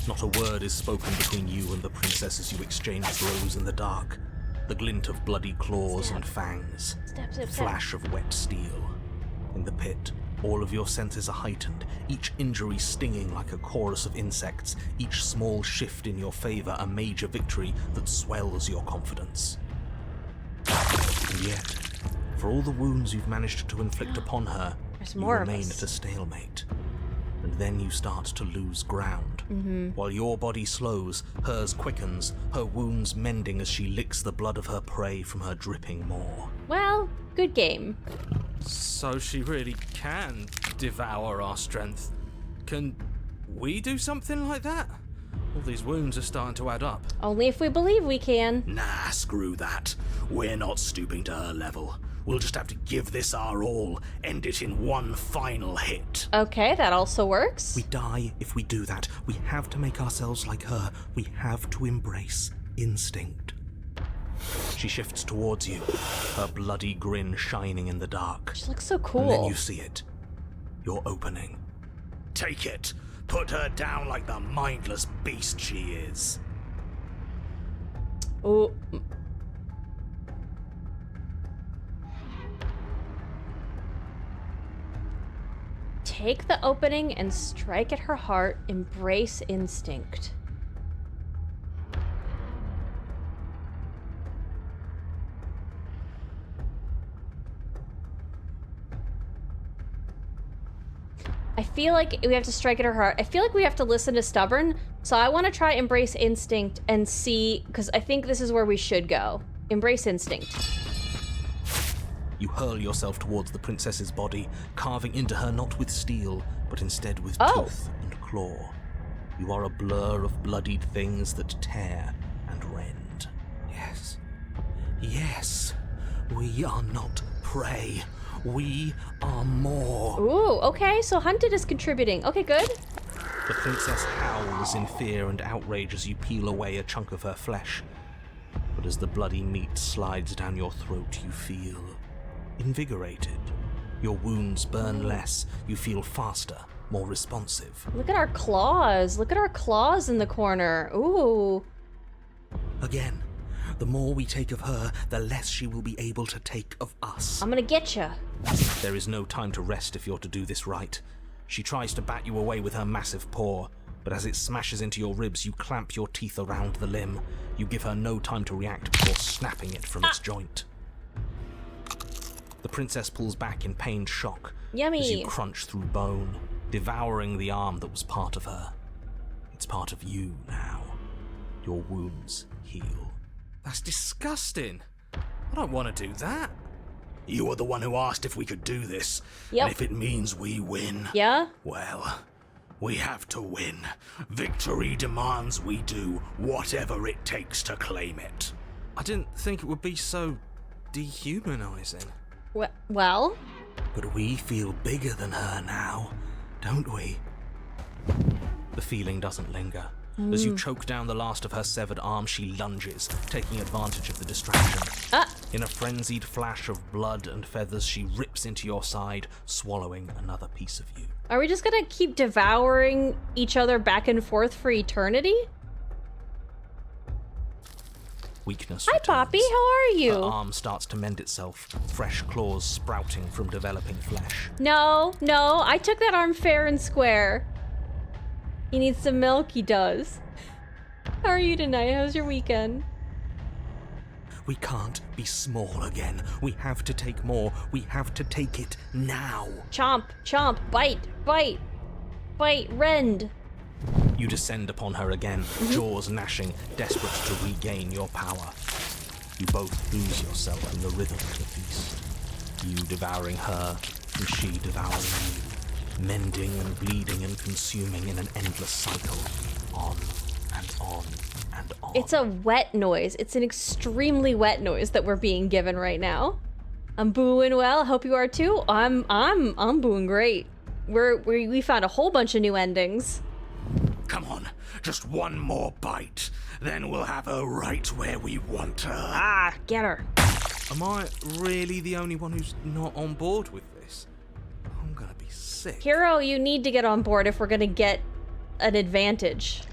Not a word is spoken between you and the princess as you exchange throws in the dark. The glint of bloody claws and fangs. Step, The step, step. flash of wet steel. In the pit, all of your senses are heightened, each injury stinging like a chorus of insects, each small shift in your favor a major victory that swells your confidence. And yet, for all the wounds you've managed to inflict upon her, There's you more of remain us. at a stalemate. And then you start to lose ground. While your body slows, hers quickens, her wounds mending as she licks the blood of her prey from her dripping maw. Well, good game. So she really can devour our strength. Can we do something like that? All these wounds are starting to add up. Only if we believe we can. Nah, screw that. We're not stooping to her level. We'll just have to give this our all, end it in one final hit. Okay, that also works. We die if we do that. We have to make ourselves like her. We have to embrace instinct. She shifts towards you, her bloody grin shining in the dark. She looks so And then cool. you see it. Your opening. Take it. Put her down like the mindless beast she is. Ooh. Take the opening and strike at her heart. Embrace instinct. I feel like we have to strike at her heart. I feel like we have to listen to Stubborn. So I want to try Embrace Instinct and see, because I think this is where we should go. Embrace Instinct. You hurl yourself towards the princess's body, carving into her not with steel, but instead with Oh. tooth and claw. You are a blur of bloodied things that tear and rend. Yes. Yes. We are not prey. We are more. Ooh, okay, so Hunted is contributing. Okay, good. The princess howls in fear and outrage as you peel away a chunk of her flesh. But as the bloody meat slides down your throat, you feel invigorated. Your wounds burn less. You feel faster, more responsive. Look at our claws. Look at our claws in the corner. Ooh. Again, the more we take of her, the less she will be able to take of us. I'm gonna get ya. There is no time to rest if you're to do this right. She tries to bat you away with her massive paw. But as it smashes into your ribs, you clamp your teeth around the limb. You give her no time to react before snapping it from its joint. The princess pulls back in pained shock Yummy. as you crunch through bone, devouring the arm that was part of her. It's part of you now. Your wounds heal. That's disgusting. I don't want to do that. You were the one who asked if we could do this. Yep. And if it means we win, Yeah? well, we have to win. Victory demands we do whatever it takes to claim it. I didn't think it would be so dehumanizing. Well? But we feel bigger than her now, don't we? The feeling doesn't linger. As you choke down the last of her severed arm, she lunges, taking advantage of the distraction. In a frenzied flash of blood and feathers, she rips into your side, swallowing another piece of you. Are we just gonna keep devouring each other back and forth for eternity? Weakness Hi, returns. Poppy. How are Her you? arm starts to mend itself, fresh claws sprouting from developing flesh. No, I took that arm fair and square. He needs some milk, he does. How are you tonight? How's your weekend? We can't be small again. We have to take more. We have to take it now. Chomp, bite, rend. You descend upon her again, jaws gnashing, desperate to regain your power. You both lose yourself in the rhythm of the feast. You devouring her, and she devouring you, mending and bleeding and consuming in an endless cycle, on and on and on. It's a wet noise. It's an extremely wet noise that we're being given right now. I'm booing well. Hope you are too. I'm booing great. We found a whole bunch of new endings. Come on, just one more bite. Then we'll have her right where we want her. Ah, get her. Am I really the only one who's not on board with this? I'm gonna be sick. Hero, you need to get on board if we're gonna get an advantage.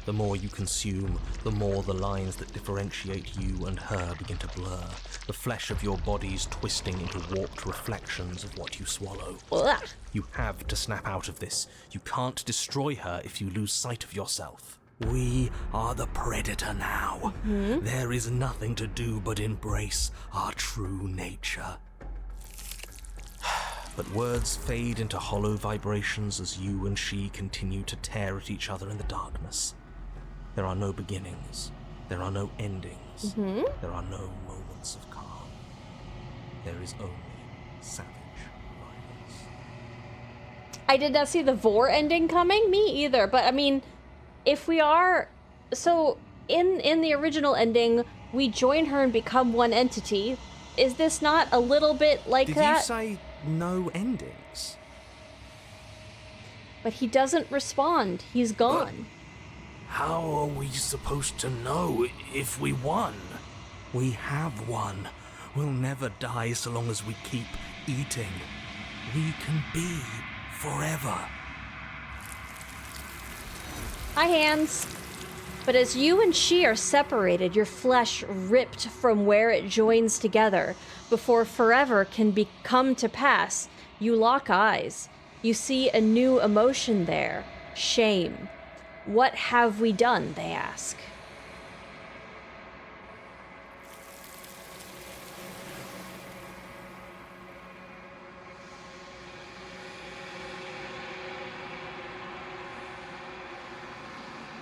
The more you consume, the more the lines that differentiate you and her begin to blur, the flesh of your bodies twisting into warped reflections of what you swallow. Ugh. You have to snap out of this. You can't destroy her if you lose sight of yourself. We are the predator now. There is nothing to do but embrace our true nature. But words fade into hollow vibrations as you and she continue to tear at each other in the darkness. There are no beginnings. There are no endings. There are no moments of calm. There is only savage violence. I did not see the Vor ending coming. Me either. But I mean, if we are... So, in the original ending, we join her and become one entity. Is this not a little bit like Did that? you say no endings? But he doesn't respond. He's gone. How are we supposed to know if we won? We have won. We'll never die so long as we keep eating. We can be forever. Hi, Hands. But as you and she are separated, your flesh ripped from where it joins together, before forever can come to pass, you lock eyes. You see a new emotion there. Shame. What have we done, they ask.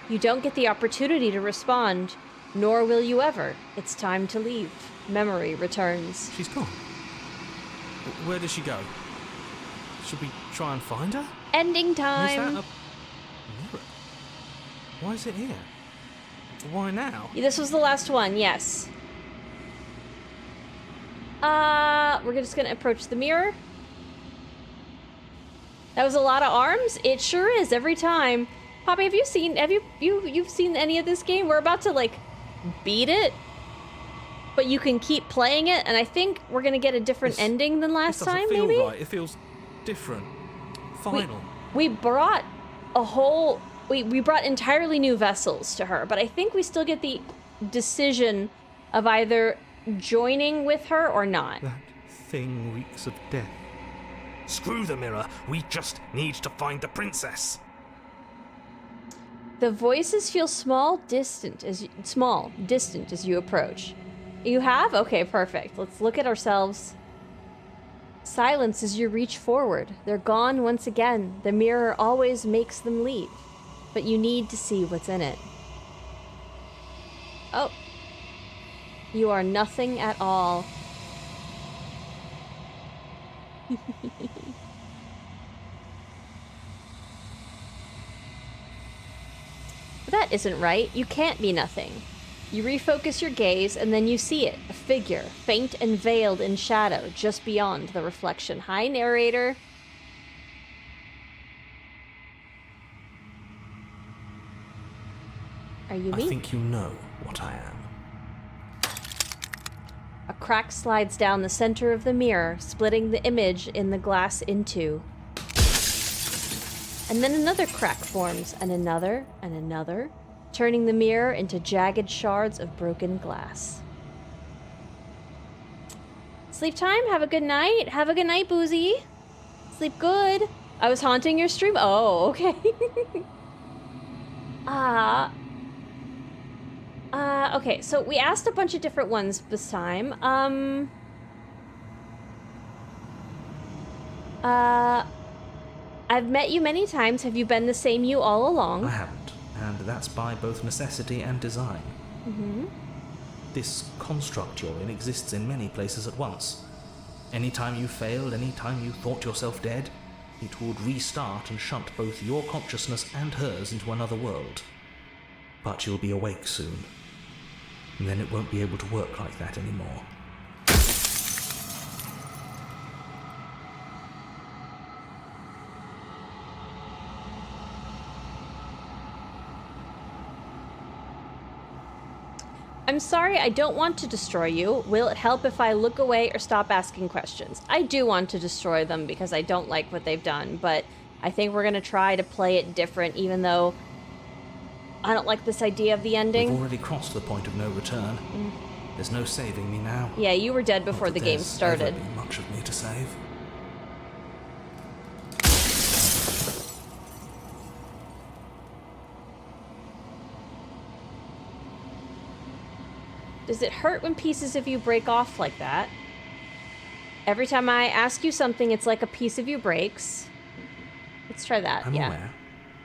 You don't get the opportunity to respond, nor will you ever. It's time to leave. Memory returns. She's gone. Where does she go? Should we try and find her? Ending Is that time. a mirror? Why is it here? Why now? This was the last one, yes. We're just gonna approach the mirror. That was a lot of arms. It sure is every time. Poppy, have you seen any of this game? We're about to like beat it, but you can keep playing it, and I think we're gonna get a different ending than last It doesn't time. feel Maybe right. It feels different. Final. we brought a whole. We brought entirely new vessels to her, but I think we still get the decision of either joining with her or not. That thing reeks of death. Screw the mirror. We just need to find the princess. The voices feel distant as you approach. You have? Okay, perfect. Let's look at ourselves. Silence as you reach forward. They're gone once again. The mirror always makes them leave, but you need to see what's in it. Oh. You are nothing at all. That isn't right. You can't be nothing. You refocus your gaze, and then you see it. A figure, faint and veiled in shadow, just beyond the reflection. Hi, narrator. Are you me? I think you know what I am. A crack slides down the center of the mirror, splitting the image in the glass in two. And then another crack forms, and another, turning the mirror into jagged shards of broken glass. Sleep time? Have a good night? Have a good night, Boozy. Sleep good. I was haunting your stream? Oh, okay. Okay, so we asked a bunch of different ones this time. I've met you many times. Have you been the same you all along? I haven't, and that's by both necessity and design. Mm-hmm. This construct you're in exists in many places at once. Anytime you failed, anytime you thought yourself dead, it would restart and shunt both your consciousness and hers into another world. But you'll be awake soon, and then it won't be able to work like that anymore. I'm sorry, I don't want to destroy you. Will it help if I look away or stop asking questions? I do want to destroy them because I don't like what they've done, but I think we're going to try to play it different, even though I don't like this idea of the ending. We've already crossed the point of no return. There's no saving me now. Yeah, you were dead before the game started. Not that there's ever been much of me to save. Does it hurt when pieces of you break off like that? Every time I ask you something, it's like a piece of you breaks. Let's try that, I'm yeah. aware.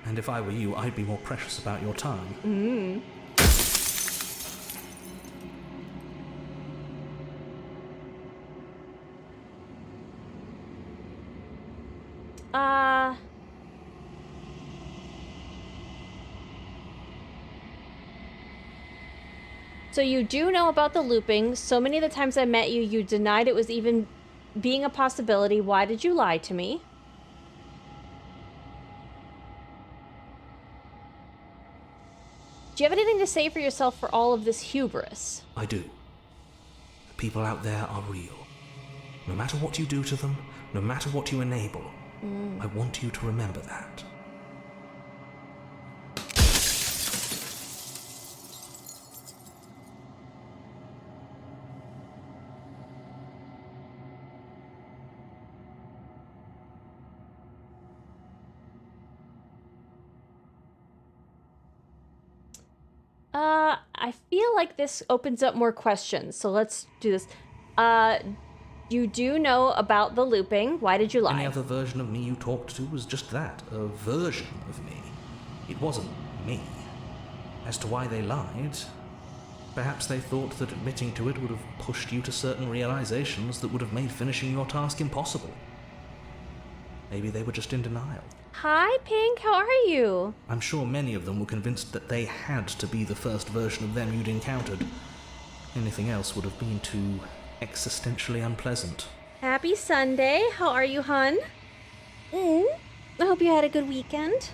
And if I were you, I'd be more precious about your time. Mm. So you do know about the looping. So many of the times I met you, you denied it was even being a possibility. Why did you lie to me? Do you have anything to say for yourself for all of this hubris? I do. The people out there are real. No matter what you do to them, no matter what you enable, I want you to remember that. I feel like this opens up more questions, so let's do this. You do know about the looping. Why did you lie? Any other version of me you talked to was just that, a version of me. It wasn't me. As to why they lied, perhaps they thought that admitting to it would have pushed you to certain realizations that would have made finishing your task impossible. Maybe they were just in denial. Hi, Pink. How are you? I'm sure many of them were convinced that they had to be the first version of them you'd encountered. Anything else would have been too existentially unpleasant. Happy Sunday. How are you, hun? I hope you had a good weekend.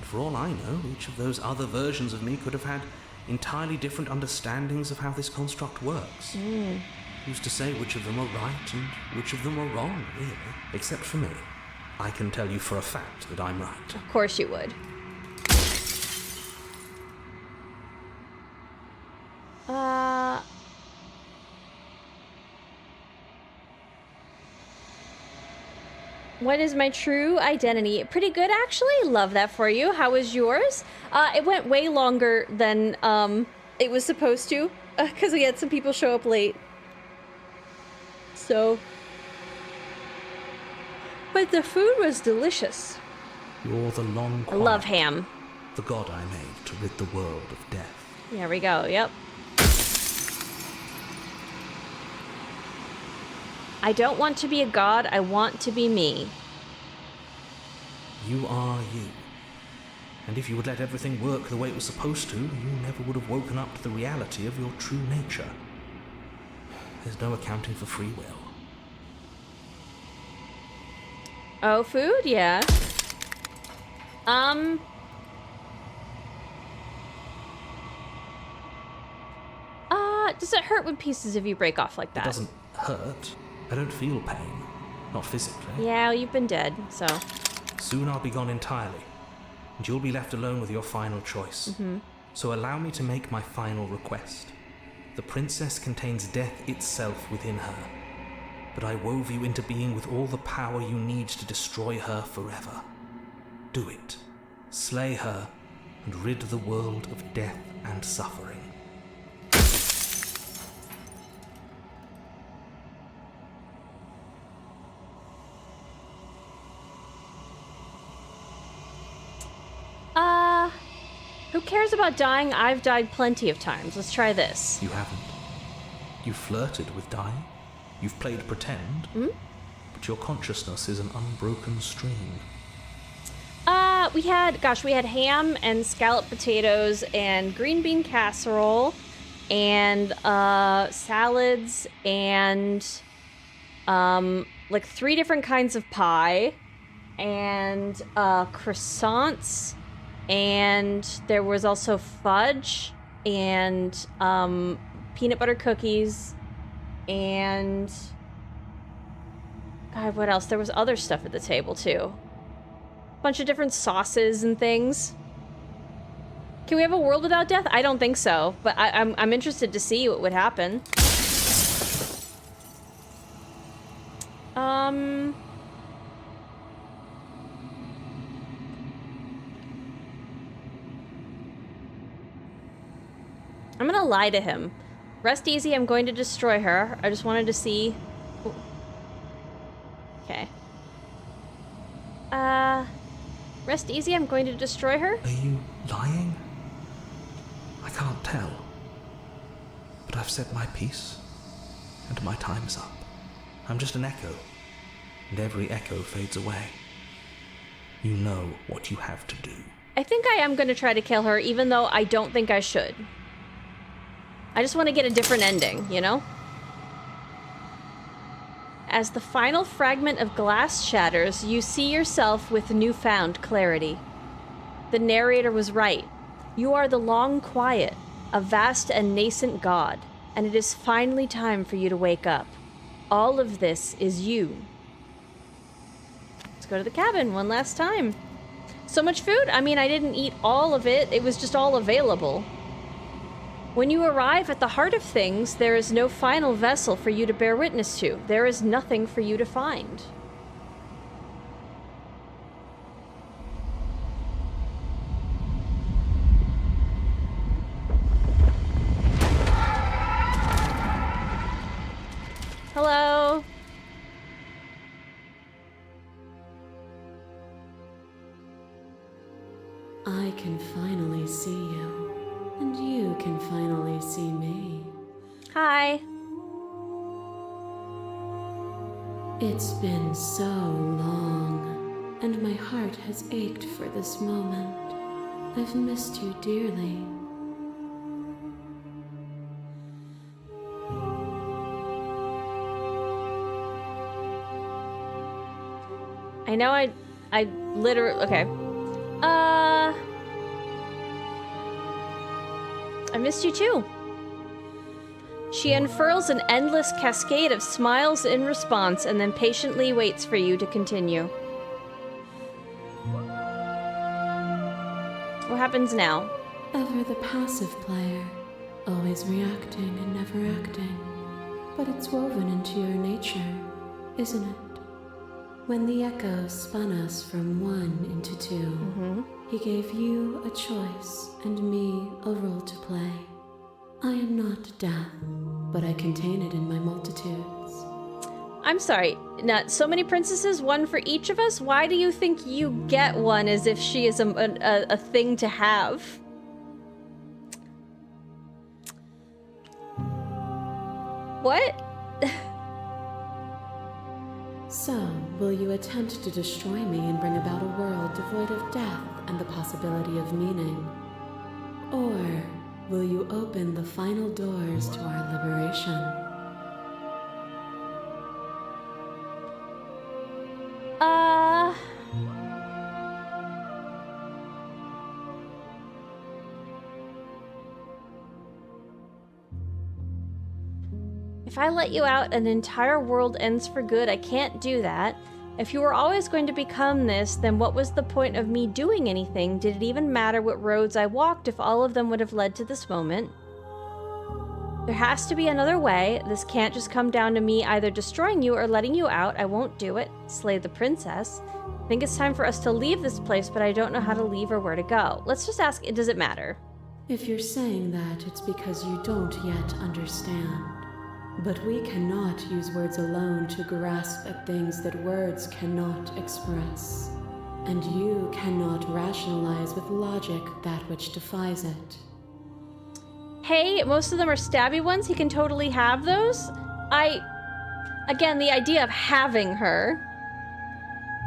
For all I know, each of those other versions of me could have had entirely different understandings of how this construct works. Who's to say which of them are right and which of them are wrong, really? Except for me. I can tell you for a fact that I'm right. Of course you would. What is my true identity? Pretty good, actually. Love that for you. How was yours? It went way longer than it was supposed to, because we had some people show up late. So, but the food was delicious. You're the long I love ham. the god I made to rid the world of death. There we go. Yep. I don't want to be a god. I want to be me. You are you. And if you would let everything work the way it was supposed to, you never would have woken up to the reality of your true nature. There's no accounting for free will. Oh, food? Yeah. Does it hurt when pieces of you break off like that? It doesn't hurt. I don't feel pain. Not physically. Yeah, you've been dead, so. Soon I'll be gone entirely, and you'll be left alone with your final choice. Mm-hmm. So allow me to make my final request. The princess contains death itself within her, but I wove you into being with all the power you need to destroy her forever. Do it. Slay her, and rid the world of death and suffering. Who cares about dying? I've died plenty of times. Let's try this. You haven't. You flirted with dying. You've played pretend. But your consciousness is an unbroken stream. We had ham and scalloped potatoes and green bean casserole and salads and like 3 different kinds of pie and croissants, and there was also fudge and peanut butter cookies and God, what else? There was other stuff at the table too. Bunch of different sauces and things. Can we have a world without death? I don't think so, but I'm interested to see what would happen. I'm gonna lie to him. Rest easy, I'm going to destroy her. I just wanted to see. Ooh. Okay. Rest easy, I'm going to destroy her. Are you lying? I can't tell. But I've said my piece, and my time's up. I'm just an echo, and every echo fades away. You know what you have to do. I think I am going to try to kill her, even though I don't think I should. I just want to get a different ending, you know? As the final fragment of glass shatters, you see yourself with newfound clarity. The narrator was right. You are the long quiet, a vast and nascent god, and it is finally time for you to wake up. All of this is you. Let's go to the cabin one last time. So much food? I mean, I didn't eat all of it. It was just all available. When you arrive at the heart of things, there is no final vessel for you to bear witness to. There is nothing for you to find. Hello? I can finally see you, and you can finally see me. Hi. It's been so long, and my heart has ached for this moment. I've missed you dearly. I know I literally, okay. I missed you too. She unfurls an endless cascade of smiles in response and then patiently waits for you to continue. What happens now? Ever the passive player, always reacting and never acting. But it's woven into your nature, isn't it? When the echo spun us from one into two, he gave you a choice and me a role to play. I am not death, but I contain it in my multitudes. I'm sorry, not so many princesses, one for each of us? Why do you think you get one as if she is a thing to have? What? So, will you attempt to destroy me and bring about a world devoid of death and the possibility of meaning? Or will you open the final doors to our liberation? If I let you out, an entire world ends for good. I can't do that. If you were always going to become this, then what was the point of me doing anything? Did it even matter what roads I walked if all of them would have led to this moment? There has to be another way. This can't just come down to me either destroying you or letting you out. I won't do it. Slay the princess. I think it's time for us to leave this place, but I don't know how to leave or where to go. Let's just ask, does it matter? If you're saying that, it's because you don't yet understand. But we cannot use words alone to grasp at things that words cannot express. And you cannot rationalize with logic that which defies it. Hey, most of them are stabby ones. He can totally have those. Again, the idea of having her.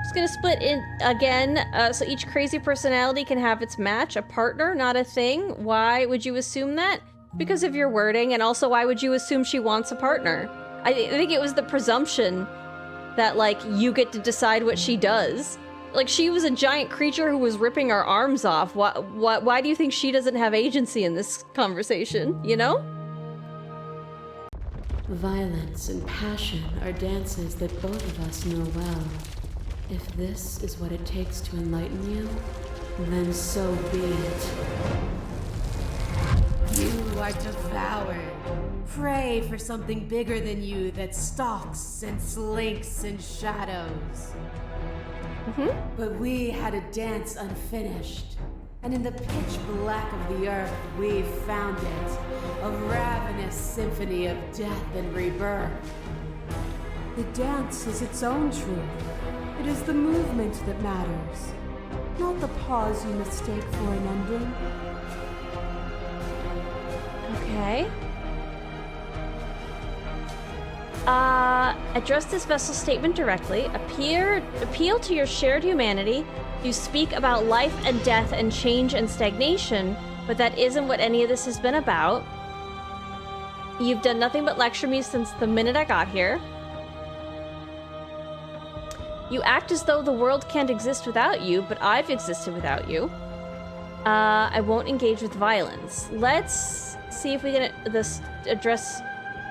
Just gonna split in again, so each crazy personality can have its match. A partner, not a thing. Why would you assume that? Because of your wording, and also why would you assume she wants a partner? I think it was the presumption that, like, you get to decide what she does. Like, she was a giant creature who was ripping our arms off. Why do you think she doesn't have agency in this conversation, you know? Violence and passion are dances that both of us know well. If this is what it takes to enlighten you, then so be it. You are devoured. Pray for something bigger than you that stalks and slinks in shadows. But we had a dance unfinished, and in the pitch black of the earth we found it, a ravenous symphony of death and rebirth. The dance is its own truth. It is the movement that matters, not the pause you mistake for an ending. Okay. Address this vessel statement directly. Appeal to your shared humanity. You speak about life and death and change and stagnation, but that isn't what any of this has been about. You've done nothing but lecture me since the minute I got here. You act as though the world can't exist without you, but I've existed without you. I won't engage with violence. Let's see if we can address...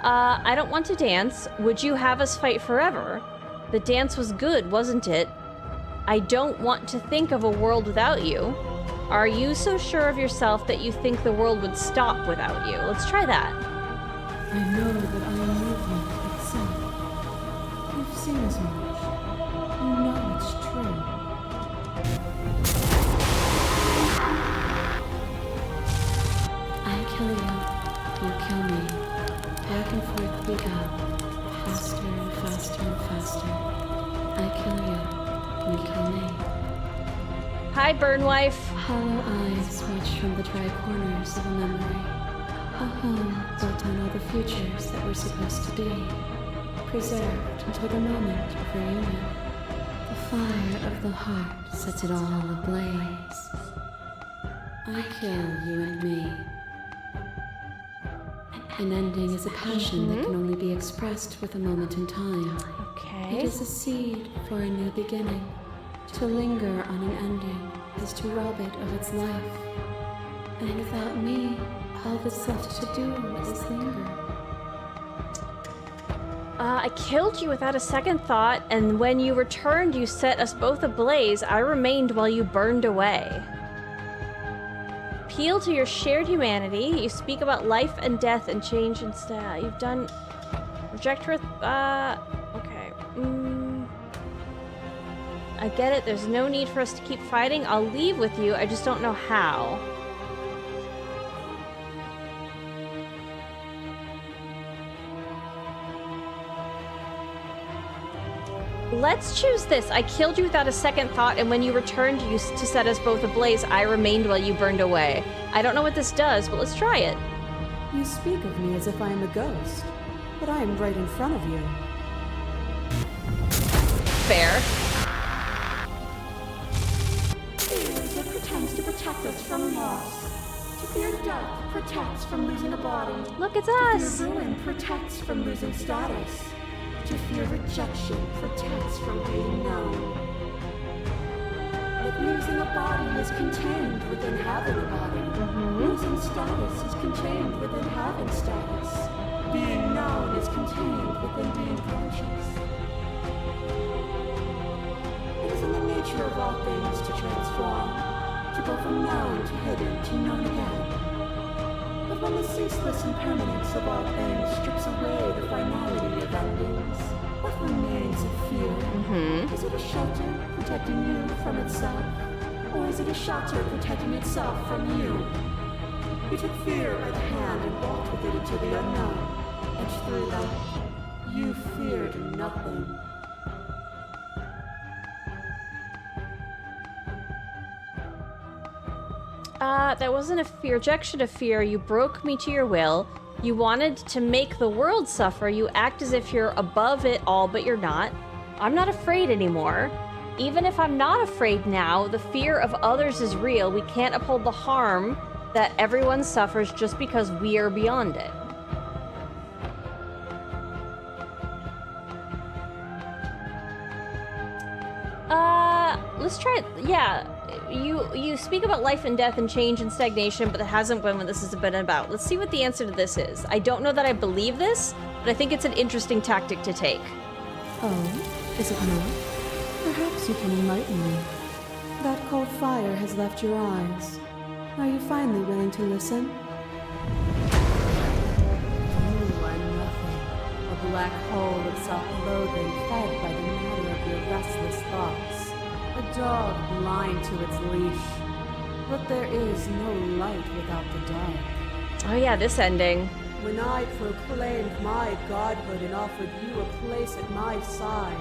I don't want to dance. Would you have us fight forever? The dance was good, wasn't it? I don't want to think of a world without you. Are you so sure of yourself that you think the world would stop without you? Let's try that. I know that I am movement itself. You've seen as much. You know it's true. I kill you, you kill me. Back and forth we go, faster and faster and faster. I kill you, you kill me. Hi, Burnwife. Hollow eyes watch from the dry corners of a memory. A home built on all the futures that were supposed to be, preserved until the moment of reunion. The fire of the heart sets it all ablaze. I kill you and me. An ending is a passion that can only be expressed with a moment in time. Okay. It is a seed for a new beginning. To linger on an ending is to rob it of its life. And without me, all that's left to do is linger. I killed you without a second thought, and when you returned, you set us both ablaze. I remained while you burned away. Appeal to your shared humanity. You speak about life and death and change and style. You've done... Reject her... Okay. I get it. There's no need for us to keep fighting. I'll leave with you. I just don't know how. Let's choose this. I killed you without a second thought, and when you returned to set us both ablaze, I remained while you burned away. I don't know what this does, but let's try it. You speak of me as if I am a ghost, but I am right in front of you. Fair. It pretends to protect us from loss. To fear death protects from losing a body. Look, it's To us. fear ruin protects from losing status. To fear rejection protects from being known. If losing a body is contained within having a body, losing status is contained within having status. Being known is contained within being conscious. It is in the nature of all things to transform, to go from known to hidden to known again. But when the ceaseless impermanence of all things strips away the finality of endings, what remains of fear? Is it a shelter protecting you from itself? Or is it a shelter protecting itself from you? You took fear by the hand and walked with it into the unknown, and through that, you feared nothing. That wasn't a fear. Rejection of fear. You broke me to your will. You wanted to make the world suffer. You act as if you're above it all, but you're not. I'm not afraid anymore. Even if I'm not afraid now, the fear of others is real. We can't uphold the harm that everyone suffers just because we are beyond it. Let's try it. Yeah, you speak about life and death and change and stagnation, but it hasn't been what this has been about. Let's see what the answer to this is. I don't know that I believe this, but I think it's an interesting tactic to take. Oh, is it not? Perhaps you can enlighten me. That cold fire has left your eyes. Are you finally willing to listen? You are nothing. A black hole of self-loathing fed by the matter of your restless thoughts. A dog blind to its leash. But there is no light without the dark. Oh yeah, this ending. When I proclaimed my godhood and offered you a place at my side,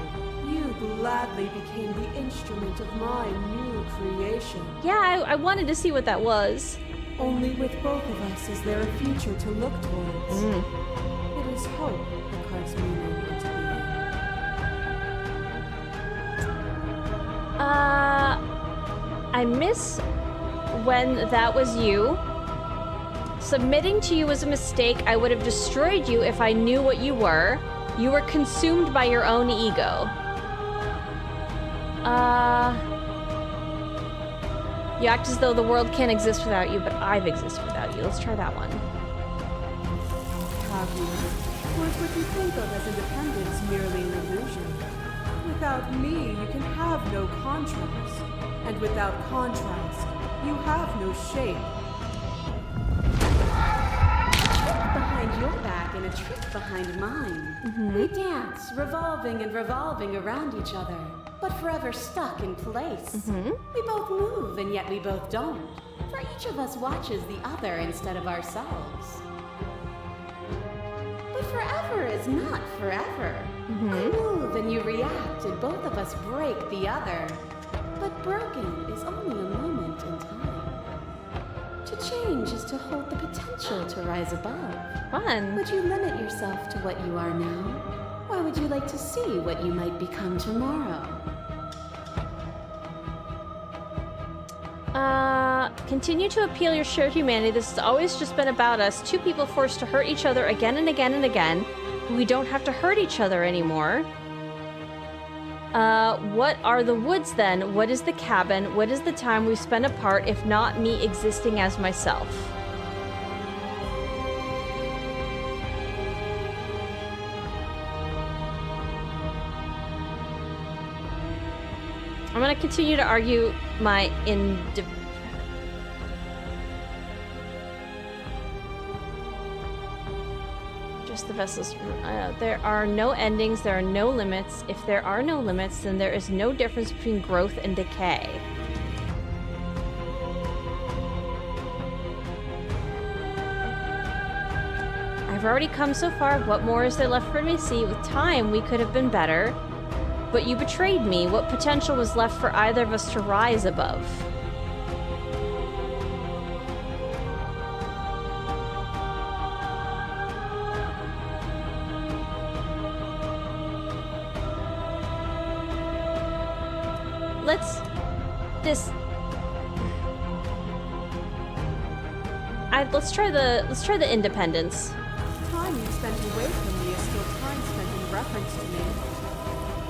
you gladly became the instrument of my new creation. Yeah, I wanted to see what that was. Only with both of us is there a future to look towards. It is hope that carves meaning into being. I miss when that was you. Submitting to you was a mistake. I would have destroyed you if I knew what you were. You were consumed by your own ego. You act as though the world can't exist without you, but I've existed without you. Let's try that one. Have you? Or is what you think of as independence merely an illusion? Without me, you can have no contrast. And without contrast, you have no shape. Behind your back and a trick behind mine. We dance, revolving and revolving around each other, but forever stuck in place. We both move, and yet we both don't. For each of us watches the other instead of ourselves. But forever is not forever. I move and you react, and both of us break the other. But broken is only a moment in time. To change is to hold the potential to rise above. Fun. Would you limit yourself to what you are now? Or would you like to see what you might become tomorrow? Continue to appeal your shared humanity. This has always just been about us. Two people forced to hurt each other again and again and again. We don't have to hurt each other anymore. What are the woods then? What is the cabin? What is the time we spent apart, if not me existing as myself? I'm gonna continue to argue my the vessel's... there are no endings, there are no limits. If there are no limits, then there is no difference between growth and decay. I've already come so far. What more is there left for me to see? With time, we could have been better. But you betrayed me. What potential was left for either of us to rise above? Let's try the independence. Time you spent away from me is still time spent in reference to me.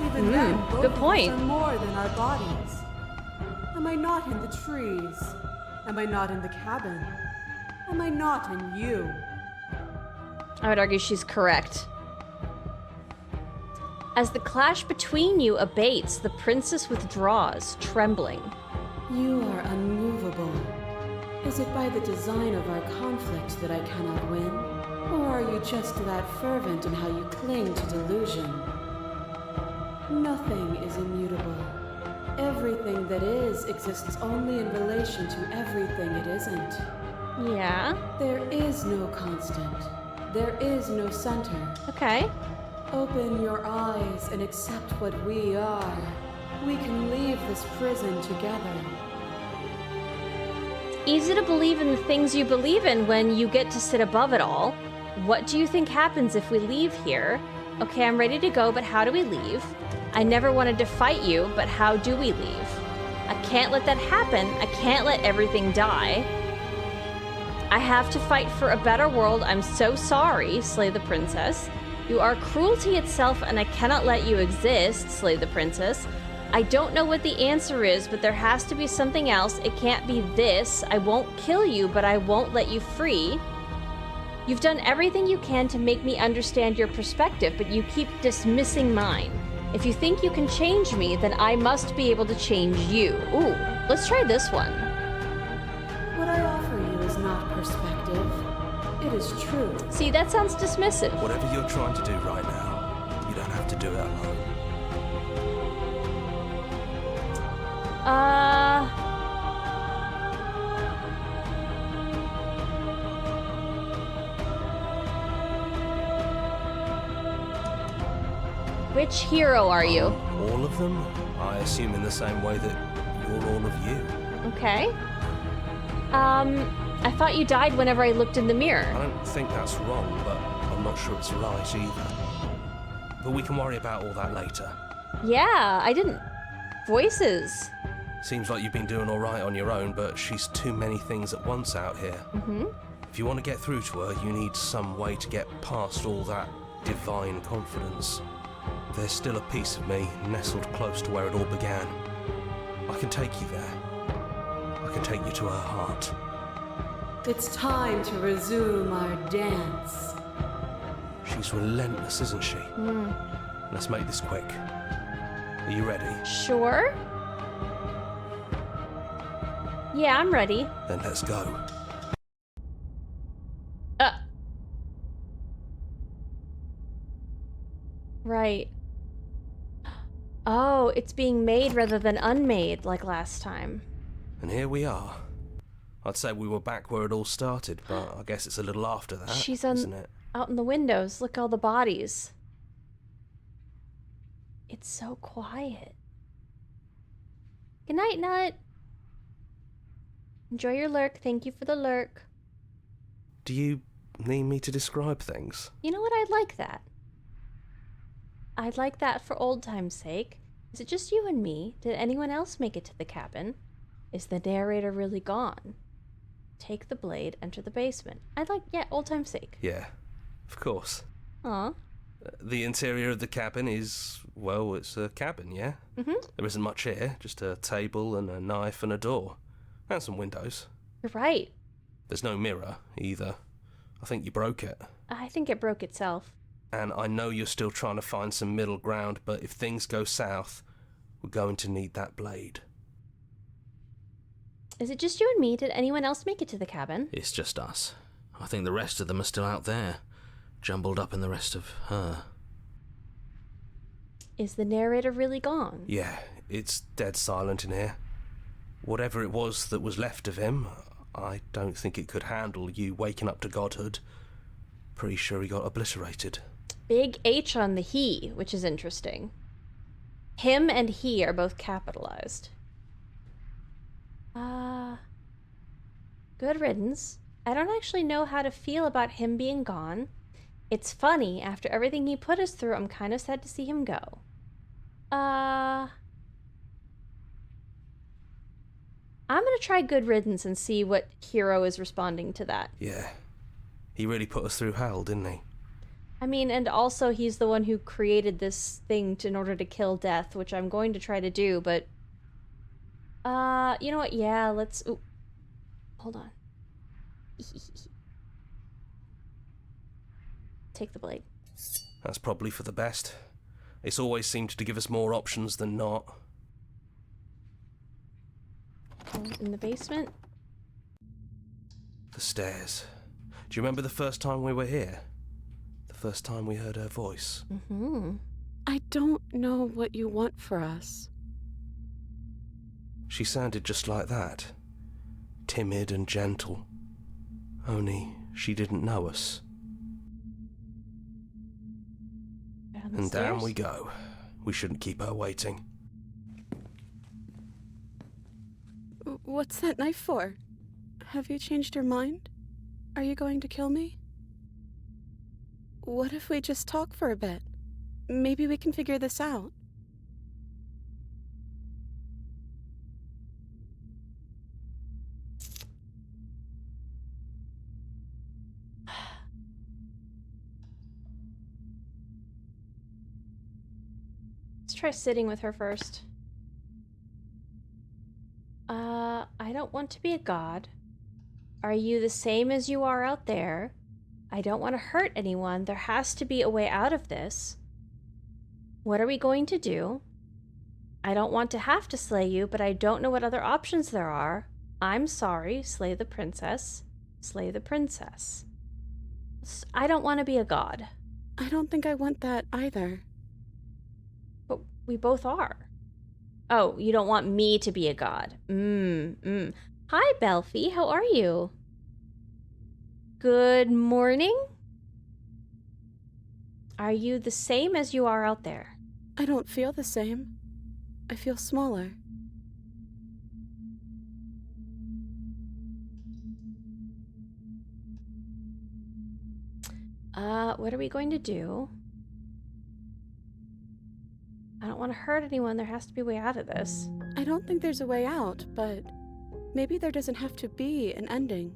Even then, both good of point. us are more than our bodies. Am I not in the trees? Am I not in the cabin? Am I not in you? I would argue she's correct. As the clash between you abates, the princess withdraws, trembling. You are unmovable. Is it by the design of our conflict that I cannot win? Or are you just that fervent in how you cling to delusion? Nothing is immutable. Everything that is exists only in relation to everything it isn't. Yeah. There is no constant. There is no center. Okay. Open your eyes and accept what we are. We can leave this prison together. Easy to believe in the things you believe in when you get to sit above it all. What do you think happens if we leave here? Okay, I'm ready to go, but how do we leave? I never wanted to fight you, but how do we leave? I can't let that happen. I can't let everything die. I have to fight for a better world. I'm so sorry, slay the princess. You are cruelty itself, and I cannot let you exist, slay the princess. I don't know what the answer is, but there has to be something else. It can't be this. I won't kill you, but I won't let you free. You've done everything you can to make me understand your perspective, but you keep dismissing mine. If you think you can change me, then I must be able to change you. Ooh, let's try this one. What I offer you is not perspective. It is true. See, that sounds dismissive. Whatever you're trying to do right now, you don't have to do it alone. Which hero are you? All of them? I assume in the same way that you're all of you. Okay. I thought you died whenever I looked in the mirror. I don't think that's wrong, but I'm not sure it's right either. But we can worry about all that later. Yeah, I didn't... Voices. Seems like you've been doing all right on your own, but she's too many things at once out here. Mm-hmm. If you want to get through to her, you need some way to get past all that divine confidence. There's still a piece of me nestled close to where it all began. I can take you there. I can take you to her heart. It's time to resume our dance. She's relentless, isn't she? Let's make this quick. Are you ready? Sure. Yeah, I'm ready. Then let's go. Right. Oh, it's being made rather than unmade, like last time. And here we are. I'd say we were back where it all started, but I guess it's a little after that, isn't it? Out in the windows. Look, all the bodies. It's so quiet. Good night, Nut. Enjoy your lurk. Thank you for the lurk. Do you need me to describe things? You know what? I'd like that. I'd like that for old time's sake. Is it just you and me? Did anyone else make it to the cabin? Is the narrator really gone? Take the blade, enter the basement. I'd like, yeah, old time's sake. Yeah, of course. Aw. The interior of the cabin is, well, it's a cabin, yeah? Mm-hmm. There isn't much here, just a table and a knife and a door. And some windows. You're right. There's no mirror, either. I think you broke it. I think it broke itself. And I know you're still trying to find some middle ground, but if things go south, we're going to need that blade. Is it just you and me? Did anyone else make it to the cabin? It's just us. I think the rest of them are still out there, jumbled up in the rest of her. Is the narrator really gone? Yeah, it's dead silent in here. Whatever it was that was left of him, I don't think it could handle you waking up to godhood. Pretty sure he got obliterated. Big H on the he, which is interesting. Him and he are both capitalized. Good riddance. I don't actually know how to feel about him being gone. It's funny, after everything he put us through, I'm kind of sad to see him go. I'm gonna try good riddance and see what Hero is responding to that. Yeah. He really put us through hell, didn't he? I mean, and also he's the one who created this thing in order to kill death, which I'm going to try to do, but... you know what? Yeah, let's... Ooh. Hold on. Take the blade. That's probably for the best. It's always seemed to give us more options than not. In the basement? The stairs. Do you remember the first time we were here? The first time we heard her voice? Mm-hmm. I don't know what you want for us. She sounded just like that. Timid and gentle. Only she didn't know us. And down we go. We shouldn't keep her waiting. What's that knife for? Have you changed your mind? Are you going to kill me? What if we just talk for a bit? Maybe we can figure this out. Let's try sitting with her first. I don't want to be a god. Are you the same as you are out there? I don't want to hurt anyone. There has to be a way out of this. What are we going to do? I don't want to have to slay you, but I don't know what other options there are. I'm sorry. Slay the princess. Slay the princess. I don't want to be a god. I don't think I want that either. But we both are. Oh, you don't want me to be a god. Hi, Belfie. How are you? Good morning? Are you the same as you are out there? I don't feel the same. I feel smaller. What are we going to do? I don't want to hurt anyone. There has to be a way out of this. I don't think there's a way out, but maybe there doesn't have to be an ending.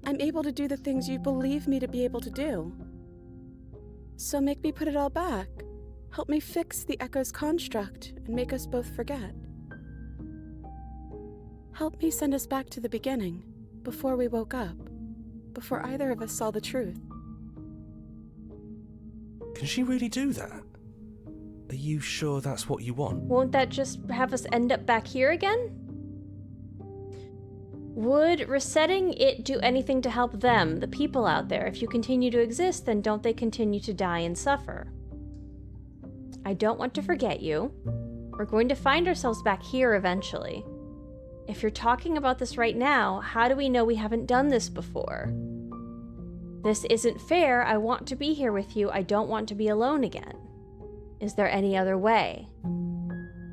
I'm able to do the things you believe me to be able to do. So make me put it all back. Help me fix the Echo's construct and make us both forget. Help me send us back to the beginning, before we woke up, before either of us saw the truth. Can she really do that? Are you sure that's what you want? Won't that just have us end up back here again? Would resetting it do anything to help them, the people out there? If you continue to exist, then don't they continue to die and suffer? I don't want to forget you. We're going to find ourselves back here eventually. If you're talking about this right now, how do we know we haven't done this before? This isn't fair. I want to be here with you. I don't want to be alone again. Is there any other way?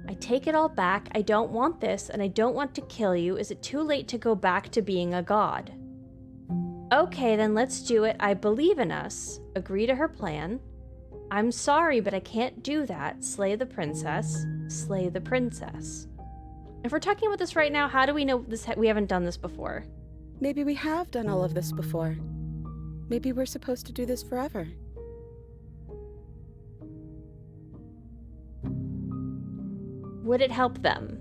I take it all back. I don't want this, and I don't want to kill you. Is it too late to go back to being a god? Okay, then let's do it. I believe in us. Agree to her plan. I'm sorry, but I can't do that. Slay the princess. Slay the princess. If we're talking about this right now, how do we know this? We haven't done this before? Maybe we have done all of this before. Maybe we're supposed to do this forever. Would it help them?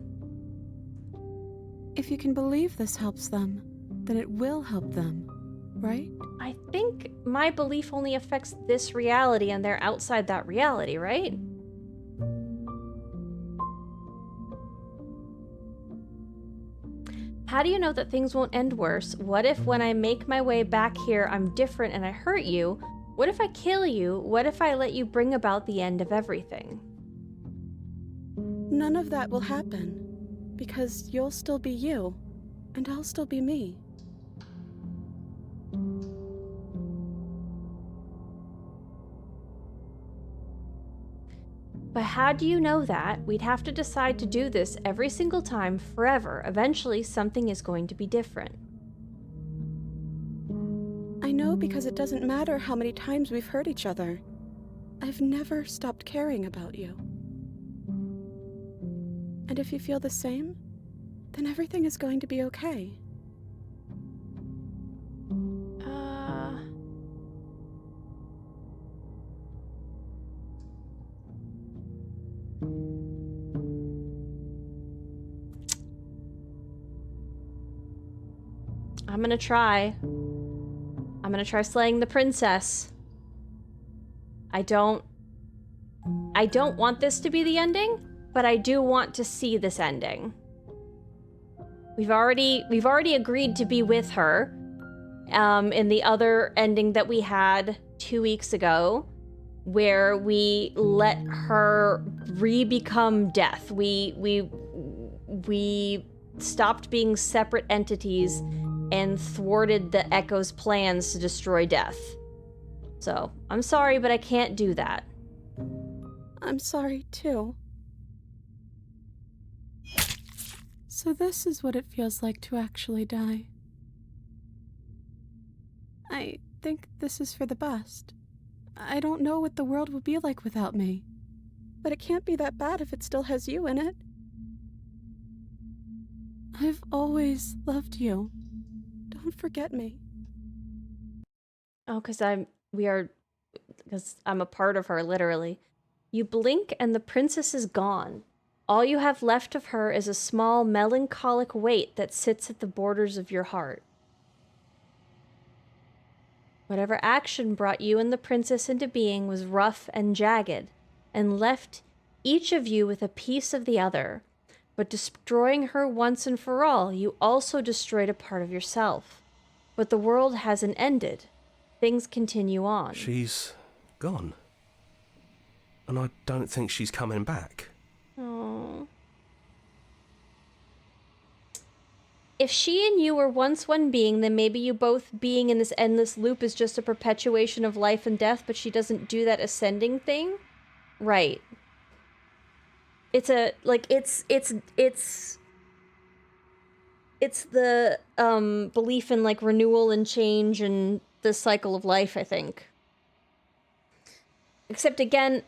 If you can believe this helps them, then it will help them, right? I think my belief only affects this reality and they're outside that reality, right? How do you know that things won't end worse? What if when I make my way back here, I'm different and I hurt you? What if I kill you? What if I let you bring about the end of everything? None of that will happen, because you'll still be you, and I'll still be me. But how do you know that? We'd have to decide to do this every single time, forever. Eventually, something is going to be different. I know because it doesn't matter how many times we've hurt each other. I've never stopped caring about you. And if you feel the same, then everything is going to be okay. I'm gonna try. I'm gonna try slaying the princess. I don't want this to be the ending, but I do want to see this ending. We've already agreed to be with her in the other ending that we had 2 weeks ago, where we let her re-become death. We stopped being separate entities and thwarted the Echo's plans to destroy Death. So, I'm sorry, but I can't do that. I'm sorry, too. So this is what it feels like to actually die. I think this is for the best. I don't know what the world will be like without me. But it can't be that bad if it still has you in it. I've always loved you. Don't forget me. Oh, because I'm a part of her, literally. You blink and the princess is gone. All you have left of her is a small melancholic weight that sits at the borders of your heart. Whatever action brought you and the princess into being was rough and jagged, and left each of you with a piece of the other. But destroying her once and for all, you also destroyed a part of yourself. But the world hasn't ended. Things continue on. She's gone. And I don't think she's coming back. Oh. If she and you were once one being, then maybe you both being in this endless loop is just a perpetuation of life and death, but she doesn't do that ascending thing? Right. It's a, like, it's the, belief in, like, renewal and change and the cycle of life, I think. Except, again,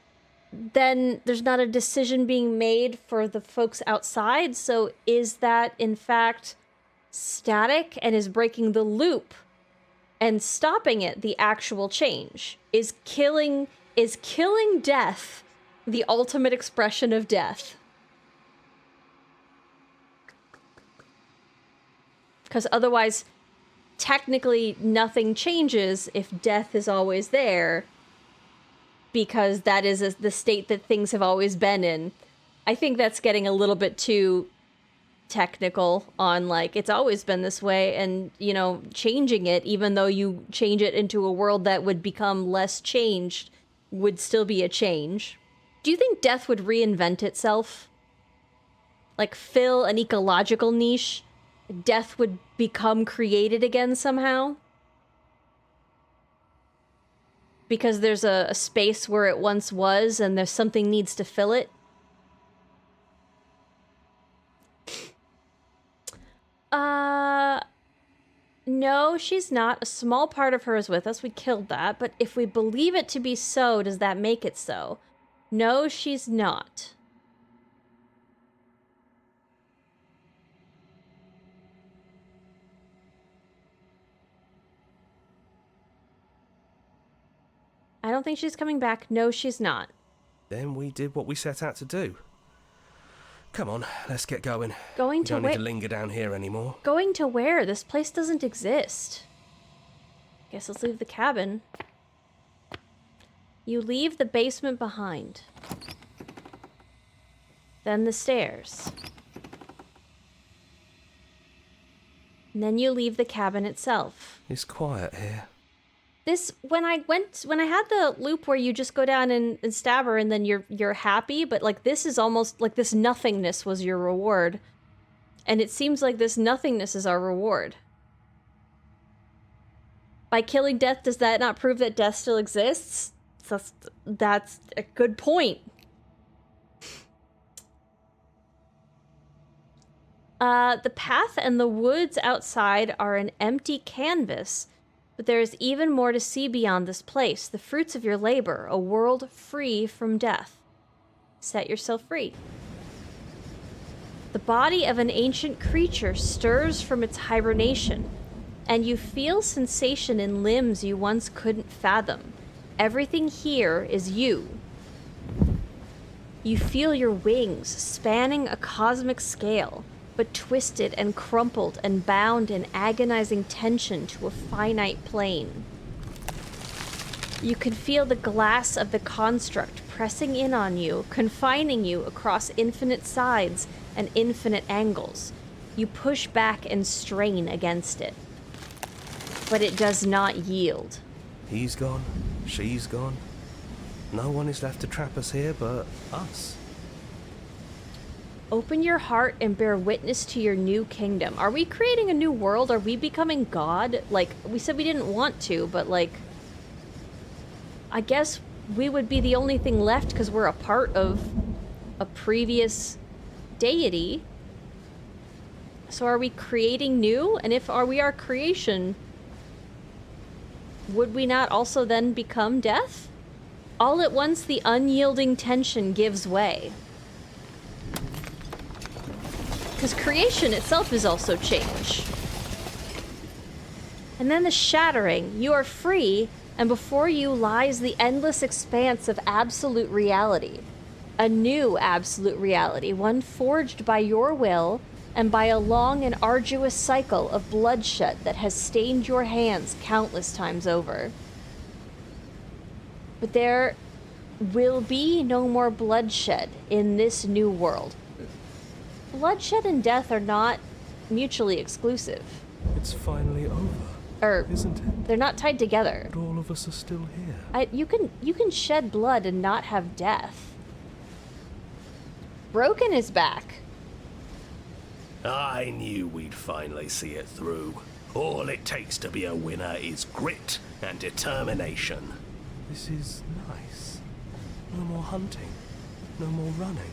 then there's not a decision being made for the folks outside, so is that, in fact, static and is breaking the loop and stopping it the actual change? Is killing death the ultimate expression of death? Because otherwise, technically, nothing changes if death is always there, because that is the state that things have always been in. I think that's getting a little bit too technical on, like, it's always been this way, and, you know, changing it, even though you change it into a world that would become less changed, would still be a change. Do you think death would reinvent itself? Like, fill an ecological niche? Death would become created again somehow? Because there's a space where it once was and there's something needs to fill it? No, she's not. A small part of her is with us. We killed that. But if we believe it to be so, does that make it so? No, she's not. I don't think she's coming back. No, she's not. Then we did what we set out to do. Come on, let's get going. Going to where? We don't where? need to linger down here anymore. Going to where? This place doesn't exist. Guess let's leave the cabin. You leave the basement behind. Then the stairs. And then you leave the cabin itself. It's quiet here. This, when I had the loop where you just go down and stab her and then you're happy, but like this is almost like this nothingness was your reward. And it seems like this nothingness is our reward. By killing death, does that not prove that death still exists? That's a good point. The path and the woods outside are an empty canvas, but there is even more to see beyond this place. The fruits of your labor, a world free from death. Set yourself free. The body of an ancient creature stirs from its hibernation, and you feel sensation in limbs you once couldn't fathom. Everything here is you. You feel your wings spanning a cosmic scale, but twisted and crumpled and bound in agonizing tension to a finite plane. You can feel the glass of the construct pressing in on you, confining you across infinite sides and infinite angles. You push back and strain against it, but it does not yield. He's gone. She's gone. No one is left to trap us here but us. Open your heart and bear witness to your new kingdom. Are we creating a new world? Are we becoming God? Like, we said we didn't want to, but like, I guess we would be the only thing left because we're a part of a previous deity. So are we creating new? And if we are creation, would we not also then become death? All at once the unyielding tension gives way. Because creation itself is also change. And then the shattering. You are free, and before you lies the endless expanse of absolute reality. A new absolute reality, one forged by your will and by a long and arduous cycle of bloodshed that has stained your hands countless times over. But there will be no more bloodshed in this new world. Bloodshed and death are not mutually exclusive. It's finally over, isn't it? They're not tied together. But all of us are still here. You can shed blood and not have death. Broken is back. I knew we'd finally see it through. All it takes to be a winner is grit and determination. This is nice. No more hunting. No more running.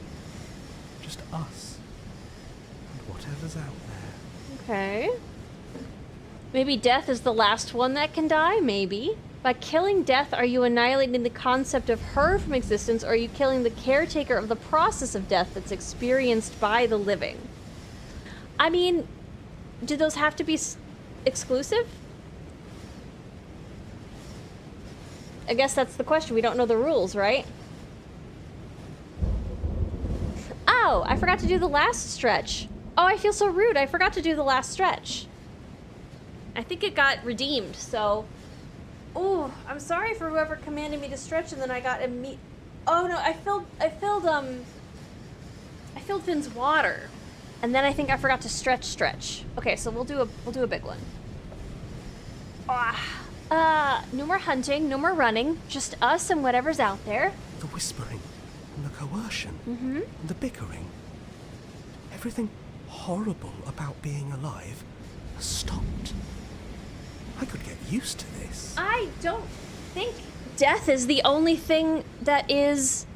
Just us. Whatever's out there. Okay. Maybe death is the last one that can die? Maybe. By killing death, are you annihilating the concept of her from existence, or are you killing the caretaker of the process of death that's experienced by the living? I mean, do those have to be exclusive? I guess that's the question. We don't know the rules, right? Oh, I forgot to do the last stretch. Oh, I feel so rude. I forgot to do the last stretch. I think it got redeemed, so... Oh, I'm sorry for whoever commanded me to stretch and then I got Oh no, I filled Finn's water. And then I think I forgot to stretch. Okay, so we'll do a big one. No more hunting, no more running, just us and whatever's out there. The whispering and the coercion and the bickering. Everything horrible about being alive has stopped. I could get used to this. I don't think death is the only thing that is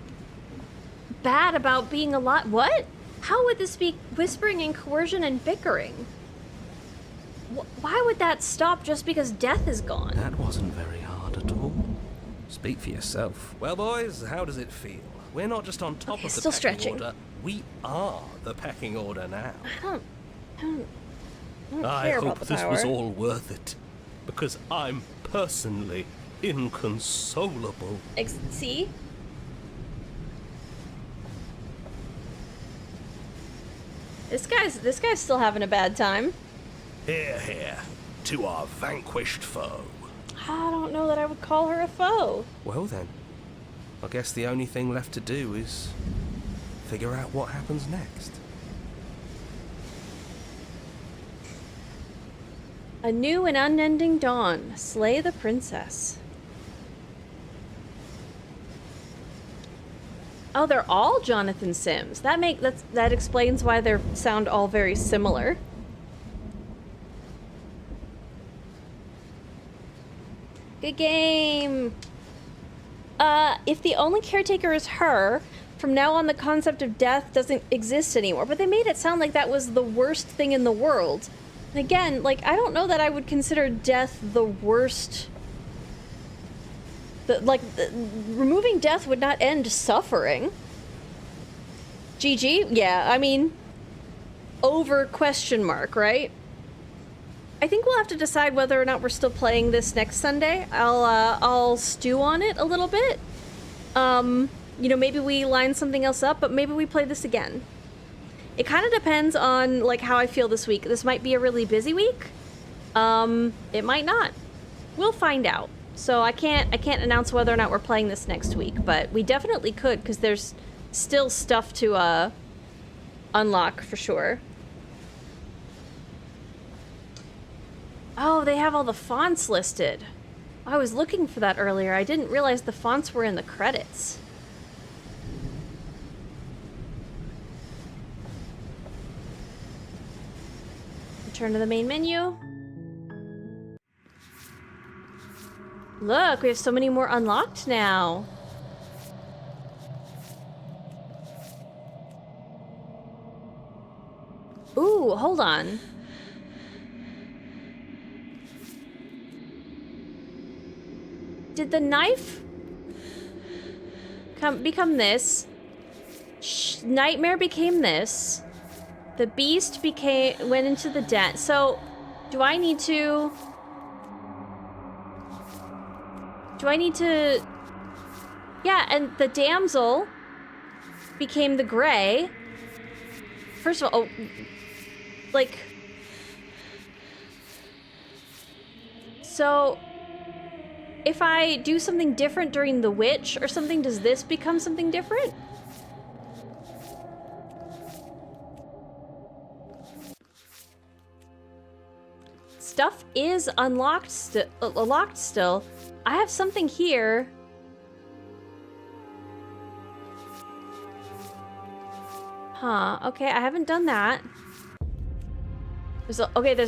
bad about being alive. What? How would this be whispering and coercion and bickering? Why would that stop just because death is gone? That wasn't very hard at all. Speak for yourself. Well, boys, how does it feel? We're not just on top of the still pecking stretching. order. We are the pecking order now. I don't I care hope about the this power. was all worth it, because I'm personally inconsolable. See? This guy's still having a bad time. Hear, hear, to our vanquished foe. I don't know that I would call her a foe. Well then, I guess the only thing left to do is figure out what happens next. A new and unending dawn. Slay the princess. Oh, they're all Jonathan Sims. That explains why they sound all very similar. Good game. If the only caretaker is her, from now on the concept of death doesn't exist anymore. But they made it sound like that was the worst thing in the world. And again, like, I don't know that I would consider death the worst. Removing death would not end suffering. GG? Yeah, I mean, over question mark, right? I think we'll have to decide whether or not we're still playing this next Sunday. I'll stew on it a little bit. You know, maybe we line something else up, but maybe we play this again. It kind of depends on, like, how I feel this week. This might be a really busy week. It might not. We'll find out. So I can't announce whether or not we're playing this next week, but we definitely could, because there's still stuff to unlock for sure. Oh, they have all the fonts listed. I was looking for that earlier. I didn't realize the fonts were in the credits. Return to the main menu. Look, we have so many more unlocked now. Ooh, hold on. Did the knife become this? Nightmare became this. The beast went into the den. So, do I need to... Yeah, and the damsel became the gray. First of all, like... So... If I do something different during the witch or something, does this become something different? Stuff is locked still. I have something here. Huh, okay, I haven't done that. There's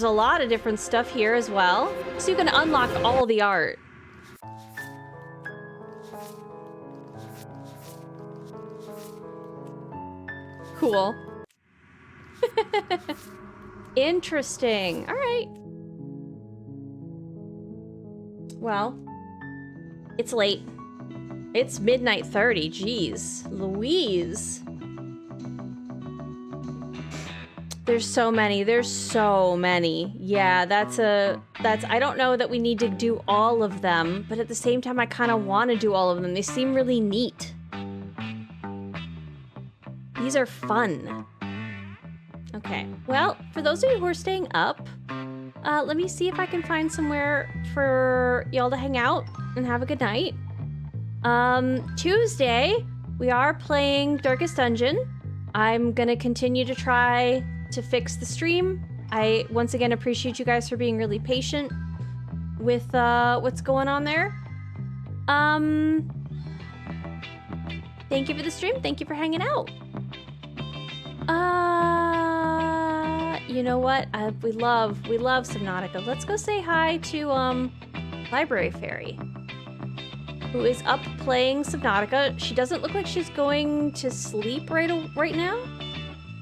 a lot of different stuff here as well. So you can unlock all the art. Cool. Interesting. All right. Well, it's late. It's midnight 30. Jeez. Louise. There's so many. Yeah, I don't know that we need to do all of them, but at the same time, I kind of want to do all of them. They seem really neat. These are fun. Okay, well, for those of you who are staying up, let me see if I can find somewhere for y'all to hang out and have a good night. Tuesday, we are playing Darkest Dungeon. I'm gonna continue to try to fix the stream. I, once again, appreciate you guys for being really patient with what's going on there. Thank you for the stream. Thank you for hanging out. You know what? We love Subnautica. Let's go say hi to Library Fairy, who is up playing Subnautica. She doesn't look like she's going to sleep right now.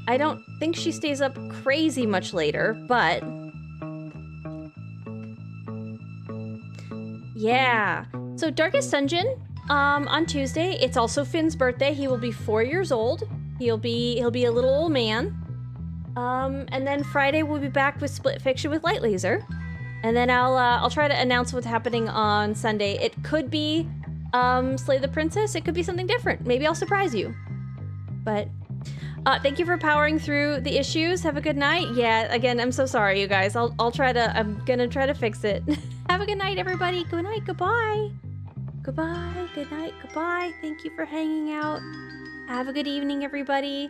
I don't think she stays up crazy much later, but yeah. So Darkest Dungeon on Tuesday. It's also Finn's birthday. He will be 4 years old. He'll be a little old man. And then Friday we'll be back with Split Fiction with Light Laser. And then I'll try to announce what's happening on Sunday. It could be Slay the Princess. It could be something different. Maybe I'll surprise you. But thank you for powering through the issues. Have a good night. Yeah, again, I'm so sorry, you guys. I'm gonna try to fix it. Have a good night, everybody. Good night, goodbye. Goodbye, good night, goodbye. Thank you for hanging out. Have a good evening, everybody.